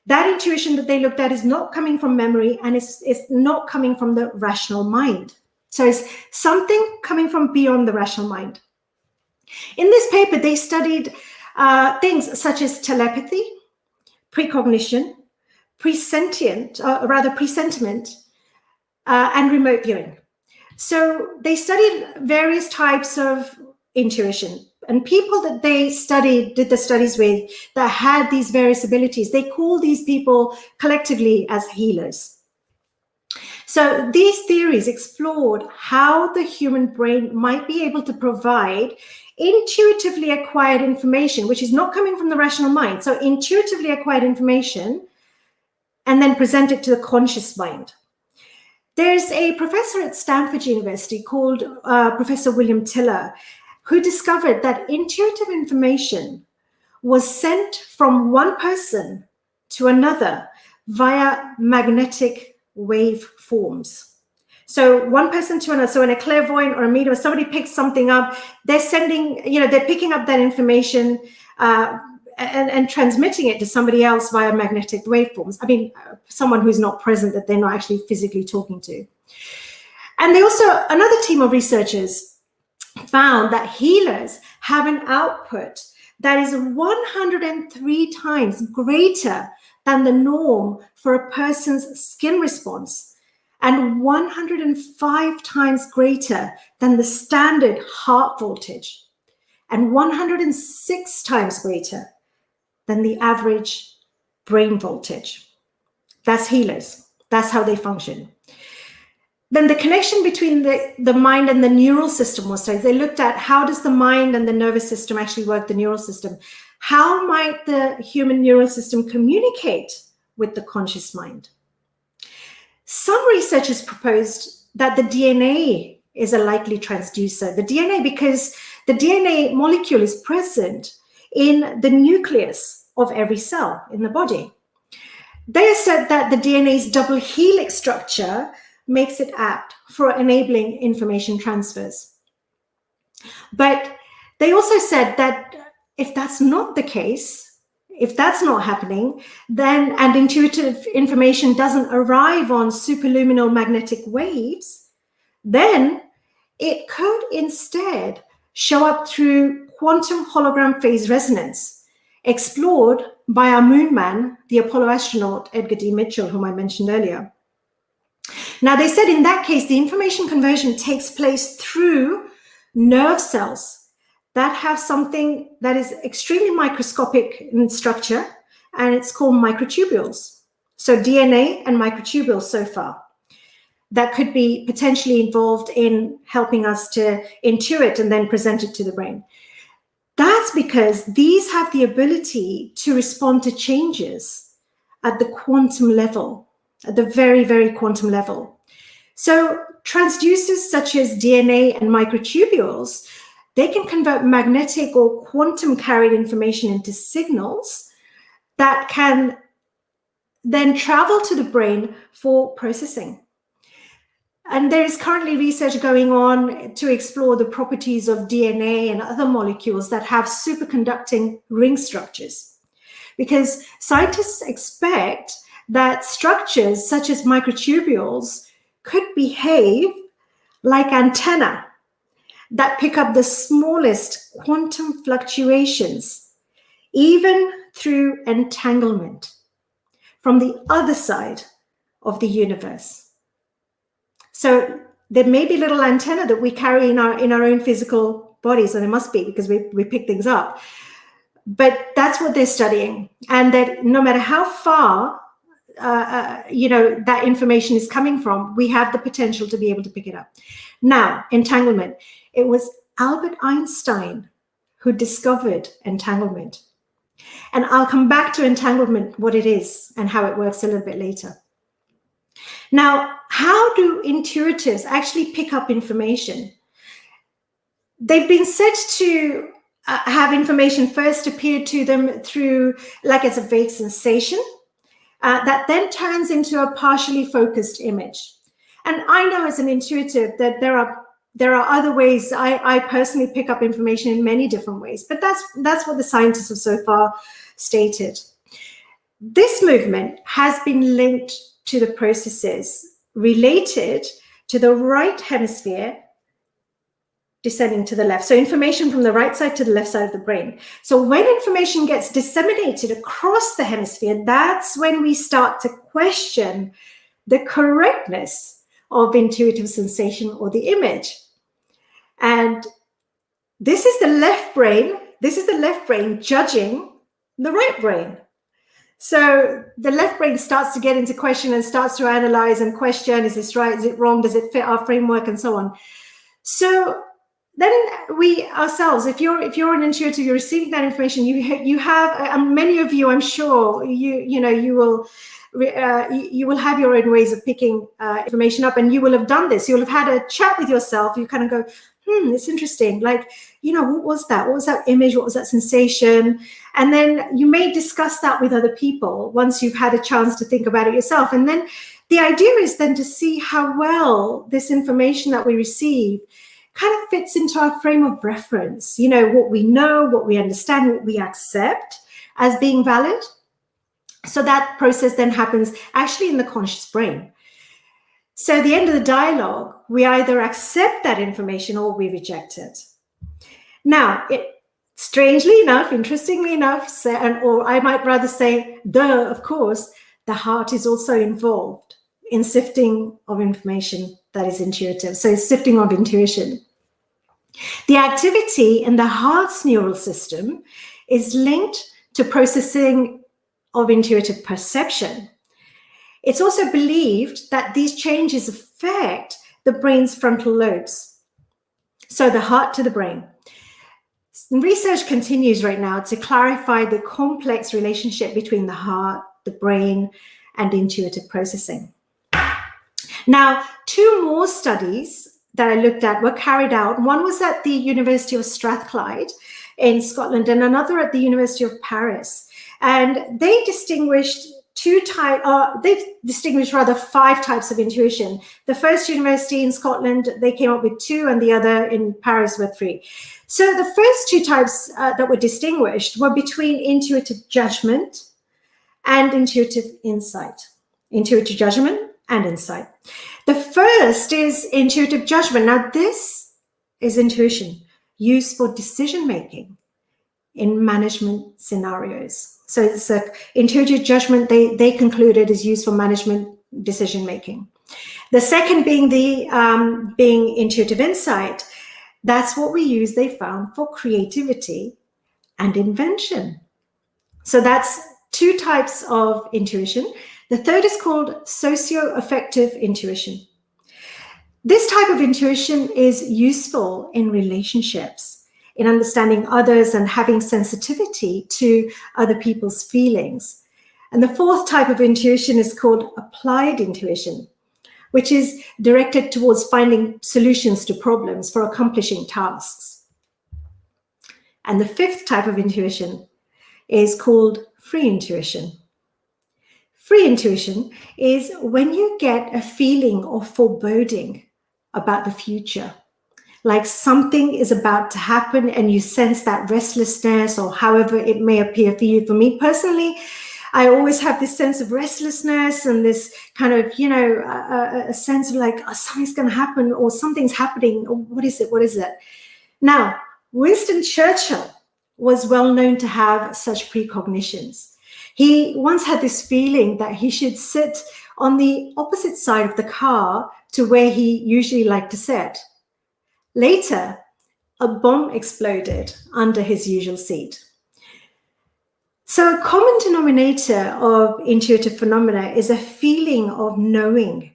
S9: That intuition that they looked at is not coming from memory, and it's not coming from the rational mind. So it's something coming from beyond the rational mind. In this paper, they studied things such as telepathy, precognition, presentiment, and remote viewing. So they studied various types of intuition, and people that they did the studies with that had these various abilities, they call these people collectively as healers. So these theories explored how the human brain might be able to provide intuitively acquired information, which is not coming from the rational mind. So intuitively acquired information, and then present it to the conscious mind. There's a professor at Stanford University called Professor William Tiller, who discovered that intuitive information was sent from one person to another via magnetic wave forms. So one person to another, so when a clairvoyant or a medium, somebody picks something up, they're sending, they're picking up that information and transmitting it to somebody else via magnetic waveforms. I mean, someone who's not present, that they're not actually physically talking to. And they also, another team of researchers found that healers have an output that is 103 times greater than the norm for a person's skin response, and 105 times greater than the standard heart voltage, and 106 times greater than the average brain voltage. That's healers. That's how they function. Then the connection between the mind and the neural system was studied. They looked at how does the mind and the nervous system actually work, the neural system. How might the human neural system communicate with the conscious mind? Some researchers proposed that the DNA is a likely transducer. The DNA, because the DNA molecule is present in the nucleus of every cell in the body. They said that the DNA's double helix structure makes it apt for enabling information transfers. But they also said that if that's not the case, if that's not happening, then, and intuitive information doesn't arrive on superluminal magnetic waves, then it could instead show up through quantum hologram phase resonance, explored by our moon man, the Apollo astronaut, Edgar D. Mitchell, whom I mentioned earlier. Now, they said in that case, the information conversion takes place through nerve cells that have something that is extremely microscopic in structure, and it's called microtubules. So DNA and microtubules so far. That could be potentially involved in helping us to intuit and then present it to the brain. That's because these have the ability to respond to changes at the quantum level, at the very, very quantum level. So transducers such as DNA and microtubules, they can convert magnetic or quantum carried information into signals that can then travel to the brain for processing. And there is currently research going on to explore the properties of DNA and other molecules that have superconducting ring structures, because scientists expect that structures such as microtubules could behave like antennae that pick up the smallest quantum fluctuations, even through entanglement, from the other side of the universe. So there may be little antenna that we carry in our own physical bodies, and there must be, because we pick things up. But that's what they're studying, and that no matter how far that information is coming from, we have the potential to be able to pick it up. Now, entanglement. It was Albert Einstein who discovered entanglement. And I'll come back to entanglement, what it is and how it works a little bit later. Now, how do intuitives actually pick up information? They've been said to have information first appear to them through, like, as a vague sensation, that then turns into a partially focused image. And I know as an intuitive that there are other ways. I personally pick up information in many different ways, but that's what the scientists have so far stated. This movement has been linked to the processes related to the right hemisphere descending to the left. So information from the right side to the left side of the brain. So when information gets disseminated across the hemisphere, that's when we start to question the correctness of intuitive sensation or the image. And this is the left brain. This is the left brain judging the right brain. So the left brain starts to get into question and starts to analyze and question, is this right? Is it wrong? Does it fit our framework? And so on. So then we ourselves, if you're an intuitive, you're receiving that information, you have, many of you, I'm sure, you will have your own ways of picking information up, and you will have done this. You'll have had a chat with yourself. You kind of go, it's interesting. Like, what was that? What was that image? What was that sensation? And then you may discuss that with other people once you've had a chance to think about it yourself. And then the idea is then to see how well this information that we receive kind of fits into our frame of reference, what we know, what we understand, what we accept as being valid. So that process then happens actually in the conscious brain. So at the end of the dialogue, we either accept that information or we reject it. Now, strangely enough, interestingly enough, or I might rather say, of course, the heart is also involved in sifting of information that is intuitive. So sifting of intuition. The activity in the heart's neural system is linked to processing of intuitive perception. It's also believed that these changes affect the brain's frontal lobes. So the heart to the brain. Research continues right now to clarify the complex relationship between the heart, the brain, and intuitive processing. Now, 2 more studies that I looked at were carried out. One was at the University of Strathclyde in Scotland and another at the University of Paris. And they distinguished 5 types of intuition. The first university in Scotland, they came up with 2, and the other in Paris were 3. So the first 2 types that were distinguished were between intuitive judgment and intuitive insight. Intuitive judgment and insight. The first is intuitive judgment. Now, this is intuition used for decision-making in management scenarios. So it's intuitive judgment, they concluded, is used for management decision-making. The second being being intuitive insight. That's what we use, they found, for creativity and invention. So that's 2 types of intuition. The third is called socio-affective intuition. This type of intuition is useful in relationships, in understanding others and having sensitivity to other people's feelings. And the 4th type of intuition is called applied intuition, which is directed towards finding solutions to problems for accomplishing tasks. And the 5th type of intuition is called free intuition. Free intuition is when you get a feeling of foreboding about the future, like something is about to happen and you sense that restlessness, or however it may appear for you. For me personally, I always have this sense of restlessness and this kind of, a sense of like, something's going to happen or something's happening. Or what is it? What is it? Now, Winston Churchill was well known to have such precognitions. He once had this feeling that he should sit on the opposite side of the car to where he usually liked to sit. Later, a bomb exploded under his usual seat. So a common denominator of intuitive phenomena is a feeling of knowing,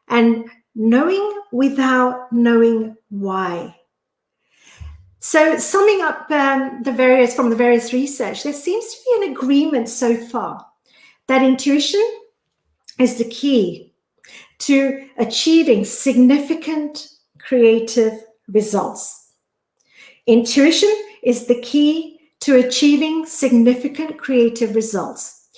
S9: and knowing without knowing why. So summing up from the various research, there seems to be an agreement so far that intuition is the key to achieving significant creative results. Intuition is the key to achieving significant creative results.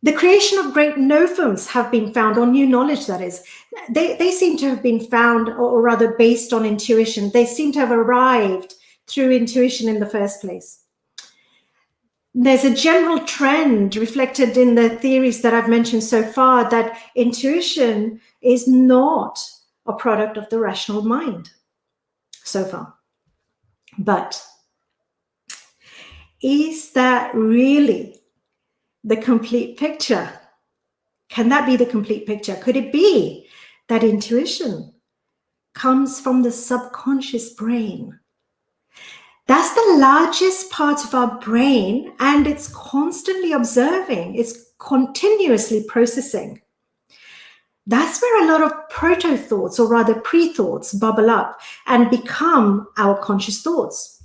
S9: The creation of great novums have been found, or new knowledge that is. They seem to have been found, or rather based on intuition. They seem to have arrived through intuition in the first place. There's a general trend reflected in the theories that I've mentioned so far that intuition is not a product of the rational mind so far. But is that really the complete picture? Can that be the complete picture? Could it be that intuition comes from the subconscious brain? That's the largest part of our brain, and it's constantly observing, it's continuously processing. That's where a lot of proto-thoughts, or rather pre-thoughts, bubble up and become our conscious thoughts.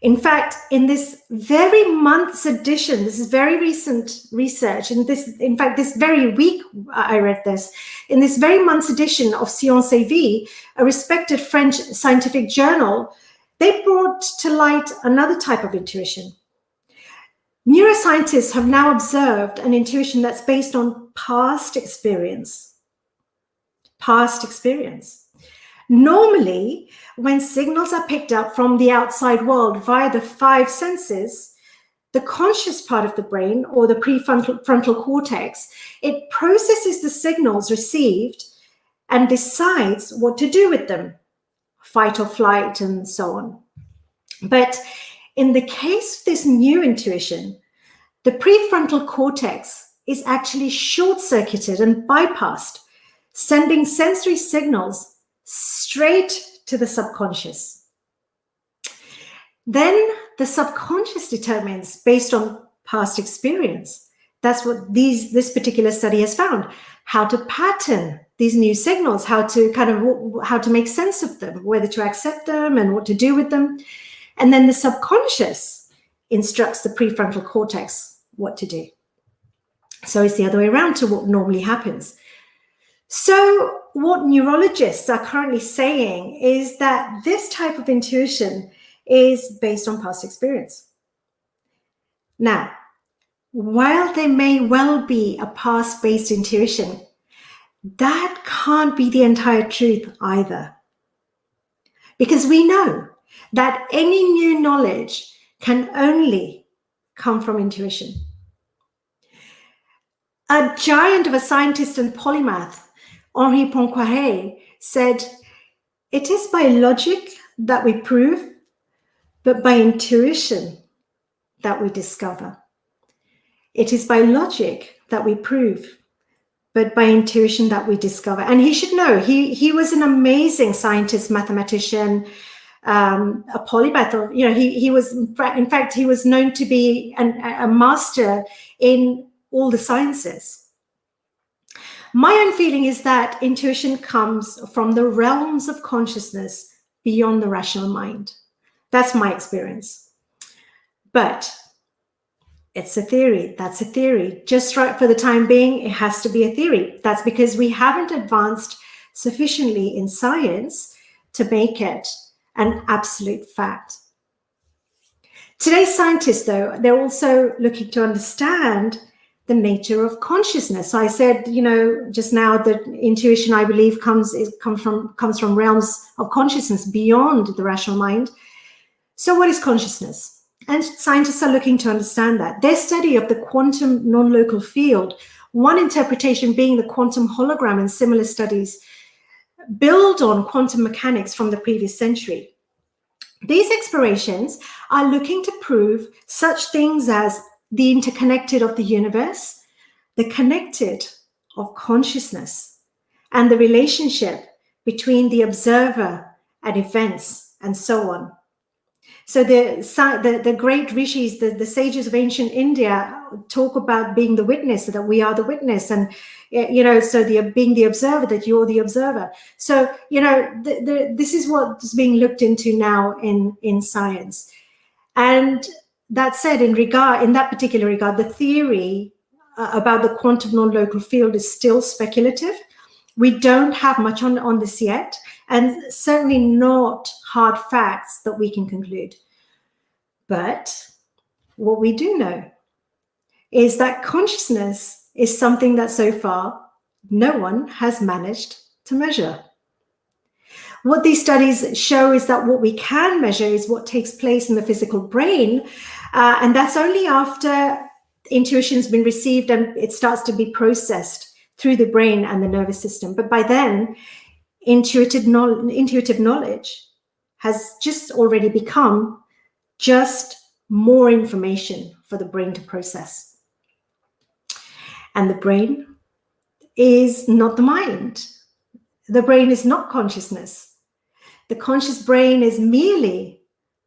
S9: In fact, in this very month's edition, this is very recent research, in fact, this very week I read this, in this very month's edition of Science et Vie, a respected French scientific journal, they brought to light another type of intuition. Neuroscientists have now observed an intuition that's based on past experience. Past experience. Normally, when signals are picked up from the outside world via the five senses, the conscious part of the brain, or the prefrontal cortex, it processes the signals received and decides what to do with them. Fight or flight, and so on. But in the case of this new intuition, the prefrontal cortex is actually short-circuited and bypassed, sending sensory signals straight to the subconscious. Then the subconscious determines based on past experience. That's what this particular study has found, how to pattern these new signals, how to make sense of them, whether to accept them and what to do with them. And then the subconscious instructs the prefrontal cortex what to do. So it's the other way around to what normally happens. So what neurologists are currently saying is that this type of intuition is based on past experience. Now, while there may well be a past-based intuition, that can't be the entire truth either. Because we know that any new knowledge can only come from intuition. A giant of a scientist and polymath, Henri Poincaré, said, "It is by logic that we prove, but by intuition that we discover." It is by logic that we prove, but by intuition that we discover. And he should know, he was an amazing scientist, mathematician, a polymath. He was, in fact, he was known to be a master in all the sciences. My own feeling is that intuition comes from the realms of consciousness beyond the rational mind. That's my experience. But it's a theory. That's a theory. Just right for the time being, it has to be a theory. That's because we haven't advanced sufficiently in science to make it an absolute fact. Today's scientists, though, they're also looking to understand the nature of consciousness. So I said, just now that intuition, I believe, comes from realms of consciousness beyond the rational mind. So what is consciousness? And scientists are looking to understand that. Their study of the quantum non-local field, one interpretation being the quantum hologram, and similar studies build on quantum mechanics from the previous century. These explorations are looking to prove such things as the interconnected of the universe, the connected of consciousness and the relationship between the observer and events and so on. So the great rishis, the sages of ancient India talk about being the witness, that we are the witness, and so being the observer, that you're the observer. So this is what's being looked into now in science. And that said, in that particular regard, the theory about the quantum non-local field is still speculative. We don't have much on this yet, and certainly not hard facts that we can conclude. But what we do know is that consciousness is something that so far no one has managed to measure. What these studies show is that what we can measure is what takes place in the physical brain, and that's only after intuition's been received and it starts to be processed through the brain and the nervous system. But by then, intuitive knowledge has just already become just more information for the brain to process. And the brain is not the mind. The brain is not consciousness. The conscious brain is merely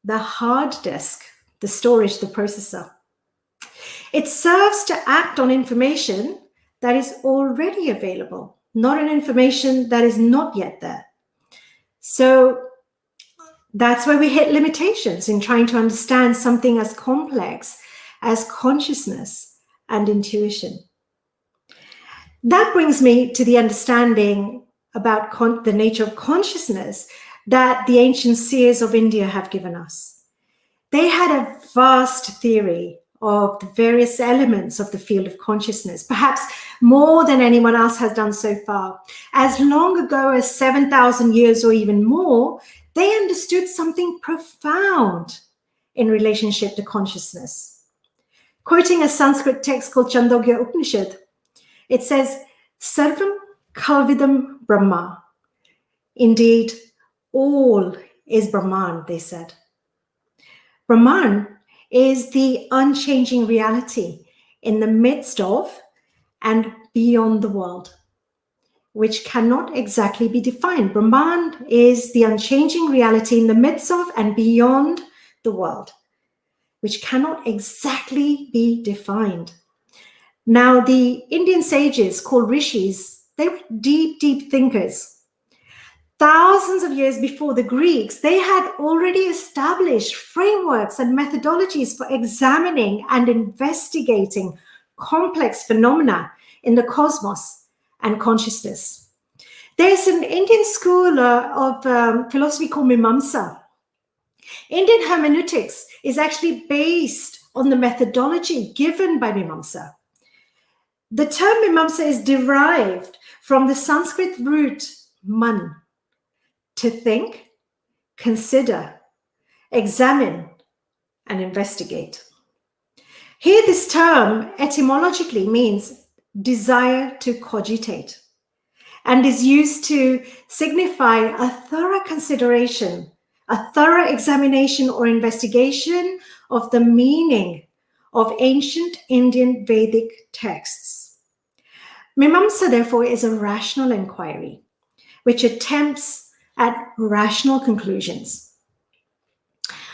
S9: the hard disk, the storage, the processor. It serves to act on information that is already available, not an information that is not yet there. So that's where we hit limitations in trying to understand something as complex as consciousness and intuition. That brings me to the understanding about the nature of consciousness that the ancient seers of India have given us. They had a vast theory of the various elements of the field of consciousness, perhaps more than anyone else has done so far. As long ago as 7,000 years or even more, they understood something profound in relationship to consciousness. Quoting a Sanskrit text called Chandogya Upanishad, it says, Sarvam Kalvidam Brahma. Indeed, all is Brahman, they said. Brahman is the unchanging reality in the midst of and beyond the world, which cannot exactly be defined. Brahman is the unchanging reality in the midst of and beyond the world, which cannot exactly be defined. Now, the Indian sages called rishis, they were deep, deep thinkers. Thousands of years before the Greeks, they had already established frameworks and methodologies for examining and investigating complex phenomena in the cosmos and consciousness. There's an Indian school of philosophy called Mimamsa. Indian hermeneutics is actually based on the methodology given by Mimamsa. The term Mimamsa is derived from the Sanskrit root man, to think, consider, examine, and investigate. Here, this term etymologically means desire to cogitate and is used to signify a thorough consideration, a thorough examination or investigation of the meaning of ancient Indian Vedic texts. Mimamsa, therefore, is a rational inquiry, which attempts at rational conclusions.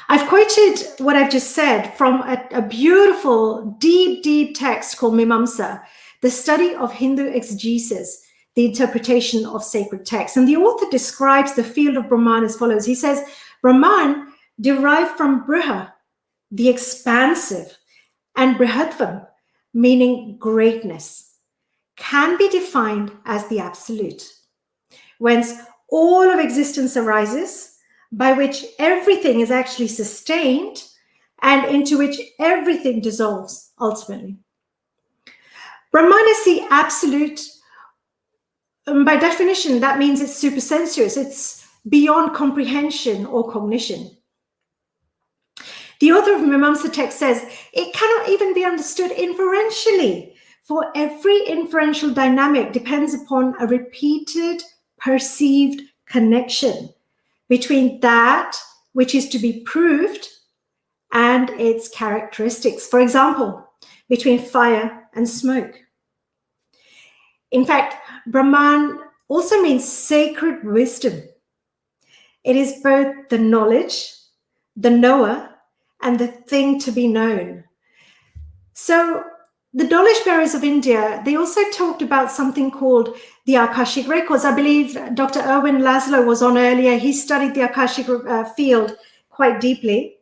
S9: I've quoted what I've just said from a beautiful, deep, deep text called Mimamsa, the study of Hindu exegesis, the interpretation of sacred texts. And the author describes the field of Brahman as follows. He says, Brahman, derived from Briha, the expansive, and Brihatvam, meaning greatness, can be defined as the absolute, whence all of existence arises, by which everything is actually sustained and into which everything dissolves ultimately. Brahman is the absolute. By definition, that means it's supersensuous. It's beyond comprehension or cognition. The author of Mimamsa text says it cannot even be understood inferentially, for every inferential dynamic depends upon a repeated perceived connection between that which is to be proved and its characteristics. For example, between fire and smoke. In fact, Brahman also means sacred wisdom. It is both the knowledge, the knower, and the thing to be known. So the knowledge bearers of India, they also talked about something called the Akashic records. I believe Dr. Ervin Laszlo was on earlier. He studied the Akashic field quite deeply.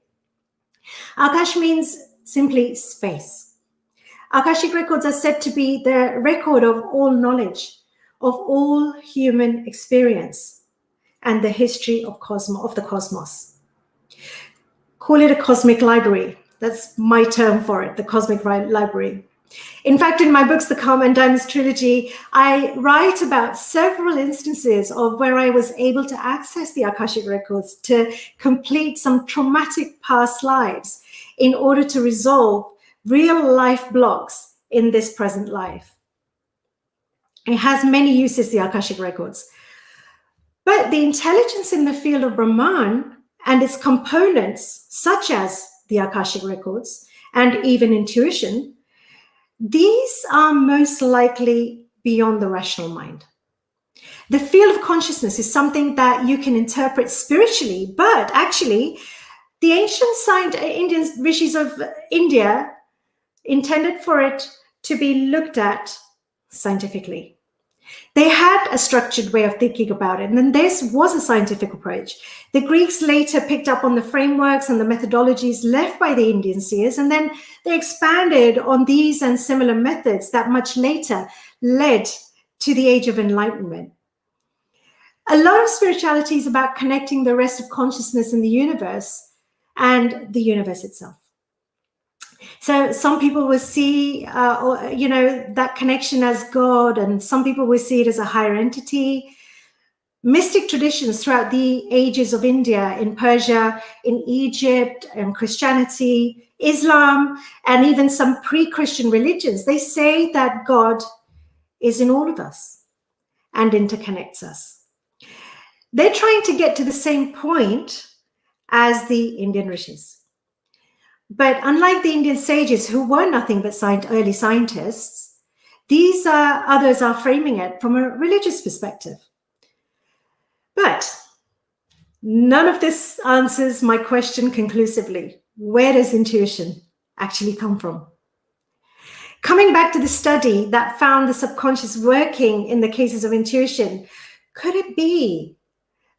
S9: Akash means simply space. Akashic records are said to be the record of all knowledge, of all human experience, and the history of the cosmos. Call it a cosmic library. That's my term for it, the cosmic library. In fact, in my books, the Karma and Diamonds trilogy, I write about several instances of where I was able to access the Akashic records to complete some traumatic past lives in order to resolve real life blocks in this present life. It has many uses, the Akashic records. But the intelligence in the field of Brahman and its components, such as the Akashic records and even intuition, these are most likely beyond the rational mind. The field of consciousness is something that you can interpret spiritually, but actually, the ancient Indian rishis of India intended for it to be looked at scientifically. They had a structured way of thinking about it, and then this was a scientific approach. The Greeks later picked up on the frameworks and the methodologies left by the Indian seers, and then they expanded on these and similar methods that much later led to the Age of Enlightenment. A lot of spirituality is about connecting the rest of consciousness in the universe and the universe itself. So some people will see, that connection as God, and some people will see it as a higher entity. Mystic traditions throughout the ages of India, in Persia, in Egypt, and Christianity, Islam, and even some pre-Christian religions, they say that God is in all of us and interconnects us. They're trying to get to the same point as the Indian rishis. But unlike the Indian sages, who were nothing but early scientists, these others are framing it from a religious perspective. But none of this answers my question conclusively. Where does intuition actually come from? Coming back to the study that found the subconscious working in the cases of intuition, could it be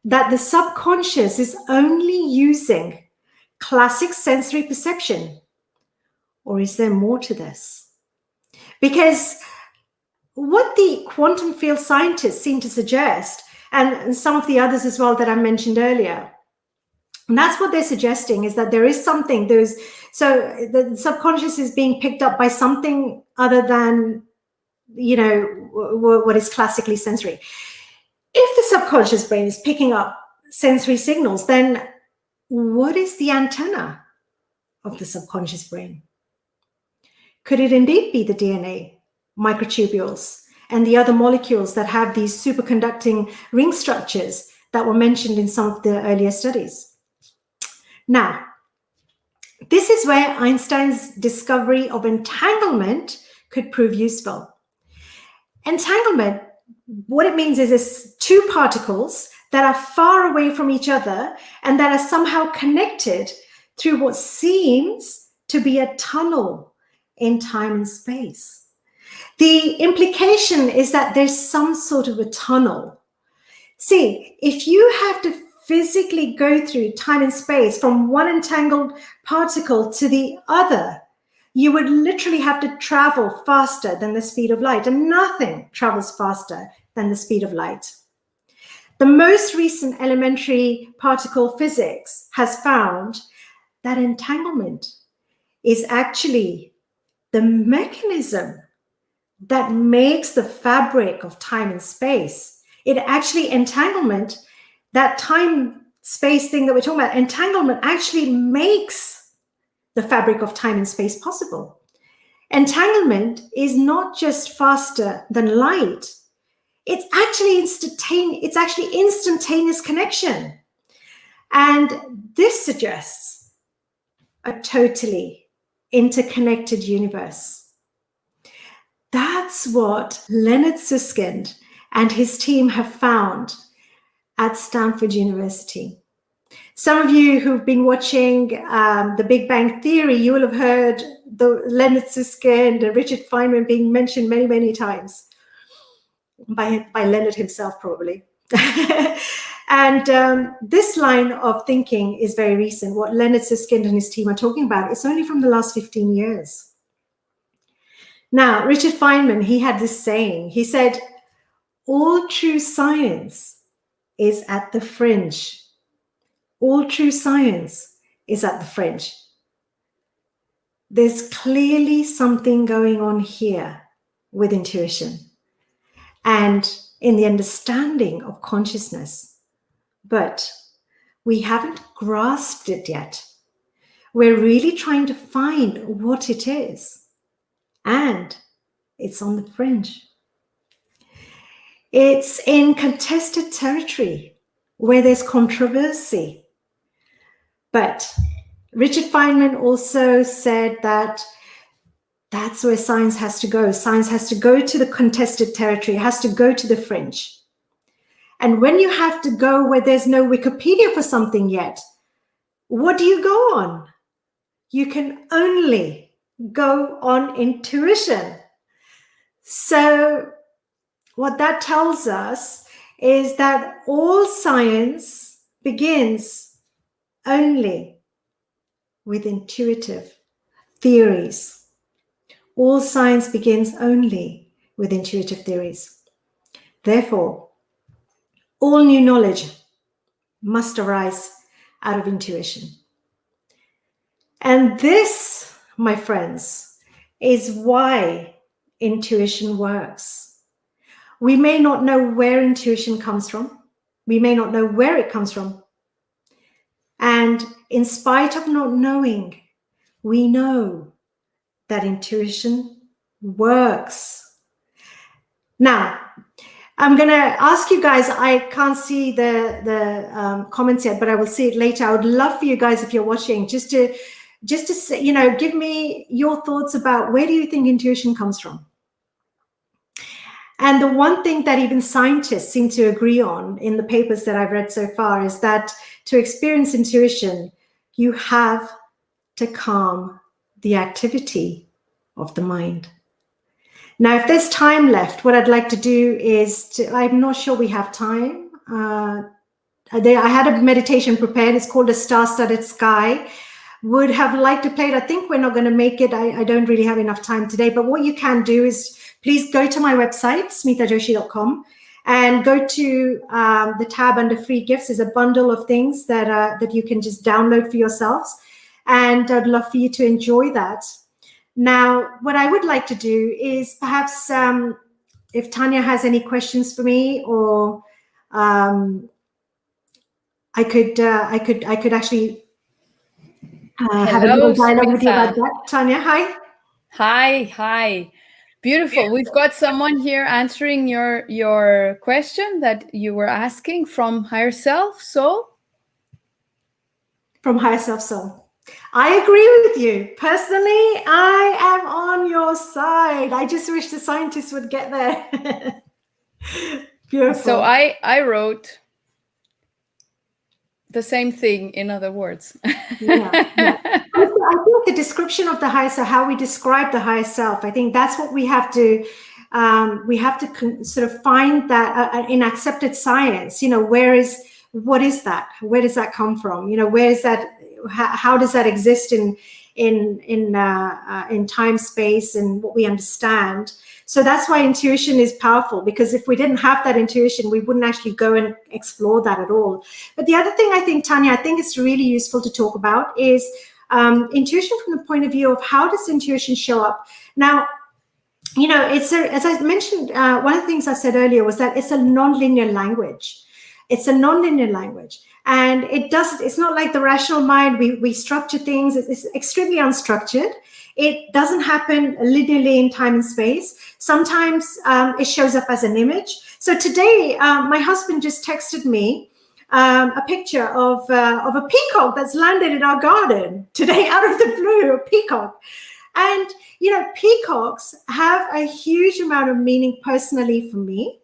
S9: that the subconscious is only using classic sensory perception? Or is there more to this? Because what the quantum field scientists seem to suggest, and some of the others as well that I mentioned earlier, and that's what they're suggesting, is that there is something, so the subconscious is being picked up by something other than, what is classically sensory. If the subconscious brain is picking up sensory signals, then what is the antenna of the subconscious brain? Could it indeed be the DNA, microtubules, and the other molecules that have these superconducting ring structures that were mentioned in some of the earlier studies? Now, this is where Einstein's discovery of entanglement could prove useful. Entanglement, what it means is it's two particles that are far away from each other and that are somehow connected through what seems to be a tunnel in time and space. The implication is that there's some sort of a tunnel. See, if you have to physically go through time and space from one entangled particle to the other, you would literally have to travel faster than the speed of light, and nothing travels faster than the speed of light. The most recent elementary particle physics has found that entanglement is actually the mechanism that makes the fabric of time and space. It actually, entanglement, that time space thing that we're talking about, entanglement actually makes the fabric of time and space possible. Entanglement is not just faster than light. It's actually instantaneous connection. And this suggests a totally interconnected universe. That's what Leonard Susskind and his team have found at Stanford University. Some of you who've been watching The Big Bang Theory, you will have heard the Leonard Susskind and Richard Feynman being mentioned many, many times by Leonard himself, probably. And this line of thinking is very recent. What Leonard Susskind and his team are talking about, it's only from the last 15 years. Now, Richard Feynman, he had this saying. He said, all true science is at the fringe. All true science is at the fringe. There's clearly something going on here with intuition and in the understanding of consciousness, but we haven't grasped it yet. We're really trying to find what it is, and it's on the fringe. It's in contested territory where there's controversy. But Richard Feynman also said that that's where science has to go. Science has to go to the contested territory, it has to go to the fringe. And when you have to go where there's no Wikipedia for something yet, what do you go on? You can only go on intuition. So what that tells us is that all science begins only with intuitive theories. All science begins only with intuitive theories. Therefore, all new knowledge must arise out of intuition. And this, my friends, is why intuition works. We may not know where intuition comes from. We may not know where it comes from. And in spite of not knowing, we know that intuition works. Now, I'm going to ask you guys, I can't see the comments yet, but I will see it later. I would love for you guys, if you're watching, just to say, give me your thoughts about where do you think intuition comes from? And the one thing that even scientists seem to agree on in the papers that I've read so far is that to experience intuition, you have to calm the activity of the mind. Now, if there's time left, what I'd like to do is I'm not sure we have time. I had a meditation prepared. It's called A Star-Studded Sky. Would have liked to play it. I think we're not going to make it. I don't really have enough time today. But what you can do is please go to my website, smitajoshi.com, and go to the tab under free gifts. There's a bundle of things that you can just download for yourselves. And I'd love for you to enjoy that. Now, what I would like to do is perhaps if Tania has any questions for me, or I could actually have a little dialogue with you about that. Tania, hi.
S1: Hi. Beautiful. We've got someone here answering your question that you were asking from Higher Self Soul.
S9: From Higher Self Soul. I agree with you. Personally, I am on your side. I just wish the scientists would get there. Beautiful.
S1: So I wrote the same thing in other words.
S9: Yeah. I think the description of the higher self, how we describe the higher self, I think that's what we have to sort of find that in accepted science. What is that? Where does that come from? Where is that? How does that exist in time, space, and what we understand? So that's why intuition is powerful, because if we didn't have that intuition, we wouldn't actually go and explore that at all. But the other thing I think, Tania, I think it's really useful to talk about is intuition from the point of view of how does intuition show up. Now, as I mentioned, one of the things I said earlier was that it's a non-linear language. It's a non-linear language. And it's not like the rational mind, we structure things. It's extremely unstructured. It doesn't happen linearly in time and space. Sometimes it shows up as an image. So today, my husband just texted me a picture of a peacock that's landed in our garden today out of the blue, a peacock. And, you know, peacocks have a huge amount of meaning personally for me.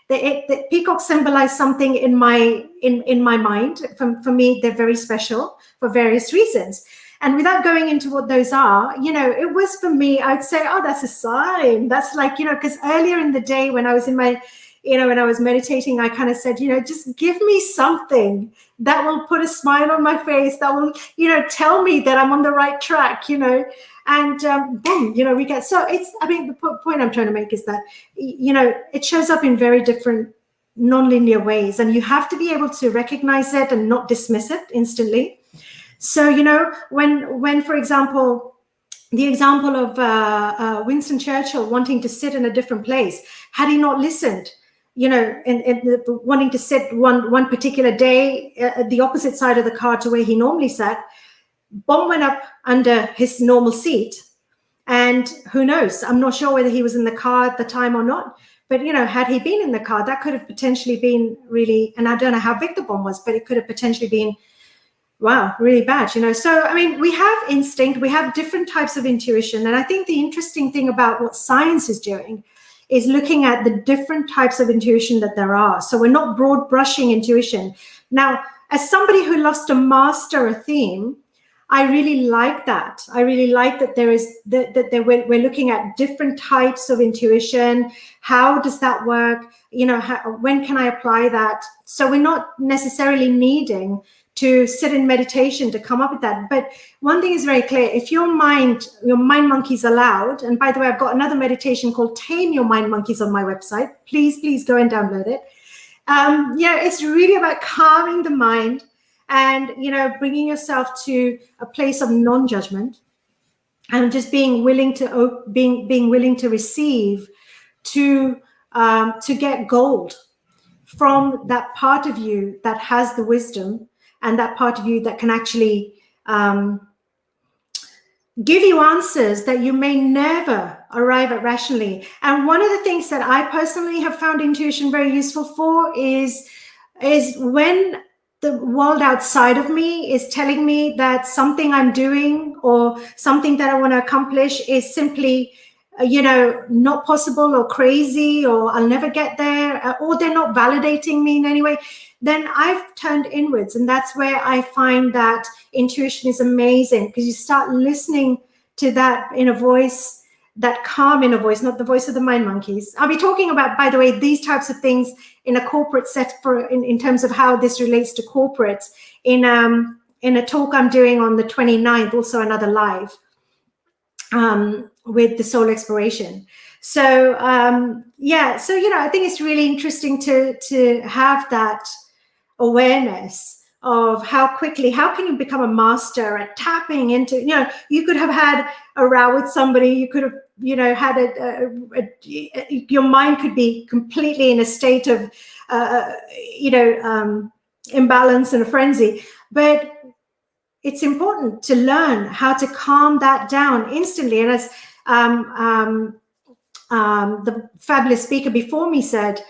S9: The peacocks symbolize something in my mind. For me, they're very special for various reasons. And without going into what those are, you know, it was for me, I'd say, oh, that's a sign. That's like, you know, because earlier in the day when I was in my, you know, when I was meditating, I kind of said, you know, just give me something that will put a smile on my face, that will, you know, tell me that I'm on the right track, you know. And boom, you know, we get, so it's, I mean, the point I'm trying to make is that, you know, it shows up in very different non-linear ways, and you have to be able to recognize it and not dismiss it instantly. So, you know, when for example, the example of Winston Churchill wanting to sit in a different place, had he not listened, you know, and wanting to sit one particular day at the opposite side of the car to where he normally sat, bomb went up under his normal seat. And who knows, I'm not sure whether he was in the car at the time or not, but, you know, had he been in the car, that could have potentially been really, and I don't know how big the bomb was, but it could have potentially been, wow, really bad, you know. So, I mean, we have instinct, we have different types of intuition. And I think the interesting thing about what science is doing is looking at the different types of intuition that there are. So we're not broad brushing intuition. Now, as somebody who loves to master a theme, I really like that. I really like that there is that we're looking at different types of intuition. How does that work? You know, when can I apply that? So we're not necessarily needing to sit in meditation to come up with that. But one thing is very clear: if your mind monkeys are loud, and by the way, I've got another meditation called Tame Your Mind Monkeys on my website. Please go and download it. Yeah, it's really about calming the mind and, you know, bringing yourself to a place of non-judgment and just being willing to being willing to receive, to get gold from that part of you that has the wisdom, and that part of you that can actually give you answers that you may never arrive at rationally. And one of the things that I personally have found intuition very useful for is when the world outside of me is telling me that something I'm doing or something that I want to accomplish is simply, you know, not possible or crazy, or I'll never get there, or they're not validating me in any way, then I've turned inwards. And that's where I find that intuition is amazing, because you start listening to that inner voice, that calm inner voice, not the voice of the mind monkeys. I'll be talking about, by the way, these types of things in a corporate set in terms of how this relates to corporates in a talk I'm doing on the 29th, also another live, with the soul exploration. So yeah, so, you know, I think it's really interesting to have that awareness of how can you become a master at tapping into, you know, you could have had a row with somebody, you could have, you know, had your mind could be completely in a state of, you know, imbalance and a frenzy, but it's important to learn how to calm that down instantly. And as the fabulous speaker before me said,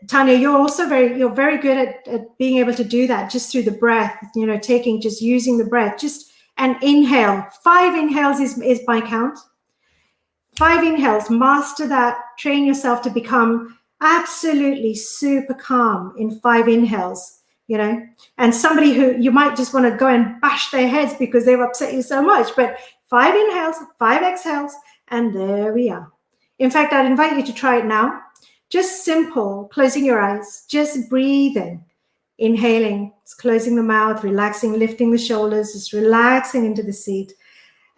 S9: Tania, you're very good at being able to do that just through the breath, you know, using the breath, just an inhale. 5 inhales is my count. 5 inhales, master that, train yourself to become absolutely super calm in 5 inhales, you know. And somebody who you might just want to go and bash their heads because they've upset you so much, but 5 inhales, 5 exhales, and there we are. In fact, I'd invite you to try it now. Just simple, closing your eyes, just breathing, inhaling, just closing the mouth, relaxing, lifting the shoulders, just relaxing into the seat,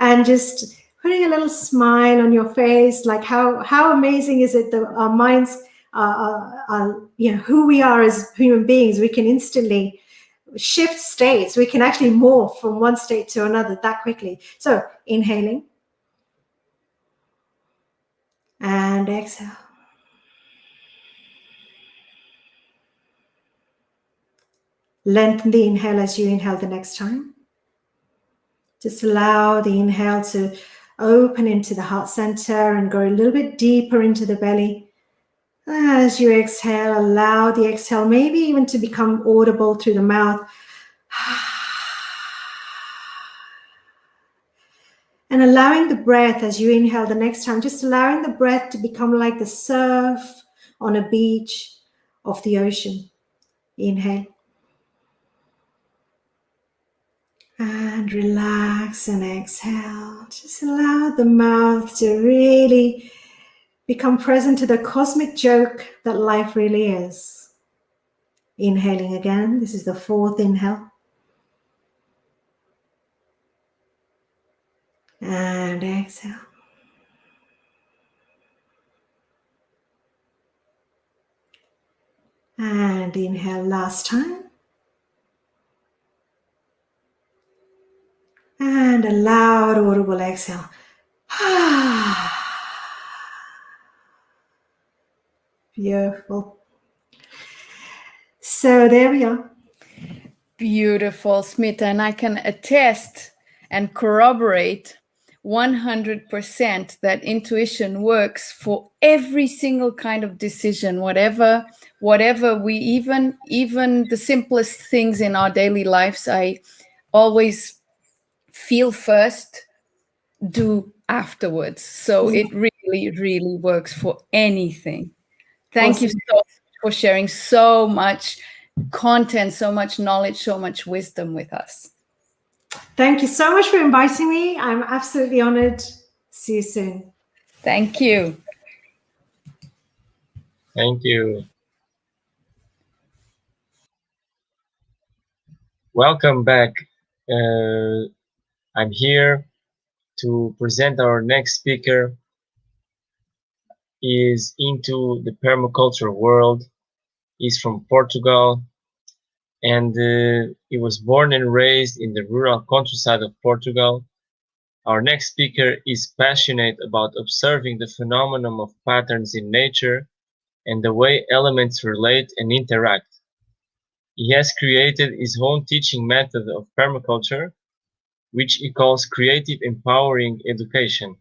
S9: and just putting a little smile on your face. Like how amazing is it that our minds are, you know, who we are as human beings. We can instantly shift states. We can actually morph from one state to another that quickly. So inhaling and exhale. Lengthen the inhale as you inhale the next time. Just allow the inhale to open into the heart center and go a little bit deeper into the belly. As you exhale, allow the exhale maybe even to become audible through the mouth. And allowing the breath as you inhale the next time, just allowing the breath to become like the surf on a beach of the ocean. Inhale. And relax and exhale. Just allow the mouth to really become present to the cosmic joke that life really is. Inhaling again. This is the fourth inhale. And exhale. And inhale last time. And a loud audible exhale. Beautiful. So there we are.
S1: Beautiful, Smita. And I can attest and corroborate 100% that intuition works for every single kind of decision, whatever we, even the simplest things in our daily lives, I always feel first, do afterwards. So it really, really works for anything. Thank you so much for sharing so much content, so much knowledge, so much wisdom with us.
S9: Thank you so much for inviting me. I'm absolutely honored. See you soon.
S1: Thank you.
S2: Thank you. Welcome back. I'm here to present our next speaker. He is into the permaculture world. He's from Portugal, and he was born and raised in the rural countryside of Portugal. Our next speaker is passionate about observing the phenomenon of patterns in nature and the way elements relate and interact. He has created his own teaching method of permaculture, which he calls creative empowering education,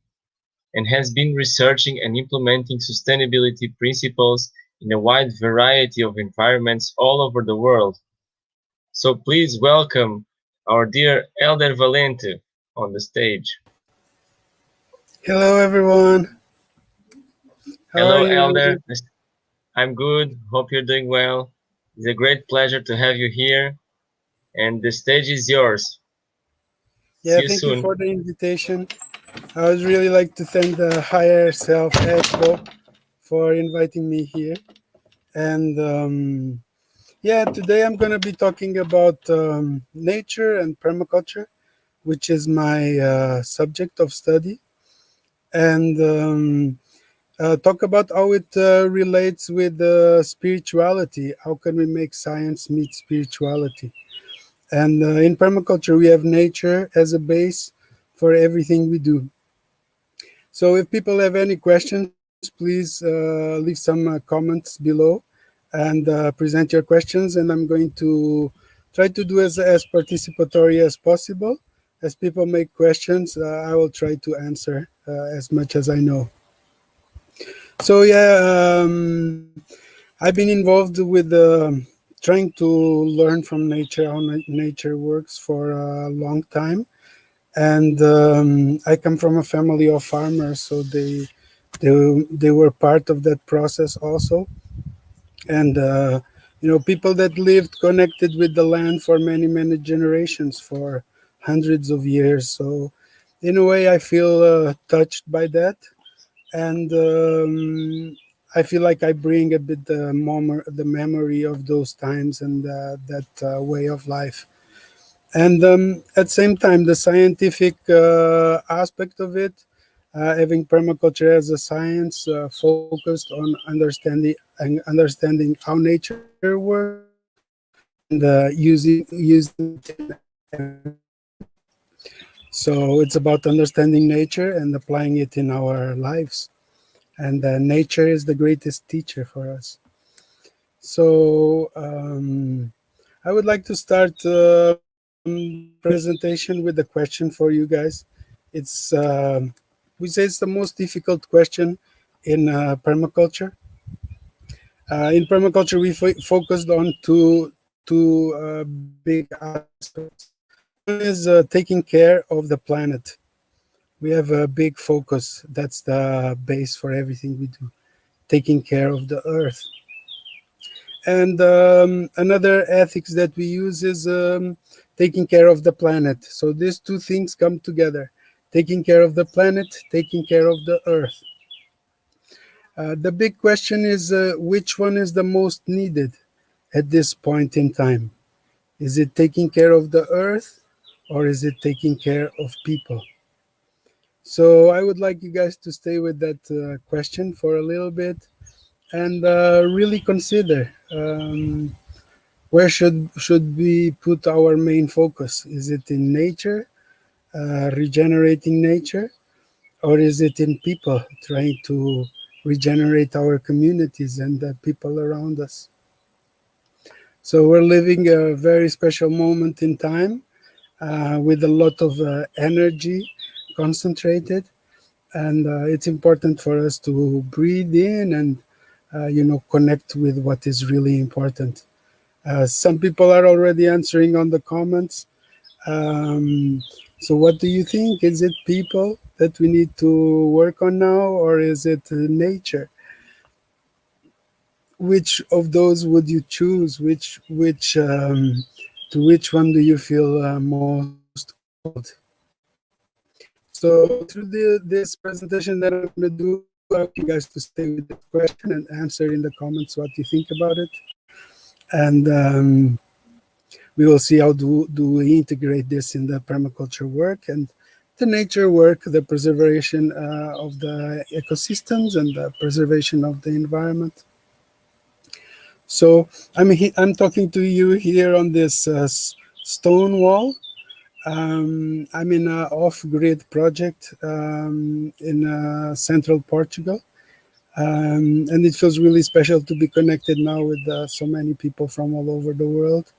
S2: and has been researching and implementing sustainability principles in a wide variety of environments all over the world. So please welcome our dear Elder Valente on the stage.
S10: Hello, everyone.
S2: Hello, Elder. I'm good. Hope you're doing well. It's a great pleasure to have you here, and the stage is yours.
S10: Yeah, thank you for the invitation. I would really like to thank the Higher Self Expo for inviting me here. And yeah, today I'm going to be talking about nature and permaculture, which is my subject of study, and talk about how it relates with spirituality. How can we make science meet spirituality? And in permaculture, we have nature as a base for everything we do. So if people have any questions, please leave some comments below and present your questions. And I'm going to try to do as participatory as possible. As people make questions, I will try to answer as much as I know. So yeah, I've been involved with trying to learn from nature, how nature works for a long time. And I come from a family of farmers, so they were part of that process also. And you know, people that lived connected with the land for many generations, for hundreds of years. So in a way, I feel touched by that. And I feel like I bring a bit the memory of those times and that way of life. And at the same time, the scientific aspect of it, having permaculture as a science focused on understanding how nature works and using it. So it's about understanding nature and applying it in our lives. And nature is the greatest teacher for us. So I would like to start presentation with a question for you guys. It's we say it's the most difficult question in permaculture. In permaculture, we focused on two big aspects. One is taking care of the planet. we have a big focus. That's the base for everything we do, taking care of the earth. And another ethics that we use is taking care of the planet. So these two things come together: taking care of the planet, taking care of the earth. The big question is which one is the most needed at this point in time? Is it taking care of the earth, or is it taking care of people? So I would like you guys to stay with that question for a little bit and really consider where should we put our main focus? Is it in nature, regenerating nature, or is it in people, trying to regenerate our communities and the people around us? So we're living a very special moment in time with a lot of energy concentrated, and it's important for us to breathe in and connect with what is really important. Some people are already answering on the comments. So what do you think? Is it people that we need to work on now, or is it nature? Which of those would you choose? To which one do you feel most called? So through this presentation that I'm going to do, I want you guys to stay with the question and answer in the comments what you think about it. And we will see how do we integrate this in the permaculture work and the nature work, the preservation of the ecosystems and the preservation of the environment. So I'm talking to you here on this stone wall. I'm in an off-grid project in central Portugal. And it feels really special to be connected now with so many people from all over the world.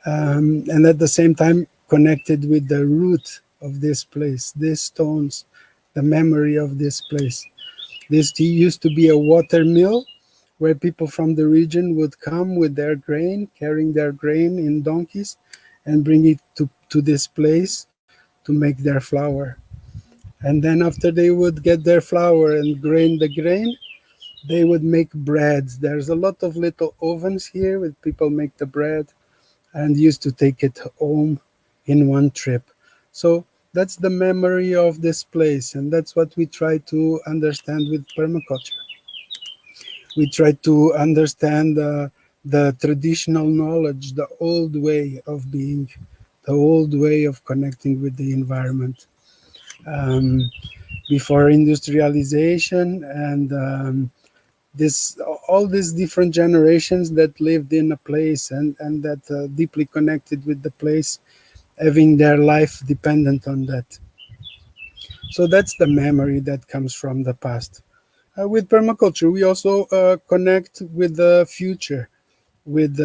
S10: And at the same time, connected with the root of this place, these stones, the memory of this place. This used to be a water mill where people from the region would come with their grain, carrying their grain in donkeys, and bring it to this place to make their flour. And then after they would get their flour and grain the grain, they would make bread. There's a lot of little ovens here where people make the bread and used to take it home in one trip. So that's the memory of this place, and that's what we try to understand with permaculture. We try to understand the traditional knowledge, the old way of being, the old way of connecting with the environment. Before industrialization and all these different generations that lived in a place and that deeply connected with the place, having their life dependent on that. So that's the memory that comes from the past. With permaculture, we also connect with the future, with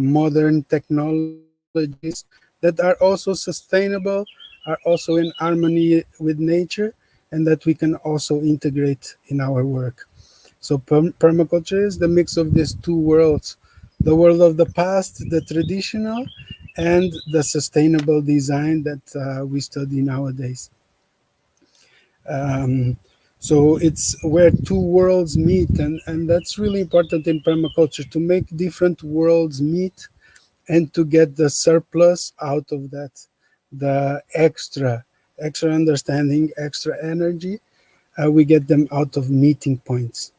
S10: modern technologies that are also sustainable, are also in harmony with nature, and that we can also integrate in our work. So permaculture is the mix of these two worlds, the world of the past, the traditional, and the sustainable design that we study nowadays. So it's where two worlds meet, and that's really important in permaculture, to make different worlds meet and to get the surplus out of that, the extra understanding, extra energy. We get them out of meeting points.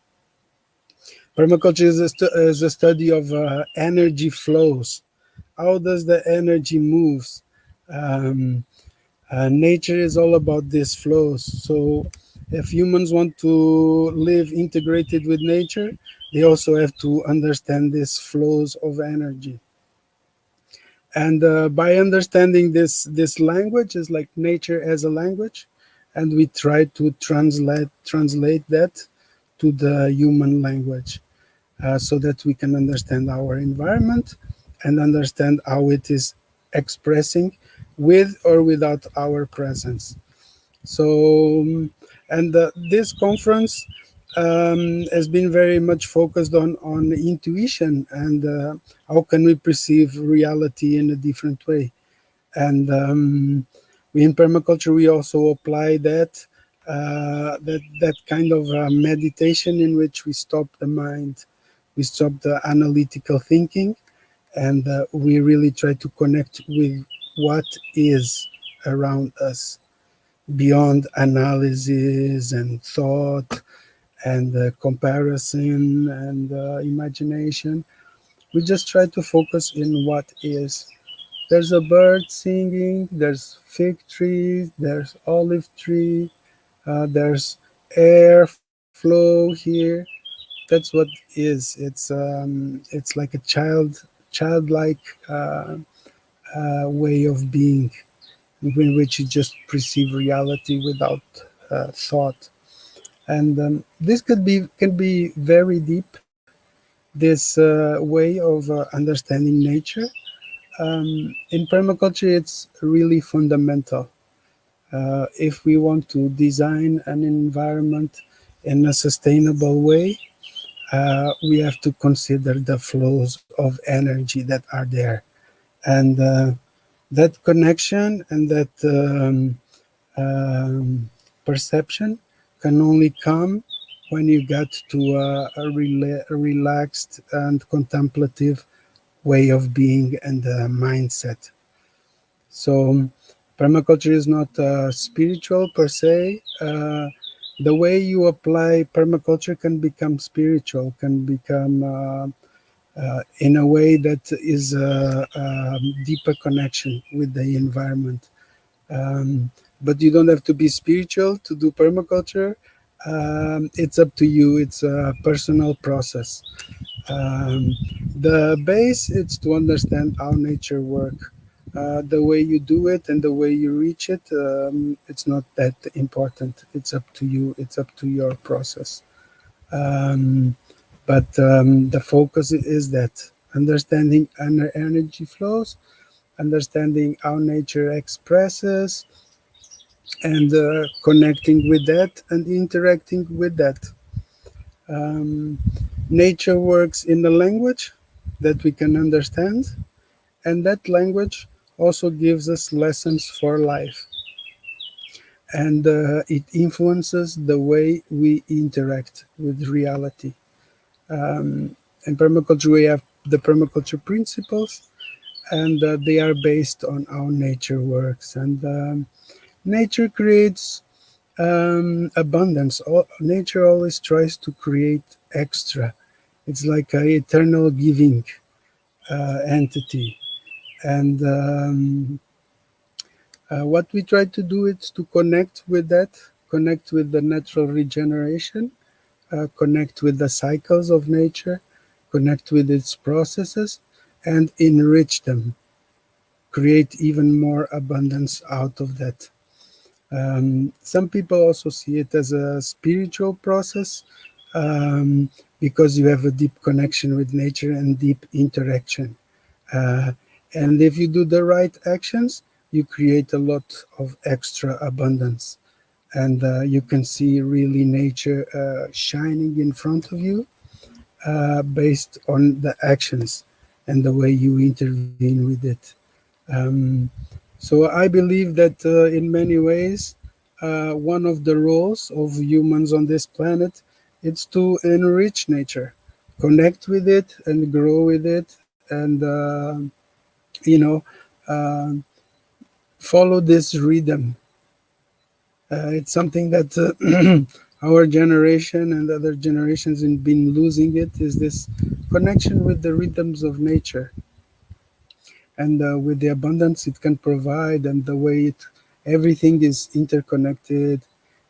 S10: Permaculture is a study of energy flows. How does the energy moves? Nature is all about these flows. So if humans want to live integrated with nature, they also have to understand these flows of energy. And by understanding this language, is like nature as a language, and we try to translate that to the human language, so that we can understand our environment and understand how it is expressing with or without our presence. So, and this conference has been very much focused on intuition and how can we perceive reality in a different way. And In permaculture, we also apply that that kind of meditation in which we stop the mind, we stop the analytical thinking, and we really try to connect with what is around us beyond analysis and thought and comparison and imagination. We just try to focus in what is. There's a bird singing, there's fig tree, there's olive tree, there's air flow here. That's what is. It's like a childlike way of being, in which you just perceive reality without thought. And this can be very deep. This way of understanding nature. In permaculture, it's really fundamental. If we want to design an environment in a sustainable way, we have to consider the flows of energy that are there. And that connection and that perception can only come when you get to a relaxed and contemplative way of being and mindset. So permaculture is not spiritual per se. The way you apply permaculture can become spiritual, can become in a way that is a deeper connection with the environment. But you don't have to be spiritual to do permaculture. It's up to you. It's a personal process. The base is to understand how nature works. The way you do it and the way you reach it, it's not that important. It's up to you. It's up to your process. But the focus is that understanding energy flows, understanding how nature expresses, and connecting with that and interacting with that. Nature works in a language that we can understand, and that language also gives us lessons for life. And it influences the way we interact with reality. In permaculture, we have the permaculture principles, and they are based on how nature works. And nature creates abundance. Nature always tries to create extra. It's like an eternal giving entity. And what we try to do is to connect with that, connect with the natural regeneration, connect with the cycles of nature, connect with its processes, and enrich them, create even more abundance out of that. Some people also see it as a spiritual process because you have a deep connection with nature and deep interaction. And if you do the right actions, you create a lot of extra abundance. And you can see really nature shining in front of you based on the actions and the way you intervene with it. So I believe that in many ways, one of the roles of humans on this planet is to enrich nature, connect with it and grow with it, and follow this rhythm. It's something that our generation and other generations have been losing. It is this connection with the rhythms of nature. And with the abundance it can provide, and the way everything is interconnected,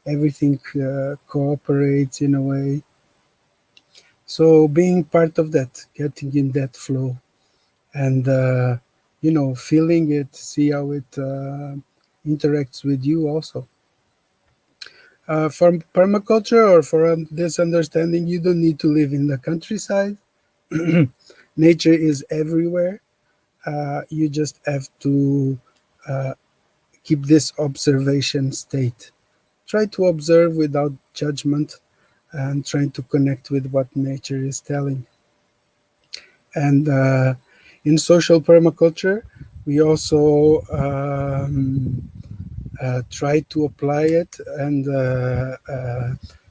S10: everything cooperates in a way. So being part of that, getting in that flow, and feeling it, see how it interacts with you also. For permaculture or for this understanding, you don't need to live in the countryside. Nature is everywhere. You just have to keep this observation state. Try to observe without judgment and trying to connect with what nature is telling. And in social permaculture, we also try to apply it and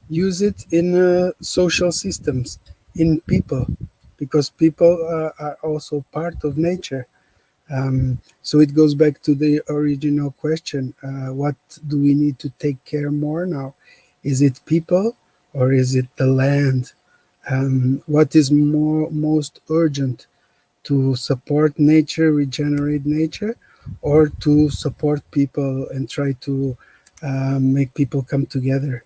S10: use it in social systems, in people, because people are also part of nature. So it goes back to the original question, what do we need to take care more now? Is it people or is it the land? What is most urgent, to support nature, regenerate nature, or to support people and try to make people come together?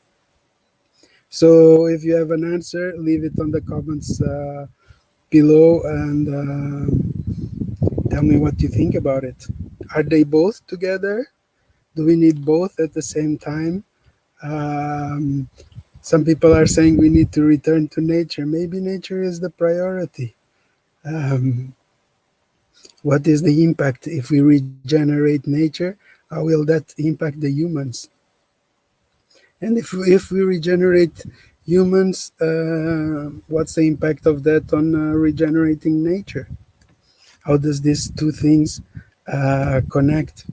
S10: So if you have an answer, leave it on the comments below and tell me what you think about it. Are they both together? Do we need both at the same time? Some people are saying we need to return to nature. Maybe nature is the priority. What is the impact if we regenerate nature? How will that impact the humans? And if we regenerate humans, what's the impact of that on regenerating nature? How does these two things connect?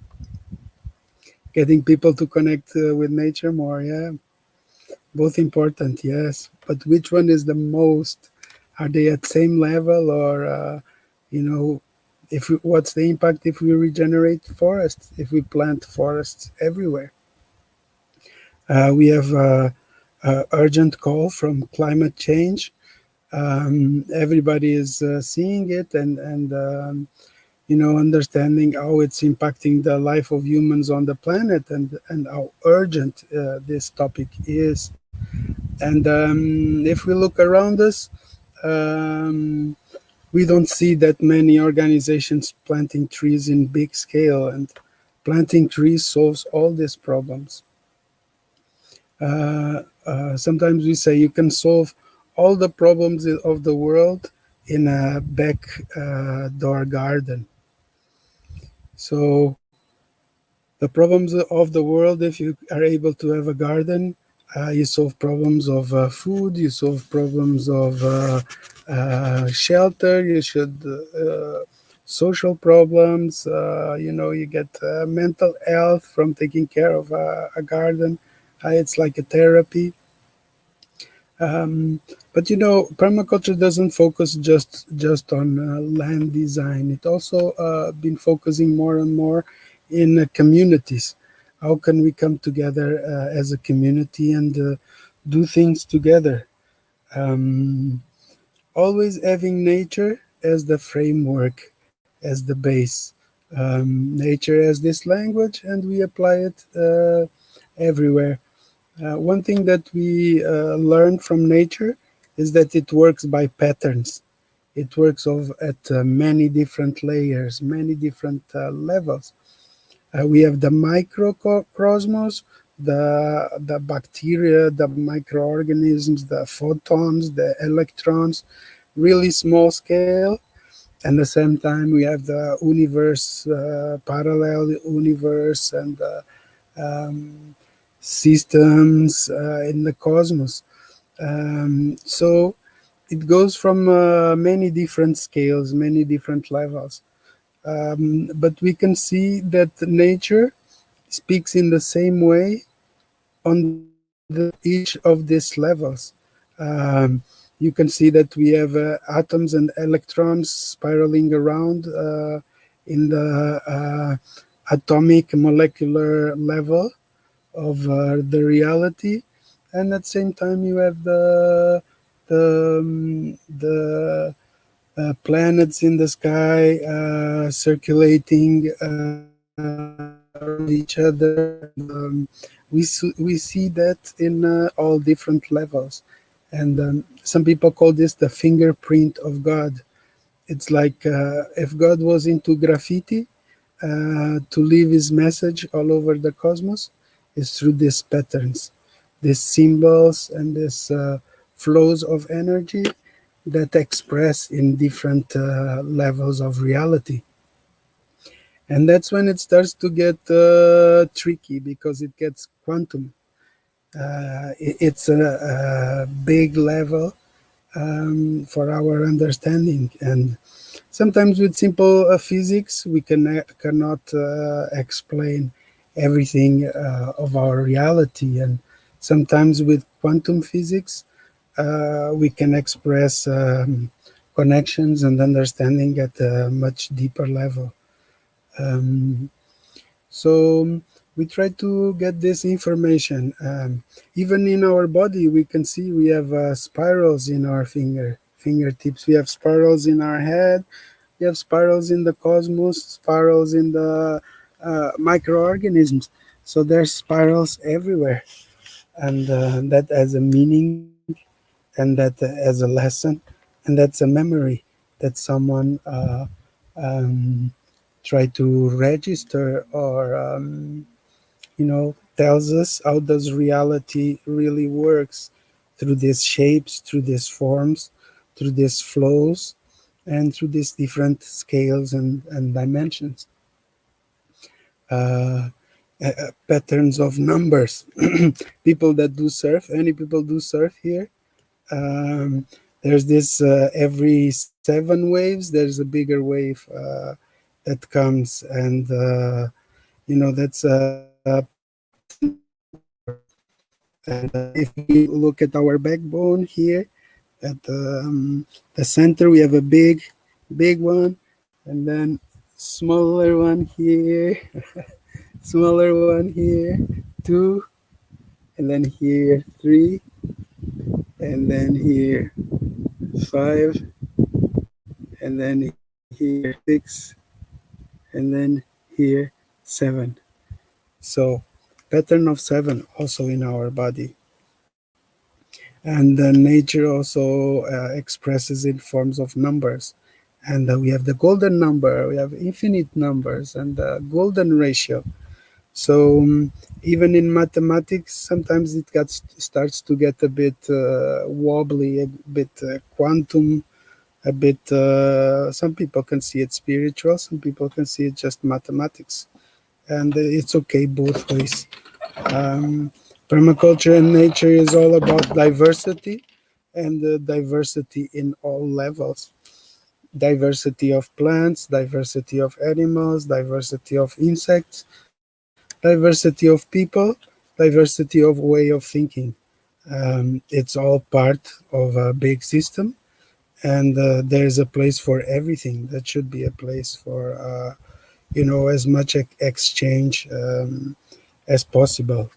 S10: Getting people to connect with nature more, yeah. Both important, yes. But which one is the most? Are they at same level, or what's the impact if we regenerate forests? If we plant forests everywhere? We have an urgent call from climate change. Everybody is seeing it and understanding how it's impacting the life of humans on the planet, and how urgent this topic is. And if we look around us, we don't see that many organizations planting trees in big scale, and planting trees solves all these problems. Sometimes we say you can solve all the problems of the world in a back door garden. So the problems of the world, if you are able to have a garden, you solve problems of food, you solve problems of shelter, you should social problems, you get mental health from taking care of a garden. It's like a therapy. But permaculture doesn't focus just on land design. It also been focusing more and more in communities. How can we come together as a community and do things together? Always having nature as the framework, as the base. Nature as this language, and we apply it everywhere. One thing that we learn from nature is that it works by patterns. It works at many different layers, many different levels. We have the microcosmos, the bacteria, the microorganisms, the photons, the electrons, really small scale. And at the same time, we have the universe, parallel universe, and systems in the cosmos. So it goes from many different scales, many different levels. But we can see that nature speaks in the same way on each of these levels. You can see that we have atoms and electrons spiraling around in the atomic molecular level of the reality, and at the same time you have the planets in the sky circulating around each other. We see that in all different levels, and some people call this the fingerprint of God. It's like if God was into graffiti to leave his message all over the cosmos, is through these patterns, these symbols, and these flows of energy that express in different levels of reality. And that's when it starts to get tricky, because it gets quantum. It's a big level for our understanding. And sometimes with simple physics, we cannot explain everything of our reality. And sometimes with quantum physics, we can express connections and understanding at a much deeper level. So we try to get this information. Even in our body, we can see we have spirals in our fingertips. We have spirals in our head. We have spirals in the cosmos, spirals in the microorganisms. So there's spirals everywhere. And that has a meaning, and that has a lesson, and that's a memory that someone try to register, or tells us how does reality really works, through these shapes, through these forms, through these flows, and through these different scales and dimensions. Patterns of numbers. People that do surf, any people do surf here? There's this every 7 waves, there's a bigger wave that comes, and that's and if we look at our backbone here, at the center, we have a big one, and then smaller one here, smaller one here, 2, and then here 3, and then here 5, and then here 6, and then here 7. So pattern of 7 also in our body. And nature also expresses in forms of numbers. And we have the golden number, we have infinite numbers, and the golden ratio. So even in mathematics, sometimes it starts to get a bit wobbly, a bit quantum, a bit, some people can see it spiritual, some people can see it just mathematics. And it's okay both ways. Permaculture and nature is all about diversity, and diversity in all levels. Diversity of plants, diversity of animals, diversity of insects, diversity of people, diversity of way of thinking. It's all part of a big system, and there's a place for everything. That should be a place for as much exchange as possible.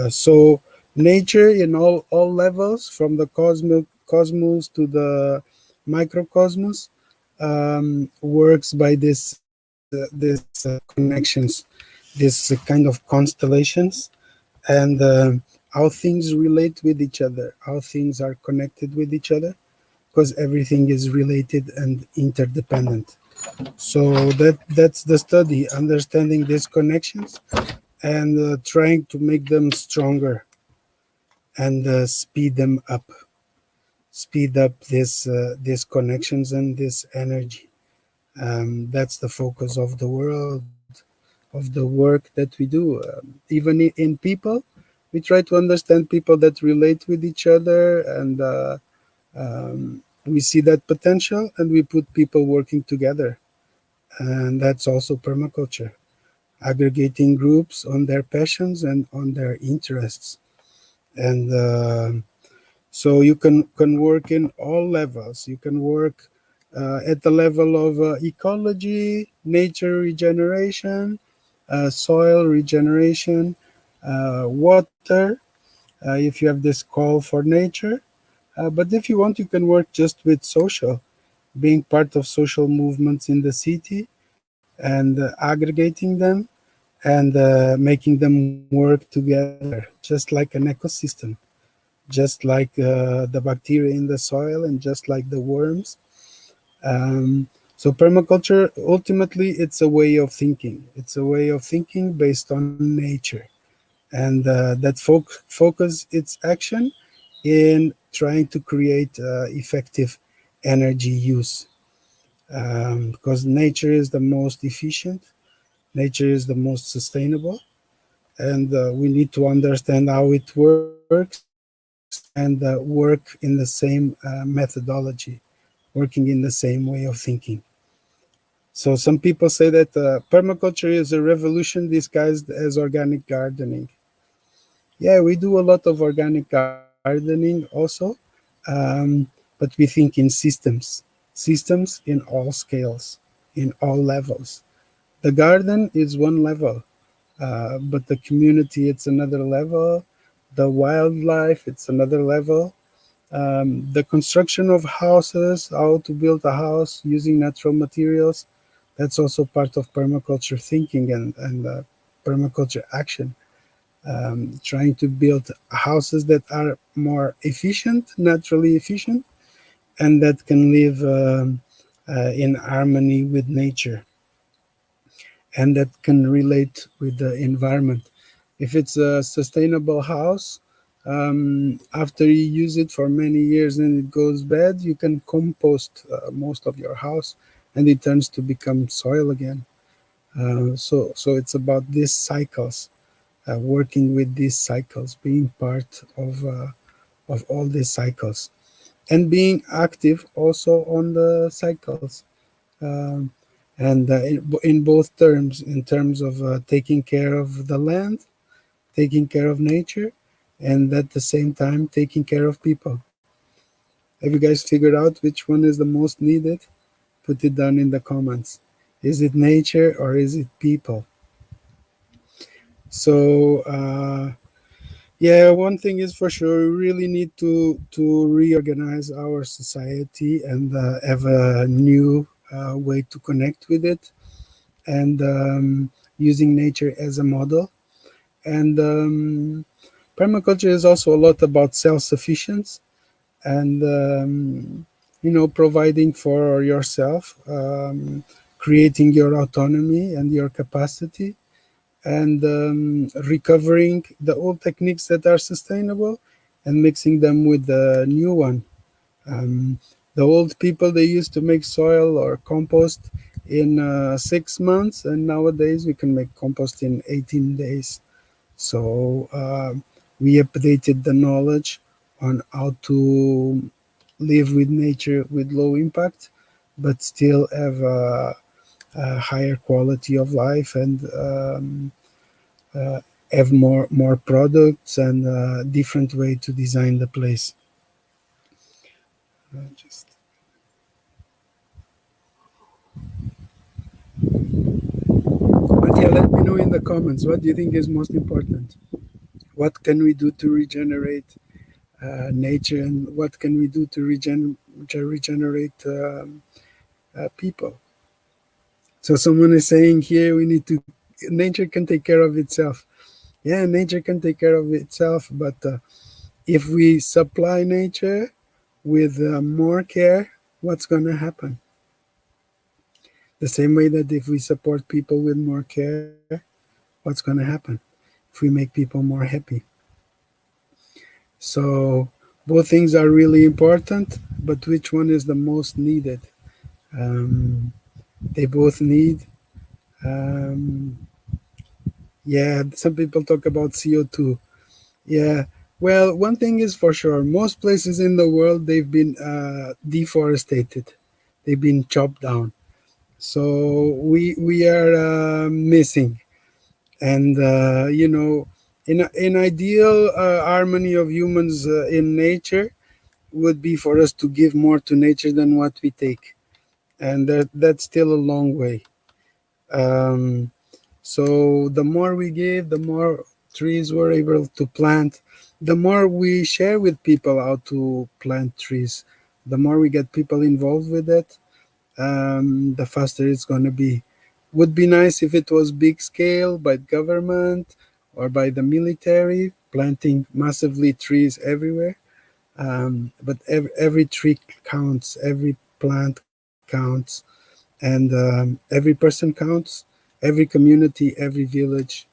S10: So nature in all levels, from the cosmos to the microcosmos, works by this connections, this kind of constellations, and how things relate with each other, how things are connected with each other, because everything is related and interdependent. So that's the study, understanding these connections and trying to make them stronger and speed them up, speed up these connections and this energy. That's the focus of the world, of the work that we do. Even in people, we try to understand people that relate with each other, and we see that potential, and we put people working together. And that's also permaculture, aggregating groups on their passions and on their interests. And so you can work in all levels. You can work at the level of ecology, nature regeneration, soil regeneration, water, if you have this call for nature. But if you want, you can work just with social, being part of social movements in the city, and aggregating them, and making them work together, just like an ecosystem, just like the bacteria in the soil, and just like the worms. So permaculture, ultimately, it's a way of thinking. It's a way of thinking based on nature, and that focus its action in trying to create effective energy use, because nature is the most efficient, nature is the most sustainable, and we need to understand how it works, and work in the same methodology, working in the same way of thinking. So some people say that permaculture is a revolution disguised as organic gardening. Yeah, we do a lot of organic gardening also, but we think in systems in all scales, in all levels. The garden is one level, but the community, it's another level. The wildlife, it's another level. The construction of houses, how to build a house using natural materials, that's also part of permaculture thinking and permaculture action. Trying to build houses that are more efficient, naturally efficient, and that can live in harmony with nature, and that can relate with the environment. If it's a sustainable house, after you use it for many years and it goes bad, you can compost most of your house, and it turns to become soil again. So it's about these cycles, working with these cycles, being part of all these cycles, and being active also on the cycles. Um, and in both terms, in terms of taking care of the land, taking care of nature, and at the same time taking care of people. Have you guys figured out which one is the most needed? Put it down in the comments. Is it nature or is it people? So yeah, one thing is for sure, we really need to reorganize our society and have a new way to connect with it, and using nature as a model. And permaculture is also a lot about self-sufficiency and providing for yourself, creating your autonomy and your capacity, and recovering the old techniques that are sustainable and mixing them with the new one. The old people, they used to make soil or compost in 6 months, and nowadays we can make compost in 18 days. So we updated the knowledge on how to live with nature with low impact, but still have a higher quality of life, and have more products and a different way to design the place. But yeah, let me know in the comments, what do you think is most important? What can we do to regenerate nature, and what can we do to regenerate people? So someone is saying here, nature can take care of itself. Yeah, nature can take care of itself, but if we supply nature with more care, what's going to happen? The same way that if we support people with more care, what's going to happen? If we make people more happy. So both things are really important, but which one is the most needed? They both need. Yeah, some people talk about CO2. Yeah, well, one thing is for sure, most places in the world, they've been deforested. They've been chopped down. So we are missing. And, in ideal harmony of humans in nature would be for us to give more to nature than what we take. And that's still a long way. So the more we give, the more trees we're able to plant. The more we share with people how to plant trees, the more we get people involved with it, the faster it's going to be. Would be nice if it was big scale by government or by the military, planting massively trees everywhere. But every tree counts, every plant counts, and every person counts, every community, every village,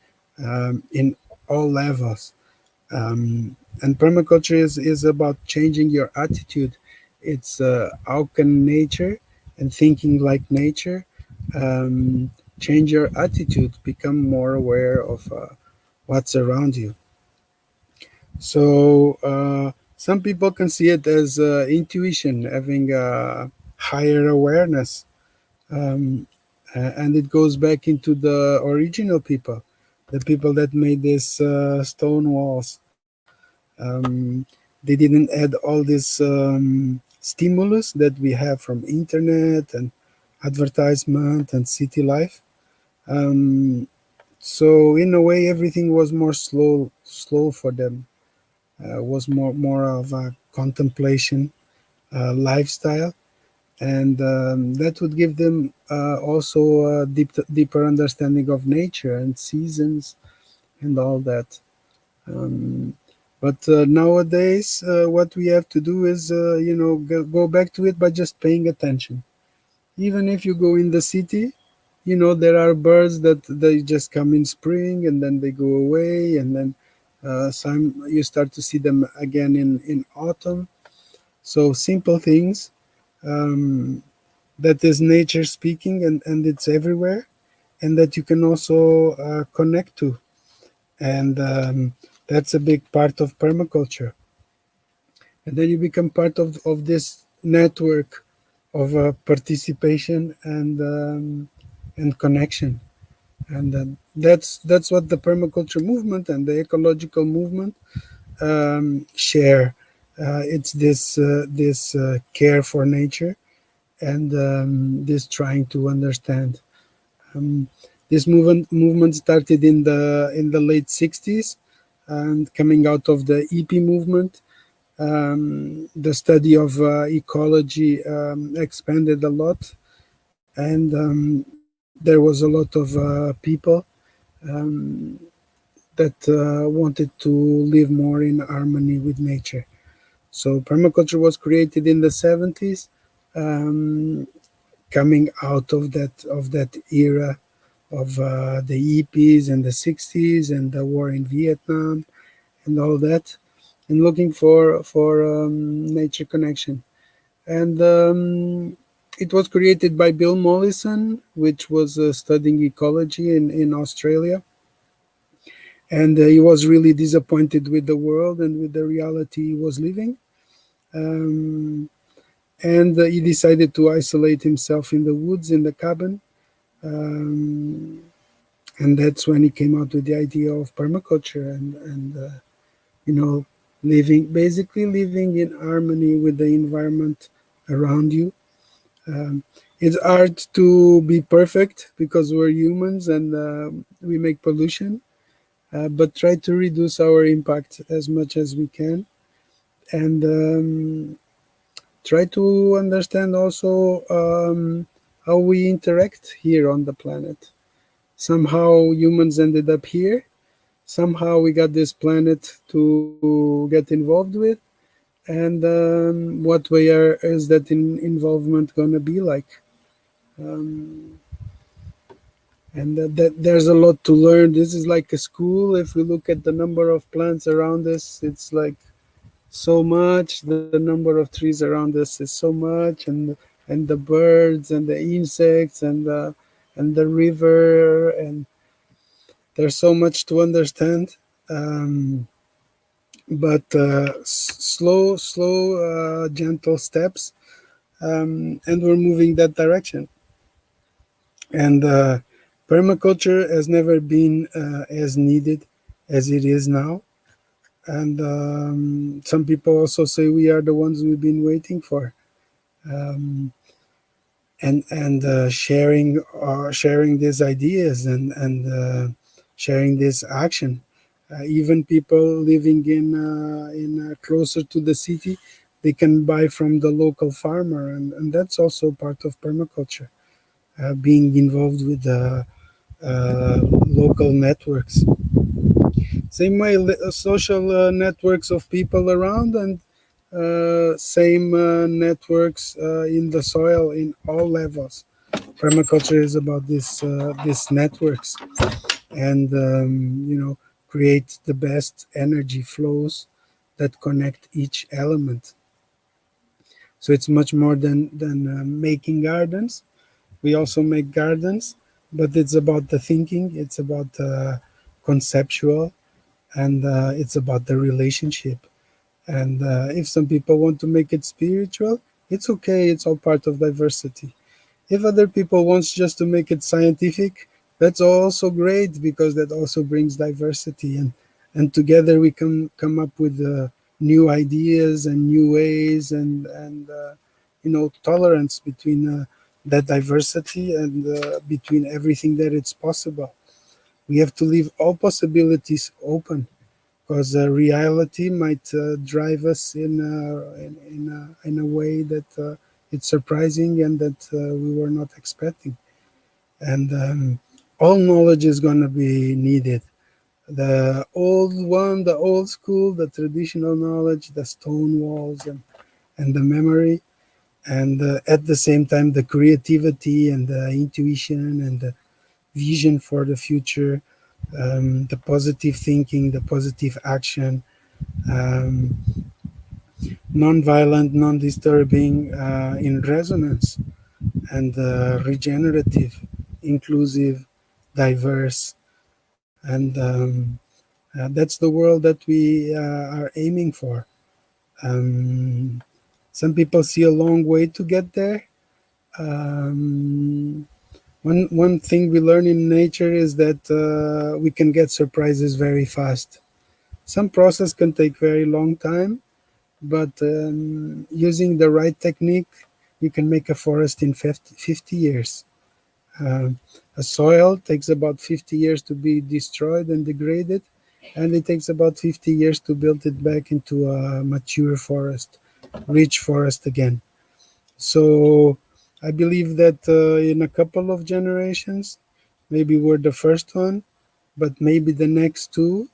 S10: in all levels. And permaculture is about changing your attitude. It's how can nature and thinking like nature change your attitude, become more aware of what's around you. So some people can see it as intuition, having a higher awareness. and it goes back into the original people, the people that made these stone walls. They didn't add all this stimulus that we have from internet and advertisement and city life. So in a way, everything was more slow for them. Was more of a contemplation lifestyle, and that would give them also a deeper understanding of nature and seasons and all that. But nowadays, what we have to do is, go back to it by just paying attention. Even if you go in the city, there are birds that they just come in spring and then they go away, and then some you start to see them again in autumn. So simple things that is nature speaking, and it's everywhere, and that you can also connect to. And that's a big part of permaculture. And then you become part of this network of participation and connection. And that's what the permaculture movement and the ecological movement share. It's this care for nature, and this trying to understand. This movement started in the late 60s, and coming out of the EP movement. The study of ecology expanded a lot, and there was a lot of people that wanted to live more in harmony with nature. So permaculture was created in the 70s, coming out of that era of the EPs and the 60s and the war in Vietnam and all that, and looking for nature connection. And it was created by Bill Mollison, which was studying ecology in Australia. And he was really disappointed with the world and with the reality he was living. And he decided to isolate himself in the woods, in the cabin. And that's when he came out with the idea of permaculture and basically living in harmony with the environment around you. It's hard to be perfect because we're humans and we make pollution, but try to reduce our impact as much as we can, and try to understand also how we interact here on the planet. Somehow humans ended up here. Somehow we got this planet to get involved with, and what way is that involvement going to be like? And that there's a lot to learn. This is like a school. If we look at the number of plants around us, it's like so much. The number of trees around us is so much, and the birds and the insects and the river, and there's so much to understand. But slow, gentle steps, and we're moving that direction. And permaculture has never been as needed as it is now. And some people also say we are the ones we've been waiting for. And sharing these ideas and sharing this action. Even people living in closer to the city, they can buy from the local farmer, and that's also part of permaculture. Being involved with the local networks. Same way, social networks of people around, and same networks in the soil in all levels. Permaculture is about these networks, and create the best energy flows that connect each element. So it's much more than making gardens. We also make gardens, but it's about the thinking, it's about conceptual, and it's about the relationship. And if some people want to make it spiritual, it's okay. It's all part of diversity. If other people wants just to make it scientific, that's also great, because that also brings diversity, and together we can come up with new ideas and new ways, and tolerance between that diversity, and between everything that it's possible. We have to leave all possibilities open, because reality might drive us in a way that it's surprising, and that we were not expecting. And all knowledge is going to be needed. The old one, the old school, the traditional knowledge, the stone walls, and the memory, and at the same time the creativity and the intuition and the vision for the future, the positive thinking, the positive action, um, non-violent, non-disturbing, in resonance, and regenerative, inclusive, diverse, and that's the world that we are aiming for. Some people see a long way to get there. One thing we learn in nature is that we can get surprises very fast. Some process can take very long time, but using the right technique, you can make a forest in 50 years. A soil takes about 50 years to be destroyed and degraded, and it takes about 50 years to build it back into a mature forest, rich forest again. So I believe that in a couple of generations, maybe we're the first one, but maybe the next two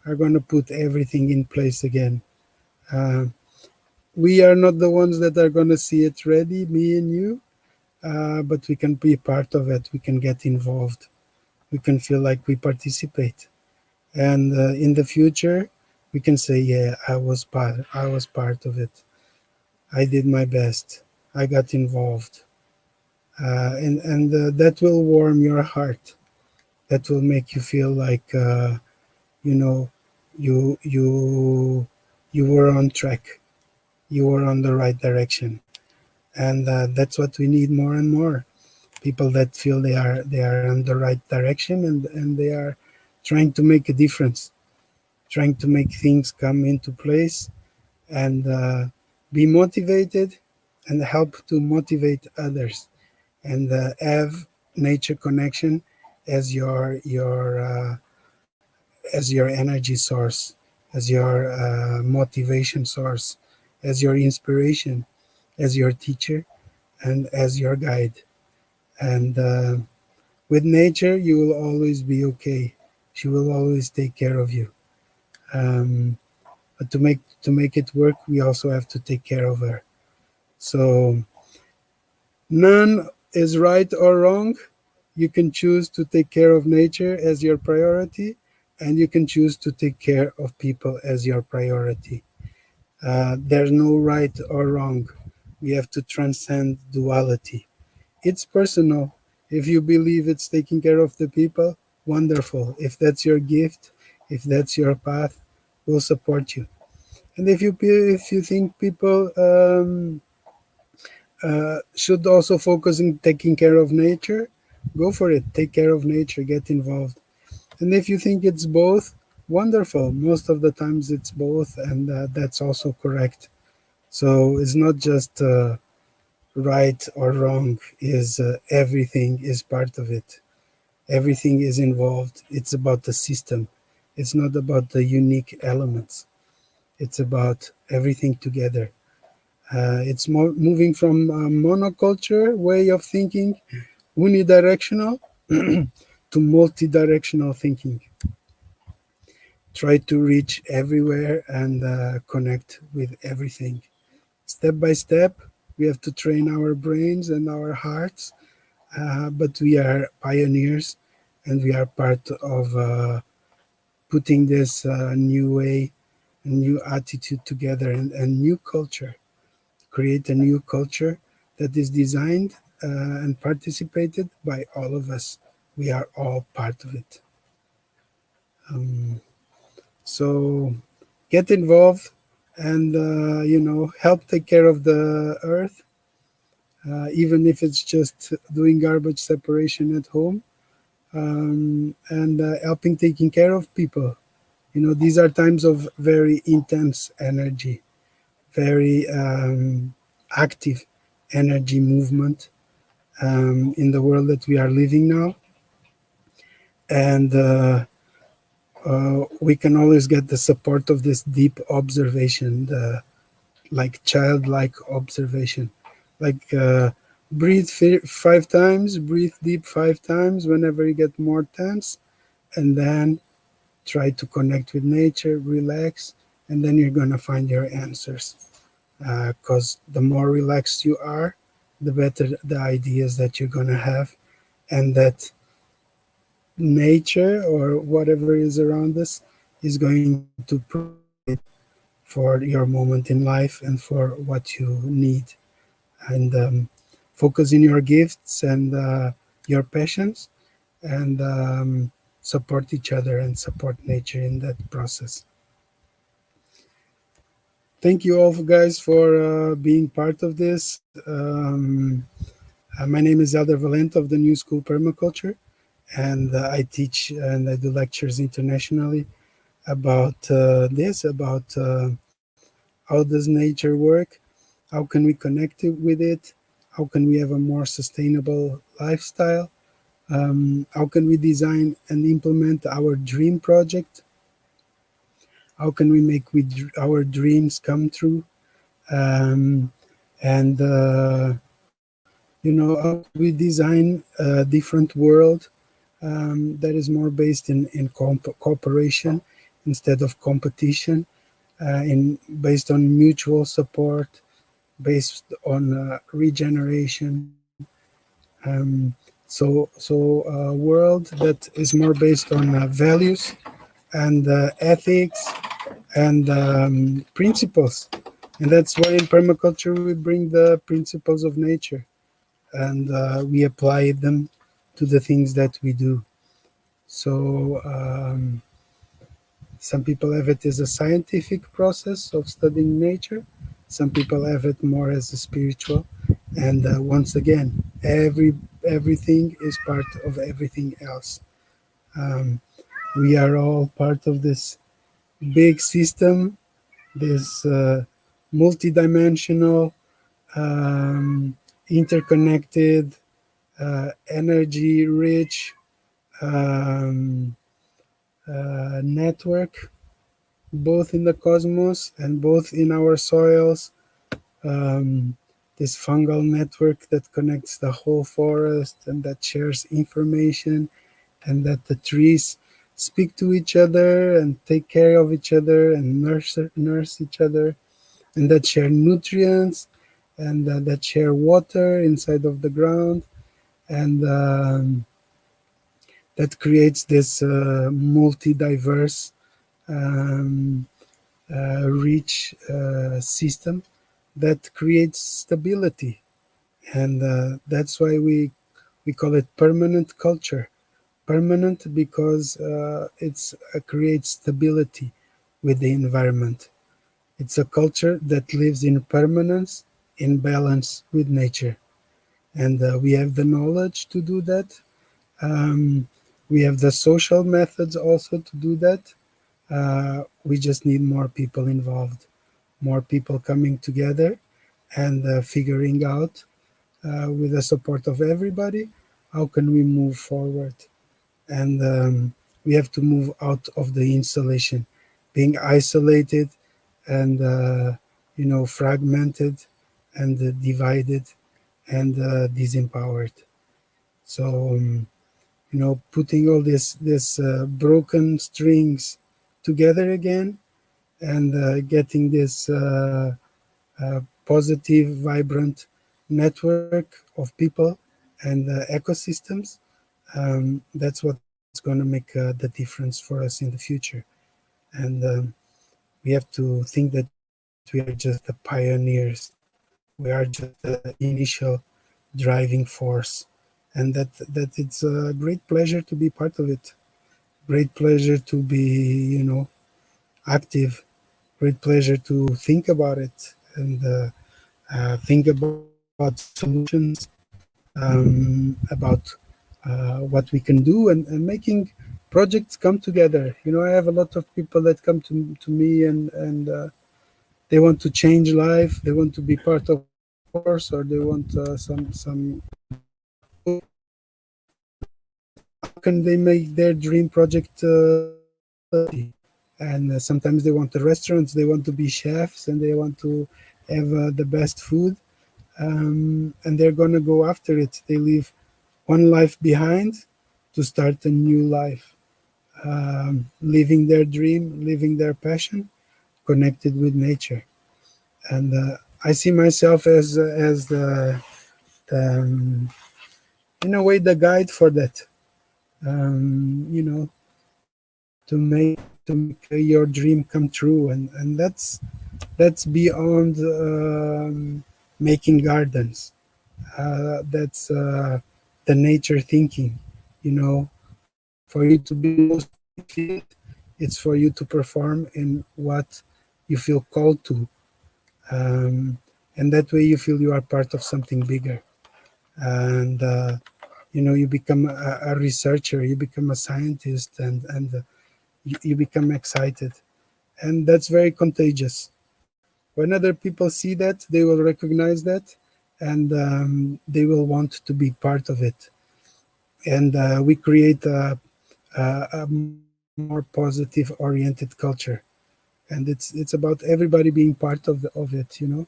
S10: are going to put everything in place again. We are not the ones that are going to see it ready, me and you, but we can be part of it. We can get involved. We can feel like we participate. And in the future, we can say, yeah, I was part of it. I did my best. I got involved. And that will warm your heart. That will make you feel like, you were on track. You were on the right direction. And that's what we need more and more. People that feel they are on the right direction, and they are trying to make a difference, trying to make things come into place, and be motivated, and help to motivate others, and have nature connection as your energy source, as your motivation source, as your inspiration, as your teacher, and as your guide. And with nature, you will always be okay. She will always take care of you. But to make it work, we also have to take care of her. So none is right or wrong. You can choose to take care of nature as your priority, and you can choose to take care of people as your priority. There's no right or wrong. We have to transcend duality. It's personal. If you believe it's taking care of the people, wonderful. If that's your gift, if that's your path, we'll support you. And if you think people should also focus on taking care of nature, go for it. Take care of nature, get involved. And if you think it's both, wonderful. Most of the times it's both, and that's also correct. So it's not just right or wrong, is everything is part of it. Everything is involved. It's about the system. It's not about the unique elements. It's about everything together. It's moving from a monoculture way of thinking, unidirectional, to multi-directional thinking. Try to reach everywhere and connect with everything. Step by step, we have to train our brains and our hearts, but we are pioneers, and we are part of putting this new way, a new attitude together, and a new culture. Create a new culture that is designed and participated by all of us. We are all part of it. So get involved, and help take care of the earth. even if it's just doing garbage separation at home, and helping taking care of people. You know, these are times of very intense energy, very active energy movement in the world that we are living now. And we can always get the support of this deep observation, the like childlike observation, like breathe 5 times, breathe deep 5 times whenever you get more tense, and then try to connect with nature, relax, and then you're going to find your answers. Because the more relaxed you are, the better the ideas that you're going to have, and that nature or whatever is around us is going to provide for your moment in life and for what you need. And focus in your gifts and your passions, and support each other and support nature in that process. Thank you all guys for being part of this. My name is Elder Valente of the New School Permaculture, and I teach and I do lectures internationally about about how does nature work, how can we connect with it, how can we have a more sustainable lifestyle, how can we design and implement our dream project, how can we make our dreams come true, and you know, how we design a different world that is more based in cooperation instead of competition, based on mutual support, based on regeneration. So a world that is more based on values and ethics and principles. And that's why in permaculture we bring the principles of nature, and we apply them to the things that we do. So some people have it as a scientific process of studying nature. Some people have it more as a spiritual. And once again, everything is part of everything else. We are all part of this big system, this multidimensional, interconnected, energy-rich network, both in the cosmos and both in our soils. This fungal network that connects the whole forest and that shares information, and that the trees speak to each other and take care of each other and nurse each other, and that share nutrients, and that share water inside of the ground, and that creates this multi-diverse, rich system that creates stability. And that's why we call it permanent culture. Permanent because it creates stability with the environment. It's a culture that lives in permanence, in balance with nature. And we have the knowledge to do that. We have the social methods also to do that. We just need more people involved, more people coming together and figuring out, with the support of everybody, how can we move forward. And we have to move out of the insulation, being isolated and fragmented and divided and disempowered. So putting all this broken strings together again, and getting this positive, vibrant network of people and ecosystems, that's what's going to make the difference for us in the future. And we have to think that we are just the pioneers. We are just the initial driving force, and that it's a great pleasure to be part of it. Great pleasure to be, active. Great pleasure to think about it and think about solutions, about what we can do, and making projects come together. You know, I have a lot of people that come to me and they want to change life. They want to be part of a course, or they want some. How can they make their dream project? And sometimes they want the restaurants. They want to be chefs, and they want to have the best food. And they're gonna go after it. They leave one life behind to start a new life, living their dream, living their passion, connected with nature. And I see myself as the in a way the guide for that. You know, to make your dream come true, and that's beyond making gardens. That's the nature thinking. You know, for you to be most fit, it's for you to perform in what you feel called to, and that way you feel you are part of something bigger. And you know, you become a researcher, you become a scientist, and you become excited, and that's very contagious. When other people see that, they will recognize that, and they will want to be part of it. And we create a more positive oriented culture, and it's about everybody being part of it. You know,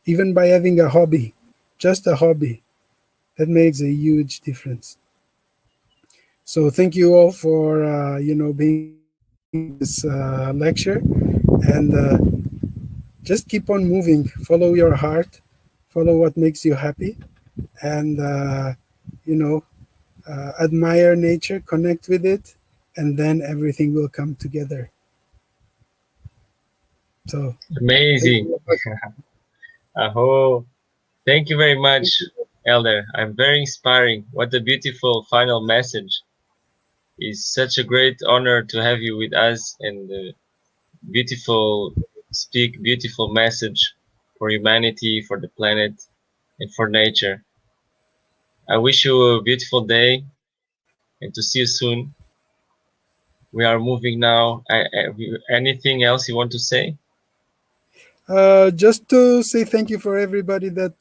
S10: even by having a hobby, just a hobby, that makes a huge difference. So thank you all for you know, being in this lecture, and just keep on moving. Follow your heart, follow what makes you happy, and you know, admire nature, connect with it, and then everything will come together. So
S2: Amazing. Aho. Thank you very much, Elder. I'm very inspiring. What a beautiful final message. It's such a great honor to have you with us, and beautiful message for humanity, for the planet, and for nature. I wish you a beautiful day, and to see you soon. We are moving now. Anything else you want to say?
S10: just to say thank you for everybody that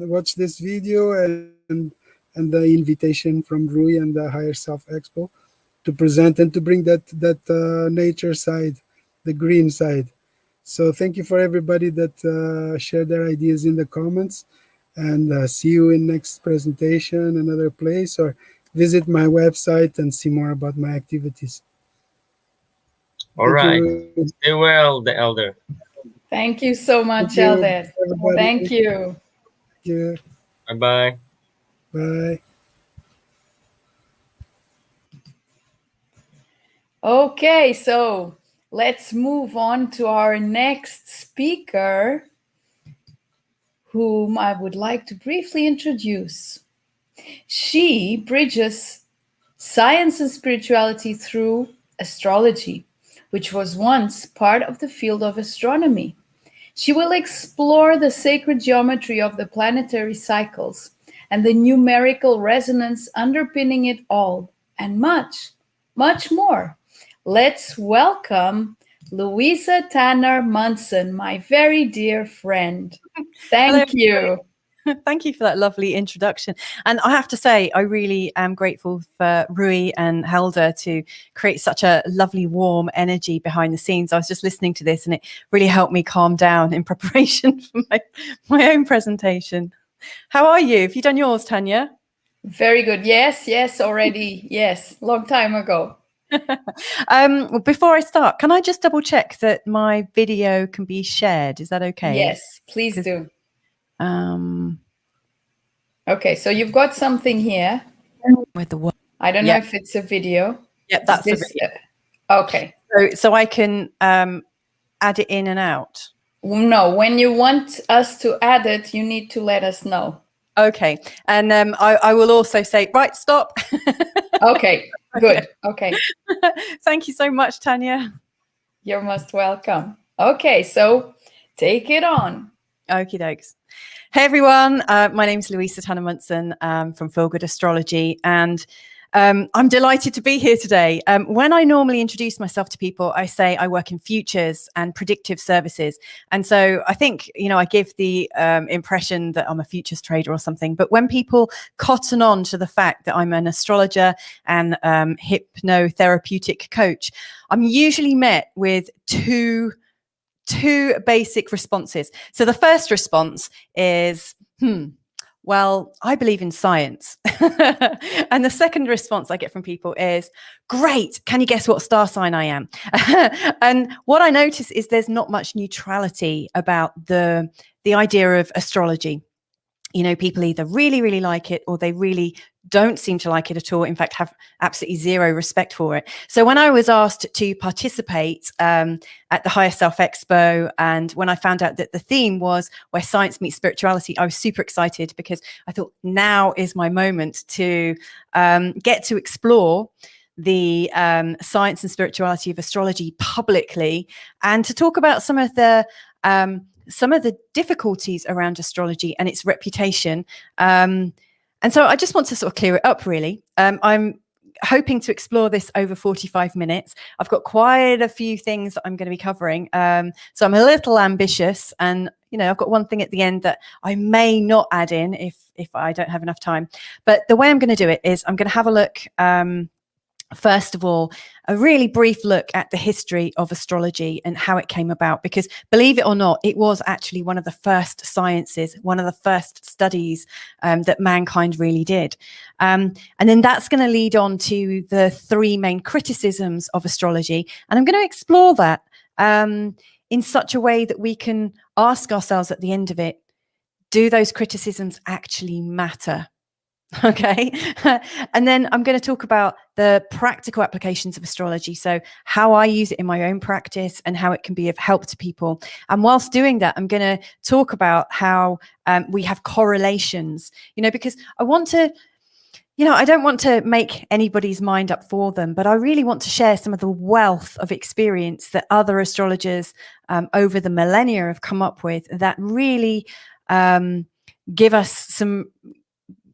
S10: watched this video, and the invitation from Rui and the Higher Self Expo to present and to bring that nature side, the green side. So thank you for everybody that shared their ideas in the comments, and see you in next presentation, another place, or visit my website and see more about my activities.
S2: All right. Stay well, the Elder.
S1: Thank you so much,
S10: you,
S1: Elder.
S10: everybody.
S1: Thank you.
S10: Thank you.
S2: Bye-bye.
S10: Bye.
S1: Okay, so let's move on to our next speaker, whom I would like to briefly introduce. She bridges science and spirituality through astrology, which was once part of the field of astronomy. She will explore the sacred geometry of the planetary cycles and the numerical resonance underpinning it all, and much, much more. Let's welcome Louisa Tanner Munson, my very dear friend. Thank you.
S11: Thank you for that lovely introduction. And I have to say, I really am grateful for Rui and Helder to create such a lovely, warm energy behind the scenes. I was just listening to this and it really helped me calm down in preparation for my own presentation. How are you? Have you done yours, Tania?
S1: Very good. Yes, already. Yes, long time ago.
S11: Well, before I start, can I just double check that my video can be shared? Is that okay?
S1: Yes, please do. Okay, so you've got something here.
S11: With the
S1: I don't know if it's a video.
S11: Yep, that's a video.
S1: Okay.
S11: So I can add it in and out.
S1: No, when you want us to add it, you need to let us know.
S11: Okay, and I will also say, right, stop.
S1: Okay, good. Okay.
S11: Thank you so much, Tania.
S1: You're most welcome. Okay, so take it on.
S11: Okie dokes. Hey everyone, my name's Louisa Munson from Feel Good Astrology, and I'm delighted to be here today. When I normally introduce myself to people, I say I work in futures and predictive services. And so I think, I give the impression that I'm a futures trader or something. But when people cotton on to the fact that I'm an astrologer and hypnotherapeutic coach, I'm usually met with two basic responses. So the first response is, well, I believe in science. And the second response I get from people is, great, can you guess what star sign I am? And what I notice is there's not much neutrality about the idea of astrology. People either really, really like it or they really don't seem to like it at all. In fact, have absolutely zero respect for it. So when I was asked to participate at the Higher Self Expo, and when I found out that the theme was where science meets spirituality, I was super excited because I thought now is my moment to get to explore the science and spirituality of astrology publicly, and to talk about some of the difficulties around astrology and its reputation. And so I just want to sort of clear it up, really. I'm hoping to explore this over 45 minutes. I've got quite a few things that I'm going to be covering. So I'm a little ambitious, and, I've got one thing at the end that I may not add in if I don't have enough time. But the way I'm going to do it is I'm going to have a look, first of all, a really brief look at the history of astrology and how it came about, because believe it or not, it was actually one of the first sciences, one of the first studies that mankind really did. And then that's going to lead on to the three main criticisms of astrology. And I'm going to explore that in such a way that we can ask ourselves at the end of it, do those criticisms actually matter? Okay. And then I'm going to talk about the practical applications of astrology. So how I use it in my own practice and how it can be of help to people. And whilst doing that, I'm going to talk about how we have correlations, because I want to, I don't want to make anybody's mind up for them, but I really want to share some of the wealth of experience that other astrologers over the millennia have come up with that really give us some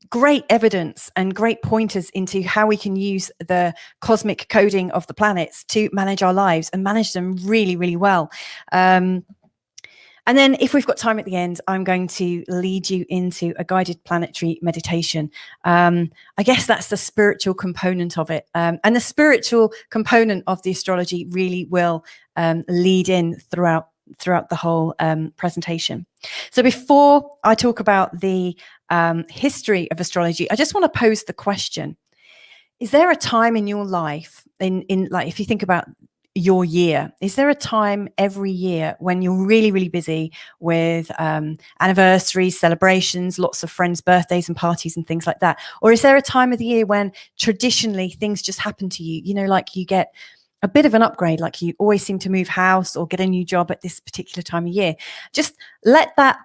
S11: great evidence and great pointers into how we can use the cosmic coding of the planets to manage our lives and manage them really, really well. And then if we've got time at the end, I'm going to lead you into a guided planetary meditation. I guess that's the spiritual component of it. And the spiritual component of the astrology really will lead in throughout the whole presentation. So before I talk about the history of astrology, I just want to pose the question: is there a time in your life, in like, if you think about your year, is there a time every year when you're really, really busy with anniversaries, celebrations, lots of friends' birthdays and parties and things like that? Or is there a time of the year when traditionally things just happen to you, like you get a bit of an upgrade, like you always seem to move house or get a new job at this particular time of year? Just let that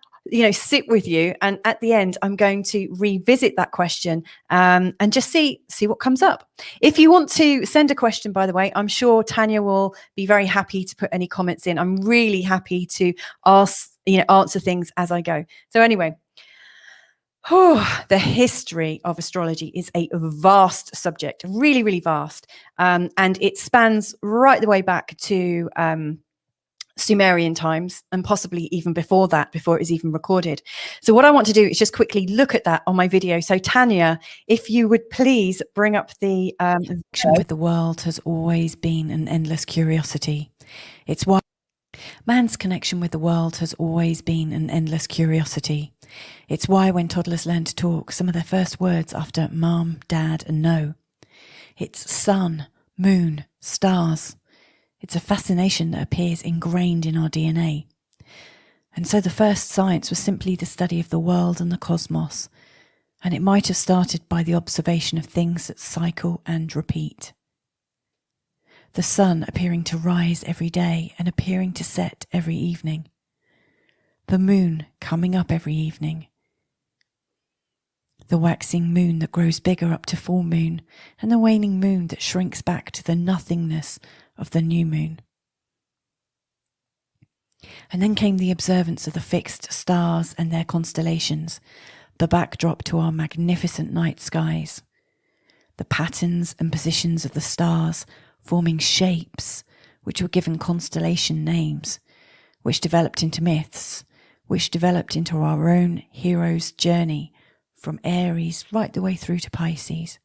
S11: sit with you, and at the end I'm going to revisit that question and just see what comes up. If you want to send a question, by the way, I'm sure Tania will be very happy to put any comments in. I'm really happy to answer things as I go. So anyway, the history of astrology is a vast subject, really, really vast, and it spans right the way back to Sumerian times, and possibly even before that, before it was even recorded. So what I want to do is just quickly look at that on my video. So Tania, if you would please bring up the connection with the world has always been an endless curiosity. It's why man's connection with the world has always been an endless curiosity. It's why when toddlers learn to talk, some of their first words after mom, dad, and no, it's sun, moon, stars. It's a fascination that appears ingrained in our DNA. And so the first science was simply the study of the world and the cosmos, and it might have started by the observation of things that cycle and repeat. The sun appearing to rise every day and appearing to set every evening. The moon coming up every evening. The waxing moon that grows bigger up to full moon, and the waning moon that shrinks back to the nothingness of the new moon. And then came the observance of the fixed stars and their constellations, the backdrop to our magnificent night skies. The patterns and positions of the stars forming shapes which were given constellation names, which developed into myths, which developed into our own hero's journey from Aries right the way through to Pisces.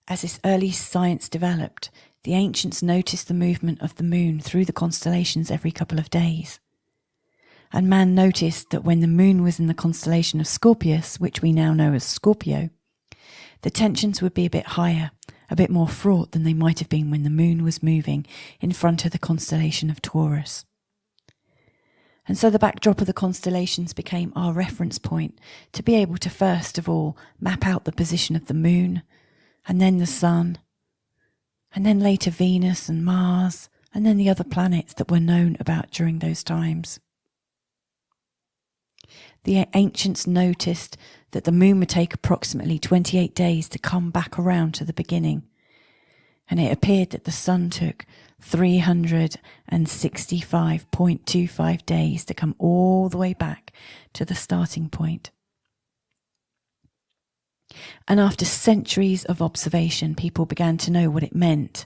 S11: As this early science developed, the ancients noticed the movement of the moon through the constellations every couple of days. And man noticed that when the moon was in the constellation of Scorpius, which we now know as Scorpio, the tensions would be a bit higher, a bit more fraught than they might have been when the moon was moving in front of the constellation of Taurus. And so the backdrop of the constellations became our reference point to be able to first of all map out the position of the moon, and then the sun, and then later Venus and Mars, and then the other planets that were known about during those times. The ancients noticed that the moon would take approximately 28 days to come back around to the beginning, and it appeared that the sun took 365.25 days to come all the way back to the starting point. And after centuries of observation, people began to know what it meant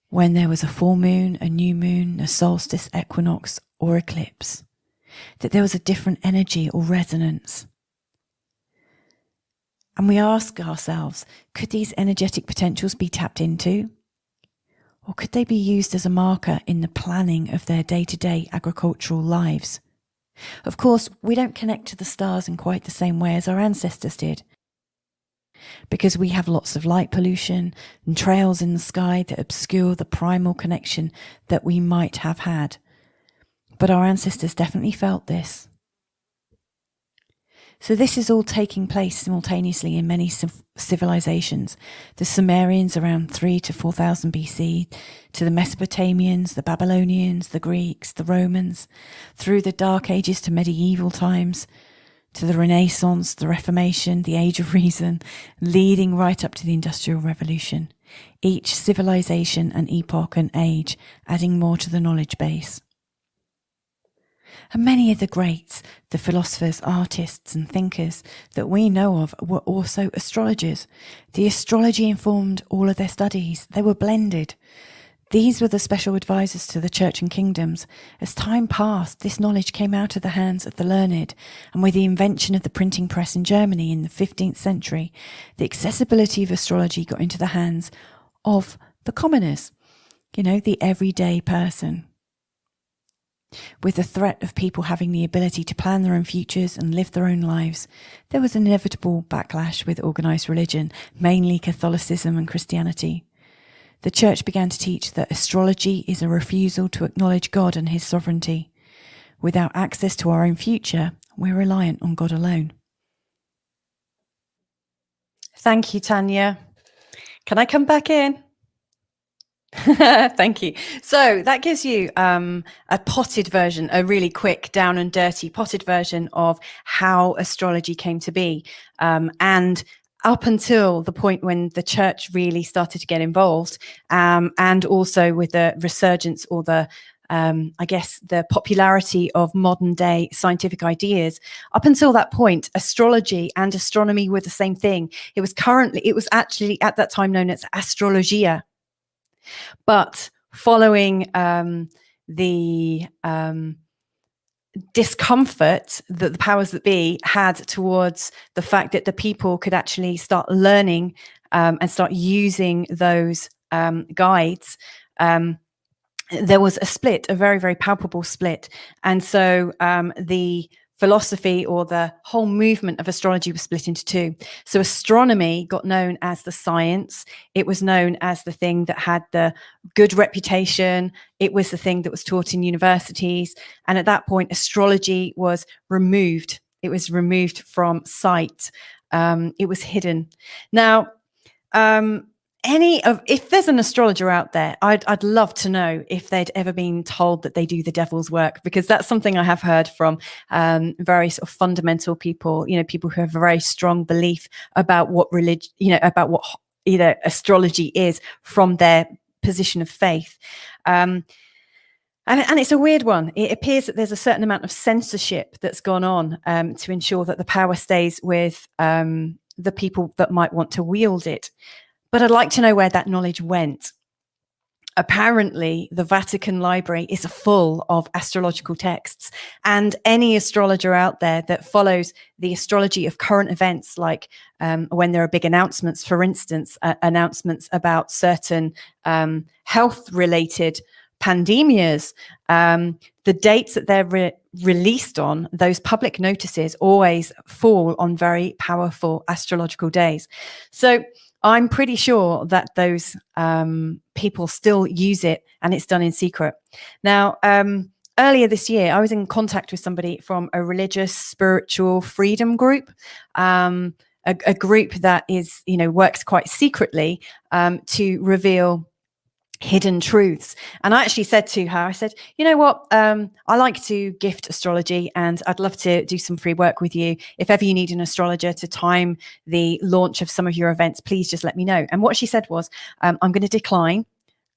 S11: when there was a full moon, a new moon, a solstice, equinox, or eclipse, that there was a different energy or resonance. And we ask ourselves, could these energetic potentials be tapped into? Or could they be used as a marker in the planning of their day-to-day agricultural lives? Of course, we don't connect to the stars in quite the same way as our ancestors did, because we have lots of light pollution and trails in the sky that obscure the primal connection that we might have had. But our ancestors definitely felt this. So this is all taking place simultaneously in many civilizations. The Sumerians around 3 to 4000 BC, to the Mesopotamians, the Babylonians, the Greeks, the Romans, through the Dark Ages to medieval times, to the Renaissance, the Reformation, the Age of Reason, leading right up to the Industrial Revolution. Each civilization and epoch and age adding more to the knowledge base. And many of the greats, the philosophers, artists and thinkers that we know of were also astrologers. The astrology informed all of their studies. They were blended. These were the special advisors to the church and kingdoms. As time passed, this knowledge came out of the hands of the learned, and with the invention of the printing press in Germany in the 15th century, the accessibility of astrology got into the hands of the commoners, the everyday person. With the threat of people having the ability to plan their own futures and live their own lives, there was an inevitable backlash with organised religion, mainly Catholicism and Christianity. The church began to teach that astrology is a refusal to acknowledge God and his sovereignty. Without access to our own future, we're reliant on God alone. Thank you, Tania. Can I come back in? Thank you. So that gives you a potted version, a really quick, down and dirty potted version of how astrology came to be. And up until the point when the church really started to get involved, and also with the resurgence or the the popularity of modern day scientific ideas. Up until that point, astrology and astronomy were the same thing. It was actually at that time known as astrologia. But following the discomfort that the powers that be had towards the fact that the people could actually start learning and start using those guides, there was a split, a very, very palpable split. And so the philosophy or the whole movement of astrology was split into two. So astronomy got known as the science. It was known as the thing that had the good reputation. It was the thing that was taught in universities. And at that point, astrology was removed. It was removed from sight. It was hidden. Now, if there's an astrologer out there, I'd love to know if they'd ever been told that they do the devil's work, because that's something I have heard from very sort of fundamental people, people who have a very strong belief about what religion, about what astrology is from their position of faith. And it's a weird one. It appears that there's a certain amount of censorship that's gone on to ensure that the power stays with the people that might want to wield it. But I'd like to know where that knowledge went. Apparently, the Vatican Library is full of astrological texts, and any astrologer out there that follows the astrology of current events, like when there are big announcements, for instance, announcements about certain health-related pandemias, the dates that they're released on, those public notices always fall on very powerful astrological days. So I'm pretty sure that those people still use it, and it's done in secret. Now, earlier this year, I was in contact with somebody from a religious spiritual freedom group, a group that is, works quite secretly to reveal hidden truths. And I actually said to her, I said, you know what, I like to gift astrology, and I'd love to do some free work with you. If ever you need an astrologer to time the launch of some of your events, please just let me know. And what she said was, I'm going to decline.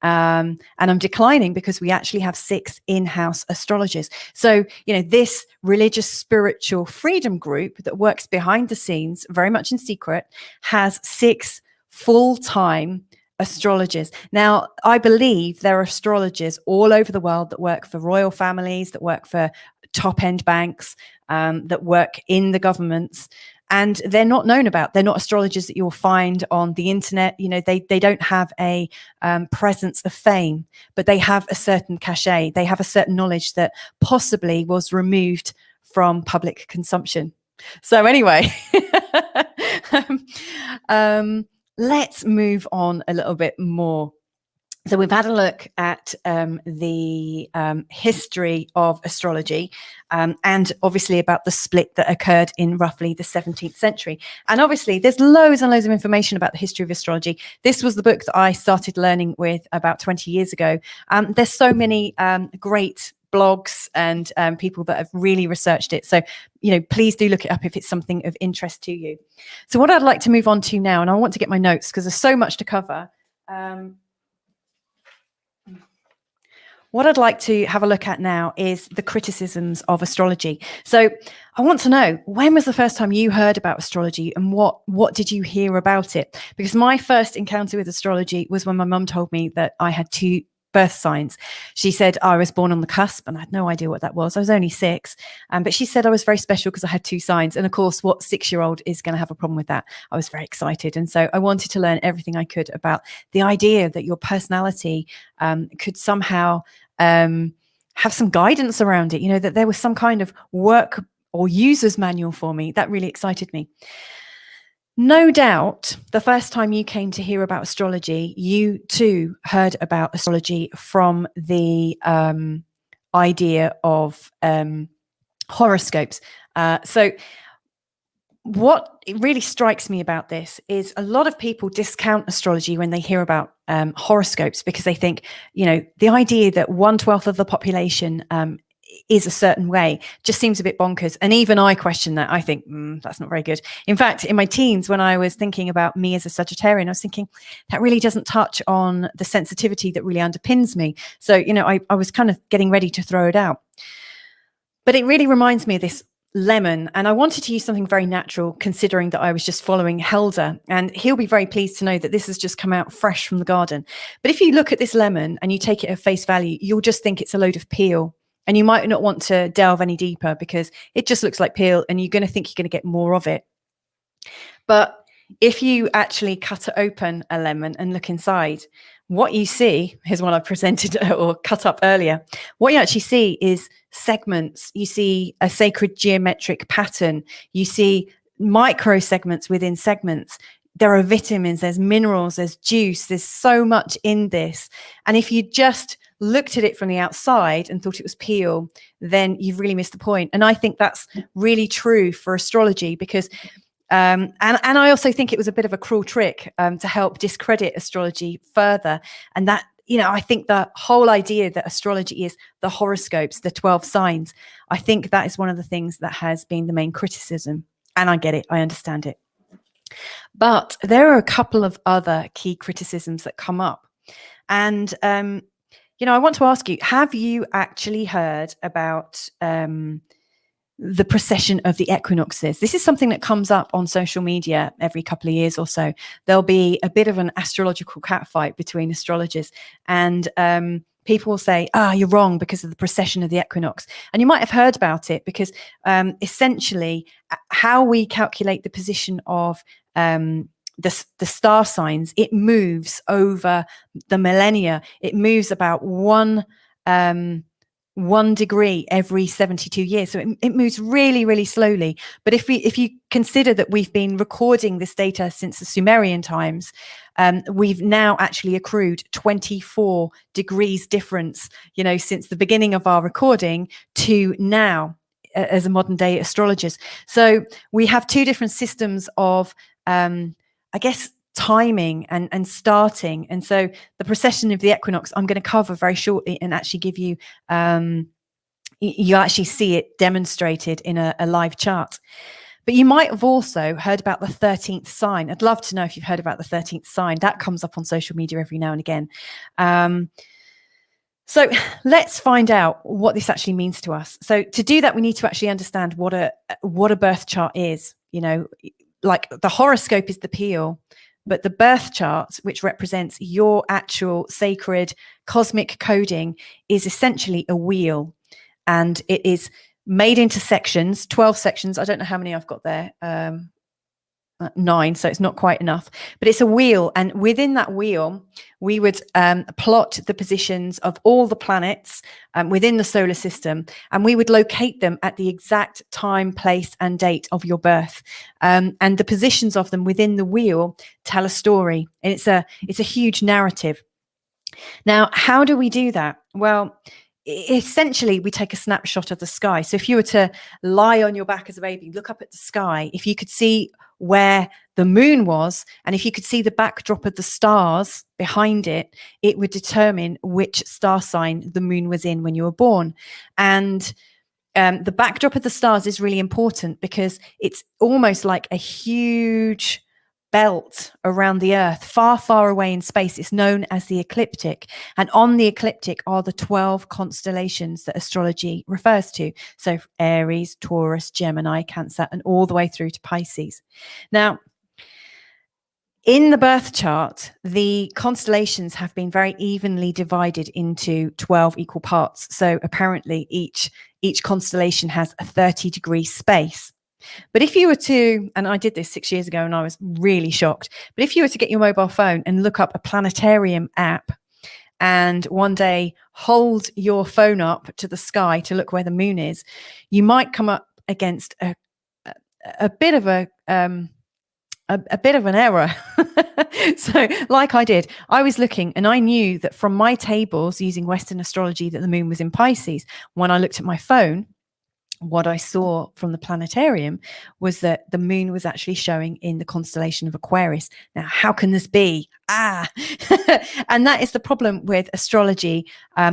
S11: And I'm declining because we actually have 6 in-house astrologers. So, this religious spiritual freedom group that works behind the scenes, very much in secret, has 6 full-time astrologers. Now, I believe there are astrologers all over the world that work for royal families, that work for top-end banks, that work in the governments, and they're not known about. They're not astrologers that you'll find on the internet. They don't have a presence of fame, but they have a certain cachet. They have a certain knowledge that possibly was removed from public consumption. So anyway, let's move on a little bit more. So we've had a look at the history of astrology and obviously about the split that occurred in roughly the 17th century. And obviously there's loads and loads of information about the history of astrology. This was the book that I started learning with about 20 years ago. There's so many great blogs and people that have really researched it. So, please do look it up if it's something of interest to you. So what I'd like to move on to now, and I want to get my notes because there's so much to cover. What I'd like to have a look at now is the criticisms of astrology. So I want to know, when was the first time you heard about astrology, and what did you hear about it? Because my first encounter with astrology was when my mum told me that I had 2 birth signs. She said I was born on the cusp, and I had no idea what that was. I was only 6, but she said I was very special because I had 2 signs. And of course, what 6-year-old is going to have a problem with that? I was very excited, and so I wanted to learn everything I could about the idea that your personality could somehow have some guidance around it. That there was some kind of work or user's manual for me. That really excited me. No doubt, the first time you came to hear about astrology, you too heard about astrology from the idea of horoscopes. So what really strikes me about this is a lot of people discount astrology when they hear about horoscopes, because they think, the idea that 1/12 of the population is a certain way just seems a bit bonkers. And even I question that. I think that's not very good. In fact, in my teens, when I was thinking about me as a Sagittarian, I was thinking that really doesn't touch on the sensitivity that really underpins me. So, I was kind of getting ready to throw it out. But it really reminds me of this lemon, and I wanted to use something very natural, considering that I was just following Helder, and he'll be very pleased to know that this has just come out fresh from the garden. But if you look at this lemon and you take it at face value, you'll just think it's a load of peel. And you might not want to delve any deeper because it just looks like peel, and you're going to think you're going to get more of it. But if you actually cut it open, a lemon, and look inside, what you see, here's one I presented or cut up earlier. What you actually see is segments. You see a sacred geometric pattern. You see micro segments within segments. There are vitamins, there's minerals, there's juice. There's so much in this. And if you just looked at it from the outside and thought it was peel, then you've really missed the point. And I think that's really true for astrology, because and I also think it was a bit of a cruel trick to help discredit astrology further. And that, I think the whole idea that astrology is the horoscopes, the 12 signs, I think that is one of the things that has been the main criticism. And I get it, I understand it. But there are a couple of other key criticisms that come up. And I want to ask you, have you actually heard about the precession of the equinoxes? This is something that comes up on social media every couple of years or so. There'll be a bit of an astrological catfight between astrologers, and people will say, you're wrong because of the precession of the equinox. And you might have heard about it because essentially how we calculate the position of the star signs, it moves over the millennia. It moves about one degree every 72 years. So it moves really, really slowly. But if you consider that we've been recording this data since the Sumerian times, we've now actually accrued 24 degrees difference, since the beginning of our recording to now as a modern day astrologers. So we have two different systems of, timing and starting. And so the precession of the equinox, I'm going to cover very shortly and actually give you, you actually see it demonstrated in a live chart. But you might have also heard about the 13th sign. I'd love to know if you've heard about the 13th sign. That comes up on social media every now and again. So let's find out what this actually means to us. So to do that, we need to actually understand what a birth chart is. Like the horoscope is the peel, but the birth chart, which represents your actual sacred cosmic coding, is essentially a wheel, and it is made into sections, 12 sections. I don't know how many I've got there. 9, so it's not quite enough, but it's a wheel, and within that wheel we would plot the positions of all the planets within the solar system, and we would locate them at the exact time, place and date of your birth, and the positions of them within the wheel tell a story, and it's a huge narrative. Now, how do we do that? Well, essentially we take a snapshot of the sky. So if you were to lie on your back as a baby, look up at the sky, if you could see where the moon was, and if you could see the backdrop of the stars behind it, it would determine which star sign the moon was in when you were born. And the backdrop of the stars is really important because it's almost like a huge belt around the earth, far, far away in space. It's known as the ecliptic. And on the ecliptic are the 12 constellations that astrology refers to. So Aries, Taurus, Gemini, Cancer, and all the way through to Pisces. Now, in the birth chart, the constellations have been very evenly divided into 12 equal parts. So apparently each constellation has a 30-degree space. But if you were to, and I did this 6 years ago and I was really shocked, but if you were to get your mobile phone and look up a planetarium app and one day hold your phone up to the sky to look where the moon is, you might come up against a bit of an error. So like I did, I was looking and I knew that from my tables using Western astrology that the moon was in Pisces. When I looked at my phone, what I saw from the planetarium was that the moon was actually showing in the constellation of Aquarius. Now, how can this be? And that is the problem with astrology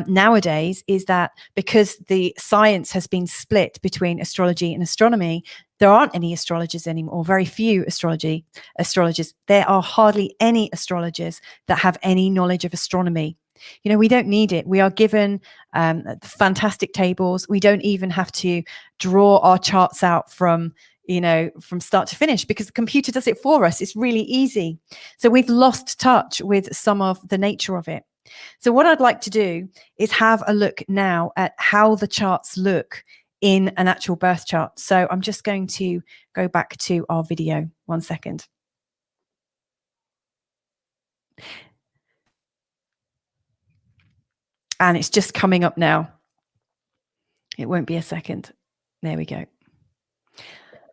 S11: nowadays, is that because the science has been split between astrology and astronomy, there aren't any astrologers anymore, or very few astrologers. There are hardly any astrologers that have any knowledge of astronomy. We don't need it. We are given fantastic tables. We don't even have to draw our charts out from start to finish because the computer does it for us. It's really easy. So we've lost touch with some of the nature of it. So what I'd like to do is have a look now at how the charts look in an actual birth chart. So I'm just going to go back to our video. 1 second. And it's just coming up now. It won't be a second. There we go.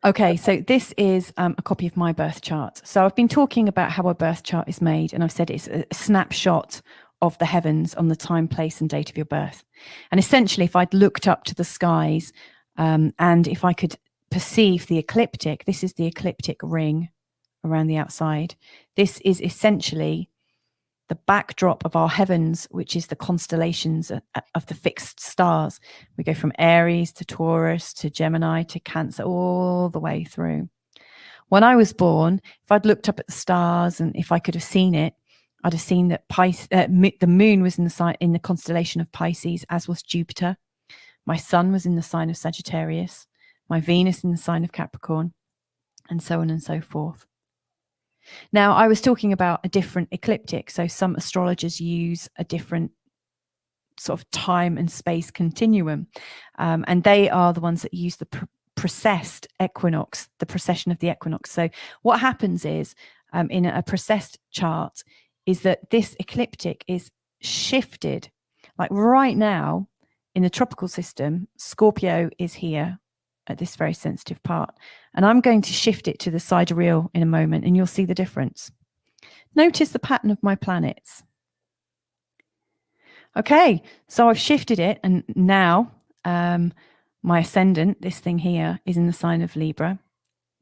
S11: Okay, so this is a copy of my birth chart. So I've been talking about how a birth chart is made, and I've said it's a snapshot of the heavens on the time, place, and date of your birth. And essentially, if I'd looked up to the skies and if I could perceive the ecliptic, this is the ecliptic ring around the outside. This is essentially the backdrop of our heavens, which is the constellations of the fixed stars. We go from Aries to Taurus to Gemini to Cancer, all the way through. When I was born, if I'd looked up at the stars and if I could have seen it, I'd have seen that the moon was in the constellation of Pisces, as was Jupiter. My sun was in the sign of Sagittarius, my Venus in the sign of Capricorn, and so on and so forth. Now, I was talking about a different ecliptic. So some astrologers use a different sort of time and space continuum. And they are the ones that use the precessed equinox, the precession of the equinox. So what happens is in a precessed chart is that this ecliptic is shifted. Like right now in the tropical system, Scorpio is here at this very sensitive part. And I'm going to shift it to the sidereal in a moment, and you'll see the difference. Notice the pattern of my planets. Okay, so I've shifted it, and now my ascendant, this thing here, is in the sign of Libra.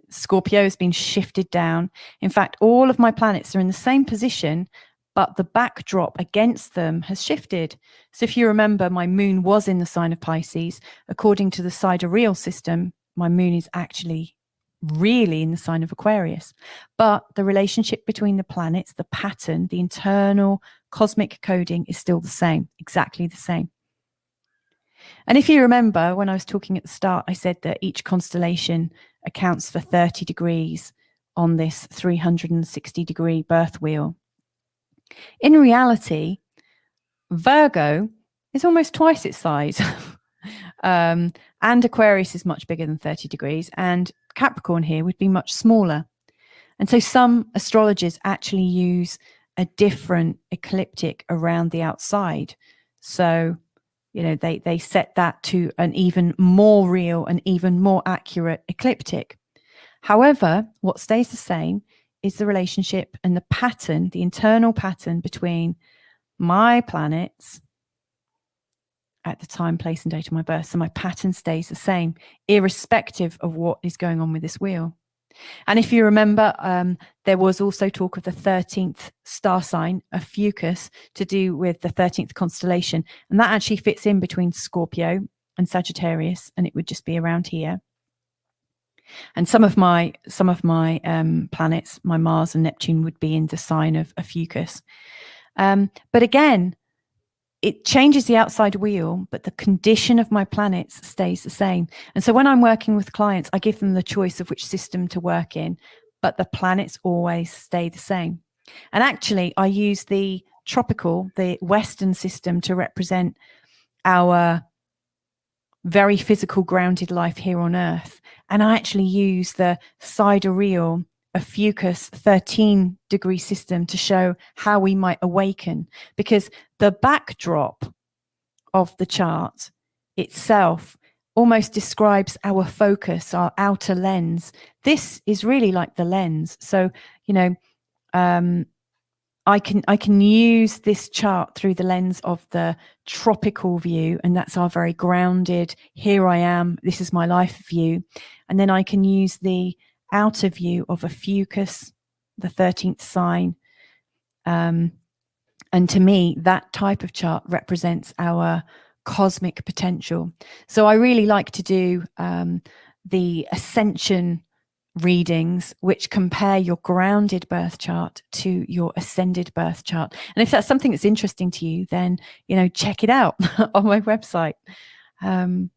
S11: Scorpio has been shifted down. In fact, all of my planets are in the same position, but the backdrop against them has shifted. So if you remember, my moon was in the sign of Pisces. According to the sidereal system, my moon is actually really in the sign of Aquarius. But the relationship between the planets, the pattern, the internal cosmic coding is still the same, exactly the same. And if you remember, when I was talking at the start, I said that each constellation accounts for 30 degrees on this 360-degree birth wheel. In reality, Virgo is almost twice its size. And Aquarius is much bigger than 30 degrees. And Capricorn here would be much smaller. And so some astrologers actually use a different ecliptic around the outside. So, you know, they set that to an even more real and even more accurate ecliptic. However, what stays the same is the relationship and the pattern, the internal pattern between my planets at the time, place, and date of my birth. So my pattern stays the same, irrespective of what is going on with this wheel. And if you remember, there was also talk of the 13th star sign, a Fucus, to do with the 13th constellation. And that actually fits in between Scorpio and Sagittarius, and it would just be around here. And some of my planets, my Mars and Neptune, would be in the sign of a Fucus. But again, it changes the outside wheel, but the condition of my planets stays the same. And so when I'm working with clients, I give them the choice of which system to work in, but the planets always stay the same. And actually, I use the tropical, the Western system, to represent our very physical, grounded life here on Earth. And I actually use the sidereal, a Fucus 13-degree system to show how we might awaken, because the backdrop of the chart itself almost describes our focus, our outer lens. This is really like the lens. So, you know, I can use this chart through the lens of the tropical view, and that's our very grounded, here I am, this is my life view. And then I can use the outer view of a Fucus, the 13th sign. And to me, that type of chart represents our cosmic potential. So I really like to do the ascension readings, which compare your grounded birth chart to your ascended birth chart. And if that's something that's interesting to you, then, you know, check it out on my website. Now,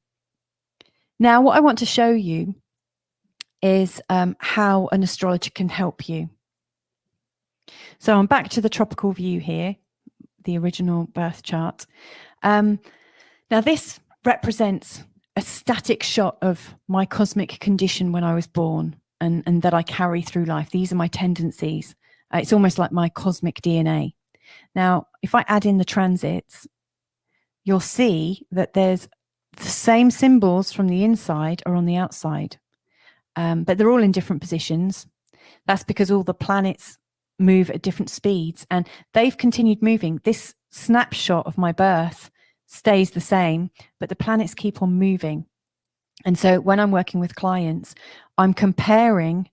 S11: what I want to show you is how an astrologer can help you. So I'm back to the tropical view here, the original birth chart. Now this represents a static shot of my cosmic condition when I was born, and that I carry through life. These are my tendencies. It's almost like my cosmic DNA. Now, if I add in the transits, you'll see that there's the same symbols from the inside are on the outside, but they're all in different positions. That's because all the planets move at different speeds, and they've continued moving. This snapshot of my birth stays the same, but the planets keep on moving. And so when I'm working with clients, I'm comparing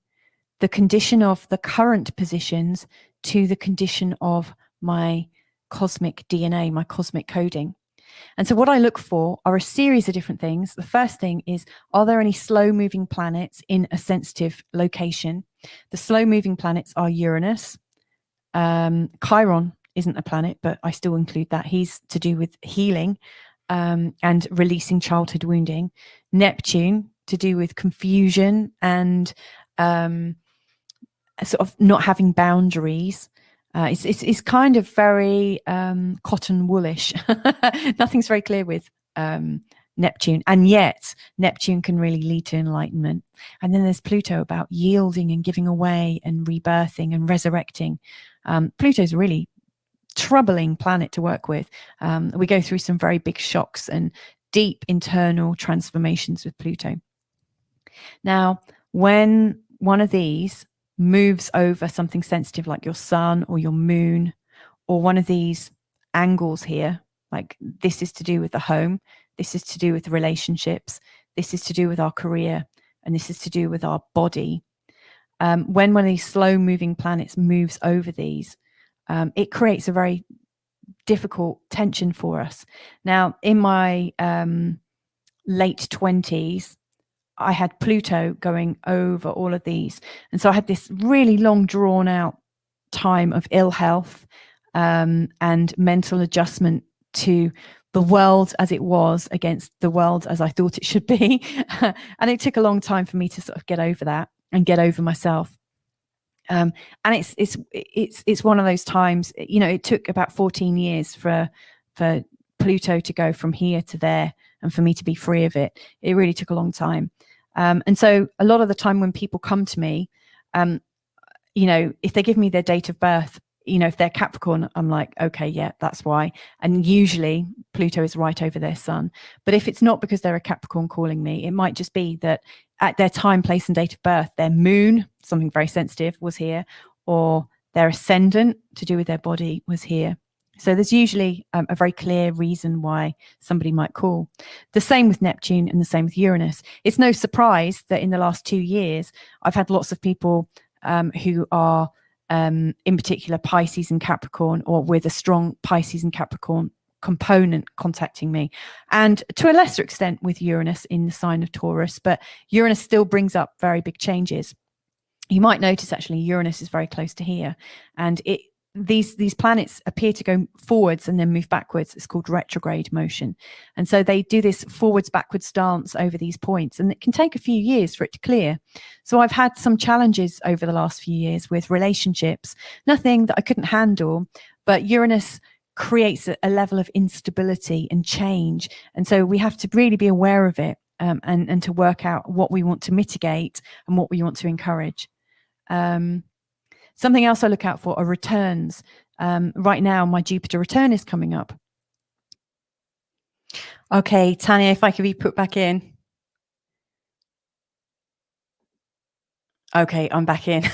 S11: the condition of the current positions to the condition of my cosmic DNA, my cosmic coding. And so what I look for are a series of different things. The first thing is, are there any slow moving planets in a sensitive location? The slow moving planets are Uranus, Chiron isn't a planet, but I still include that. He's to do with healing and releasing childhood wounding. Neptune to do with confusion and sort of not having boundaries. It's kind of very cotton woolish. Nothing's very clear with Neptune, and yet Neptune can really lead to enlightenment. And then there's Pluto, about yielding and giving away and rebirthing and resurrecting. Pluto's a really troubling planet to work with. We go through some very big shocks and deep internal transformations with Pluto. Now, when one of these moves over something sensitive like your sun or your moon, or one of these angles here, like this is to do with the home, this is to do with relationships, this is to do with our career, and this is to do with our body. When one of these slow moving planets moves over these, it creates a very difficult tension for us. Now, in my late 20s, I had Pluto going over all of these. And so I had this really long drawn out time of ill health and mental adjustment to the world as it was against the world as I thought it should be. And it took a long time for me to sort of get over that and get over myself. And it's one of those times, you know, it took about 14 years for Pluto to go from here to there and for me to be free of it. It really took a long time. And so a lot of the time when people come to me, you know, if they give me their date of birth, you know, if they're Capricorn, I'm like, okay, yeah, that's why. And usually Pluto is right over their sun. But if it's not because they're a Capricorn calling me, it might just be that at their time, place and date of birth, their moon, something very sensitive, was here, or their ascendant to do with their body was here. So there's usually a very clear reason why somebody might call. The same with Neptune and the same with Uranus. It's no surprise that in the last 2 years, I've had lots of people who are in particular Pisces and Capricorn, or with a strong Pisces and Capricorn component contacting me, and to a lesser extent with Uranus in the sign of Taurus, but Uranus still brings up very big changes. You might notice actually Uranus is very close to here, and these planets appear to go forwards and then move backwards. It's called retrograde motion. And so they do this forwards backwards dance over these points, and it can take a few years for it to clear. So I've had some challenges over the last few years with relationships, nothing that I couldn't handle, but Uranus creates a level of instability and change. And so we have to really be aware of it and to work out what we want to mitigate and what we want to encourage. Something else I look out for are returns. Right now, my Jupiter return is coming up. Okay, Tania, if I could be put back in. Okay, I'm back in.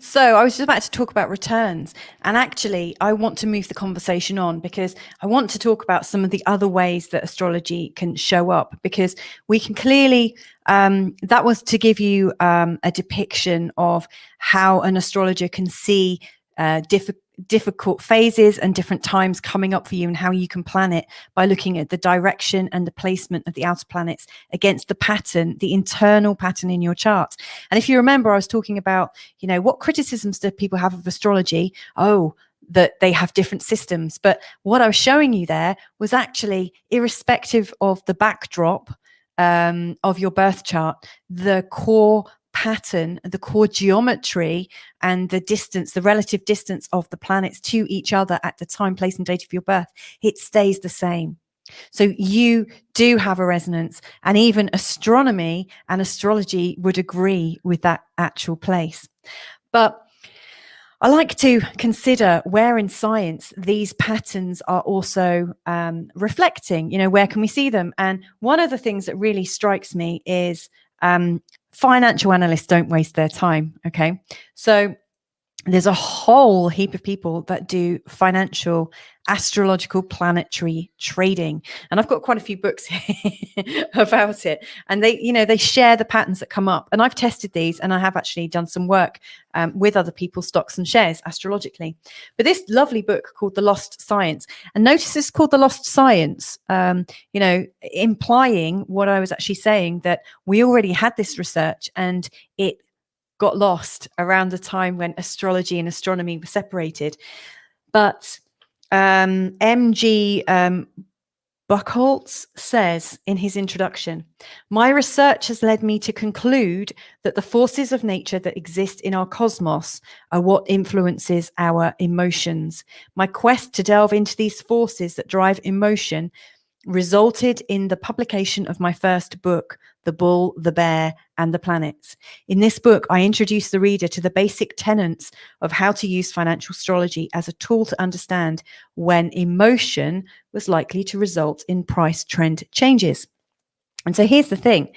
S11: So I was just about to talk about returns. And actually, I want to move the conversation on because I want to talk about some of the other ways that astrology can show up, because we can clearly, that was to give you a depiction of how an astrologer can see difficult phases and different times coming up for you, and how you can plan it by looking at the direction and the placement of the outer planets against the pattern, the internal pattern in your chart. And if you remember, I was talking about, you know, what criticisms do people have of astrology? Oh, that they have different systems. But what I was showing you there was actually, irrespective of the backdrop of your birth chart, the core pattern, the core geometry, and the distance, the relative distance of the planets to each other at the time, place, and date of your birth, it stays the same. So you do have a resonance, and even astronomy and astrology would agree with that actual place. But I like to consider where in science these patterns are also reflecting, you know, where can we see them? And one of the things that really strikes me is financial analysts don't waste their time. Okay. So there's a whole heap of people that do financial, astrological, planetary trading. And I've got quite a few books here about it. And they, you know, they share the patterns that come up. And I've tested these, and I have actually done some work with other people's stocks and shares astrologically. But this lovely book called The Lost Science, and notice it's called The Lost Science, you know, implying what I was actually saying, that we already had this research and it got lost around the time when astrology and astronomy were separated. But M.G. Buchholz says in his introduction, "My research has led me to conclude that the forces of nature that exist in our cosmos are what influences our emotions. My quest to delve into these forces that drive emotion resulted in the publication of my first book, The Bull, the Bear, and the Planets. In this book, I introduce the reader to the basic tenets of how to use financial astrology as a tool to understand when emotion was likely to result in price trend changes." And so here's the thing.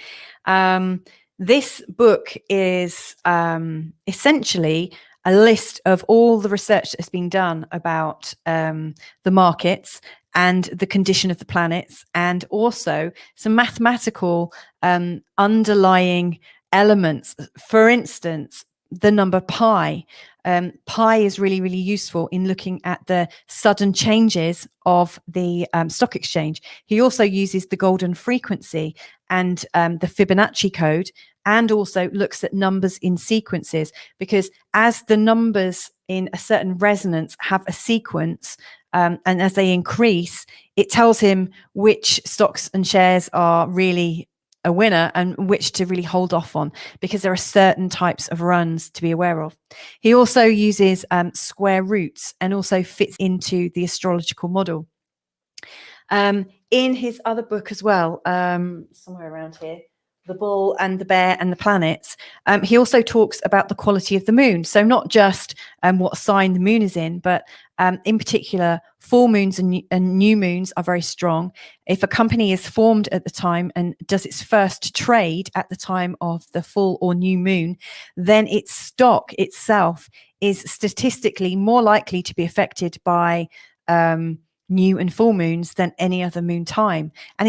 S11: This book is essentially a list of all the research that has been done about the markets and the condition of the planets, and also some mathematical underlying elements. For instance, the number pi. Pi is really, really useful in looking at the sudden changes of the stock exchange. He also uses the golden frequency and the Fibonacci code, and also looks at numbers in sequences, because as the numbers in a certain resonance have a sequence, and as they increase, it tells him which stocks and shares are really a winner and which to really hold off on, because there are certain types of runs to be aware of. He also uses square roots and also fits into the astrological model. In his other book as well, somewhere around here, The Bull and the Bear and the Planets, he also talks about the quality of the moon. So not just what sign the moon is in, but in particular, full moons and new moons are very strong. If a company is formed at the time and does its first trade at the time of the full or new moon, then its stock itself is statistically more likely to be affected by new and full moons than any other moon time. And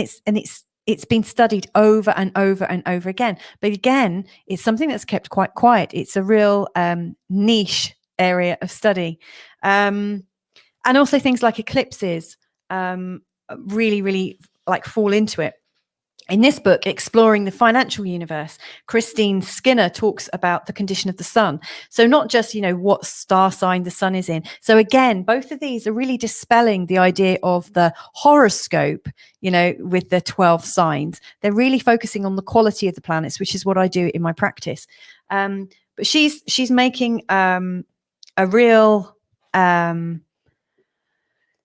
S11: it's been studied over and over and over again. But again, it's something that's kept quite quiet. It's a real niche area of study. And also things like eclipses really, really like fall into it. In this book, Exploring the Financial Universe, Christine Skinner talks about the condition of the sun. So not just, what star sign the sun is in. So again, both of these are really dispelling the idea of the horoscope, with the 12 signs. They're really focusing on the quality of the planets, which is what I do in my practice. But she's making a real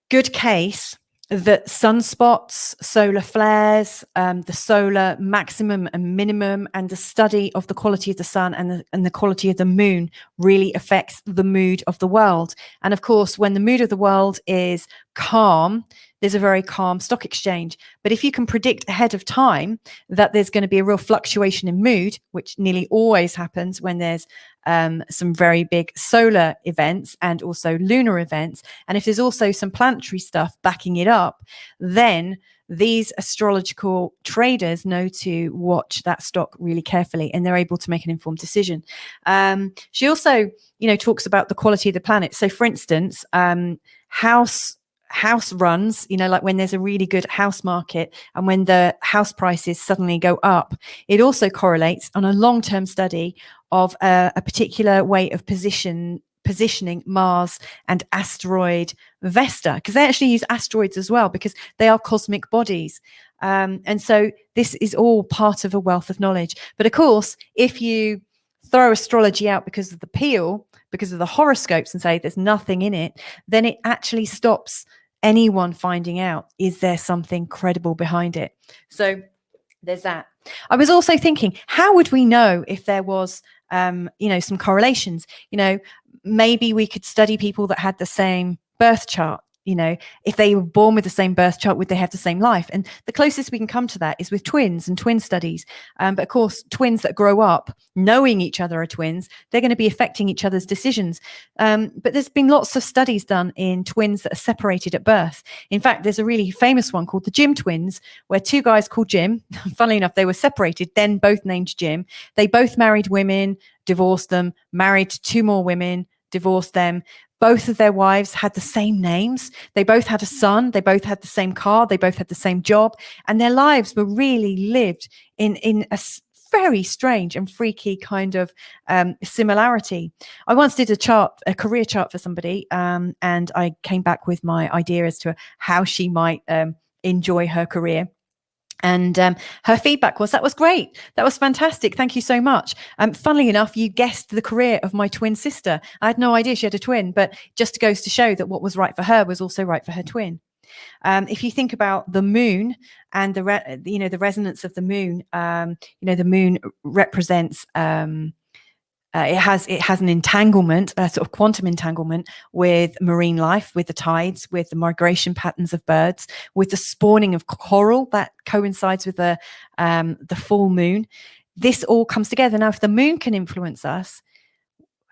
S11: good case that sunspots, solar flares, the solar maximum and minimum, and the study of the quality of the sun and the quality of the moon really affects the mood of the world. And of course, when the mood of the world is calm, there's a very calm stock exchange. But if you can predict ahead of time that there's going to be a real fluctuation in mood, which nearly always happens when there's some very big solar events and also lunar events, and if there's also some planetary stuff backing it up, then these astrological traders know to watch that stock really carefully, and they're able to make an informed decision. She also, talks about the quality of the planet. So for instance, house runs, like when there's a really good house market and when the house prices suddenly go up, it also correlates on a long-term study of a particular way of positioning Mars and asteroid Vesta, because they actually use asteroids as well because they are cosmic bodies. And so this is all part of a wealth of knowledge. But of course, if you throw astrology out because of the peel, because of the horoscopes, and say there's nothing in it, then it actually stops anyone finding out, is there something credible behind it? So there's that. I was also thinking, how would we know if there was, some correlations? Maybe we could study people that had the same birth chart. If they were born with the same birth chart, would they have the same life? And the closest we can come to that is with twins and twin studies. But of course, twins that grow up knowing each other are twins, they're going to be affecting each other's decisions. But there's been lots of studies done in twins that are separated at birth. In fact, there's a really famous one called the Jim twins, where two guys called Jim, funnily enough, they were separated, then both named Jim. They both married women, divorced them, married two more women, divorced them. Both of their wives had the same names. They both had a son. They both had the same car. They both had the same job. And their lives were really lived in a very strange and freaky kind of similarity. I once did a career chart for somebody, and I came back with my idea as to how she might enjoy her career. And her feedback was, that was great. That was fantastic. Thank you so much. Funnily enough, you guessed the career of my twin sister. I had no idea she had a twin, but just goes to show that what was right for her was also right for her twin. If you think about the moon and the resonance of the moon, the moon represents it has an entanglement, a sort of quantum entanglement with marine life, with the tides, with the migration patterns of birds, with the spawning of coral that coincides with the full moon. This all comes together. Now, if the moon can influence us,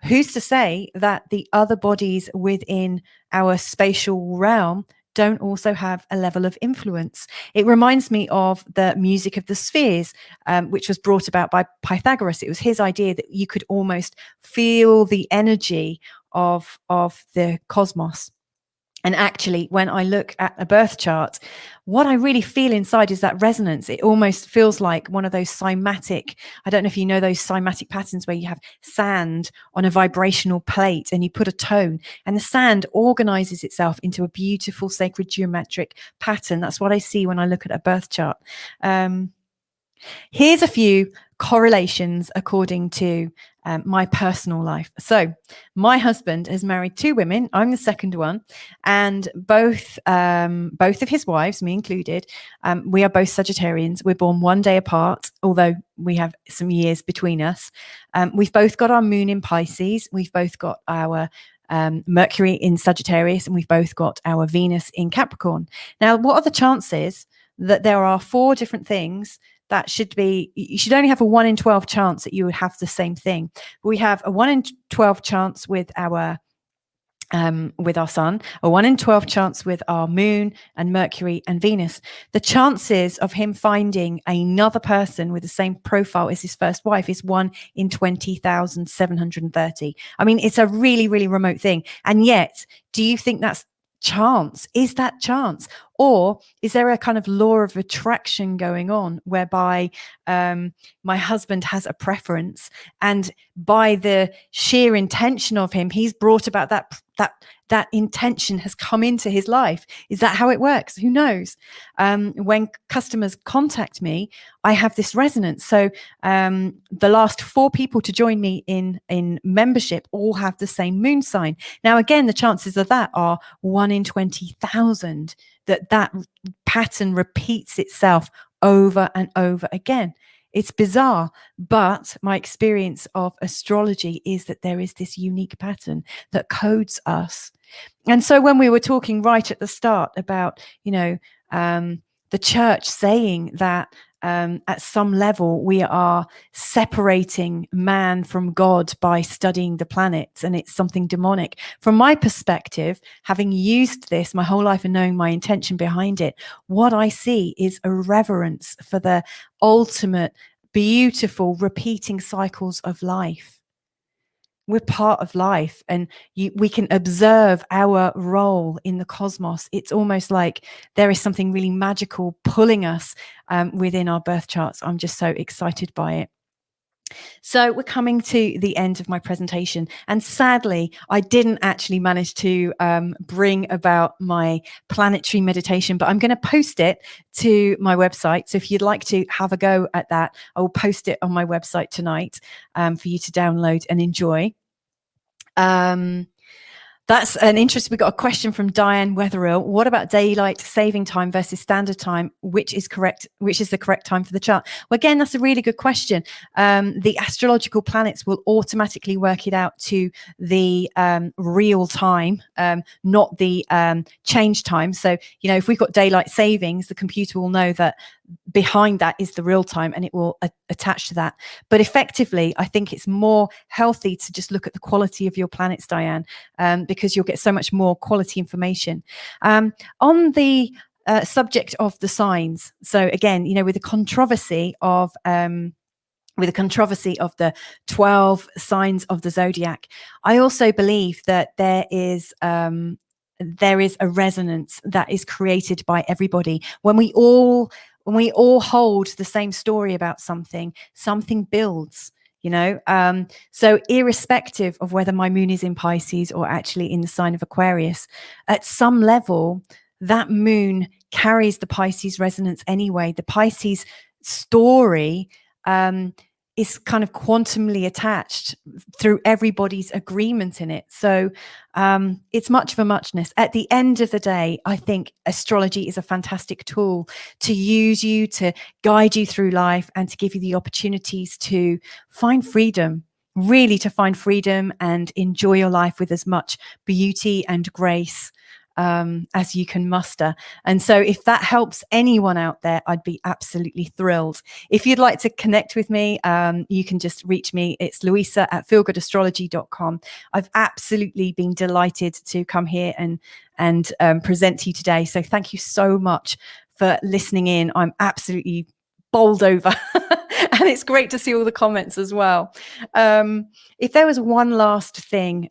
S11: who's to say that the other bodies within our spatial realm don't also have a level of influence? It reminds me of the music of the spheres, which was brought about by Pythagoras. It was his idea that you could almost feel the energy of the cosmos. And actually, when I look at a birth chart, what I really feel inside is that resonance. It almost feels like one of those cymatic, I don't know if you know those cymatic patterns where you have sand on a vibrational plate and you put a tone and the sand organizes itself into a beautiful sacred geometric pattern. That's what I see when I look at a birth chart. Here's a few correlations according to my personal life. So my husband has married 2 women. I'm the second one, and both of his wives, me included, we are both Sagittarians. We're born one day apart, although we have some years between us. We've both got our moon in Pisces. We've both got our Mercury in Sagittarius, and we've both got our Venus in Capricorn. Now, what are the chances that there are 4 different things that you should only have a 1 in 12 chance that you would have the same thing? We have a 1 in 12 chance with our sun, a 1 in 12 chance with our moon and Mercury and Venus. The chances of him finding another person with the same profile as his first wife is 1 in 20,730. I mean, it's a really, really remote thing. And yet, do you think that's chance? Is that chance? Or is there a kind of law of attraction going on whereby my husband has a preference, and by the sheer intention of him, he's brought about that intention has come into his life? Is that how it works? Who knows? When customers contact me, I have this resonance. So the last 4 people to join me in membership all have the same moon sign. Now, again, the chances of that are 1 in 20,000, that pattern repeats itself over and over again. It's bizarre, but my experience of astrology is that there is this unique pattern that codes us. And so when we were talking right at the start about, the church saying that at some level we are separating man from God by studying the planets, and it's something demonic. From my perspective, having used this my whole life and knowing my intention behind it, what I see is a reverence for the ultimate beautiful repeating cycles of life. We're part of life, and we can observe our role in the cosmos. It's almost like there is something really magical pulling us within our birth charts. I'm just so excited by it. So we're coming to the end of my presentation, and sadly, I didn't actually manage to bring about my planetary meditation, but I'm going to post it to my website. So if you'd like to have a go at that, I will post it on my website tonight for you to download and enjoy. That's an interest. We got a question from Diane Wetherill. What about daylight saving time versus standard time? Which is correct? Which is the correct time for the chart? Well, again, that's a really good question. The astrological planets will automatically work it out to the real time, not the change time. So, if we've got daylight savings, the computer will know that behind that is the real time, and it will attach to that. But effectively, I think it's more healthy to just look at the quality of your planets, Diane, because you'll get so much more quality information. On the subject of the signs, so again, with the controversy of the 12 signs of the zodiac, I also believe that there is a resonance that is created by everybody when we all when we all hold the same story about something, something builds. So irrespective of whether my moon is in Pisces or actually in the sign of Aquarius, at some level, that moon carries the Pisces resonance anyway. The Pisces story is kind of quantumly attached through everybody's agreement in it. So it's much of a muchness. At the end of the day, I think astrology is a fantastic tool to use you, to guide you through life, and to give you the opportunities to find freedom, really to find freedom and enjoy your life with as much beauty and grace as you can muster. And so if that helps anyone out there, I'd be absolutely thrilled. If you'd like to connect with me, you can just reach me. It's Louisa at feelgoodastrology.com. I've absolutely been delighted to come here and present to you today. So thank you so much for listening in. I'm absolutely bowled over. And it's great to see all the comments as well. If there was one last thing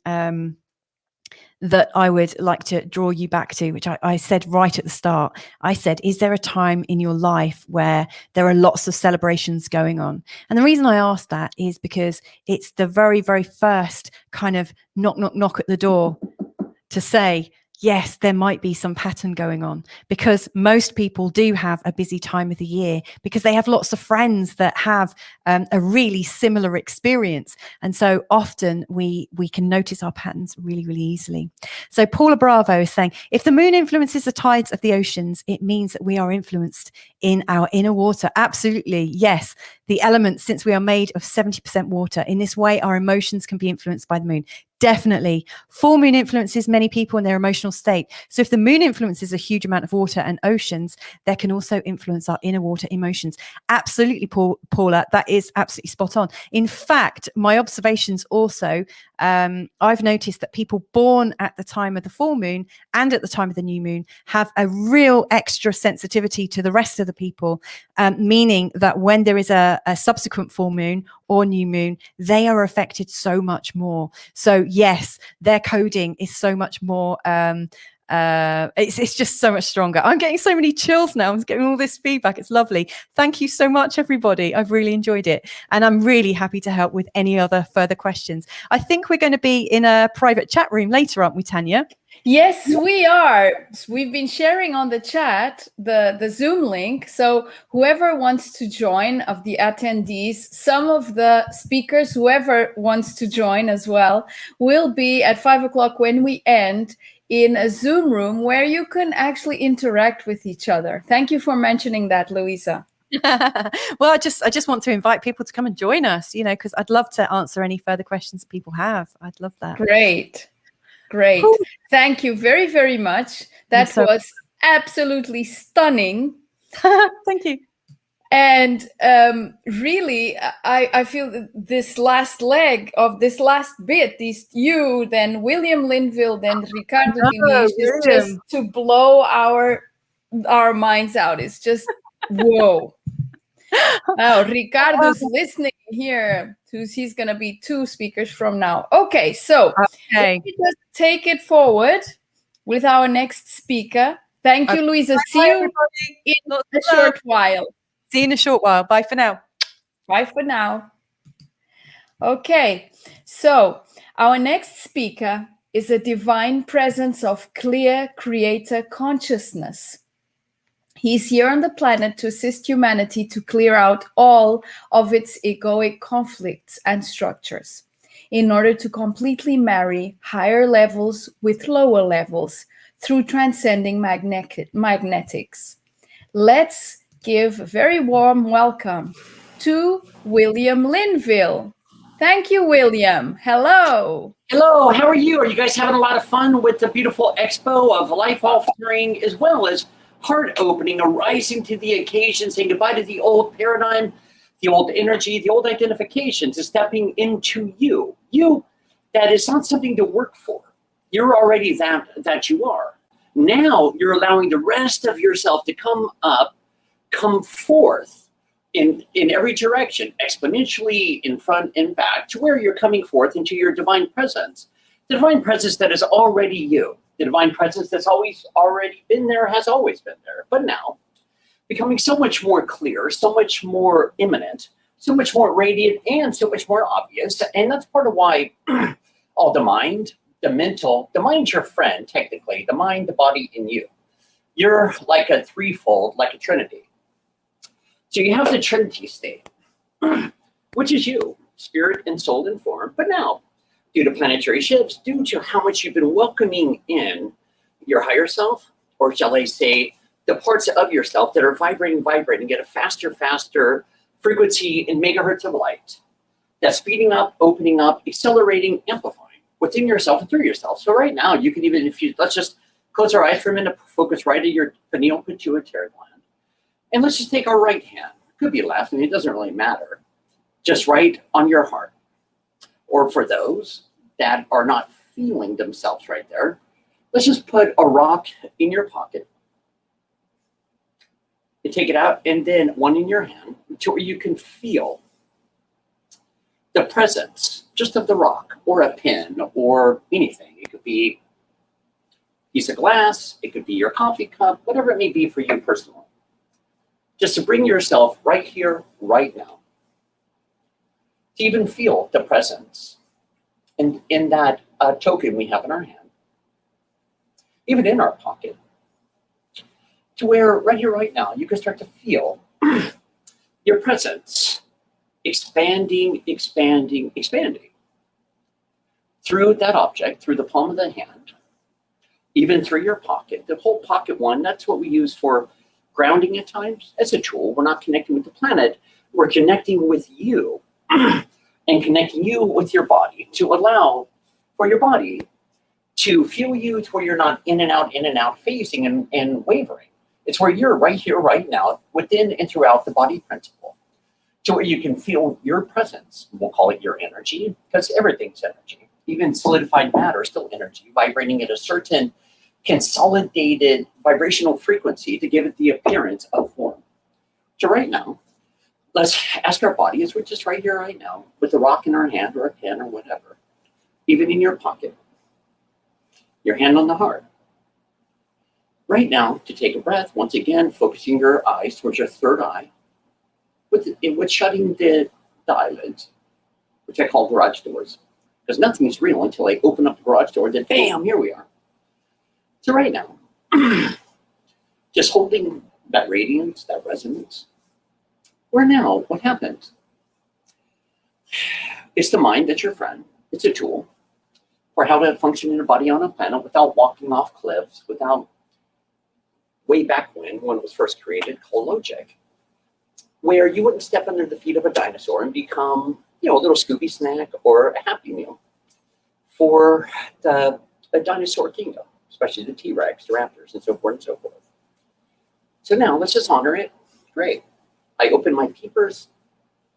S11: that I would like to draw you back to, which I said right at the start. I said, is there a time in your life where there are lots of celebrations going on? And the reason I asked that is because it's the very, very first kind of knock, knock, knock at the door to say, yes, there might be some pattern going on, because most people do have a busy time of the year because they have lots of friends that have a really similar experience. And so often we can notice our patterns really, really easily. So Paula Bravo is saying, if the moon influences the tides of the oceans, it means that we are influenced in our inner water. Absolutely. Yes. The elements, since we are made of 70% water, in this way, our emotions can be influenced by the moon. Definitely. Full moon influences many people in their emotional state. So if the moon influences a huge amount of water and oceans, that can also influence our inner water emotions. Absolutely, Paula, that is absolutely spot on. In fact, my observations also, I've noticed that people born at the time of the full moon and at the time of the new moon have a real extra sensitivity to the rest of the people, meaning that when there is a subsequent full moon or new moon, they are affected so much more. So yes, their coding is so much more, it's just so much stronger. I'm getting so many chills now. I'm getting all this feedback. It's lovely. Thank you so much, everybody. I've really enjoyed it. And I'm really happy to help with any other further questions. I think we're going to be in a private chat room later, aren't we, Tania?
S1: Yes, we are. We've been sharing on the chat the Zoom link. So whoever wants to join of the attendees, some of the speakers, whoever wants to join as well, will be at 5 o'clock when we end in a Zoom room where you can actually interact with each other. Thank you for mentioning that, Louisa.
S11: Well, I just want to invite people to come and join us, because I'd love to answer any further questions that people have. I'd love that.
S1: Great. Thank you very, very much. That was absolutely stunning.
S11: Thank you.
S1: And really, I feel that this last leg of this last bit, you, then William Linville, then Ricardo Diniz, is just to blow our minds out. It's just, whoa. Now, Ricardo's listening here. He's going to be 2 speakers from now. Okay, so let me just take it forward with our next speaker. Thank you, Louisa. See you in a short while.
S11: See you in a short while. Bye for now.
S1: Bye for now. Okay, so our next speaker is a divine presence of clear creator consciousness. He's here on the planet to assist humanity to clear out all of its egoic conflicts and structures in order to completely marry higher levels with lower levels through transcending magnetics. Let's give a very warm welcome to William Linville. Thank you, William. Hello.
S12: Hello, how are you? Are you guys having a lot of fun with the beautiful expo of life altering as well as heart opening, arising to the occasion, saying goodbye to the old paradigm, the old energy, the old identification, to stepping into you. You, that is not something to work for. You're already that you are. Now you're allowing the rest of yourself to come up, come forth in every direction, exponentially in front and back, to where you're coming forth into your divine presence. The divine presence that is already you. The divine presence that's always already been there, has always been there. But now, becoming so much more clear, so much more imminent, so much more radiant, and so much more obvious. And that's part of why all the mind, the mental, the mind's your friend, technically, the mind, the body, and you. You're like a threefold, like a trinity. So you have the trinity state, which is you, spirit and soul and form. But now, due to planetary shifts, due to how much you've been welcoming in your higher self, or shall I say, the parts of yourself that are vibrating at a faster frequency in megahertz of light, that's speeding up, opening up, accelerating, amplifying within yourself and through yourself. So right now, you can even, let's just close our eyes for a minute, focus right at your pineal pituitary gland. And let's just take our right hand. Could be left, and it doesn't really matter. Just right on your heart. Or for those that are not feeling themselves right there, let's just put a rock in your pocket. You take it out, and then one in your hand to where you can feel the presence just of the rock or a pin or anything. It could be a piece of glass, it could be your coffee cup, whatever it may be for you personally. Just to bring yourself right here, right now. To even feel the presence in that token we have in our hand, even in our pocket. To where right here, right now, you can start to feel your presence expanding through that object, through the palm of the hand, even through your pocket. The whole pocket one, that's what we use for grounding at times. As a tool, we're not connecting with the planet, we're connecting with you and connecting you with your body to allow for your body to feel you to where you're not in and out, phasing and wavering. It's where you're right here, right now, within and throughout the body principle, to where you can feel your presence. We'll call it your energy, because everything's energy. Even solidified matter is still energy, vibrating at a certain consolidated vibrational frequency to give it the appearance of form. So right now, let's ask our body, as we're just right here, right now, with a rock in our hand or a pen or whatever, even in your pocket, your hand on the heart. Right now, to take a breath, once again, focusing your eyes towards your third eye, with shutting the eyelids, which I call garage doors, because nothing is real until I open up the garage door, then bam, here we are. So right now, just holding that radiance, that resonance, where now, what happens? It's the mind that's your friend. It's a tool for how to function in a body on a planet without walking off cliffs, without, way back when it was first created, called logic, where you wouldn't step under the feet of a dinosaur and become, a little Scooby snack or a Happy Meal for the dinosaur kingdom, especially the T-Rex, the raptors, and so forth and so forth. So now let's just honor it. Great. I open my peepers.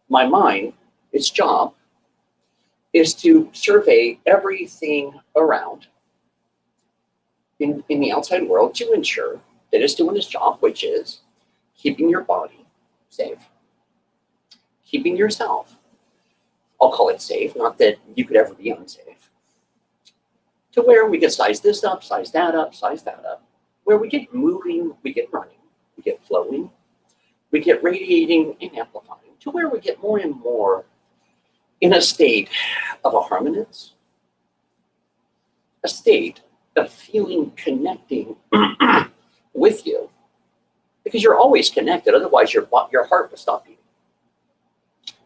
S12: My mind, its job is to survey everything around in the outside world to ensure that it's doing its job, which is keeping your body safe, keeping yourself, I'll call it safe, not that you could ever be unsafe, to where we get size this up, size that up, where we get moving, we get running, we get flowing, we get radiating and amplifying, to where we get more and more in a state of a harmonious, a state of feeling, connecting with you, because you're always connected. Otherwise, your heart would stop beating.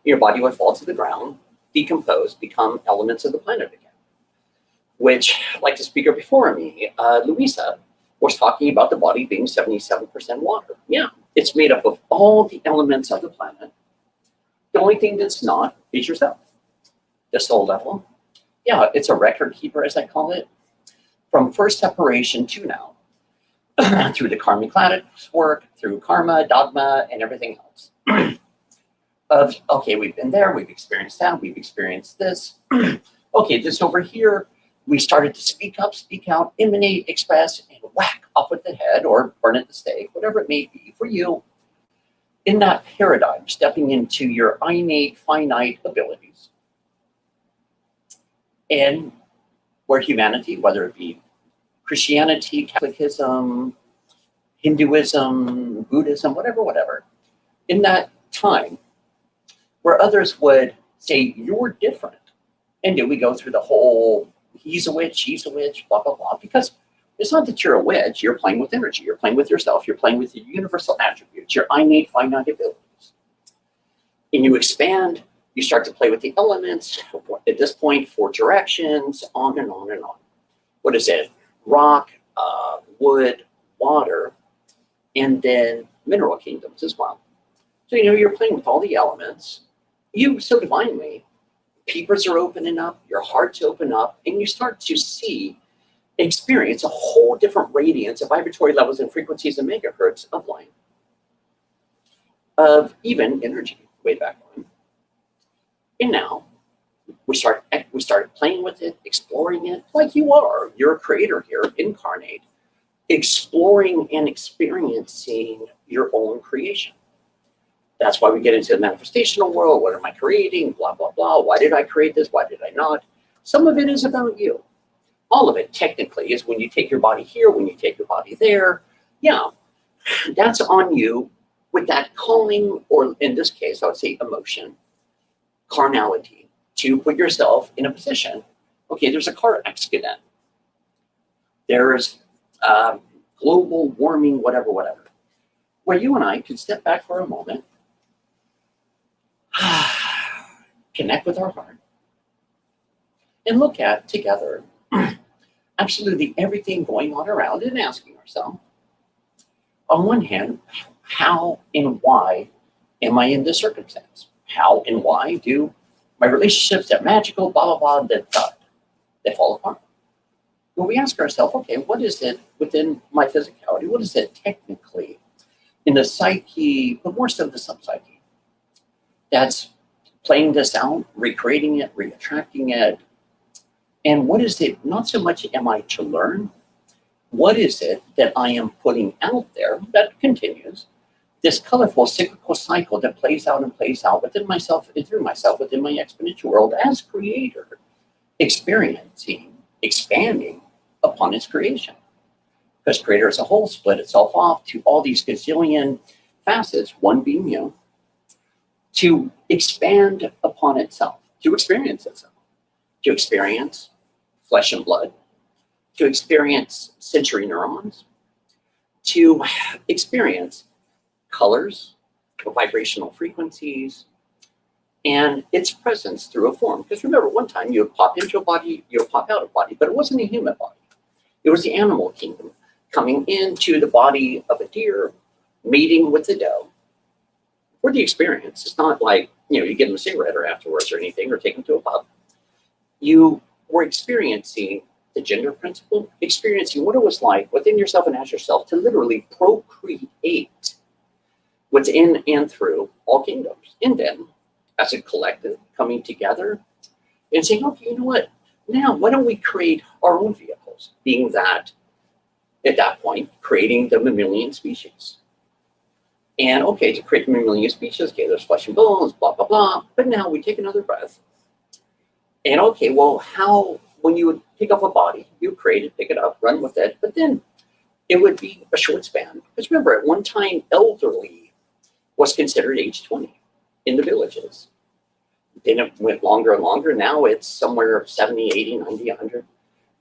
S12: Your body would fall to the ground, decompose, become elements of the planet again. Which, like the speaker before me, Louisa, was talking about the body being 77% water. Yeah, it's made up of all the elements of the planet. The only thing that's not is yourself. The soul level. Yeah, it's a record keeper, as I call it, from first separation to now. Through the karmic work, through karma, dogma, and everything else. Okay, we've been there, we've experienced that, we've experienced this. Okay, this over here, we started to speak up, speak out, emanate, express, and whack off with the head or burn at the stake, whatever it may be for you. In that paradigm, stepping into your innate, finite abilities. And where humanity, whether it be Christianity, Catholicism, Hinduism, Buddhism, whatever. In that time, where others would say, you're different. And do we go through the whole, he's a witch, blah, blah, blah. Because it's not that you're a witch, you're playing with energy, you're playing with yourself, you're playing with your universal attributes, your innate finite abilities. And you expand, you start to play with the elements, at this point, 4 directions, on and on and on. What is it? Rock, wood, water, and then mineral kingdoms as well. So, you're playing with all the elements. You so divinely, peepers are opening up, your hearts open up, and you start to see, experience a whole different radiance of vibratory levels and frequencies and megahertz of light, of even energy way back when. And now we started playing with it, exploring it, like you are. You're a creator here, incarnate, exploring and experiencing your own creation. That's why we get into the manifestational world. What am I creating? Blah, blah, blah. Why did I create this? Why did I not? Some of it is about you. All of it technically is when you take your body here, when you take your body there. Yeah, that's on you with that calling, or in this case, I would say emotion, carnality, to put yourself in a position. Okay, there's a car accident. There's global warming, whatever. Where you and I could step back for a moment, connect with our heart, and look at together absolutely everything going on around and asking ourselves, on one hand, how and why am I in this circumstance? How and why do my relationships that magical, blah, blah, blah, that fall apart? When we ask ourselves, okay, what is it within my physicality? What is it technically in the psyche, but more so the subpsyche, that's playing this out, recreating it, reattracting it? And what is it, not so much am I to learn, what is it that I am putting out there that continues this colorful cyclical cycle that plays out and plays out within myself and through myself, within my exponential world as creator, experiencing, expanding upon its creation. Because creator as a whole split itself off to all these gazillion facets, one being you, to expand upon itself, to experience itself, to experience flesh and blood, to experience sensory neurons, to experience colors, vibrational frequencies, and its presence through a form. Because remember, one time you would pop into a body, you would pop out of a body, but it wasn't a human body. It was the animal kingdom coming into the body of a deer, mating with the doe. For the experience, it's not like, you give them a cigarette or afterwards or anything, or take them to a pub. You were experiencing the gender principle, experiencing what it was like within yourself and as yourself to literally procreate within and through all kingdoms. And then, as a collective, coming together and saying, okay, you know what? Now, why don't we create our own vehicles? Being that, at that point, creating the mammalian species. And okay, to create the mammalian species, okay, there's flesh and bones, blah, blah, blah. But now we take another breath. And okay, well, how, when you would pick up a body, you create it, pick it up, run with it, but then it would be a short span. Because remember, at one time, elderly was considered age 20 in the villages. Then it went longer and longer. Now it's somewhere 70, 80, 90, 100.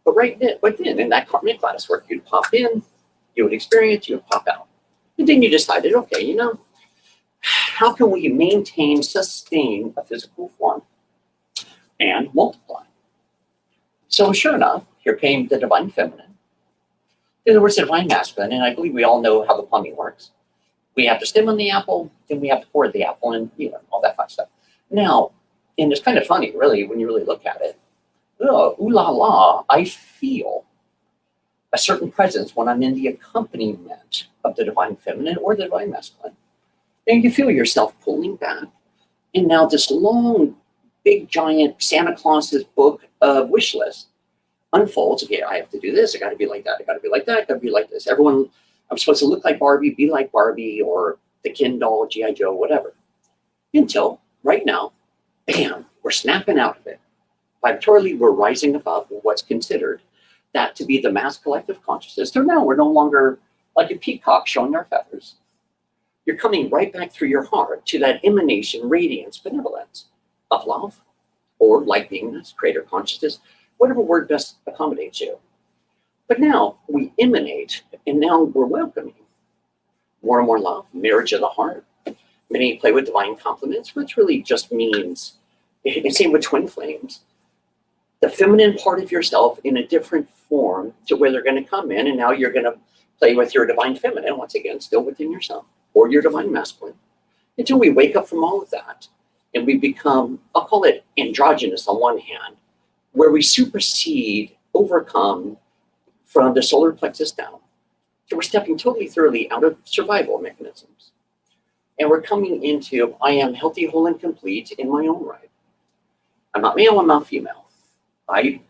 S12: But then in that karmic class work, you'd pop in, you would experience, you would pop out. And then you decided, okay, how can we maintain, sustain a physical form and multiply? So sure enough, here came the divine feminine. Then there was the divine masculine, and I believe we all know how the plumbing works. We have to stem on the apple, then we have to pour the apple, and all that fun stuff. Now, and it's kind of funny, really, when you really look at it. Oh, ooh la la, I feel a certain presence when I'm in the accompaniment of the divine feminine or the divine masculine. And you feel yourself pulling back. And now this long, big, giant Santa Claus's book of wish list unfolds. Okay, I have to do this. I got to be like that. I got to be like that. I got to be like this. Everyone, I'm supposed to look like Barbie, be like Barbie, or the Ken doll, G.I. Joe, whatever. Until right now, bam, we're snapping out of it. Vibratorily, we're rising above what's considered that to be the mass collective consciousness. So now we're no longer like a peacock showing their feathers. You're coming right back through your heart to that emanation, radiance, benevolence of love, or light beingness, creator consciousness, whatever word best accommodates you. But now we emanate, and now we're welcoming more and more love, marriage of the heart. Many play with divine compliments, which really just means, and same with twin flames, the feminine part of yourself in a different form to where they're going to come in, and now you're going to play with your divine feminine, once again, still within yourself, or your divine masculine, until we wake up from all of that, and we become, I'll call it androgynous on one hand, where we supersede, overcome from the solar plexus down. So we're stepping totally thoroughly out of survival mechanisms. And we're coming into, I am healthy, whole, and complete in my own right. I'm not male, I'm not female. I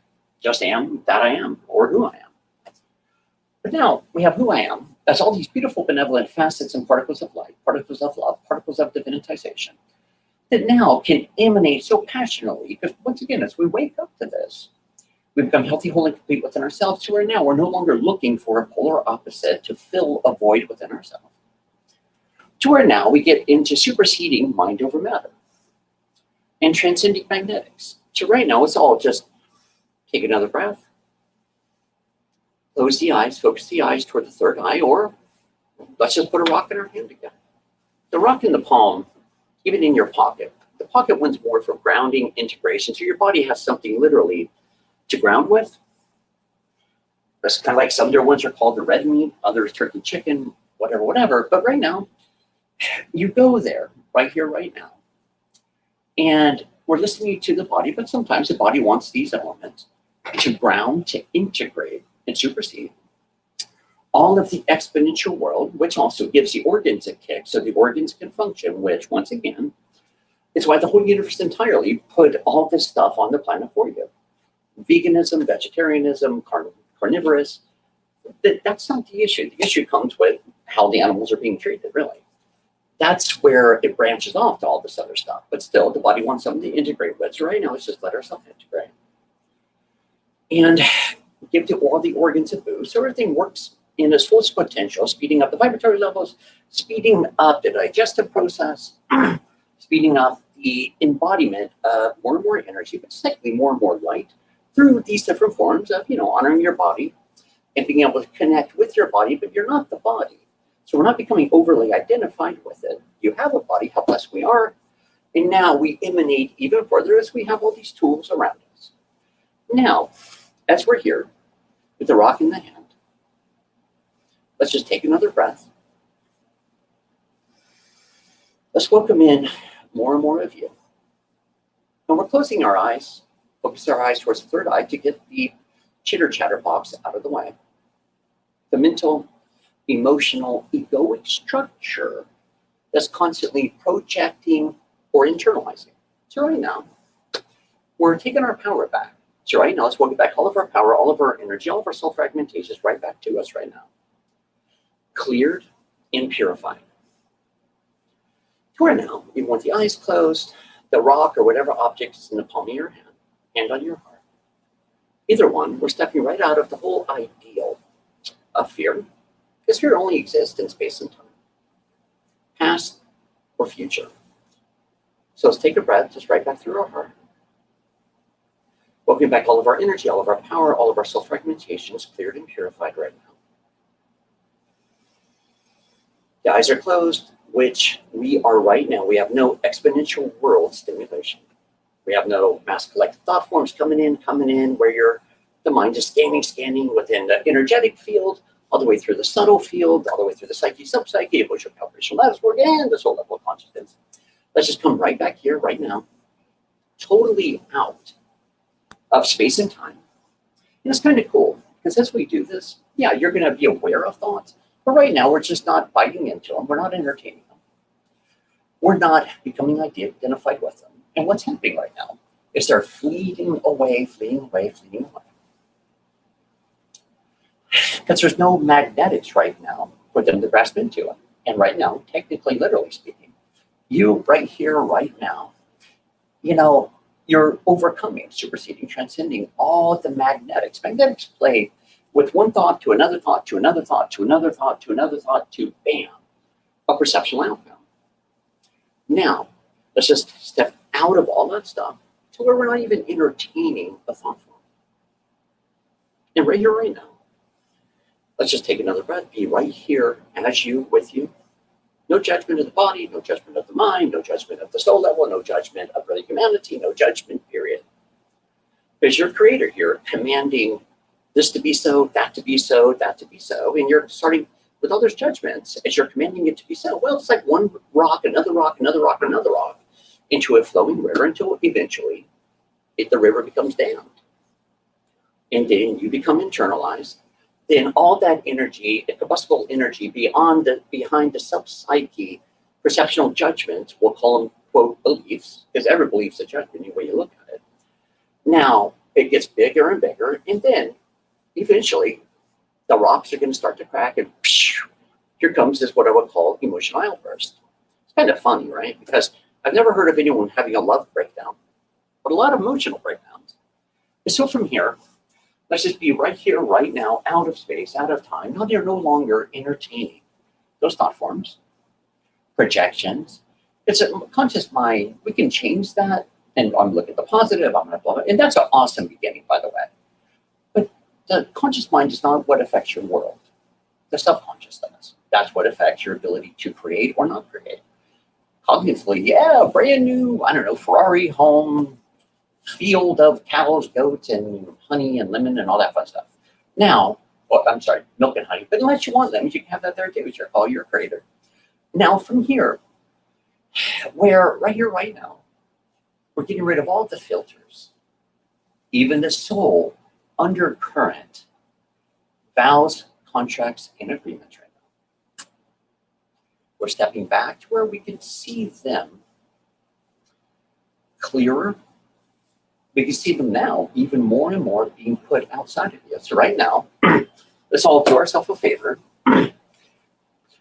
S12: just am that I am, or who I am. But now we have who I am as all these beautiful, benevolent facets and particles of light, particles of love, particles of divinitization, that now can emanate so passionately, because once again, as we wake up to this, we become healthy, whole, and complete within ourselves, to where now we're no longer looking for a polar opposite to fill a void within ourselves. To where now we get into superseding mind over matter and transcending magnetics. So right now it's all just take another breath, close the eyes, focus the eyes toward the third eye, or let's just put a rock in our hand again. The rock in the palm, even in your pocket, the pocket one's more for grounding, integration, so your body has something literally to ground with. That's kind of like some of their ones are called the red meat, others turkey, chicken, whatever. But right now, you go there, right here, right now. And we're listening to the body, but sometimes the body wants these elements to ground, to integrate, and supersede all of the exponential world, which also gives the organs a kick, so the organs can function, which, once again, is why the whole universe entirely put all this stuff on the planet for you. Veganism, vegetarianism, carnivorous, that's not the issue. The issue comes with how the animals are being treated, really. That's where it branches off to all this other stuff. But still, the body wants something to integrate with. So right now, let's just let ourselves integrate. And give to all the organs a boost, so everything works in its fullest potential, speeding up the vibratory levels, speeding up the digestive process, speeding up the embodiment of more and more energy, but secondly, more and more light through these different forms of, honoring your body and being able to connect with your body, but you're not the body. So we're not becoming overly identified with it. You have a body, how blessed we are. And now we emanate even further as we have all these tools around us. Now, as we're here with the rock in the hand, let's just take another breath. Let's welcome in more and more of you. And we're closing our eyes, focus our eyes towards the third eye to get the chitter-chatter box out of the way. The mental, emotional, egoic structure that's constantly projecting or internalizing. So right now, we're taking our power back. So right now, let's welcome back all of our power, all of our energy, all of our self-fragmentations right back to us right now. Cleared and purified. To where now, even with the eyes closed, the rock or whatever object is in the palm of your hand on your heart. Either one, we're stepping right out of the whole ideal of fear. Because fear only exists in space and time, past or future. So let's take a breath, just right back through our heart. Welcoming back all of our energy, all of our power, all of our self-fragmentations, cleared and purified right now. The eyes are closed, which we are right now. We have no exponential world stimulation. We have no mass collective thought forms coming in, where the mind is scanning within the energetic field, all the way through the subtle field, all the way through the psyche, sub-psyche, emotional, palpitational, latticework, and this whole level of consciousness. Let's just come right back here, right now, totally out of space and time. And it's kind of cool, because as we do this, yeah, you're going to be aware of thoughts, but right now we're just not biting into them. We're not entertaining them. We're not becoming identified with them. And what's happening right now is they're fleeting away. Because there's no magnetics right now for them to grasp into it. And right now, technically, literally speaking, you right here, right now, you're overcoming, superseding, transcending all the magnetics. Magnetics play with one thought to another thought to another thought to another thought to another thought to bam, a perceptual outcome. Now, let's just step out of all that stuff to where we're not even entertaining a thought form. And right here, right now, let's just take another breath, be right here as you, with you. No judgment of the body, no judgment of the mind, no judgment of the soul level, no judgment of really humanity, no judgment, period. Because you're creator here, commanding this to be so, that to be so, that to be so, and you're starting with all those judgments as you're commanding it to be so. Well, it's like one rock, another rock, another rock, another rock, into a flowing river until eventually the river becomes dammed. And then you become internalized. Then all that energy, the combustible energy behind the sub-psyche, perceptual judgments, we'll call them, quote, beliefs, because every belief's a judgment any way you look at it. Now, it gets bigger and bigger, and then eventually the rocks are going to start to crack, and here comes this, what I would call, emotional outburst. It's kind of funny, right? Because I've never heard of anyone having a love breakdown, but a lot of emotional breakdowns. And so from here, let's just be right here, right now, out of space, out of time. Now they're no longer entertaining those thought forms, projections. It's a conscious mind. We can change that, and I'm looking at the positive, I'm going to blow it. And that's an awesome beginning, by the way. But the conscious mind is not what affects your world. The subconscious does. That's what affects your ability to create or not create. Cognitively, yeah, brand new, I don't know, Ferrari home, field of cows, goats, and honey and lemon and all that fun stuff. Now, well, I'm sorry, milk and honey, but unless you want lemons, you can have that there too. You're a creator. Now from here, where right here, right now, we're getting rid of all the filters, even the soul undercurrent, vows, contracts, and agreements right now. We're stepping back to where we can see them clearer. We can see them now even more and more being put outside of you. So right now, let's all do ourselves a favor. And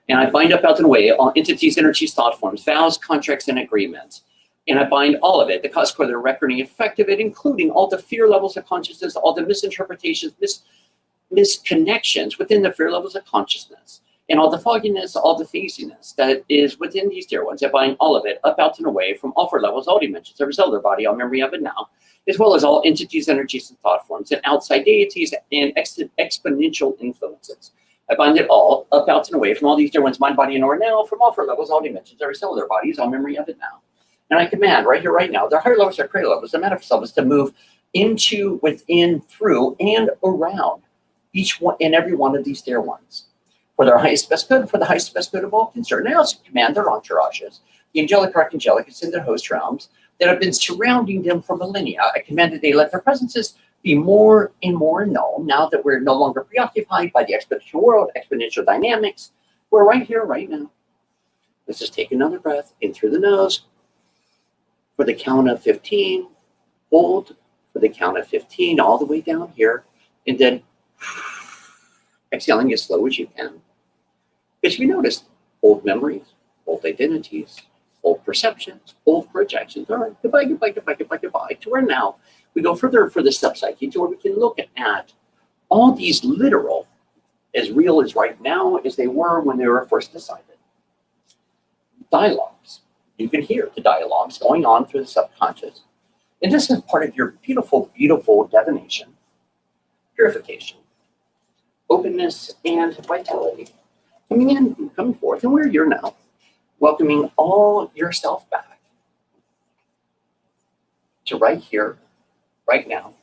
S12: I bind up, out and away all entities, energies, thought forms, vows, contracts, and agreements. And I bind all of it, the cause, core, the reckoning effect of it, including all the fear levels of consciousness, all the misinterpretations, misconnections within the fear levels of consciousness, and all the fogginess, all the phasiness that is within these dear ones. I bind all of it up, out, and away from all four levels, all dimensions, every cell of their body, all memory of it now, as well as all entities, energies, and thought forms, and outside deities and exponential influences. I bind it all up, out, and away from all these dear ones, mind, body, and aura now, from all four levels, all dimensions, every cell of their bodies, all memory of it now. And I command right here, right now, their higher levels, their creator levels, the manifest levels to move into, within, through, and around each one and every one of these dear ones. For their highest best good, for the highest best good of all concerned. And I also command their entourages, the angelic, archangelic, and their host realms that have been surrounding them for millennia. I command that they let their presences be more and more known now that we're no longer preoccupied by the exponential world, exponential dynamics. We're right here, right now. Let's just take another breath in through the nose. For the count of 15, hold for the count of 15 all the way down here, and then exhaling as slow as you can. Because we notice old memories, old identities, old perceptions, old projections. All right, goodbye, goodbye, goodbye, goodbye, goodbye. To where now we go further for the sub-psyche to where we can look at all these literal, as real as right now as they were when they were first decided. Dialogues. You can hear the dialogues going on through the subconscious. And this is part of your beautiful, beautiful divination, purification, openness, and vitality. Coming in, coming forth, and where you're now, welcoming all yourself back to right here, right now,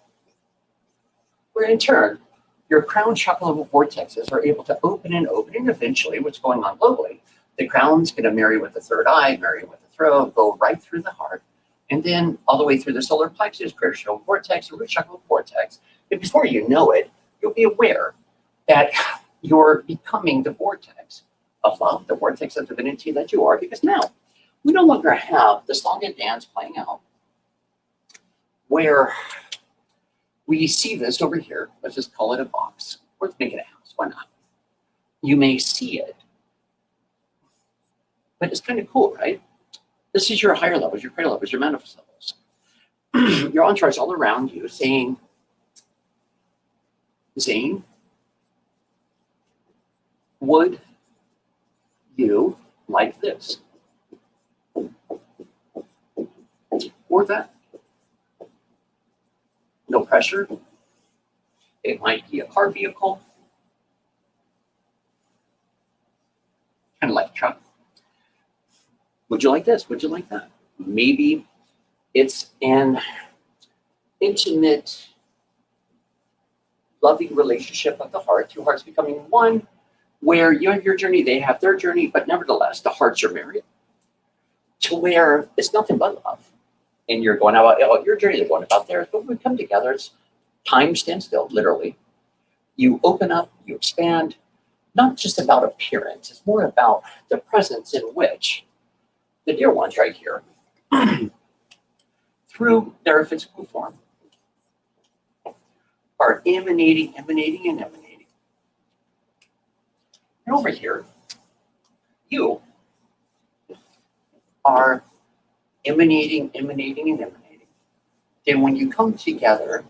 S12: where in turn, your crown chakra level vortexes are able to open, and eventually, what's going on globally, the crown's going to marry with the third eye, marry with the throat, go right through the heart, and then all the way through the solar plexus, critical vortex, root chakra vortex. And before you know it, you'll be aware that you're becoming the vortex of love, the vortex of divinity that you are, because now we no longer have the song and dance playing out where we see this over here. Let's just call it a box. Or let's make it a house. Why not? You may see it, but it's kind of cool, right? This is your higher levels, your creator levels, your manifest levels. Your entourage all around you saying, Zane, would you like this? Or that? No pressure. It might be a car vehicle. Kind of like a truck. Would you like this? Would you like that? Maybe it's an intimate, loving relationship of the heart, two hearts becoming one, where you have your journey, they have their journey, but nevertheless, the hearts are married, to where it's nothing but love. And you're going about your journey, they're going about theirs, but when we come together, it's time stands still, literally. You open up, you expand, not just about appearance, it's more about the presence in which the dear ones right here, through their physical form, are emanating, and emanating. And over here, you are emanating. Then when you come together,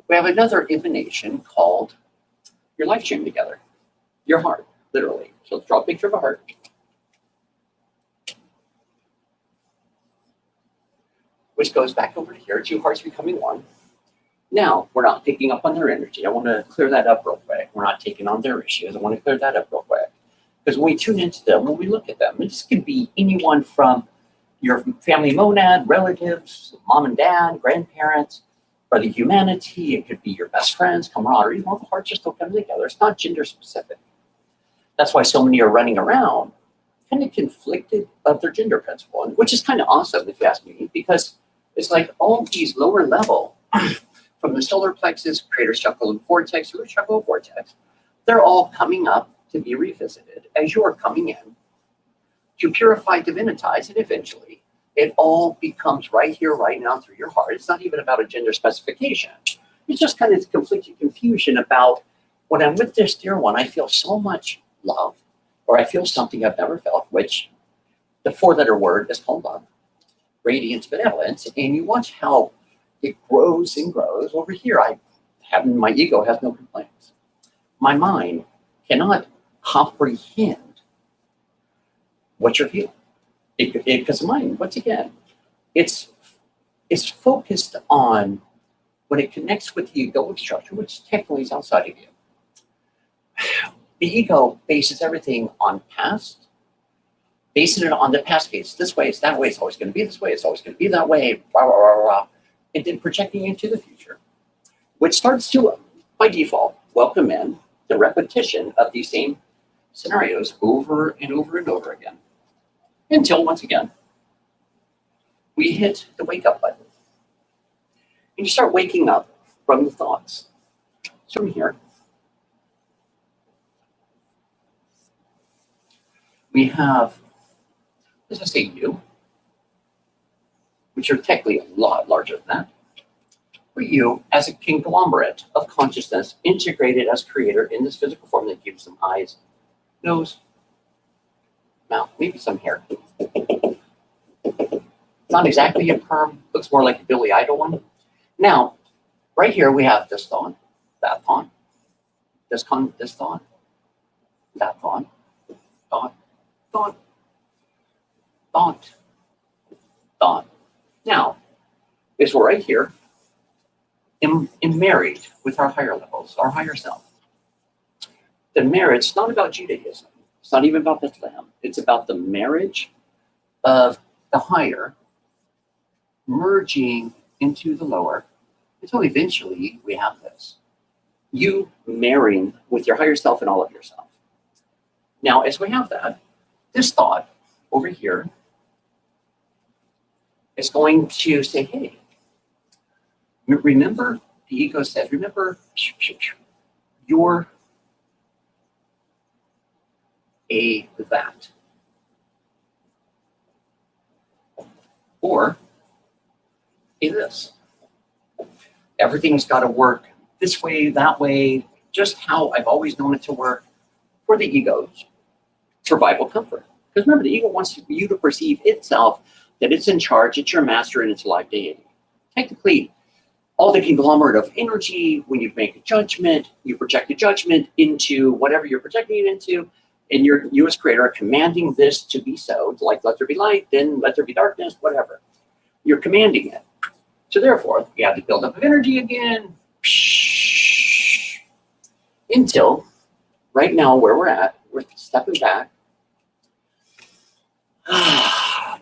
S12: we have another emanation called your life stream together, your heart, literally. So let's draw a picture of a heart. Which goes back over to here, two hearts becoming one. Now, we're not picking up on their energy. I want to clear that up real quick. We're not taking on their issues. I want to clear that up real quick. Because when we tune into them, when we look at them, this could be anyone from your family monad, relatives, mom and dad, grandparents, or the humanity. It could be your best friends, camaraderie. Well, the hearts just don't come together. It's not gender specific. That's why so many are running around kind of conflicted of their gender principle, which is kind of awesome if you ask me, because it's like all these lower level, from the solar plexus, creator's chakra vortex, root chakra vortex, they're all coming up to be revisited as you're coming in to purify, divinitize, and eventually it all becomes right here, right now through your heart. It's not even about a gender specification. It's just kind of conflicted confusion about when I'm with this dear one, I feel so much love, or I feel something I've never felt, which the four-letter word is called love, radiance, benevolence, and you watch how it grows and grows. Over here, my ego has no complaints. My mind cannot comprehend what you're feeling. Because mine, once again, it's focused on when it connects with the egoic structure, which technically is outside of you. The ego bases everything on past, basing it on the past case. This way, it's that way, it's always going to be this way, it's always going to be that way, blah, blah, blah, blah. And then projecting into the future, which starts to, by default, welcome in the repetition of these same scenarios over and over and over again. Until, once again, we hit the wake-up button. And you start waking up from the thoughts. So from here, we have, let's just say you, which are technically a lot larger than that. For you, as a conglomerate of consciousness integrated as creator in this physical form that gives some eyes, nose, mouth, maybe some hair. Not exactly a perm, looks more like a Billy Idol one. Now, right here we have this thought, that thought, this thought, that thought, thought. Now, is we're right here in married with our higher levels, our higher self. The marriage is not about Judaism. It's not even about Bethlehem. It's about the marriage of the higher merging into the lower until eventually we have this. You marrying with your higher self and all of yourself. Now, as we have that, this thought over here is going to say, hey, remember, the ego says, remember, you're a that. Or a this. Everything's got to work this way, that way, just how I've always known it to work for the ego's survival comfort. Because remember, the ego wants you to perceive itself that it's in charge, it's your master, and it's a live deity. Technically, all the conglomerate of energy. When you make a judgment, you project a judgment into whatever you're projecting it into, and you as creator are commanding this to be so, like let there be light, then let there be darkness, whatever. You're commanding it. So therefore, you have the buildup of energy again, until right now where we're at, we're stepping back,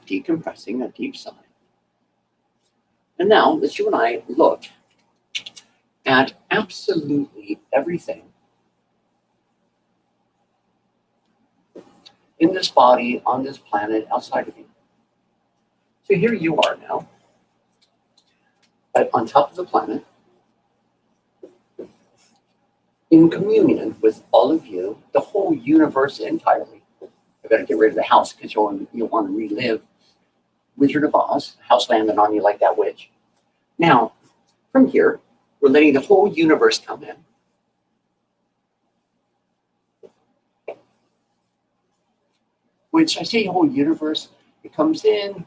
S12: decompressing, a deep sigh. And now that you and I look at absolutely everything in this body, on this planet, outside of you. So here you are now, on top of the planet, in communion with all of you, the whole universe entirely. I better get rid of the house because you'll want to relive Wizard of Oz, house landing on you like that witch. Now, from here, we're letting the whole universe come in. Which I say whole universe, it comes in,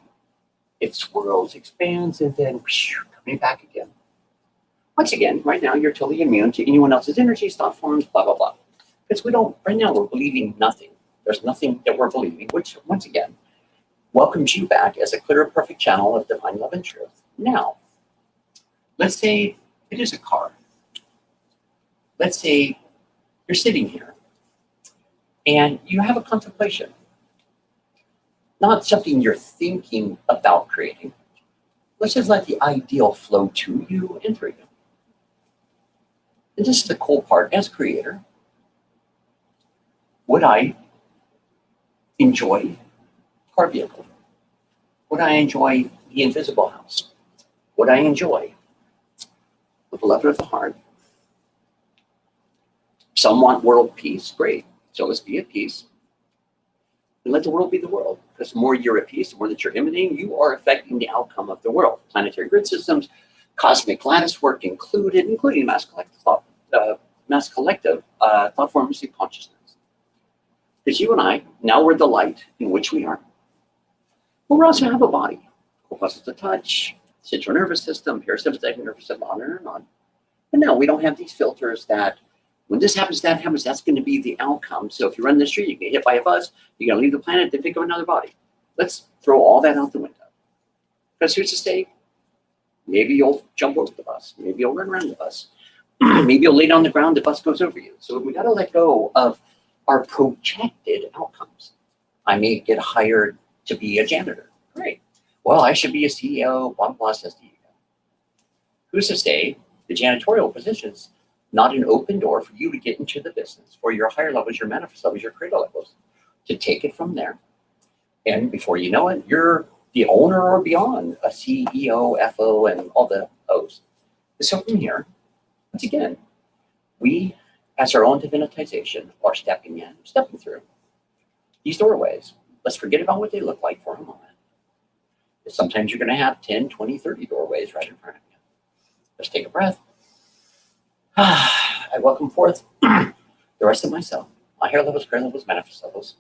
S12: it swirls, expands, and then coming back again. Once again, right now, you're totally immune to anyone else's energies, thought forms, blah, blah, blah. Because right now, we're believing nothing. There's nothing that we're believing, which, once again, welcomes you back as a clear, perfect channel of divine love and truth. Now, let's say it is a car. Let's say you're sitting here and you have a contemplation. Not something you're thinking about creating. Let's just let the ideal flow to you and through you. And this is the cool part as creator. Would I enjoy car vehicle? Would I enjoy the invisible house? Would I enjoy the beloved of the heart? Some want world peace, great. So let's be at peace. And let the world be the world. Because the more you're at peace, the more that you're emanating, you are affecting the outcome of the world. Planetary grid systems, cosmic lattice work included, including mass collective thought forms and consciousness. Because you and I, now we're the light in which we are. But we also have a body. Corpuscle to touch, central nervous system, parasympathetic nervous system, on and on. But no, we don't have these filters that when this happens, that happens, that's going to be the outcome. So if you run the street, you get hit by a bus, you're going to leave the planet, then think of another body. Let's throw all that out the window. Because who's to say? Maybe you'll jump over the bus. Maybe you'll run around the bus. Maybe you'll lay down the ground, the bus goes over you. So we got to let go of our projected outcomes. I may get hired to be a janitor. Great. Well, I should be a CEO, blah, blah, says the ego. Who's to say the janitorial positions not an open door for you to get into the business, for your higher levels, your manifest levels, your creator levels, to take it from there. And before you know it, you're the owner or beyond, a CEO, FO, and all the O's. So from here, once again, we, as our own divinitization, are stepping through these doorways. Let's forget about what they look like for a moment. Sometimes you're going to have 10, 20, 30 doorways right in front of you. Let's take a breath. I welcome forth the rest of myself, my higher levels, greater levels, manifest levels.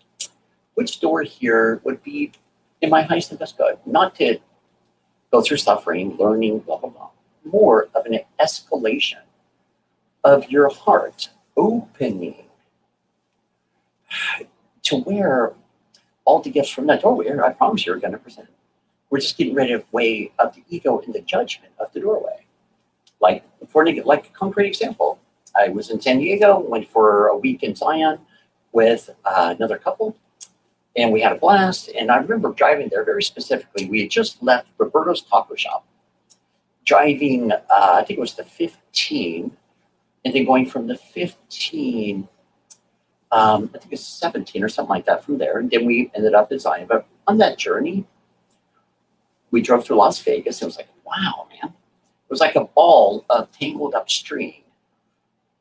S12: Which door here would be in my highest and best good? Not to go through suffering, learning, blah, blah, blah. More of an escalation of your heart opening to where all the gifts from that doorway, I promise you, are going to present. We're just getting rid of way of the ego and the judgment of the doorway. Like a concrete example, I was in San Diego, went for a week in Zion with another couple, and we had a blast. And I remember driving there very specifically. We had just left Roberto's Taco Shop, driving, I think it was the 15, and then going from the 15, I think it's 17 or something like that from there. And then we ended up in Zion. But on that journey, we drove through Las Vegas. It was like, wow, man. It was like a ball of tangled up string,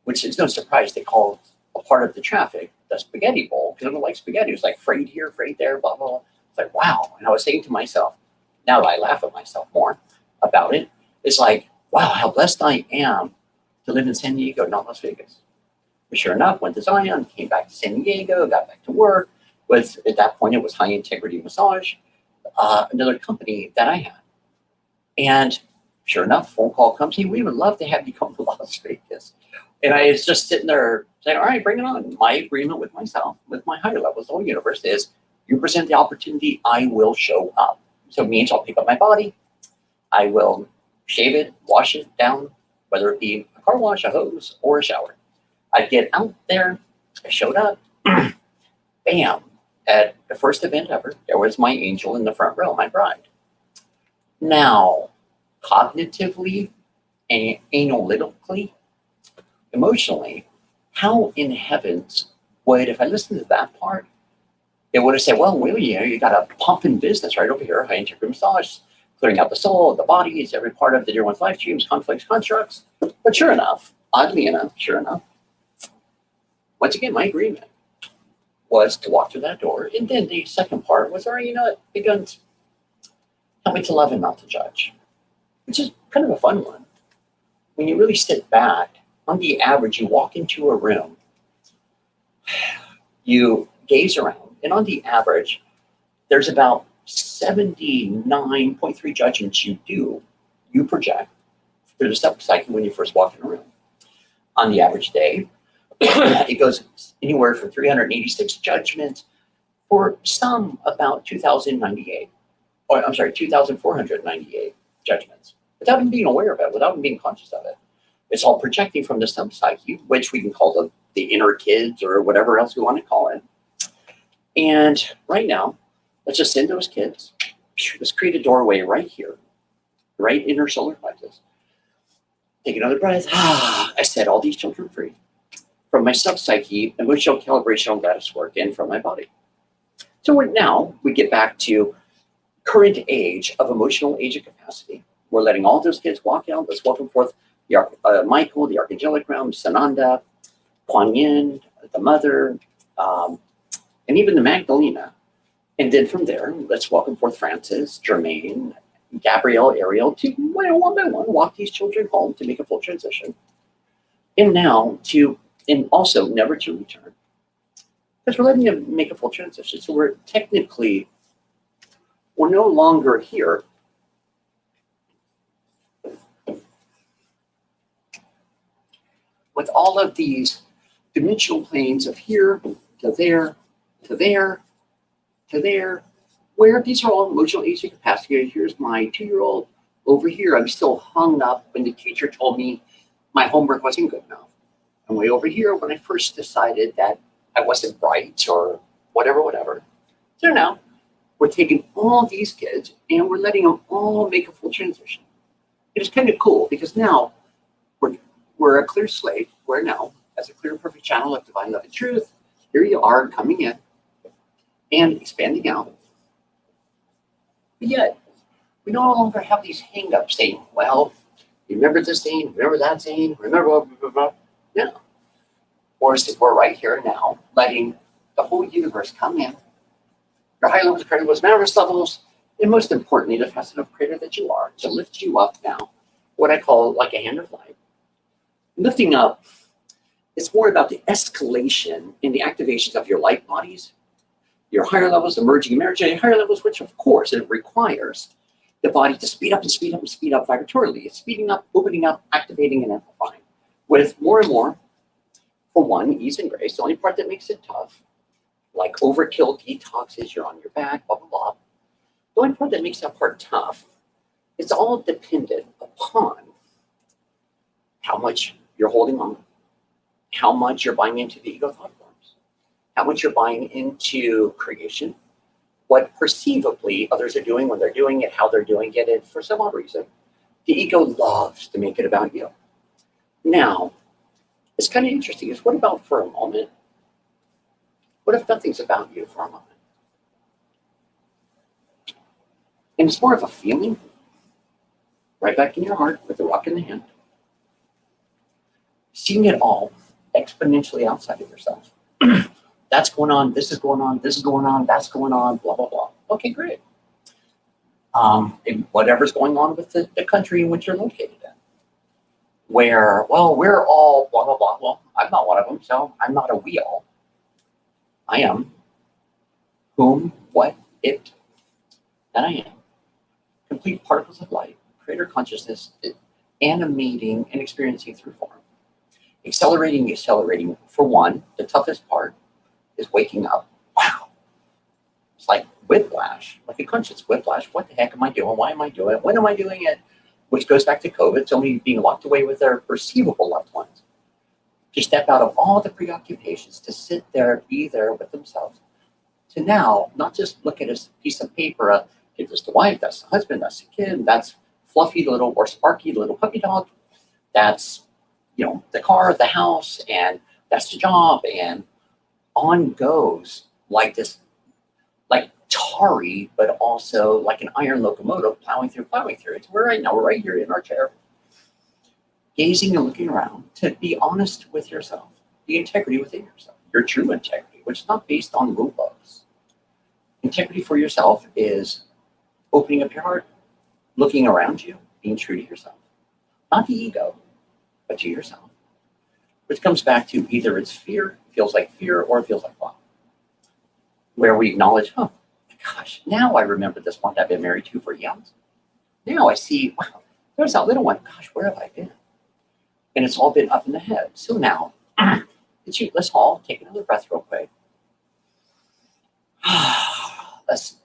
S12: which is no surprise they call a part of the traffic the spaghetti bowl, because it was like spaghetti. It was like freight here, freight there, blah, blah, blah. It's like, wow. And I was saying to myself, now that I laugh at myself more about it, it's like, wow, how blessed I am to live in San Diego, not Las Vegas. But sure enough, went to Zion, came back to San Diego, got back to work. At that point, it was High Integrity Massage, another company that I had. And Sure enough, phone call comes, hey, we would love to have you come to Las Vegas. And I was just sitting there saying, all right, bring it on. My agreement with myself, with my higher levels, the whole universe is, you present the opportunity, I will show up. So it means I'll pick up my body, I will shave it, wash it down, whether it be a car wash, a hose, or a shower. I get out there, I showed up, bam, at the first event ever, there was my angel in the front row, my bride. Now, cognitively, analytically, emotionally, how in heavens would, if I listened to that part, it would have said, well, you got a pumping business right over here, high integrity massage, clearing out the soul, the body, it's every part of the dear one's life streams, conflicts, constructs. But sure enough, oddly enough, sure enough, once again, my agreement was to walk through that door. And then the second part was, all right, you know what, big guns, help me to love and not to judge, which is kind of a fun one. When you really sit back, on the average, you walk into a room, you gaze around, and on the average, there's about 79.3 judgments you project through the psyche when you first walk in a room. On the average day, it goes anywhere from 386 judgments, for some about 2,498 judgments, without even being aware of it, without even being conscious of it. It's all projecting from the sub-psyche, which we can call the inner kids or whatever else we want to call it. And right now, let's just send those kids. Let's create a doorway right here, right in her solar plexus. Take another breath. I set all these children free from my sub-psyche, emotional calibration on lattice work, and from my body. So now we get back to current age of emotional age of capacity. We're letting all those kids walk out. Let's welcome forth the Michael, the Archangelic realm, Sananda, Kuan Yin, the Mother, and even the Magdalena. And then from there, let's welcome forth Francis, Germaine, Gabrielle, Ariel, to one by one walk these children home to make a full transition. And now and also never to return. Because we're letting them make a full transition. So we're no longer here. With all of these dimensional planes of here to there, to there, to there, where these are all emotional age of capacity. Here's my 2-year-old over here. I'm still hung up when the teacher told me my homework wasn't good enough. And way over here when I first decided that I wasn't bright or whatever. So now we're taking all these kids and we're letting them all make a full transition. It is kind of cool because now we're a clear slate. We're now, as a clear, perfect channel of divine love and truth, here you are coming in and expanding out. But yet, we no longer have these hang-ups saying, well, remember this saying, remember that saying, remember blah, blah, blah, blah. No. We're right here now, letting the whole universe come in. Your high levels of creator, those matters levels, and most importantly, the facet of creator that you are, to lift you up now, what I call like a hand of light. Lifting up, it's more about the escalation in the activations of your light bodies, your higher levels, emerging, higher levels, which of course it requires the body to speed up and speed up and speed up vibratorily. It's speeding up, opening up, activating, and amplifying. With more and more, for one, ease and grace. The only part that makes it tough, like overkill detoxes, you're on your back, blah, blah, blah. The only part that makes that part tough, it's all dependent upon how much you're holding on, how much you're buying into the ego thought forms, how much you're buying into creation, what perceivably others are doing when they're doing it, how they're doing it, and for some odd reason, the ego loves to make it about you. Now, it's kind of interesting is what about for a moment? What if nothing's about you for a moment? And it's more of a feeling, right back in your heart with the rock in the hand. Seeing it all exponentially outside of yourself. That's going on, this is going on, this is going on, that's going on, blah, blah, blah. Okay, great. And whatever's going on with the country in which you're located in. Where, well, we're all blah, blah, blah. Well, I'm not one of them, so I'm not a wheel. I am whom, what, it, that I am. Complete particles of light, greater consciousness animating and experiencing through form. Accelerating, for one, the toughest part is waking up. Wow. It's like whiplash, like a conscious whiplash. What the heck am I doing? Why am I doing it? When am I doing it? Which goes back to COVID, so many being locked away with their perceivable loved ones. To step out of all the preoccupations, to sit there, be there with themselves, to now not just look at a piece of paper, okay, that's the wife, that's the husband, that's the kid, that's fluffy little or sparky little puppy dog, that's, you know, the car, the house, and that's the job, and on goes like this, like Tari, but also like an iron locomotive plowing through. It's we're right now, we're right here in our chair, gazing and looking around, to be honest with yourself, the integrity within yourself, your true integrity, which is not based on rule books. Integrity for yourself is opening up your heart, looking around you, being true to yourself. Not the ego, but to yourself. Which comes back to either it's fear, feels like fear, or it feels like love. Where we acknowledge, oh, gosh, now I remember this one I've been married to for eons. Now I see, wow, there's that little one. Gosh, where have I been? And it's all been up in the head. So now, let's all take another breath real quick. Let's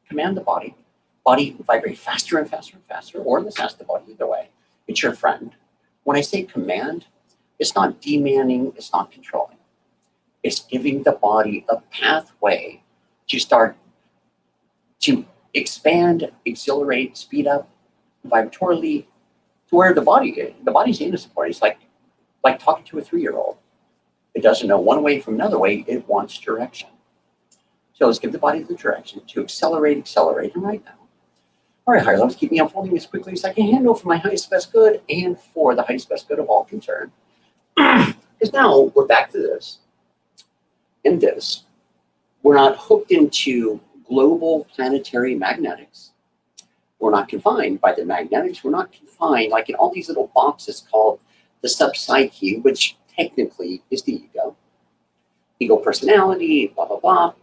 S12: command the body. Body vibrate faster and faster and faster, or let's ask the body, either way. It's your friend. When I say command, it's not demanding, it's not controlling. It's giving the body a pathway to start to expand, exhilarate, speed up, vibratorily, to where the body's innocent part. It's like talking to a 3-year-old. It doesn't know one way from another way, it wants direction. So let's give the body the direction to accelerate, and right now. All right, higher levels, keep me unfolding as quickly as I can handle for my highest best good and for the highest best good of all concerned. Because now we're back to this. In this, we're not hooked into global planetary magnetics. We're not confined by the magnetics. We're not confined like in all these little boxes called the sub-psyche, which technically is the ego. Ego personality, blah, blah, blah.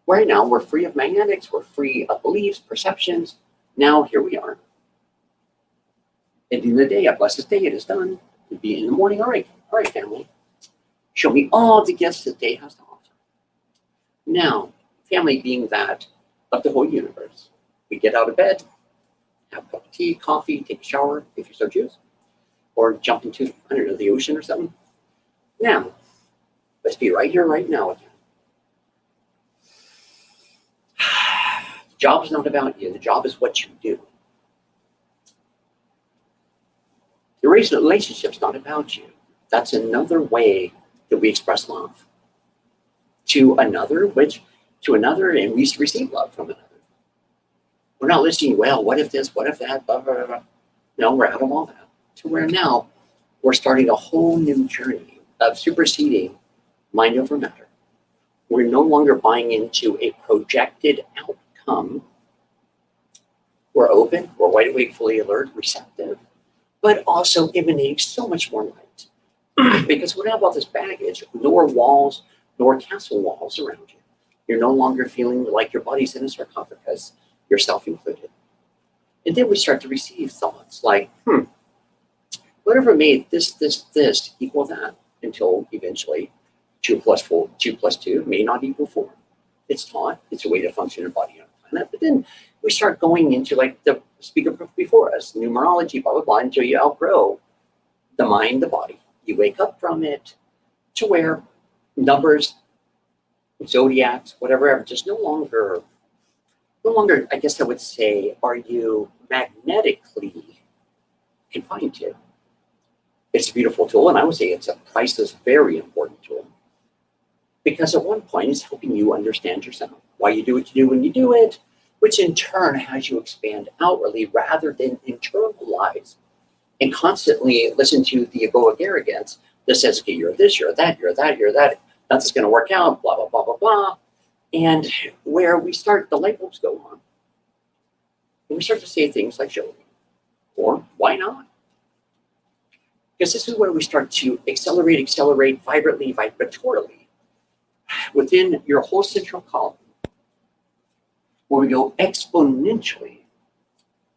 S12: Right now, we're free of magnetics. We're free of beliefs, perceptions. Now, here we are. At the end of the day, I bless this day. It is done. It'll be in the morning. All right, family. Show me all the gifts that day has to offer. Now, family being that of the whole universe. We get out of bed, have a cup of tea, coffee, take a shower, if you so choose, or jump into, I don't know, the ocean or something. Now, let's be right here, right now again. The job is not about you. The job is what you do. The relationship's not about you. That's another way that we express love to another, and we receive love from another. We're not listening, well, what if this, what if that, blah, blah, blah. No, we're out of all that. To where now we're starting a whole new journey of superseding mind over matter. We're no longer buying into a projected outcome. We're open, we're wide awake, fully alert, receptive, but also emanating so much more light. Because we don't have all this baggage, nor walls, nor castle walls around you. You're no longer feeling like your body's in a sarcophagus, yourself included. And then we start to receive thoughts like, whatever made this equal that, until eventually 2 plus 2 may not equal 4. It's taught, it's a way to function in body on a planet. But then we start going into like the speaker before us, numerology, blah, blah, blah, until you outgrow the mind, the body. You wake up from it to where numbers, zodiacs, whatever, just no longer, I guess I would say, are you magnetically confined to. It's a beautiful tool, and I would say it's a priceless, very important tool. Because at one point, it's helping you understand yourself, why you do what you do when you do it, which in turn has you expand outwardly rather than internalize and constantly listen to the egoic arrogance that says, okay, you're this, you're that, you're that, you're that, nothing's going to work out, blah, blah, blah, blah, blah. And where we start, the light bulbs go on. And we start to say things like, show me, or why not? Because this is where we start to accelerate, vibrantly, vibratorily within your whole central column, where we go exponentially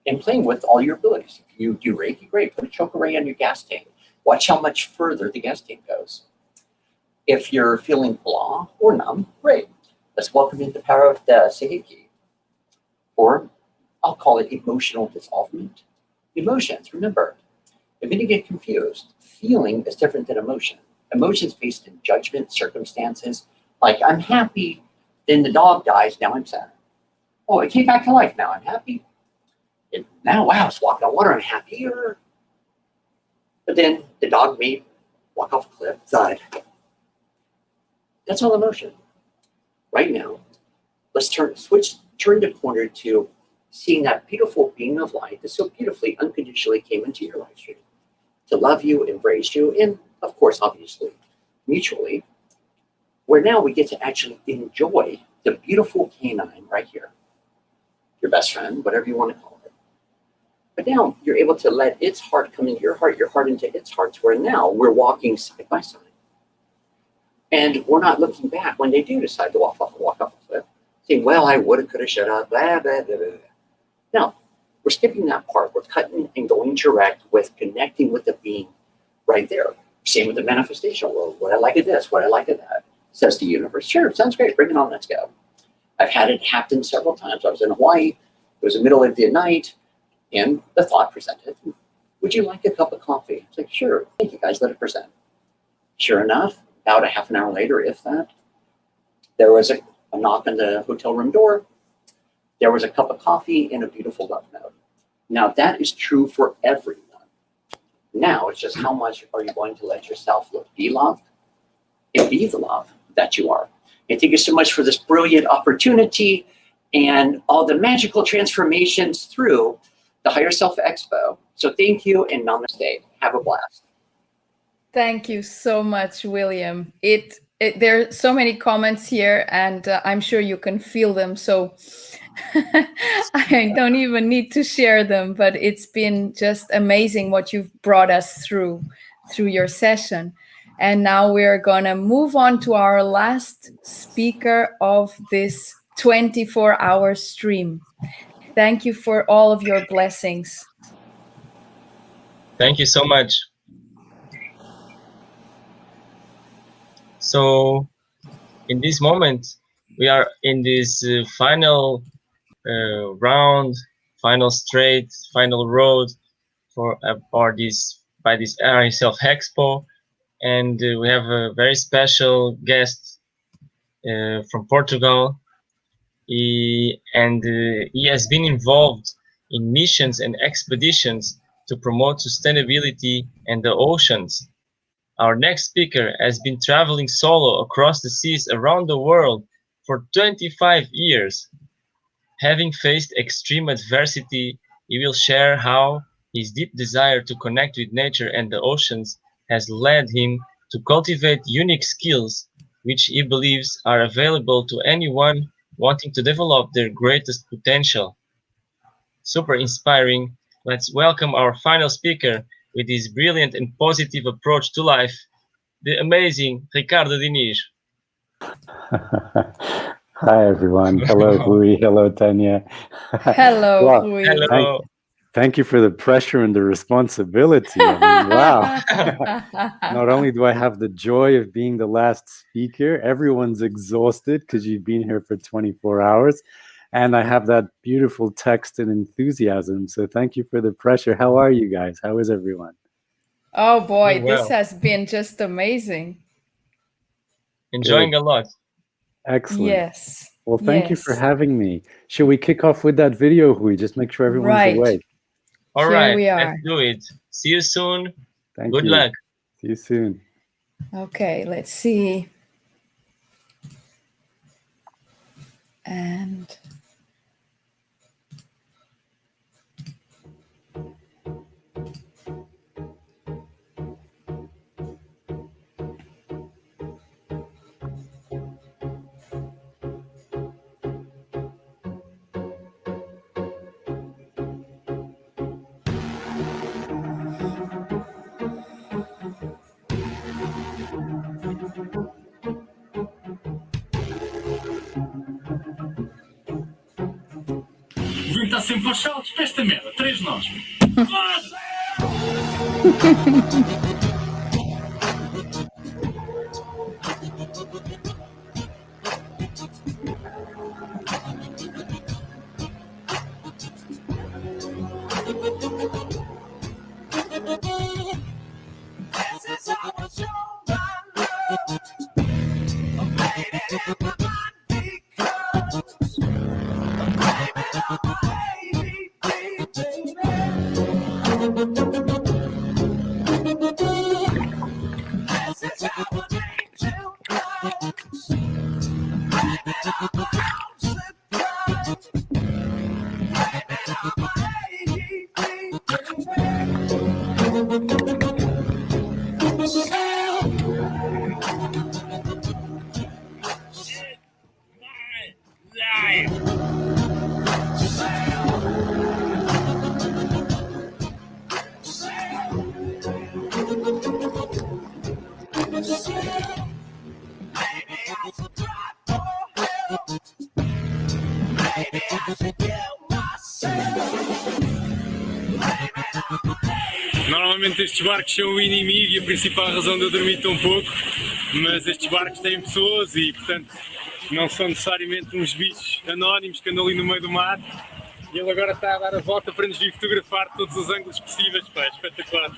S12: and playing with all your abilities. If you do Reiki, great. Put a choke array on your gas tank. Watch how much further the gas tank goes. If you're feeling blah or numb, great. Let's welcome in the power of the Seiki. Or I'll call it emotional dissolvement. Emotions, remember, if you get confused, feeling is different than emotion. Emotion is based in judgment, circumstances. Like, I'm happy, then the dog dies, now I'm sad. Oh, it came back to life, now I'm happy. And now, wow, it's walking on water, I'm happier. But then the dog may walk off a cliff, died. That's all emotion. Right now, let's turn the corner to seeing that beautiful being of light that so beautifully, unconditionally came into your life stream to love you, embrace you, and of course, obviously, mutually, where now we get to actually enjoy the beautiful canine right here. Your best friend, whatever you want to call it. But now you're able to let its heart come into your heart into its heart, where now we're walking side by side. And we're not looking back when they do decide to walk off a cliff, saying, well, I would have, could have, should have, blah, blah, blah, blah. No, we're skipping that part. We're cutting and going direct with connecting with the being right there. Same with the manifestation world. What I like of this, what I like of that. Says the universe, sure, sounds great, bring it on, let's go. I've had it happen several times. I was in Hawaii, it was the middle of the night, and the thought presented, would you like a cup of coffee? It's like, sure, thank you guys, let it present. Sure enough, about a half an hour later, if that, there was a knock on the hotel room door. There was a cup of coffee and a beautiful love note. Now that is true for everyone. Now it's just how much are you going to let yourself be loved and be the love that you are. And thank you so much for this brilliant opportunity and all the magical transformations through the Higher Self Expo. So thank you and namaste. Have a blast.
S1: Thank you so much, William. There are so many comments here, and I'm sure you can feel them. So I don't even need to share them, but it's been just amazing what you've brought us through your session. And now we're going to move on to our last speaker of this 24-hour stream. Thank you for all of your blessings.
S2: Thank you so much. So in this moment, we are in this final round, final straight, final road for this Higher Self Expo, and we have a very special guest from Portugal. He has been involved in missions and expeditions to promote sustainability and the oceans. Our next speaker has been traveling solo across the seas around the world for 25 years. Having faced extreme adversity, he will share how his deep desire to connect with nature and the oceans has led him to cultivate unique skills which he believes are available to anyone wanting to develop their greatest potential. Super inspiring. Let's welcome our final speaker with his brilliant and positive approach to life, the amazing Ricardo Diniz.
S13: Hi, everyone. Hello, Rui. Hello, Tania.
S1: Hello,
S13: Wow.
S1: Rui.
S2: Hello.
S13: Thank you for the pressure and the responsibility. I mean, wow. Not only do I have the joy of being the last speaker, everyone's exhausted because you've been here for 24 hours. And I have that beautiful text and enthusiasm. So thank you for the pressure. How are you guys? How is everyone?
S1: Oh boy,
S2: Well.
S1: this has been just amazing.
S2: Enjoying
S13: Good.
S2: a lot.
S13: Excellent.
S1: Yes.
S13: Well, thank you for
S1: Yes.
S13: having me. Should we kick off with that video, Rui? Just make sure everyone's
S1: Right.
S13: awake.
S2: All
S1: Here
S2: right,
S1: we are.
S2: let's do it. See you soon.
S13: Thank
S2: Good
S13: you.
S2: luck.
S13: See you soon.
S1: Okay, let's see. And
S14: Vem estar sempre ao salto desta merda. nós. Normalmente estes barcos são o inimigo e a principal razão de eu dormir tão pouco, mas estes barcos têm pessoas e, portanto, não são necessariamente uns bichos anónimos que andam ali no meio do mar. E ele agora está a dar a volta para nos vir fotografar de todos os ângulos possíveis. Pá, é espetacular.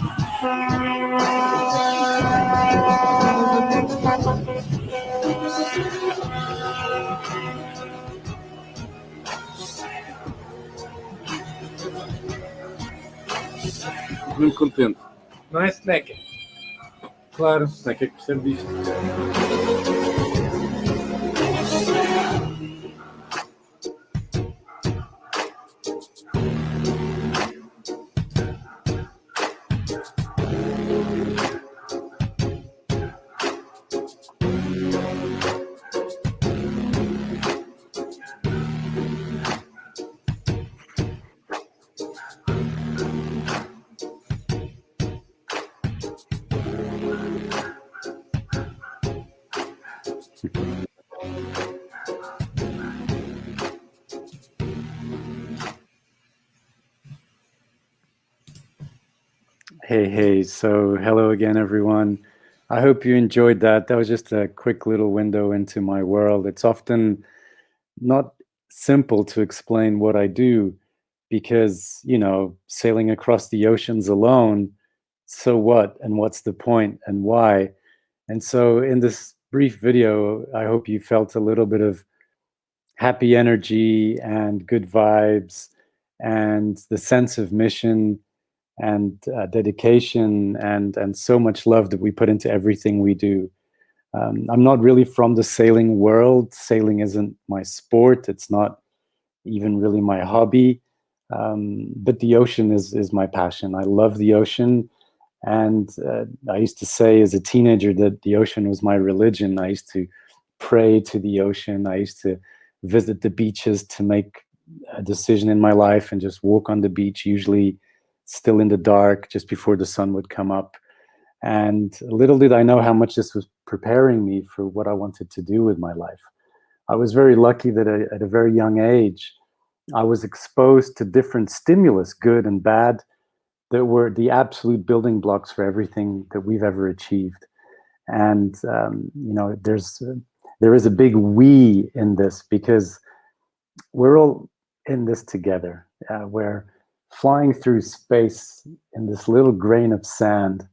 S14: Muito contente. Não é, Seneca? Claro, Seneca que percebe disto.
S13: Hey, so hello again, everyone. I hope you enjoyed that. That was just a quick little window into my world. It's often not simple to explain what I do because, you know, sailing across the oceans alone, so what, and what's the point, and why? And so in this brief video, I hope you felt a little bit of happy energy and good vibes and the sense of mission and dedication and so much love that we put into everything we do. I'm not really from the sailing world. Sailing isn't my sport. It's not even really my hobby. But the ocean is my passion. I love the ocean. And I used to say as a teenager that the ocean was my religion. I used to pray to the ocean. I used to visit the beaches to make a decision in my life and just walk on the beach, usually still in the dark, just before the sun would come up. And little did I know how much this was preparing me for what I wanted to do with my life. I was very lucky that at a very young age, I was exposed to different stimulus, good and bad, that were the absolute building blocks for everything that we've ever achieved. And, you know, there is a big we in this because we're all in this together. We're flying through space in this little grain of sand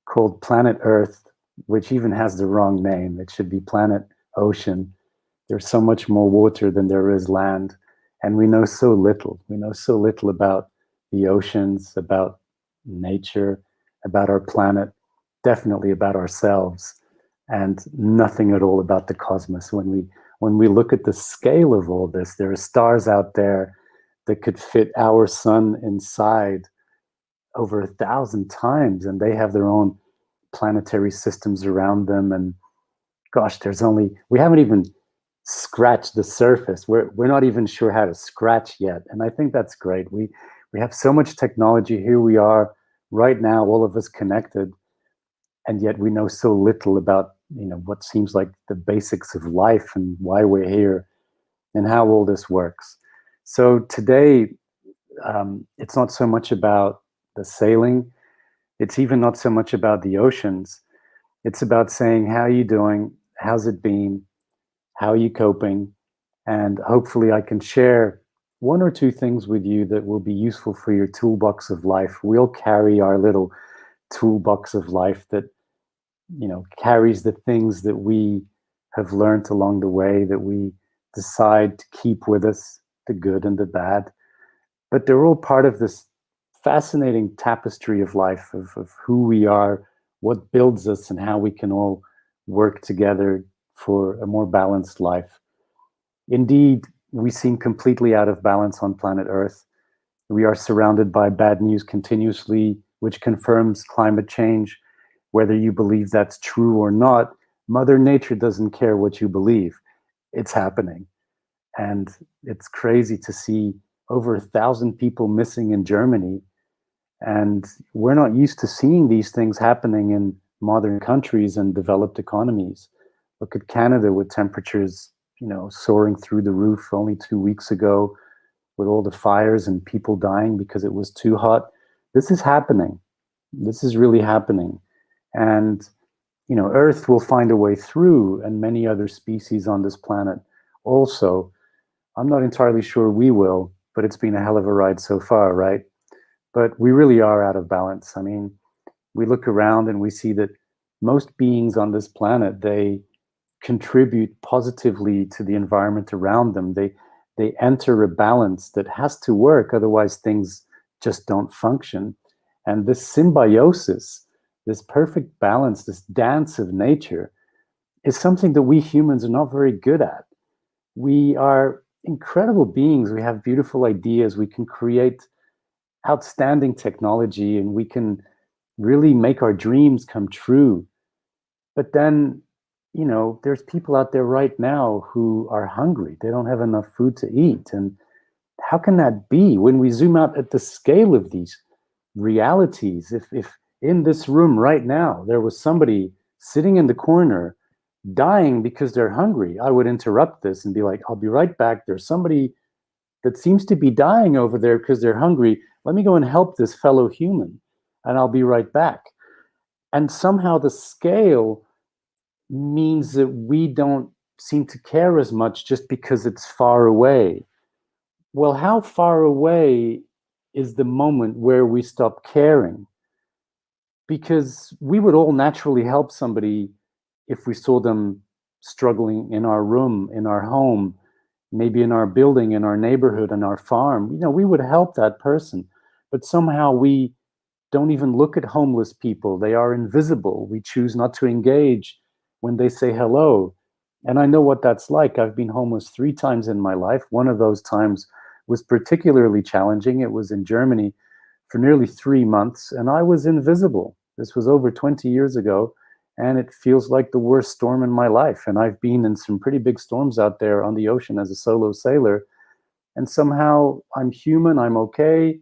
S13: called planet Earth, which even has the wrong name. It should be planet Ocean. There's so much more water than there is land. And we know so little. We know so little about the oceans, about nature, about our planet, definitely about ourselves, and nothing at all about the cosmos. When we look at the scale of all this, there are stars out there that could fit our sun inside over 1,000 times, and they have their own planetary systems around them. And gosh, we haven't even scratched the surface. We're not even sure how to scratch yet. And I think that's great. We have so much technology. Here we are right now, all of us connected, and yet we know so little about, you know, what seems like the basics of life and why we're here and how all this works. So today, it's not so much about the sailing. It's even not so much about the oceans. It's about saying, how are you doing? How's it been? How are you coping? And hopefully I can share one or two things with you that will be useful for your toolbox of life. We'll carry our little toolbox of life that, you know, carries the things that we have learned along the way, that we decide to keep with us, the good and the bad. But they're all part of this fascinating tapestry of life, of who we are, what builds us, and how we can all work together for a more balanced life. Indeed, we seem completely out of balance on planet Earth. We are surrounded by bad news continuously, which confirms climate change. Whether you believe that's true or not, Mother Nature doesn't care what you believe. It's happening. And it's crazy to see over 1,000 people missing in Germany. And we're not used to seeing these things happening in modern countries and developed economies. Look at Canada with temperatures, you know, soaring through the roof only 2 weeks ago, with all the fires and people dying because it was too hot. This is happening. This is really happening. And, you know, Earth will find a way through, and many other species on this planet also. I'm not entirely sure we will, but it's been a hell of a ride so far, right? But we really are out of balance. I mean, we look around and we see that most beings on this planet, they contribute positively to the environment around them. They enter a balance that has to work, otherwise things just don't function. And this symbiosis, this perfect balance, this dance of nature, is something that we humans are not very good at. We are incredible beings. We have beautiful ideas. We can create outstanding technology, and we can really make our dreams come true. But then, you know, there's people out there right now who are hungry. They don't have enough food to eat. And how can that be? When we zoom out at the scale of these realities, if in this room right now there was somebody sitting in the corner dying because they're hungry, I would interrupt this and be like, I'll be right back. There's somebody that seems to be dying over there because they're hungry. Let me go and help this fellow human, and I'll be right back. And somehow the scale means that we don't seem to care as much just because it's far away. Well, how far away is the moment where we stop caring? Because we would all naturally help somebody if we saw them struggling in our room, in our home, maybe in our building, in our neighborhood, in our farm. You know, we would help that person. But somehow we don't even look at homeless people. They are invisible. We choose not to engage when they say hello. And I know what that's like. I've been homeless 3 times in my life. One of those times was particularly challenging. It was in Germany for nearly 3 months, and I was invisible. This was over 20 years ago, and it feels like the worst storm in my life. And I've been in some pretty big storms out there on the ocean as a solo sailor. And somehow I'm human, I'm okay,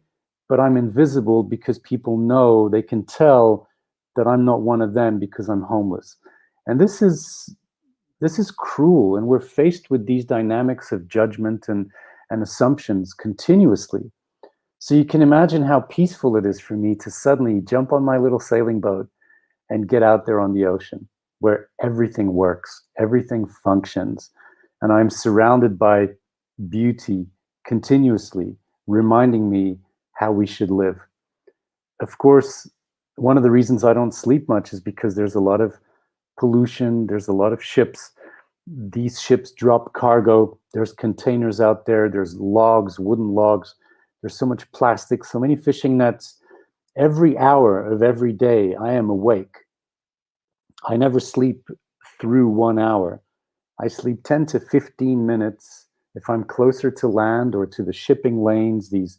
S13: but I'm invisible because people know, they can tell that I'm not one of them because I'm homeless. And this is cruel, and we're faced with these dynamics of judgment and assumptions continuously. So you can imagine how peaceful it is for me to suddenly jump on my little sailing boat and get out there on the ocean where everything works, everything functions, and I'm surrounded by beauty continuously, reminding me how we should live. Of course, one of the reasons I don't sleep much is because there's a lot of pollution, there's a lot of ships. These ships drop cargo, there's containers out there, there's logs, wooden logs, there's so much plastic, so many fishing nets. Every hour of every day I am awake. I never sleep through 1 hour. I sleep 10 to 15 minutes if I'm closer to land or to the shipping lanes, these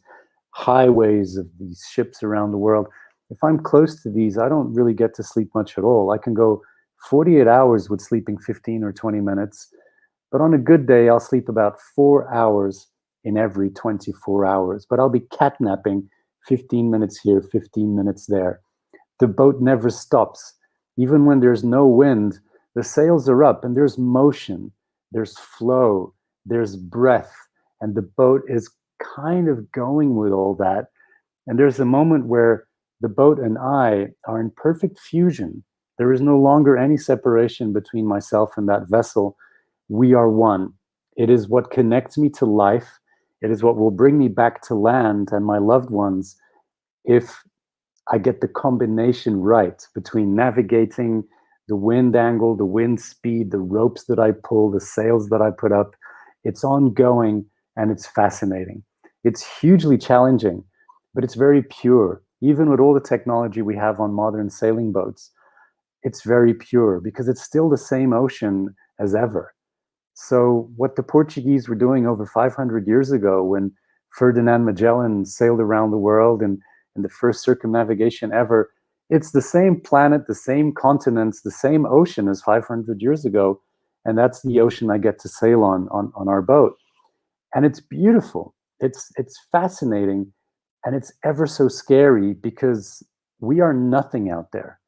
S13: highways of these ships around the world. If I'm close to these, I don't really get to sleep much at all. I can go 48 hours with sleeping 15 or 20 minutes. But on a good day, I'll sleep about 4 hours in every 24 hours. But I'll be catnapping 15 minutes here, 15 minutes there. The boat never stops. Even when there's no wind, the sails are up and there's motion, there's flow, there's breath, and the boat is kind of going with all that. And there's a moment where the boat and I are in perfect fusion. There is no longer any separation between myself and that vessel. We are one. It is what connects me to life. It is what will bring me back to land and my loved ones if I get the combination right between navigating the wind angle, the wind speed, the ropes that I pull, the sails that I put up. It's ongoing and it's fascinating. It's hugely challenging, but it's very pure. Even with all the technology we have on modern sailing boats, it's very pure because it's still the same ocean as ever. So what the Portuguese were doing over 500 years ago when Ferdinand Magellan sailed around the world and the first circumnavigation ever, it's the same planet, the same continents, the same ocean as 500 years ago. And that's the ocean I get to sail on our boat. And it's beautiful. It's fascinating. And it's ever so scary because we are nothing out there.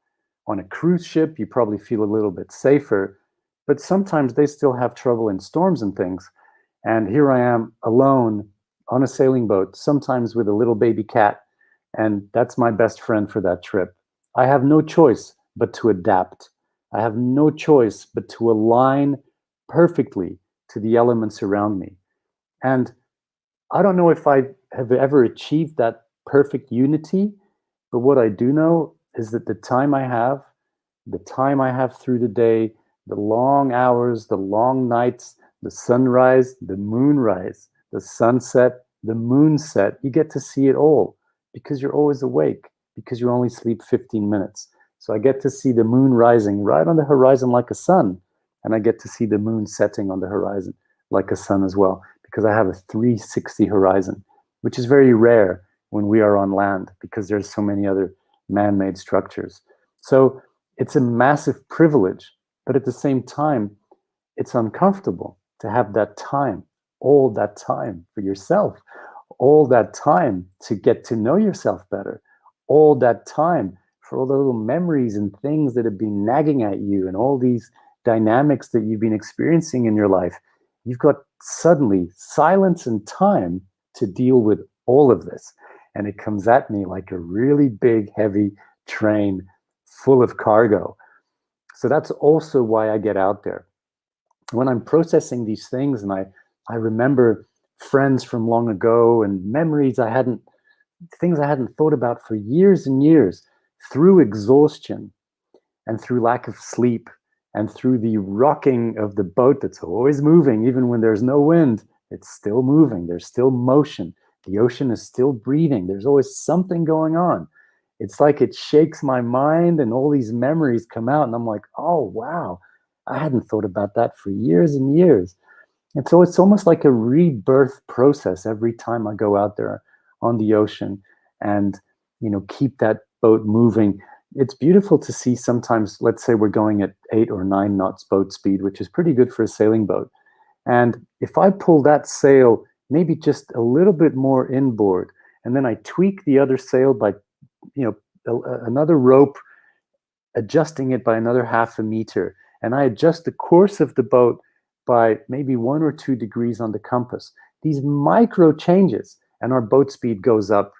S13: On a cruise ship, you probably feel a little bit safer, but sometimes they still have trouble in storms and things. And here I am alone on a sailing boat, sometimes with a little baby cat. And that's my best friend for that trip. I have no choice but to adapt. I have no choice but to align perfectly to the elements around me. And I don't know if I have ever achieved that perfect unity, but what I do know is that the time I have through the day, the long hours, the long nights, the sunrise, the moonrise, the sunset, the moonset, you get to see it all because you're always awake, because you only sleep 15 minutes. So I get to see the moon rising right on the horizon like a sun, and I get to see the moon setting on the horizon like a sun as well, because I have a 360 horizon, which is very rare when we are on land because there's so many other man-made structures. So it's a massive privilege, but at the same time, it's uncomfortable to have that time, all that time for yourself, all that time to get to know yourself better, all that time for all the little memories and things that have been nagging at you and all these dynamics that you've been experiencing in your life. You've got suddenly silence and time to deal with all of this. And it comes at me like a really big, heavy train full of cargo. So that's also why I get out there. When I'm processing these things and I remember friends from long ago and memories things I hadn't thought about for years and years, through exhaustion and through lack of sleep and through the rocking of the boat that's always moving, even when there's no wind, it's still moving, there's still motion, the ocean is still breathing, there's always something going on. It's like it shakes my mind and all these memories come out and I'm like, oh, wow, I hadn't thought about that for years and years. And so it's almost like a rebirth process every time I go out there on the ocean and, keep that boat moving. It's beautiful to see sometimes, let's say we're going at 8 or 9 knots boat speed, which is pretty good for a sailing boat. And if I pull that sail maybe just a little bit more inboard, and then I tweak the other sail by, another rope, adjusting it by another 0.5 meter, and I adjust the course of the boat by maybe 1 or 2 degrees on the compass. These micro changes, and our boat speed goes up,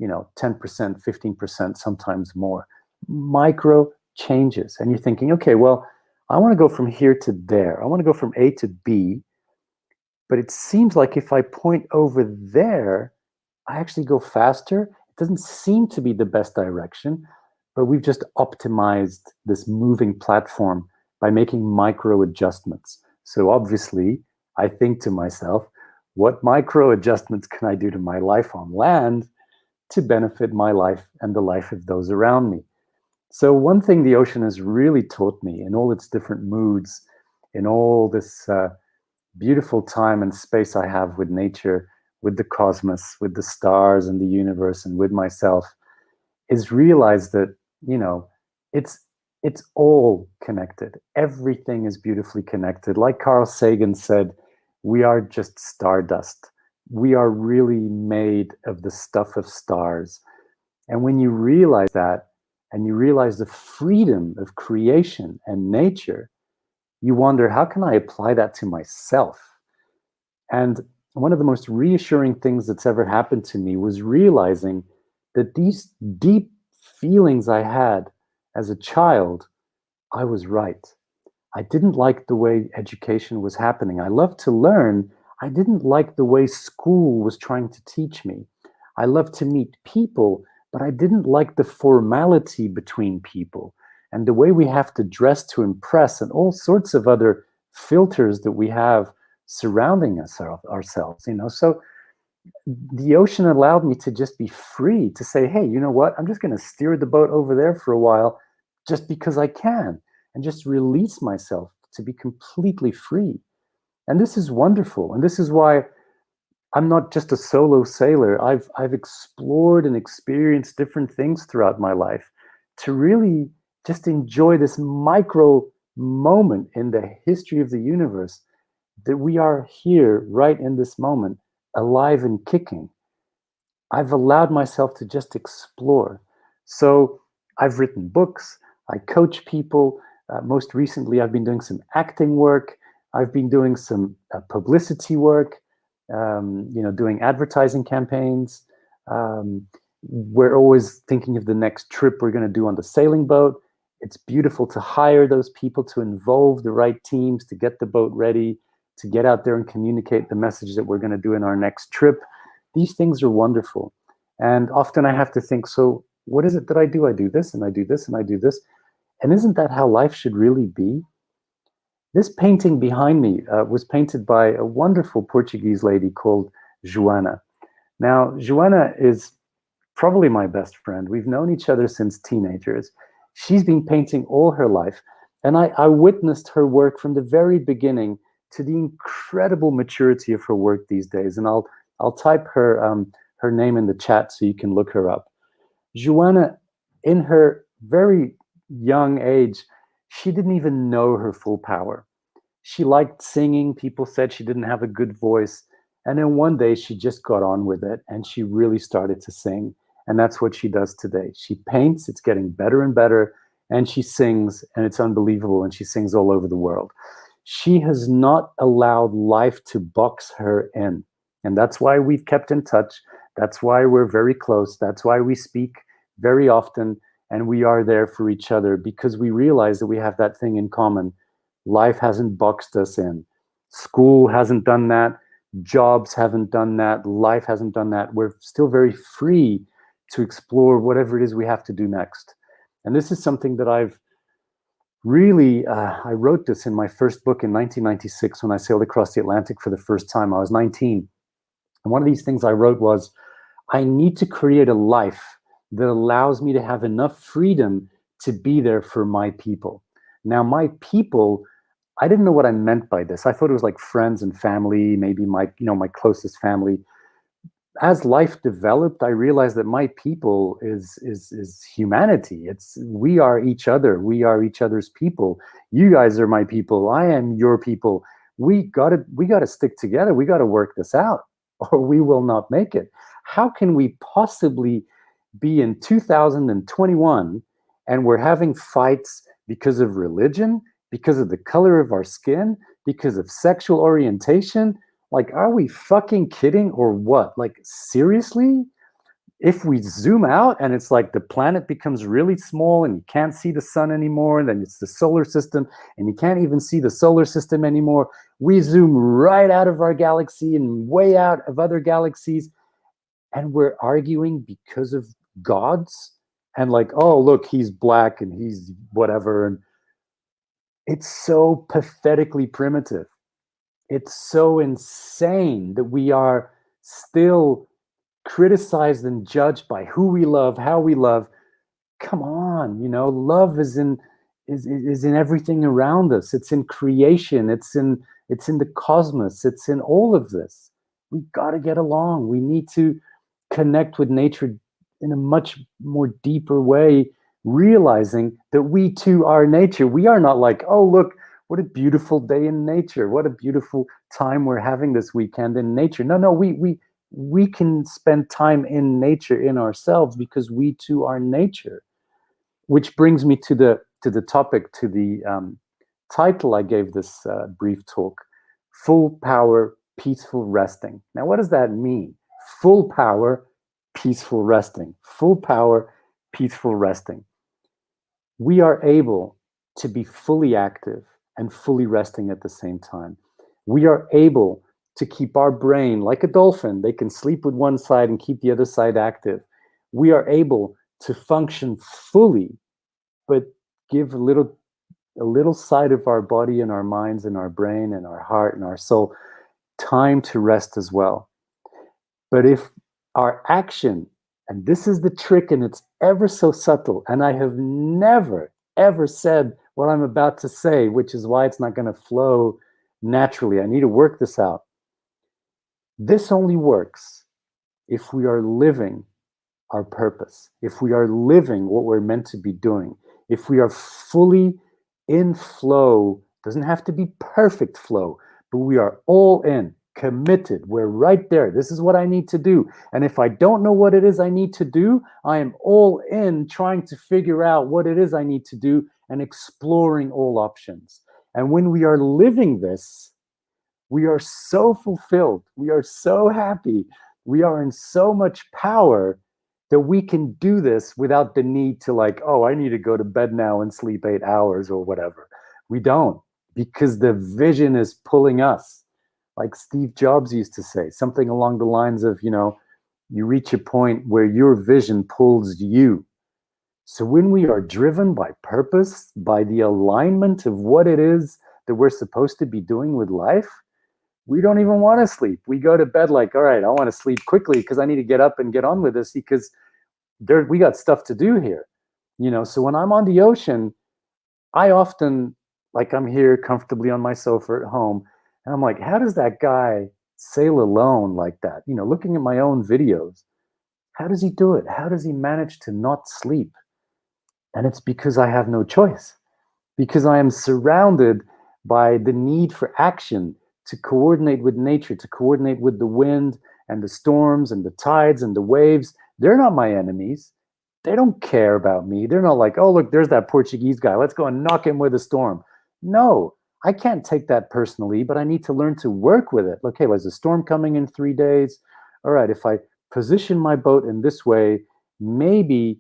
S13: 10%, 15%, sometimes more. Micro changes. And you're thinking, okay, well, I want to go from here to there. I want to go from A to B. But it seems like if I point over there, I actually go faster. It doesn't seem to be the best direction, but we've just optimized this moving platform by making micro adjustments. So obviously, I think to myself, what micro adjustments can I do to my life on land to benefit my life and the life of those around me? So one thing the ocean has really taught me in all its different moods, in all this beautiful time and space I have with nature, with the cosmos, with the stars and the universe and with myself, is realize that, it's all connected. Everything is beautifully connected. Like Carl Sagan said, we are just stardust. We are really made of the stuff of stars. And when you realize that, and you realize the freedom of creation and nature, you wonder, how can I apply that to myself? And one of the most reassuring things that's ever happened to me was realizing that these deep feelings I had as a child, I was right. I didn't like the way education was happening. I loved to learn. I didn't like the way school was trying to teach me. I loved to meet people, but I didn't like the formality between people and the way we have to dress to impress and all sorts of other filters that we have surrounding us ourselves, you know. So the ocean allowed me to just be free to say, hey, you know what? I'm just going to steer the boat over there for a while just because I can, and just release myself to be completely free. And this is wonderful. And this is why I'm not just a solo sailor. I've explored and experienced different things throughout my life to really just enjoy this micro moment in the history of the universe, that we are here right in this moment, alive and kicking. I've allowed myself to just explore. So I've written books, I coach people. Most recently, I've been doing some acting work. I've been doing some publicity work, doing advertising campaigns. We're always thinking of the next trip we're going to do on the sailing boat. It's beautiful to hire those people, to involve the right teams, to get the boat ready, to get out there and communicate the message that we're going to do in our next trip. These things are wonderful. And often I have to think, so what is it that I do? I do this, and I do this, and I do this. And isn't that how life should really be? This painting behind me was painted by a wonderful Portuguese lady called Joana. Now, Joana is probably my best friend. We've known each other since teenagers. She's been painting all her life. And I witnessed her work from the very beginning to the incredible maturity of her work these days. And I'll type her name in the chat so you can look her up. Joana, in her very young age, she didn't even know her full power. She liked singing. People said she didn't have a good voice. And then one day she just got on with it and she really started to sing. And that's what she does today. She paints, it's getting better and better, and she sings, and it's unbelievable, and she sings all over the world. She has not allowed life to box her in. And that's why we've kept in touch. That's why we're very close. That's why we speak very often, and we are there for each other, because we realize that we have that thing in common. Life hasn't boxed us in. School hasn't done that. Jobs haven't done that. Life hasn't done that. We're still very free to explore whatever it is we have to do next. And this is something that I've really, I wrote this in my first book in 1996 when I sailed across the Atlantic for the first time. I was 19. And one of these things I wrote was, I need to create a life that allows me to have enough freedom to be there for my people. Now, my people, I didn't know what I meant by this. I thought it was like friends and family, maybe my closest family. As life developed, I realized that my people is humanity. We are each other. We are each other's people. You guys are my people. I am your people. We gotta stick together. We gotta work this out, or we will not make it. How can we possibly be in 2021 and we're having fights because of religion, because of the color of our skin, because of sexual orientation? Like, are we fucking kidding or what? Like, seriously? If we zoom out and it's like the planet becomes really small and you can't see the sun anymore, and then it's the solar system and you can't even see the solar system anymore. We zoom right out of our galaxy and way out of other galaxies, and we're arguing because of gods and like, oh, look, he's black and he's whatever. And it's so pathetically primitive. It's so insane that we are still criticized and judged by who we love, how we love. Come on, love is in everything around us. It's in creation. It's in the cosmos. It's in all of this. We got to get along. We need to connect with nature in a much more deeper way, realizing that we too are nature. We are not like, oh, look, what a beautiful day in nature. What a beautiful time we're having this weekend in nature. No, we can spend time in nature, in ourselves, because we too are nature. Which brings me to the topic, to the title I gave this brief talk: Full Power, peaceful resting. Now, what does that mean? Full power, peaceful resting. Full power, peaceful resting. We are able to be fully active and fully resting at the same time. We are able to keep our brain like a dolphin. They can sleep with one side and keep the other side active. We are able to function fully, but give a little side of our body and our minds and our brain and our heart and our soul time to rest as well. But if our action, and this is the trick, and it's ever so subtle, and I have never, ever said what I'm about to say, which is why it's not going to flow naturally. I need to work this out. This only works if we are living our purpose, if we are living what we're meant to be doing, if we are fully in flow. Doesn't have to be perfect flow, but we are all in, committed. We're right there. This is what I need to do. And if I don't know what it is I need to do, I am all in trying to figure out what it is I need to do and exploring all options. And when we are living this, we are so fulfilled. We are so happy. We are in so much power that we can do this without the need to like, oh, I need to go to bed now and sleep 8 hours or whatever. We don't, because the vision is pulling us. Like Steve Jobs used to say, something along the lines of, you reach a point where your vision pulls you. So when we are driven by purpose, by the alignment of what it is that we're supposed to be doing with life, we don't even want to sleep. We go to bed like, all right, I want to sleep quickly because I need to get up and get on with this because we got stuff to do here. So when I'm on the ocean, I often, like, I'm here comfortably on my sofa at home, and I'm like, how does that guy sail alone like that? Looking at my own videos, how does he do it? How does he manage to not sleep? And it's because I have no choice, because I am surrounded by the need for action, to coordinate with nature, to coordinate with the wind and the storms and the tides and the waves. They're not my enemies. They don't care about me. They're not like, oh, look, there's that Portuguese guy. Let's go and knock him with a storm. No, I can't take that personally, but I need to learn to work with it. Okay, there's a storm coming in 3 days. All right, if I position my boat in this way, maybe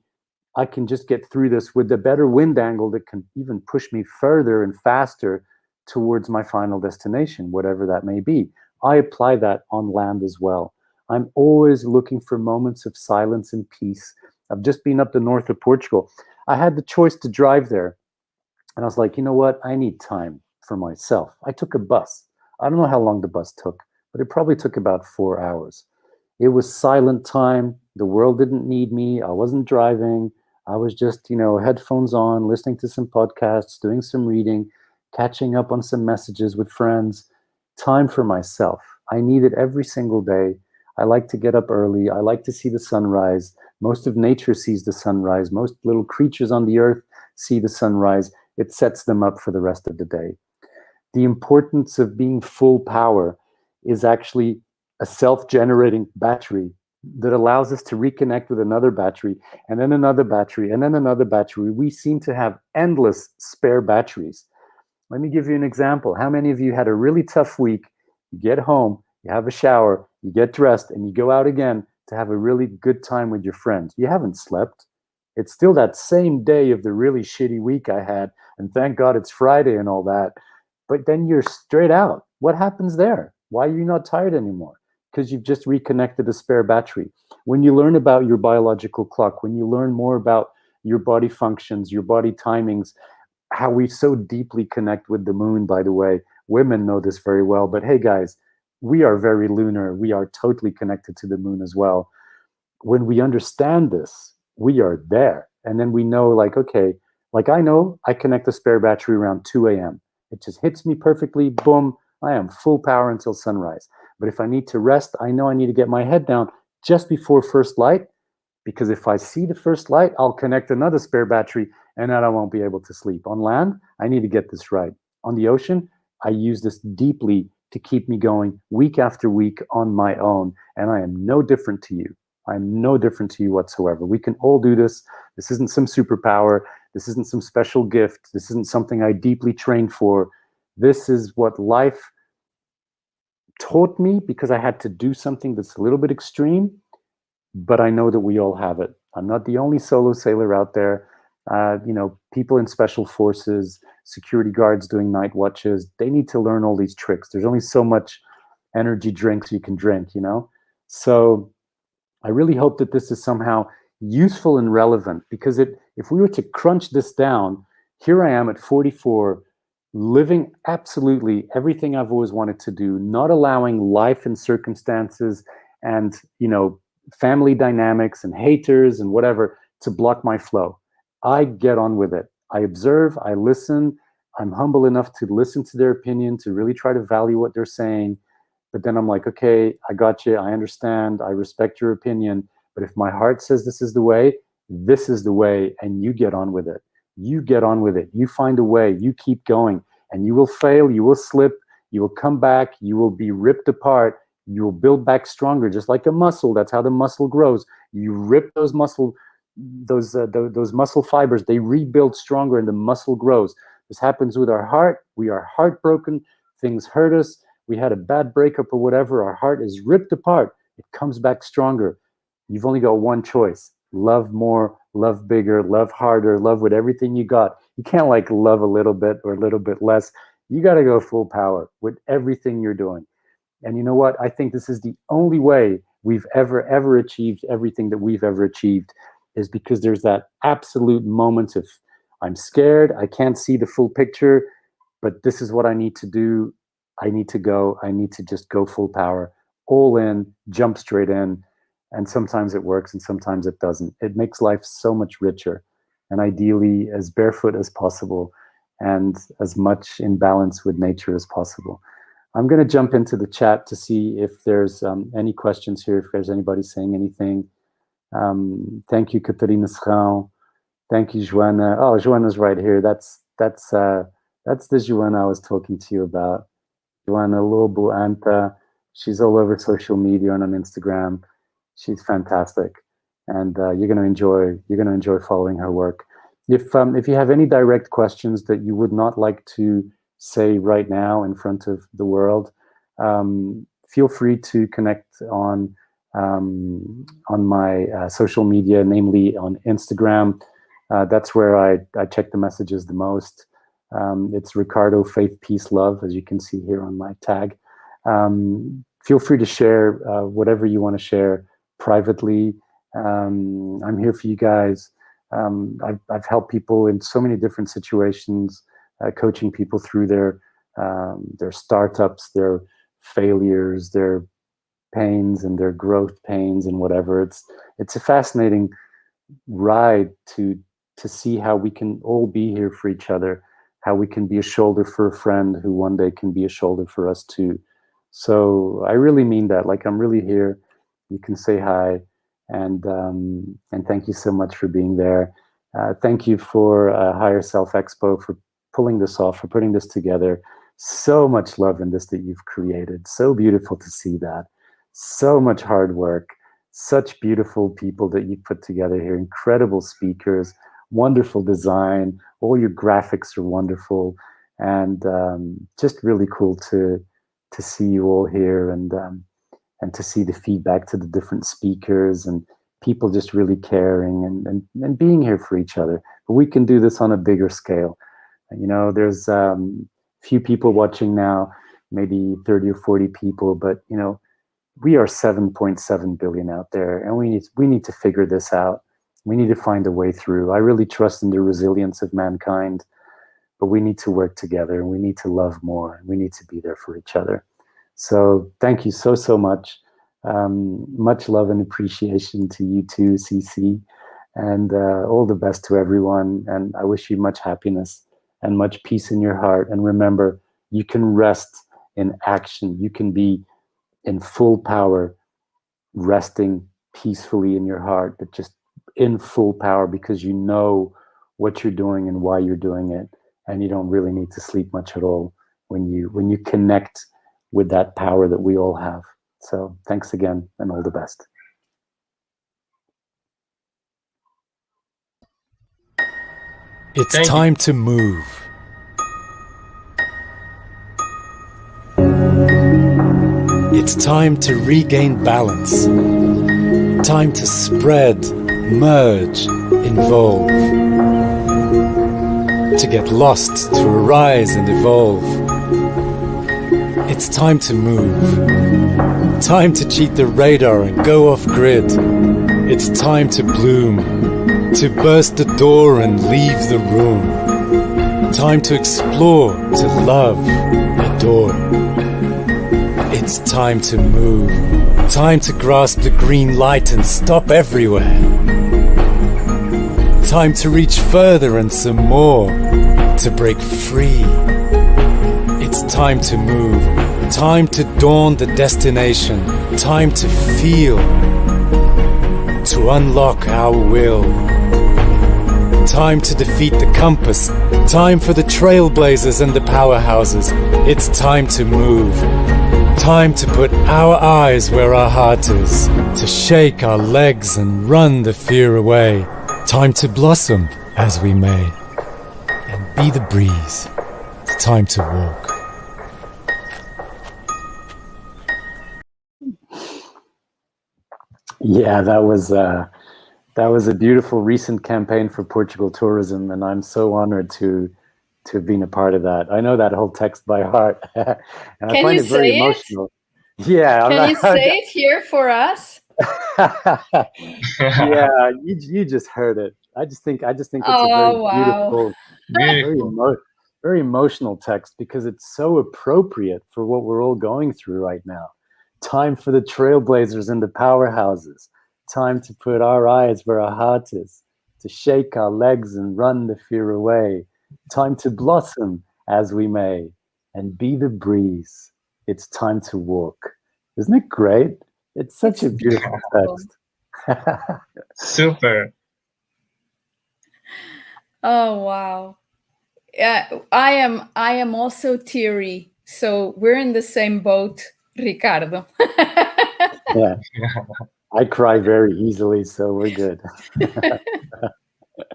S13: I can just get through this with a better wind angle that can even push me further and faster towards my final destination, whatever that may be. I apply that on land as well. I'm always looking for moments of silence and peace. I've just been up the north of Portugal. I had the choice to drive there. And I was like, you know what? I need time for myself. I took a bus. I don't know how long the bus took, but it probably took about 4 hours. It was silent time. The world didn't need me. I wasn't driving. I was just, headphones on, listening to some podcasts, doing some reading, catching up on some messages with friends. Time for myself. I need it every single day. I like to get up early. I like to see the sunrise. Most of nature sees the sunrise. Most little creatures on the earth see the sunrise. It sets them up for the rest of the day. The importance of being full power is actually a self-generating battery that allows us to reconnect with another battery, and then another battery, and then another battery. We seem to have endless spare batteries. Let me give you an example. How many of you had a really tough week? You get home, you have a shower, you get dressed, and you go out again to have a really good time with your friends. You haven't slept. It's still that same day of the really shitty week I had, and thank God it's Friday and all that. But then you're straight out. What happens there? Why are you not tired anymore? Because you've just reconnected a spare battery. When you learn about your biological clock, when you learn more about your body functions, your body timings, how we so deeply connect with the moon, by the way, women know this very well, but hey guys, we are very lunar. We are totally connected to the moon as well. When we understand this, we are there. And then we know, like, okay, like I know I connect a spare battery around 2 a.m. It just hits me perfectly. Boom, I am full power until sunrise. But if I need to rest, I know I need to get my head down just before first light, because if I see the first light, I'll connect another spare battery and then I won't be able to sleep. On land, I need to get this right. On the ocean, I use this deeply to keep me going week after week on my own. And I am no different to you. I'm no different to you whatsoever. We can all do this. This isn't some superpower. This isn't some special gift. This isn't something I deeply trained for. This is what life taught me because I had to do something that's a little bit extreme, but I know that we all have it. I'm not the only solo sailor out there. People in special forces, security guards doing night watches, they need to learn all these tricks. There's only so much energy drinks you can drink, So I really hope that this is somehow useful and relevant, because if we were to crunch this down, here I am at 44, living absolutely everything I've always wanted to do, not allowing life and circumstances and, family dynamics and haters and whatever to block my flow. I get on with it. I observe, I listen. I'm humble enough to listen to their opinion, to really try to value what they're saying. But then I'm like, okay, I got you. I understand. I respect your opinion. But if my heart says this is the way, and you get on with it. You get on with it. You find a way. You keep going. And you will fail. You will slip. You will come back. You will be ripped apart. You will build back stronger, just like a muscle. That's how the muscle grows. You rip those muscle fibers. They rebuild stronger, and the muscle grows. This happens with our heart. We are heartbroken. Things hurt us. We had a bad breakup or whatever. Our heart is ripped apart. It comes back stronger. You've only got one choice. Love more, love bigger, love harder, love with everything you got. You can't love a little bit or a little bit less. You got to go full power with everything you're doing. And you know what? I think this is the only way we've ever achieved everything that we've ever achieved, is because there's that absolute moment of, I'm scared, I can't see the full picture, but this is what I need to do. I need to go. I need to just go full power, all in, jump straight in. And sometimes it works and sometimes it doesn't. It makes life so much richer, and ideally as barefoot as possible and as much in balance with nature as possible. I'm going to jump into the chat to see if there's any questions here, if there's anybody saying anything. Thank you, Catarina Schau. Thank you, Joanna. Oh, Joanna's right here. That's the Joanna I was talking to you about. Joanna Lobo Anta. She's all over social media and on Instagram. She's fantastic, and you're going to enjoy following her work. If you have any direct questions that you would not like to say right now in front of the world, feel free to connect on my social media, namely on Instagram. That's where I check the messages the most. It's Ricardo Faith Peace Love, as you can see here on my tag. Feel free to share whatever you want to share privately. I'm here for you guys. I've helped people in so many different situations, coaching people through their startups, their failures, their pains and their growth pains and whatever. It's a fascinating ride to see how we can all be here for each other, how we can be a shoulder for a friend who one day can be a shoulder for us too. So I really mean that. I'm really here. You can say hi, and thank you so much for being there. Thank you for Higher Self Expo for pulling this off, for putting this together. So much love in this that you've created. So beautiful to see that. So much hard work. Such beautiful people that you've put together here. Incredible speakers. Wonderful design. All your graphics are wonderful, and just really cool to see you all here, and to see the feedback to the different speakers and people just really caring and being here for each other. But we can do this on a bigger scale. There's few people watching now, maybe 30 or 40 people, but we are 7.7 billion out there, and we need to figure this out. We need to find a way through. I really trust in the resilience of mankind, but we need to work together, and we need to love more, and we need to be there for each other. So thank you so much. Much love and appreciation to you too, CC, and all the best to everyone. And I wish you much happiness and much peace in your heart. And remember, you can rest in action. You can be in full power, resting peacefully in your heart, but just in full power, because you know what you're doing and why you're doing it. And you don't really need to sleep much at all when you connect with that power that we all have. So thanks again, and all the best.
S15: It's time to move. It's time to regain balance. Time to spread, merge, evolve. To get lost, to arise and evolve. It's time to move. Time to cheat the radar and go off grid. It's time to bloom. To burst the door and leave the room. Time to explore, to love, adore. It's time to move. Time to grasp the green light and stop everywhere. Time to reach further and some more. To break free. It's time to move. Time to dawn the destination. Time to feel. To unlock our will. Time to defeat the compass. Time for the trailblazers and the powerhouses. It's time to move. Time to put our eyes where our heart is. To shake our legs and run the fear away. Time to blossom as we may. And be the breeze. It's time to walk.
S13: Yeah, that was a beautiful recent campaign for Portugal tourism, and I'm so honored to have been a part of that. I know that whole text by heart, and I find it very emotional. Yeah,
S1: Can you say it here for us?
S13: Yeah, you just heard it. I just think it's a very beautiful, very emotional text because it's so appropriate for what we're all going through right now. Time for the trailblazers and the powerhouses. Time to put our eyes where our heart is. To shake our legs and run the fear away. Time to blossom as we may and be the breeze. It's time to walk. Isn't it great? It's such a beautiful text.
S2: Super.
S1: Oh wow. Yeah, I am also teary. So we're in the same boat, Ricardo.
S13: Yeah. I cry very easily, so we're good.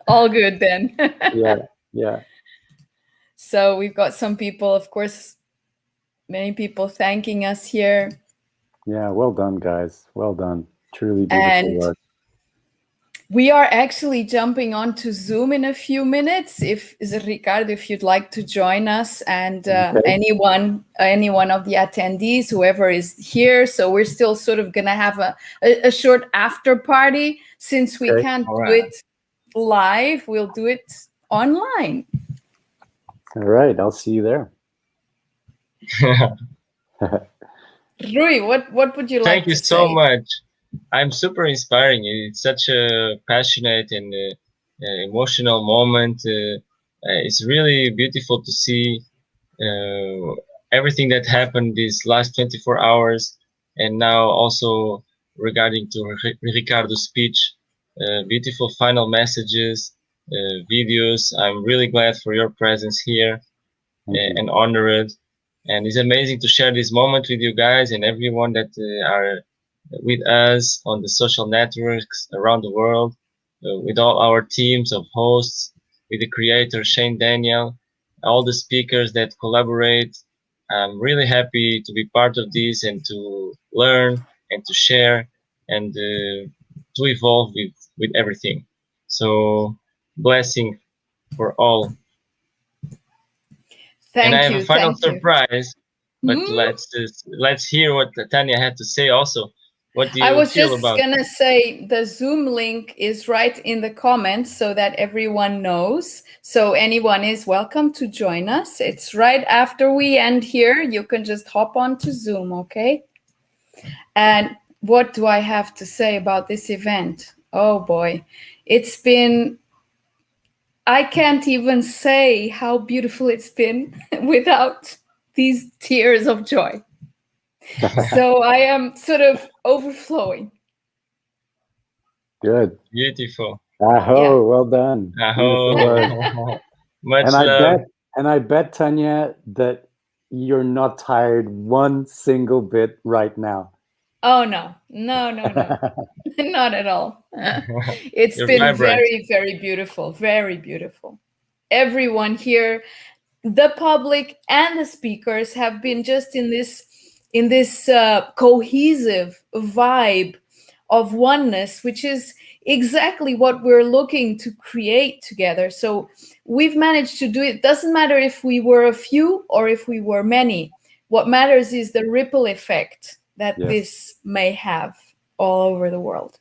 S1: All good then.
S13: Yeah.
S1: So we've got some people, of course, many people thanking us here.
S13: Yeah, well done, guys. Well done. Truly beautiful
S1: And
S13: work.
S1: we are actually jumping onto Zoom in a few minutes. Ricardo, if you'd like to join us, and anyone of the attendees, whoever is here. So we're still sort of gonna have a short after party since we can't do it live. We'll do it online.
S13: All right, I'll see you there.
S1: Rui, what would you like to say?
S2: Thank you so much. I'm super inspiring. It's such a passionate and emotional moment. It's really beautiful to see everything that happened these last 24 hours. And now also regarding to Ricardo's speech, beautiful final messages, videos. I'm really glad for your presence here and honored. And it's amazing to share this moment with you guys and everyone that are with us on the social networks around the world, with all our teams of hosts, with the creator Shane Daniel, all the speakers that collaborate. I'm really happy to be part of this and to learn and to share and to evolve with everything. So blessing for all. And I have a final surprise, but let's hear what Tania had to say also. What do you feel about?
S1: I was just gonna say the Zoom link is right in the comments so that everyone knows. So anyone is welcome to join us. It's right after we end here. You can just hop on to Zoom, okay? And what do I have to say about this event? Oh boy, it's been, I can't even say how beautiful it's been without these tears of joy. So I am sort of overflowing.
S13: Good.
S2: Beautiful.
S13: Aho, well done.
S2: Aho. Much
S13: and
S2: love.
S13: I bet, Tania, that you're not tired one single bit right now.
S1: Oh, no. Not at all. It's been
S2: vibrant.
S1: very, very beautiful. Very beautiful. Everyone here, the public and the speakers have been just in this cohesive vibe of oneness, which is exactly what we're looking to create together. So we've managed to do it. Doesn't matter if we were a few or if we were many. What matters is the ripple effect that this may have all over the world.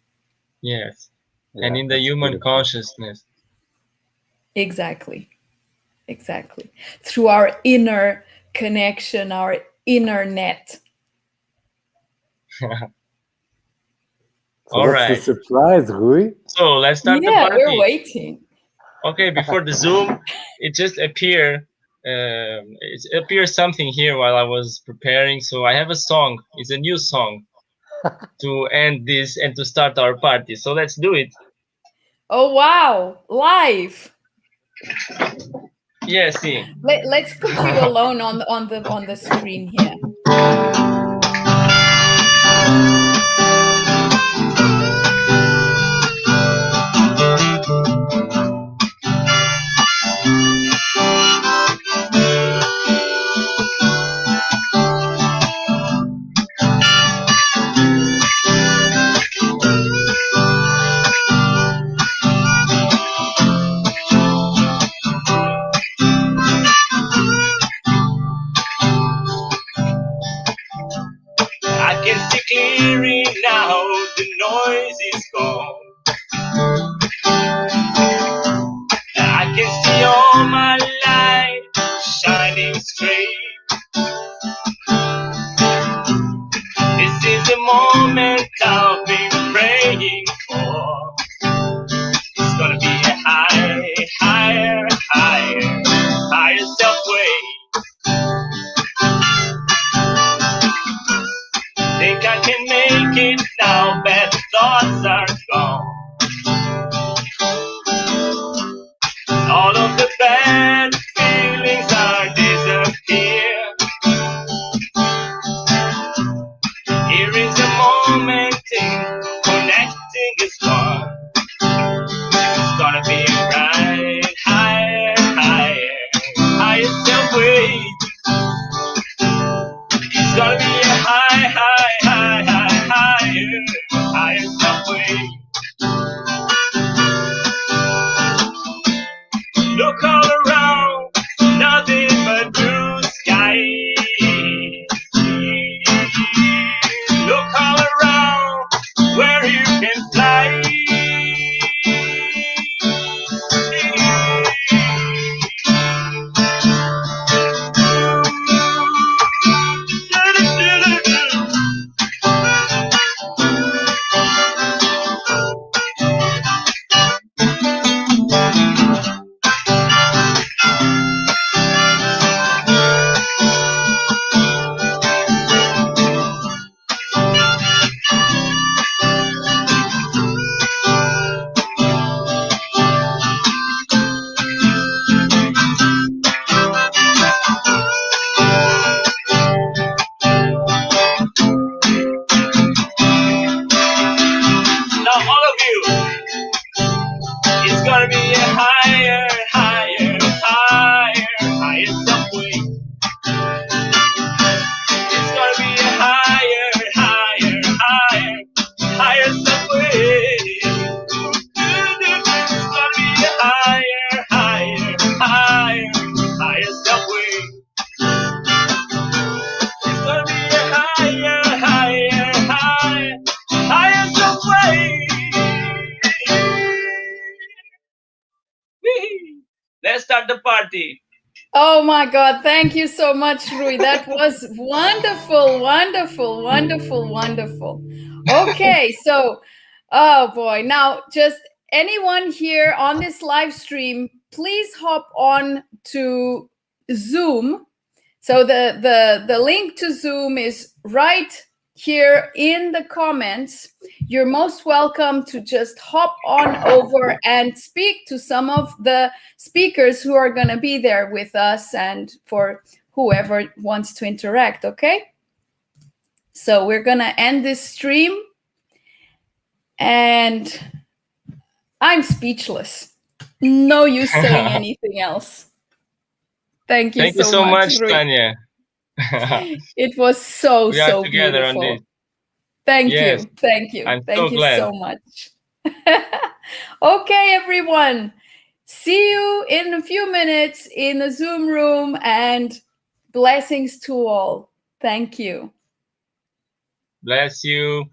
S2: Yes.
S13: Yeah,
S2: And in the
S13: that's
S2: human
S13: beautiful.
S2: consciousness.
S1: Exactly. Exactly. Through our inner connection, our inner net.
S13: So
S2: All
S13: what's the
S2: right.
S13: surprise, Rui?
S2: So let's start the
S1: Yeah,
S2: party.
S1: we're waiting.
S2: Okay, before the Zoom, it just appeared. It appeared something here while I was preparing. So I have a song. It's a new song to end this and to start our party. So let's do it.
S1: Oh wow, live.
S2: Yeah, see.
S1: Let's put you alone on the screen here.
S2: I can see clearly now, the noise is gone. I can see all my light shining straight. This is the moment I've been praying for. It's gonna be a higher self way. Think I can make it now, bad thoughts are gone. All of the bad feelings are disappear. Here is the moment in connecting is one. It's gonna be right, higher self way. It's gonna be a higher self way. Look all around, nothing but blue sky. Look all around, where you can fly. Now all of you, it's gonna be a higher self way. It's gonna be a higher self way. It's gonna be a higher self way. It's gonna be a higher self way. Let's start the party.
S1: Oh my God, thank you so much, Rui. That was wonderful, wonderful, wonderful, wonderful. Okay, so, oh boy. Now, just anyone here on this live stream, please hop on to Zoom. So the link to Zoom is right here in the comments. You're most welcome to just hop on over and speak to some of the speakers who are going to be there with us and for whoever wants to interact, okay? So we're going to end this stream and I'm speechless. No use saying anything else. Thank you
S2: so much,
S1: Rui.
S2: Tania.
S1: It was so,
S2: We are
S1: so
S2: together on
S1: beautiful.
S2: this.
S1: Thank
S2: Yes,
S1: you. Thank you.
S2: I'm
S1: Thank
S2: so
S1: you
S2: glad.
S1: so much. Okay, everyone. See you in a few minutes in the Zoom room, and blessings to all. Thank you.
S2: Bless you.